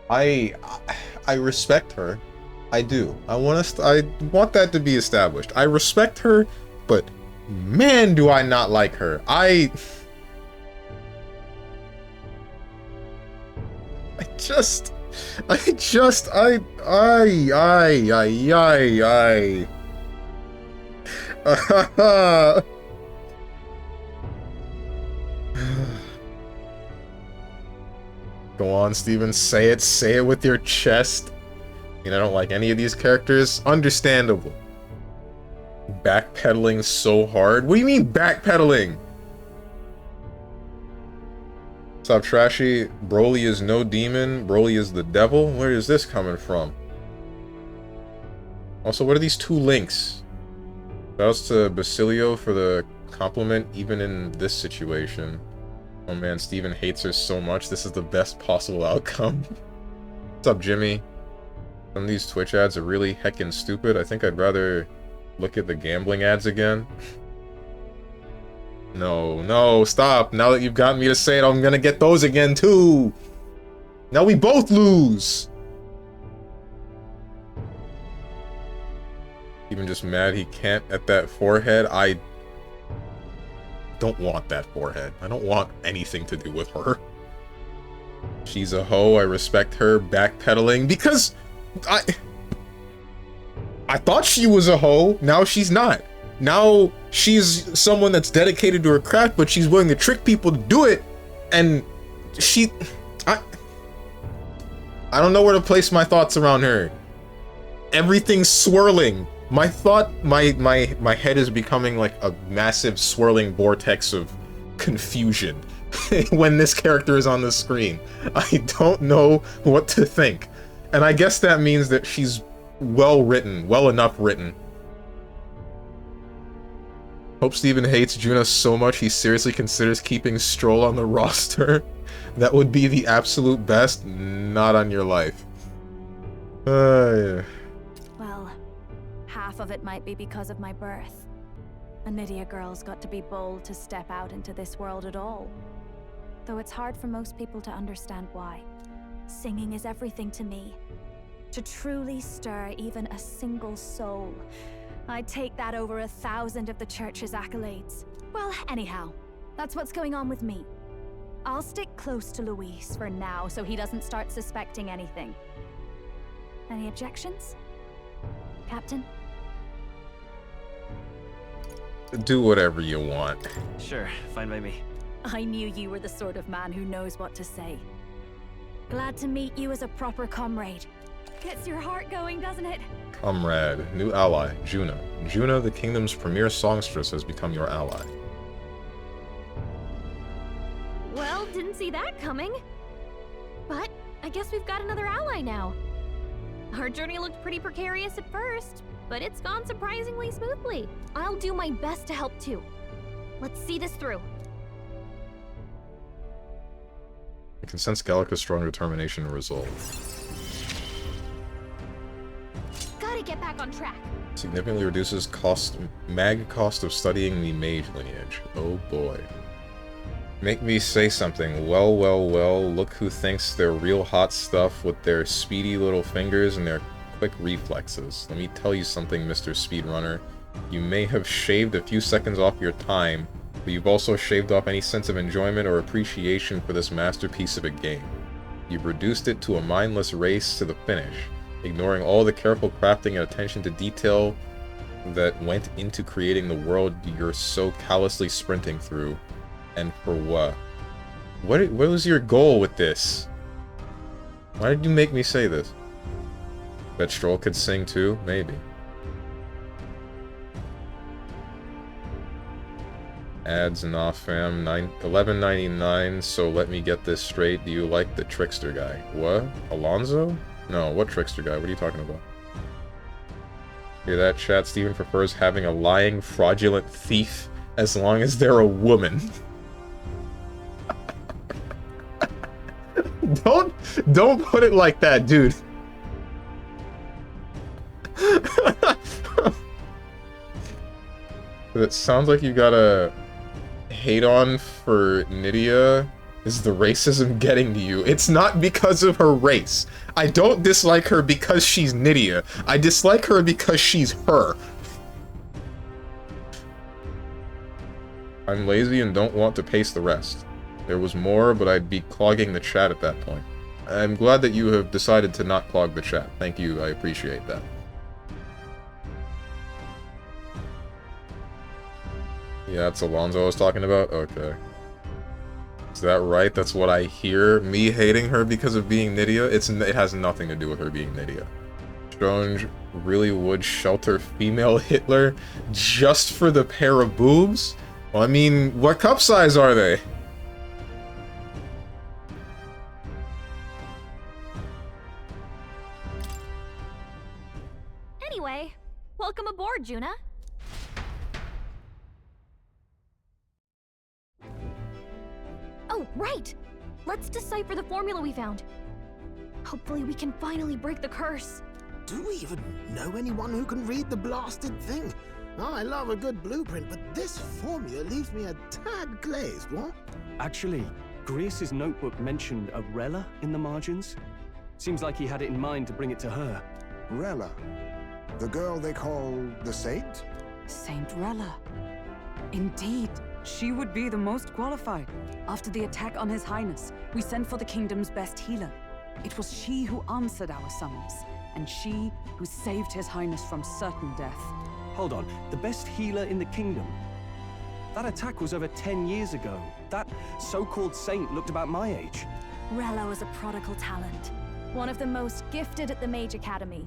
I respect her. I do. I want that to be established. I respect her, but man, do I not like her. I Go on, Steven, say it with your chest. I don't like any of these characters. Understandable. Backpedaling so hard? What do you mean backpedaling? What's up, Trashy? Broly is no demon. Broly is the devil? Where is this coming from? Also, what are these two links? Shoutouts to Basilio for the compliment, even in this situation. Oh man, Steven hates her so much. This is the best possible outcome. What's up, Jimmy? Some of these Twitch ads are really heckin' stupid. I think I'd rather look at the gambling ads again. No, stop. Now that you've got me to say it, I'm gonna get those again, too. Now we both lose. Even just mad he can't at that forehead. I don't want that forehead. I don't want anything to do with her. She's a hoe. I respect her backpedaling because I thought she was a hoe. Now she's not. Now she's someone that's dedicated to her craft, but she's willing to trick people to do it. And I don't know where to place my thoughts around her. Everything's swirling. My head is becoming like a massive swirling vortex of confusion when this character is on the screen. I don't know what to think. And I guess that means that she's well written, well enough written. Hope Steven hates Juna so much he seriously considers keeping Stroll on the roster. That would be the absolute best. Not on your life. Yeah. Well, half of it might be because of my birth. A Nydia girl's got to be bold to step out into this world at all. Though it's hard for most people to understand why. Singing is everything to me. To truly stir even a single soul, I'd take that over 1,000 of the church's accolades. Well, anyhow, that's what's going on with me. I'll stick close to Luis for now so he doesn't start suspecting anything. Any objections, Captain? Do whatever you want. Sure, fine by me. I knew you were the sort of man who knows what to say. Glad to meet you as a proper comrade. Gets your heart going, doesn't it? Comrade. New ally. Juna. Juna, the kingdom's premier songstress, has become your ally. Well, didn't see that coming. But I guess we've got another ally now. Our journey looked pretty precarious at first, but it's gone surprisingly smoothly. I'll do my best to help too. Let's see this through. I can sense Gallica's strong determination and resolve. Gotta get back on track. Significantly reduces mag cost of studying the mage lineage. Oh boy. Make me say something. Well, look who thinks they're real hot stuff with their speedy little fingers and their quick reflexes. Let me tell you something, Mr. Speedrunner. You may have shaved a few seconds off your time, but you've also shaved off any sense of enjoyment or appreciation for this masterpiece of a game. You've reduced it to a mindless race to the finish, ignoring all the careful crafting and attention to detail that went into creating the world you're so callously sprinting through. And for what? What was your goal with this? Why did you make me say this? Bet Stroll could sing too? Maybe. Ads and off fam, $11.99, so let me get this straight. Do you like the trickster guy? What? Alonzo? No, what trickster guy? What are you talking about? Hear that, chat? Steven prefers having a lying, fraudulent thief as long as they're a woman. Don't put it like that, dude. It sounds like you got a hate on for Nydia. Is the racism getting to you? It's not because of her race. I don't dislike her because she's Nydia. I dislike her because she's her. I'm lazy and don't want to paste the rest. There was more, but I'd be clogging the chat at that point. I'm glad that you have decided to not clog the chat. Thank you, I appreciate that. Yeah, that's Alonzo I was talking about? Okay. Is that right? That's what I hear? Me hating her because of being Nydia? It has nothing to do with her being Nydia. Strange really would shelter female Hitler just for the pair of boobs? Well, I mean, what cup size are they? Anyway, welcome aboard, Juna. Oh, right! Let's decipher the formula we found. Hopefully we can finally break the curse. Do we even know anyone who can read the blasted thing? I love a good blueprint, but this formula leaves me a tad glazed, what? Actually, Grease's notebook mentioned a Rella in the margins. Seems like he had it in mind to bring it to her. Rella? The girl they call the Saint? Saint Rella. Indeed, she would be the most qualified. After the attack on His Highness, we sent for the kingdom's best healer. It was she who answered our summons, and she who saved His Highness from certain death. Hold on, the best healer in the kingdom? That attack was over 10 years ago. That so-called saint looked about my age. Rella was a prodigal talent. One of the most gifted at the Mage Academy.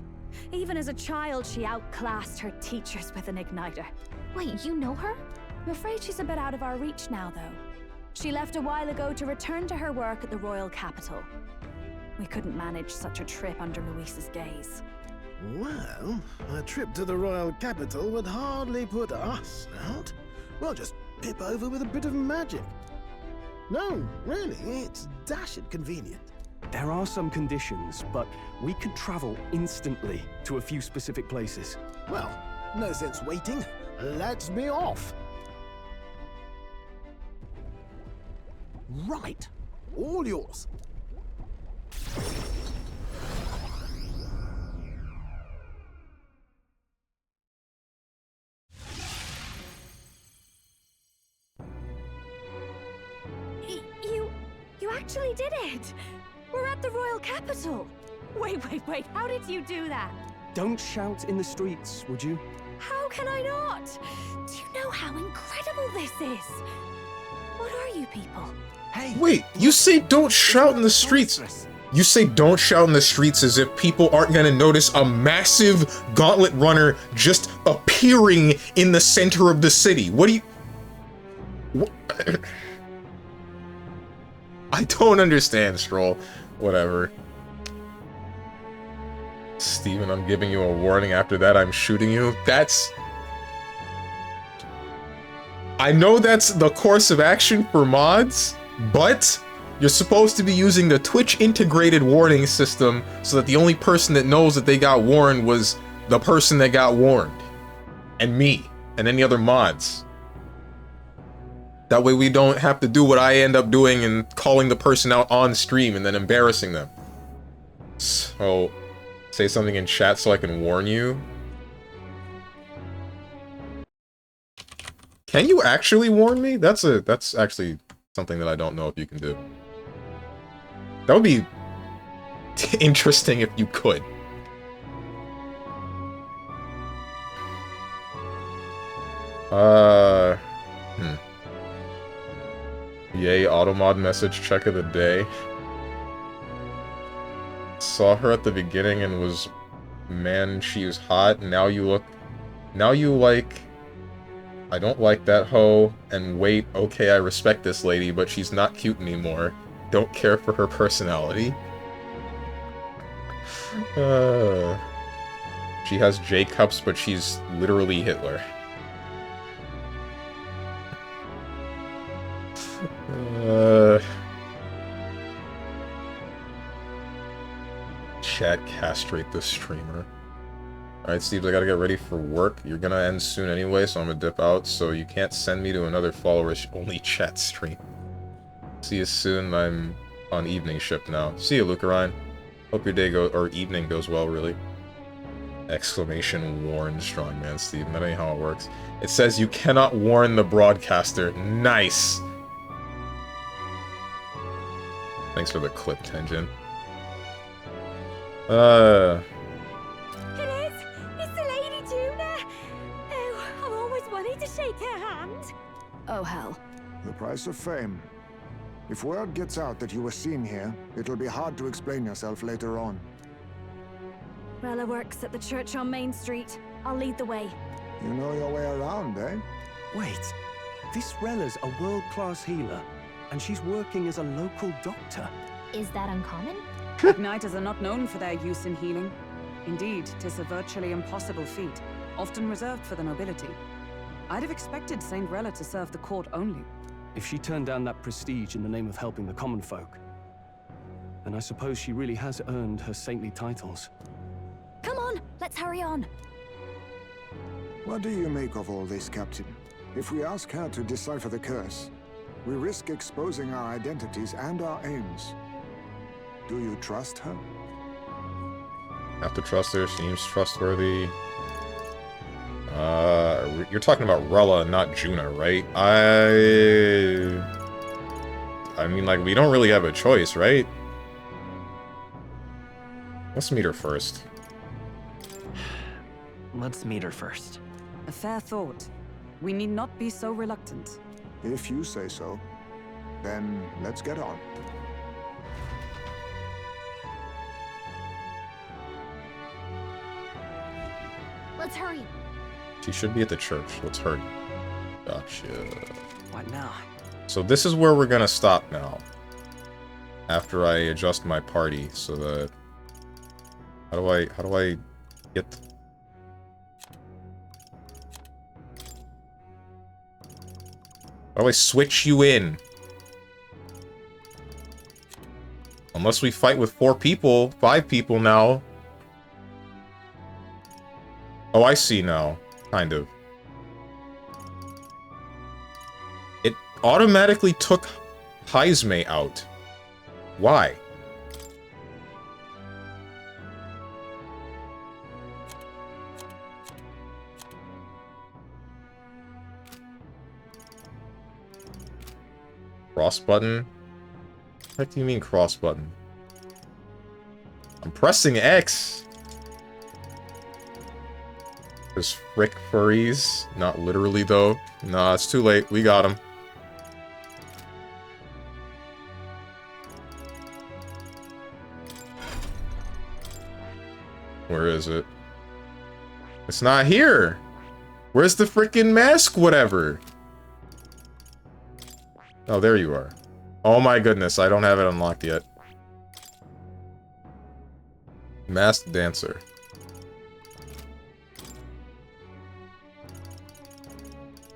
Even as a child, she outclassed her teachers with an igniter. Wait, you know her? I'm afraid she's a bit out of our reach now, though. She left a while ago to return to her work at the royal capital. We couldn't manage such a trip under Luis's gaze. Well, a trip to the royal capital would hardly put us out. We'll just pip over with a bit of magic. No, really, it's dashed convenient. There are some conditions, but we could travel instantly to a few specific places. Well, no sense waiting. Let's be off. Right. All yours. You actually did it! We're at the royal capital! Wait, how did you do that? Don't shout in the streets, would you? How can I not? Do you know how incredible this is? What are you people? Hey! Wait, you say don't shout in the streets. You say don't shout in the streets as if people aren't gonna notice a massive gauntlet runner just appearing in the center of the city. What do you... What? I don't understand, Stroll. Whatever. Steven, I'm giving you a warning. After that, I'm shooting you. That's... I know that's the course of action for mods, but you're supposed to be using the Twitch-integrated warning system so that the only person that knows that they got warned was the person that got warned. And me. And any other mods. That way we don't have to do what I end up doing and calling the person out on stream and then embarrassing them. So, say something in chat so I can warn you. Can you actually warn me? That's actually something that I don't know if you can do. That would be interesting if you could. Yay, automod message check of the day. Saw her at the beginning and was, man, she was hot. Now you like, I don't like that hoe, and wait, okay, I respect this lady, but she's not cute anymore. Don't care for her personality. She has J-cups, but she's literally Hitler. Chat castrate the streamer. Alright, Steve, I gotta get ready for work. You're gonna end soon anyway, so I'm gonna dip out, so you can't send me to another followers-only chat stream. See you soon. I'm on evening shift now. See you, Lucarine. Hope your day or evening goes well, really. Exclamation warn, StrongmanSteven. That ain't how it works. It says you cannot warn the broadcaster. Nice! Thanks for the clip, Tenjin. It is! It's the Lady Juna! Oh, I've always wanted to shake her hand. Oh, hell. The price of fame. If word gets out that you were seen here, it'll be hard to explain yourself later on. Rella works at the church on Main Street. I'll lead the way. You know your way around, eh? Wait, this Rella's a world-class healer, and she's working as a local doctor. Is that uncommon? Igniters are not known for their use in healing. Indeed, 'tis a virtually impossible feat, often reserved for the nobility. I'd have expected Saint Rella to serve the court only. If she turned down that prestige in the name of helping the common folk, then I suppose she really has earned her saintly titles. Come on, let's hurry on. What do you make of all this, Captain? If we ask her to decipher the curse, we risk exposing our identities and our aims. Do you trust her? Have to trust her. Seems trustworthy. You're talking about Rella, not Juna, right? I mean, like, we don't really have a choice, right? Let's meet her first. Let's meet her first. A fair thought. We need not be so reluctant. If you say so, then let's get on. Let's hurry. She should be at the church. Let's hurry. Gotcha. What now? So this is where we're gonna stop now. After I adjust my party so that... How do I get... How do I switch you in? Unless we fight with 4 people, 5 people now. Oh, I see now. Kind of. It automatically took Heisme out. Why? Cross button? What the heck do you mean cross button? I'm pressing X! There's frick furries. Not literally, though. Nah, it's too late. We got him. Where is it? It's not here! Where's the frickin' mask whatever? Oh, there you are. Oh my goodness, I don't have it unlocked yet. Masked Dancer.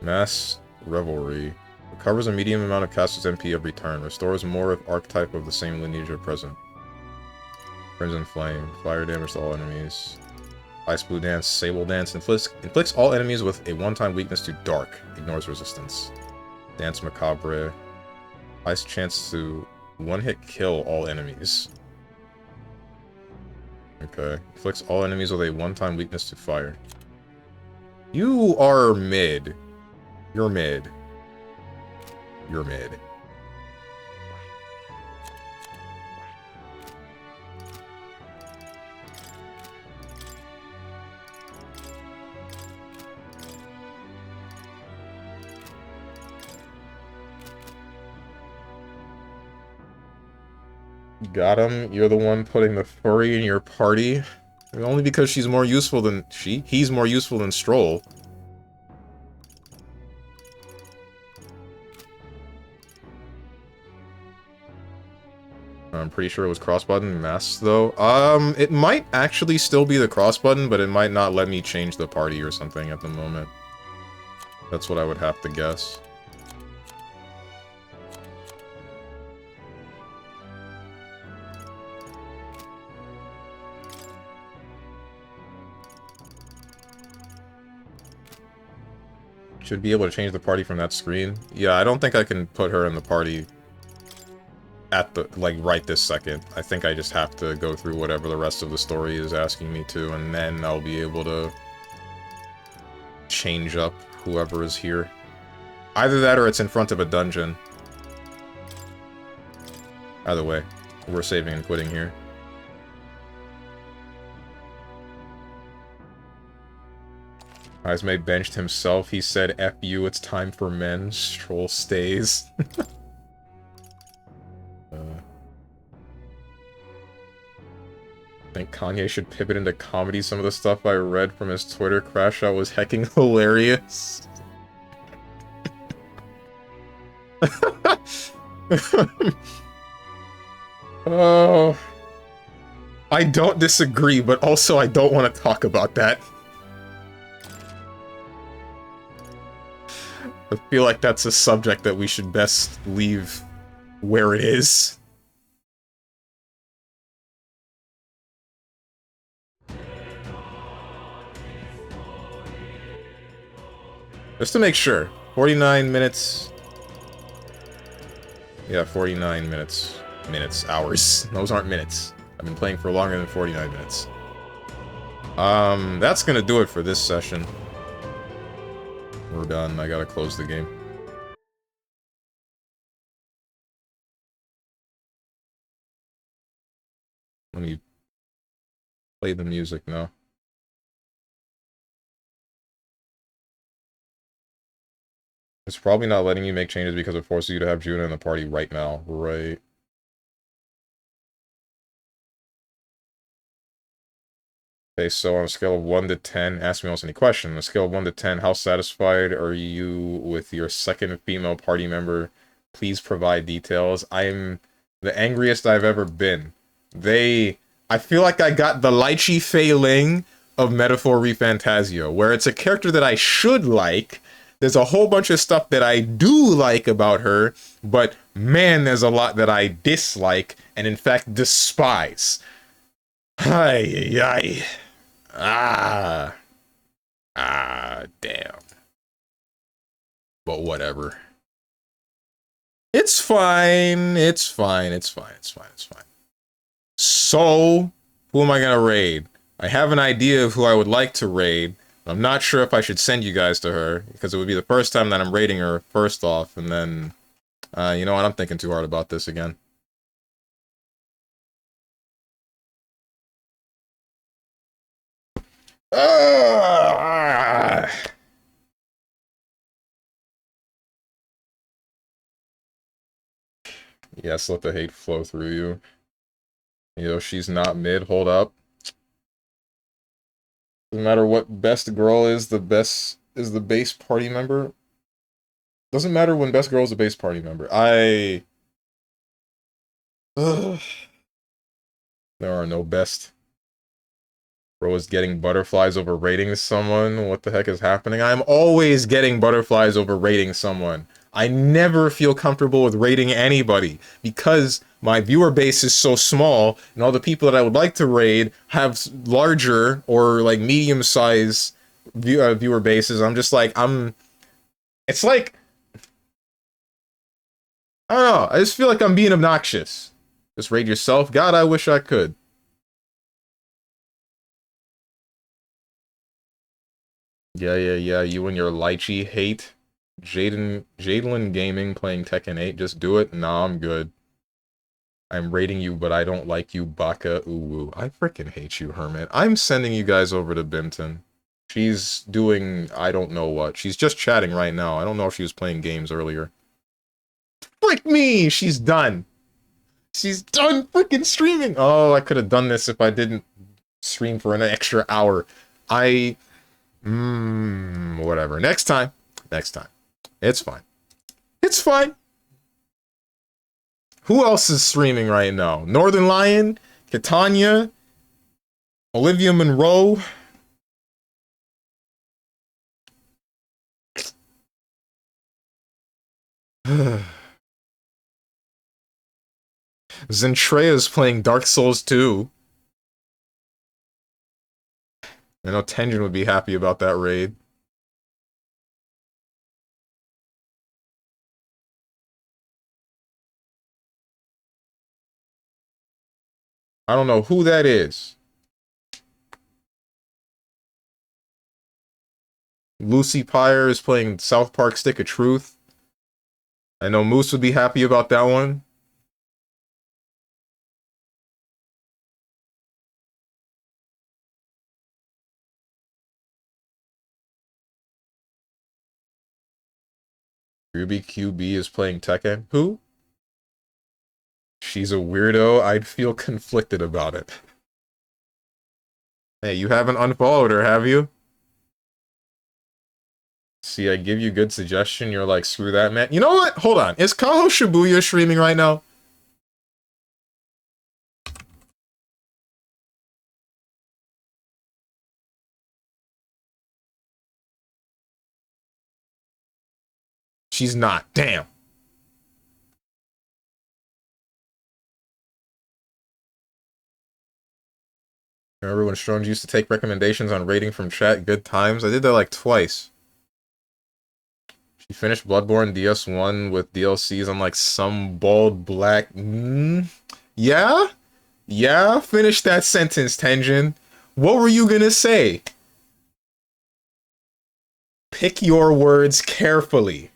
Mass Revelry. Recovers a medium amount of caster's MP every turn. Restores more of archetype of the same lineage are present. Crimson Flame. Fire damage to all enemies. Ice Blue Dance. Sable Dance. Inflicts all enemies with a one-time weakness to Dark. Ignores resistance. Dance Macabre. Ice chance to one-hit kill all enemies. Okay. Inflicts all enemies with a one-time weakness to fire. You are mid. You're mid. You're mid. Got him. You're the one putting the furry in your party. Only because she's more useful than he's more useful than Stroll. I'm pretty sure it was cross button mask though. It might actually still be the cross button, but it might not let me change the party or something at the moment. That's what I would have to guess. Should be able to change the party from that screen. Yeah, I don't think I can put her in the party at the, like, right this second. I think I just have to go through whatever the rest of the story is asking me to, and then I'll be able to change up whoever is here. Either that or it's in front of a dungeon. Either way, we're saving and quitting here. Ismay benched himself. He said, F you, it's time for men. Stroll stays. I think Kanye should pivot into comedy. Some of the stuff I read from his Twitter crash out was hecking hilarious. Oh, I don't disagree, but also I don't want to talk about that. I feel like that's a subject that we should best leave where it is. Just to make sure. 49 minutes. Yeah, 49 minutes. Hours. Those aren't minutes. I've been playing for longer than 49 minutes. That's gonna do it for this session. We're done. I gotta close the game. Let me play the music now. It's probably not letting you make changes because it forces you to have Juna in the party right now. Right. Okay, so on a scale of 1 to 10, ask me else any question. On a scale of 1 to 10, how satisfied are you with your second female party member? Please provide details. I'm the angriest I've ever been. I feel like I got the lychee failing of Metaphor ReFantazio, where it's a character that I should like. There's a whole bunch of stuff that I do like about her, but man, there's a lot that I dislike, and in fact despise. Ay, ay. Damn. But whatever. It's fine. It's fine. It's fine. It's fine. It's fine. So, who am I gonna raid? I have an idea of who I would like to raid. I'm not sure if I should send you guys to her, because it would be the first time that I'm raiding her first off, and then, you know what, I'm thinking too hard about this again. Yes, let the hate flow through you. You know, she's not mid, hold up. Doesn't matter what best girl is, the best is the base party member. Doesn't matter when best girl is the base party member. There are no best. Bro is getting butterflies over rating someone. What the heck is happening? I'm always getting butterflies over rating someone. I never feel comfortable with rating anybody because my viewer base is so small, and all the people that I would like to raid have larger or like medium-sized viewer bases. I'm just like, it's like, I don't know. I just feel like I'm being obnoxious. Just raid yourself. God, I wish I could. Yeah. You and your lychee hate. Jadelin Gaming playing Tekken 8. Just do it. Nah, I'm good. I'm rating you, but I don't like you, Baka Uwu. I freaking hate you, Hermit. I'm sending you guys over to Bimpton. She's doing I don't know what. She's just chatting right now. I don't know if she was playing games earlier. Frick me! She's done. She's done freaking streaming. Oh, I could have done this if I didn't stream for an extra hour. Whatever. Next time. It's fine. It's fine. Who else is streaming right now? Northern Lion, Catania, Olivia Monroe. Zentrea's playing Dark Souls 2. I know Tenjin would be happy about that raid. I don't know who that is. Lucy Pyre is playing South Park Stick of Truth. I know Moose would be happy about that one. Ruby QB is playing Tekken. Who? She's a weirdo. I'd feel conflicted about it. Hey, you haven't unfollowed her, have you? See, I give you good suggestion. You're like, screw that, man. You know what? Hold on. Is Kaho Shibuya streaming right now? She's not. Damn. Remember when Strong used to take recommendations on rating from chat? Good times. I did that like twice. She finished Bloodborne DS1 with DLCs on like some bald black... Yeah? Yeah? Finish that sentence, Tenjin. What were you gonna say? Pick your words carefully.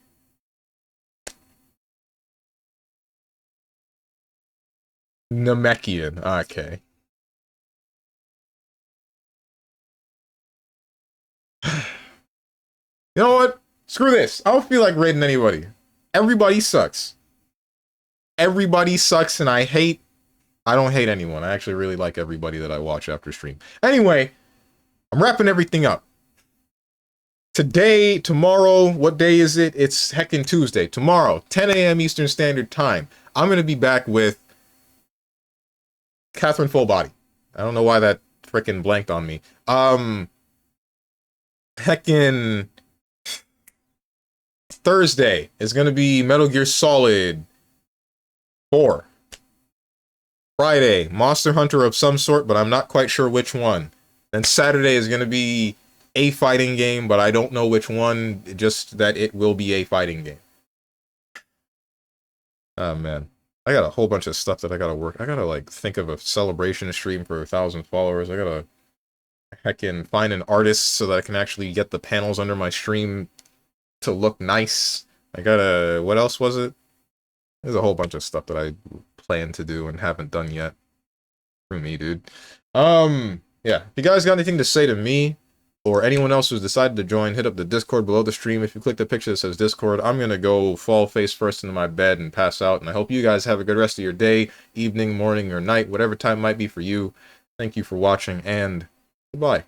Namekian. Okay. You know what? Screw this. I don't feel like rating anybody. Everybody sucks. Everybody sucks, and I don't hate anyone. I actually really like everybody that I watch after stream. Anyway, I'm wrapping everything up. Today, tomorrow, what day is it? It's heckin' Tuesday. Tomorrow, 10 a.m. Eastern Standard Time. I'm going to be back with Catherine Fullbody. I don't know why that frickin' blanked on me. Heckin' Thursday is going to be Metal Gear Solid 4. Friday, Monster Hunter of some sort, but I'm not quite sure which one. Then Saturday is going to be a fighting game, but I don't know which one, just that it will be a fighting game. Oh, man. I got a whole bunch of stuff that I gotta work. I gotta, like, think of a celebration stream for 1,000 followers. I gotta heckin' find an artist so that I can actually get the panels under my stream to look nice. I gotta... What else was it? There's a whole bunch of stuff that I plan to do and haven't done yet. For me, dude. Yeah. If you guys got anything to say to me, or anyone else who's decided to join, hit up the Discord below the stream. If you click the picture that says Discord, I'm gonna go fall face first into my bed and pass out. And I hope you guys have a good rest of your day, evening, morning, or night, whatever time might be for you. Thank you for watching, and goodbye.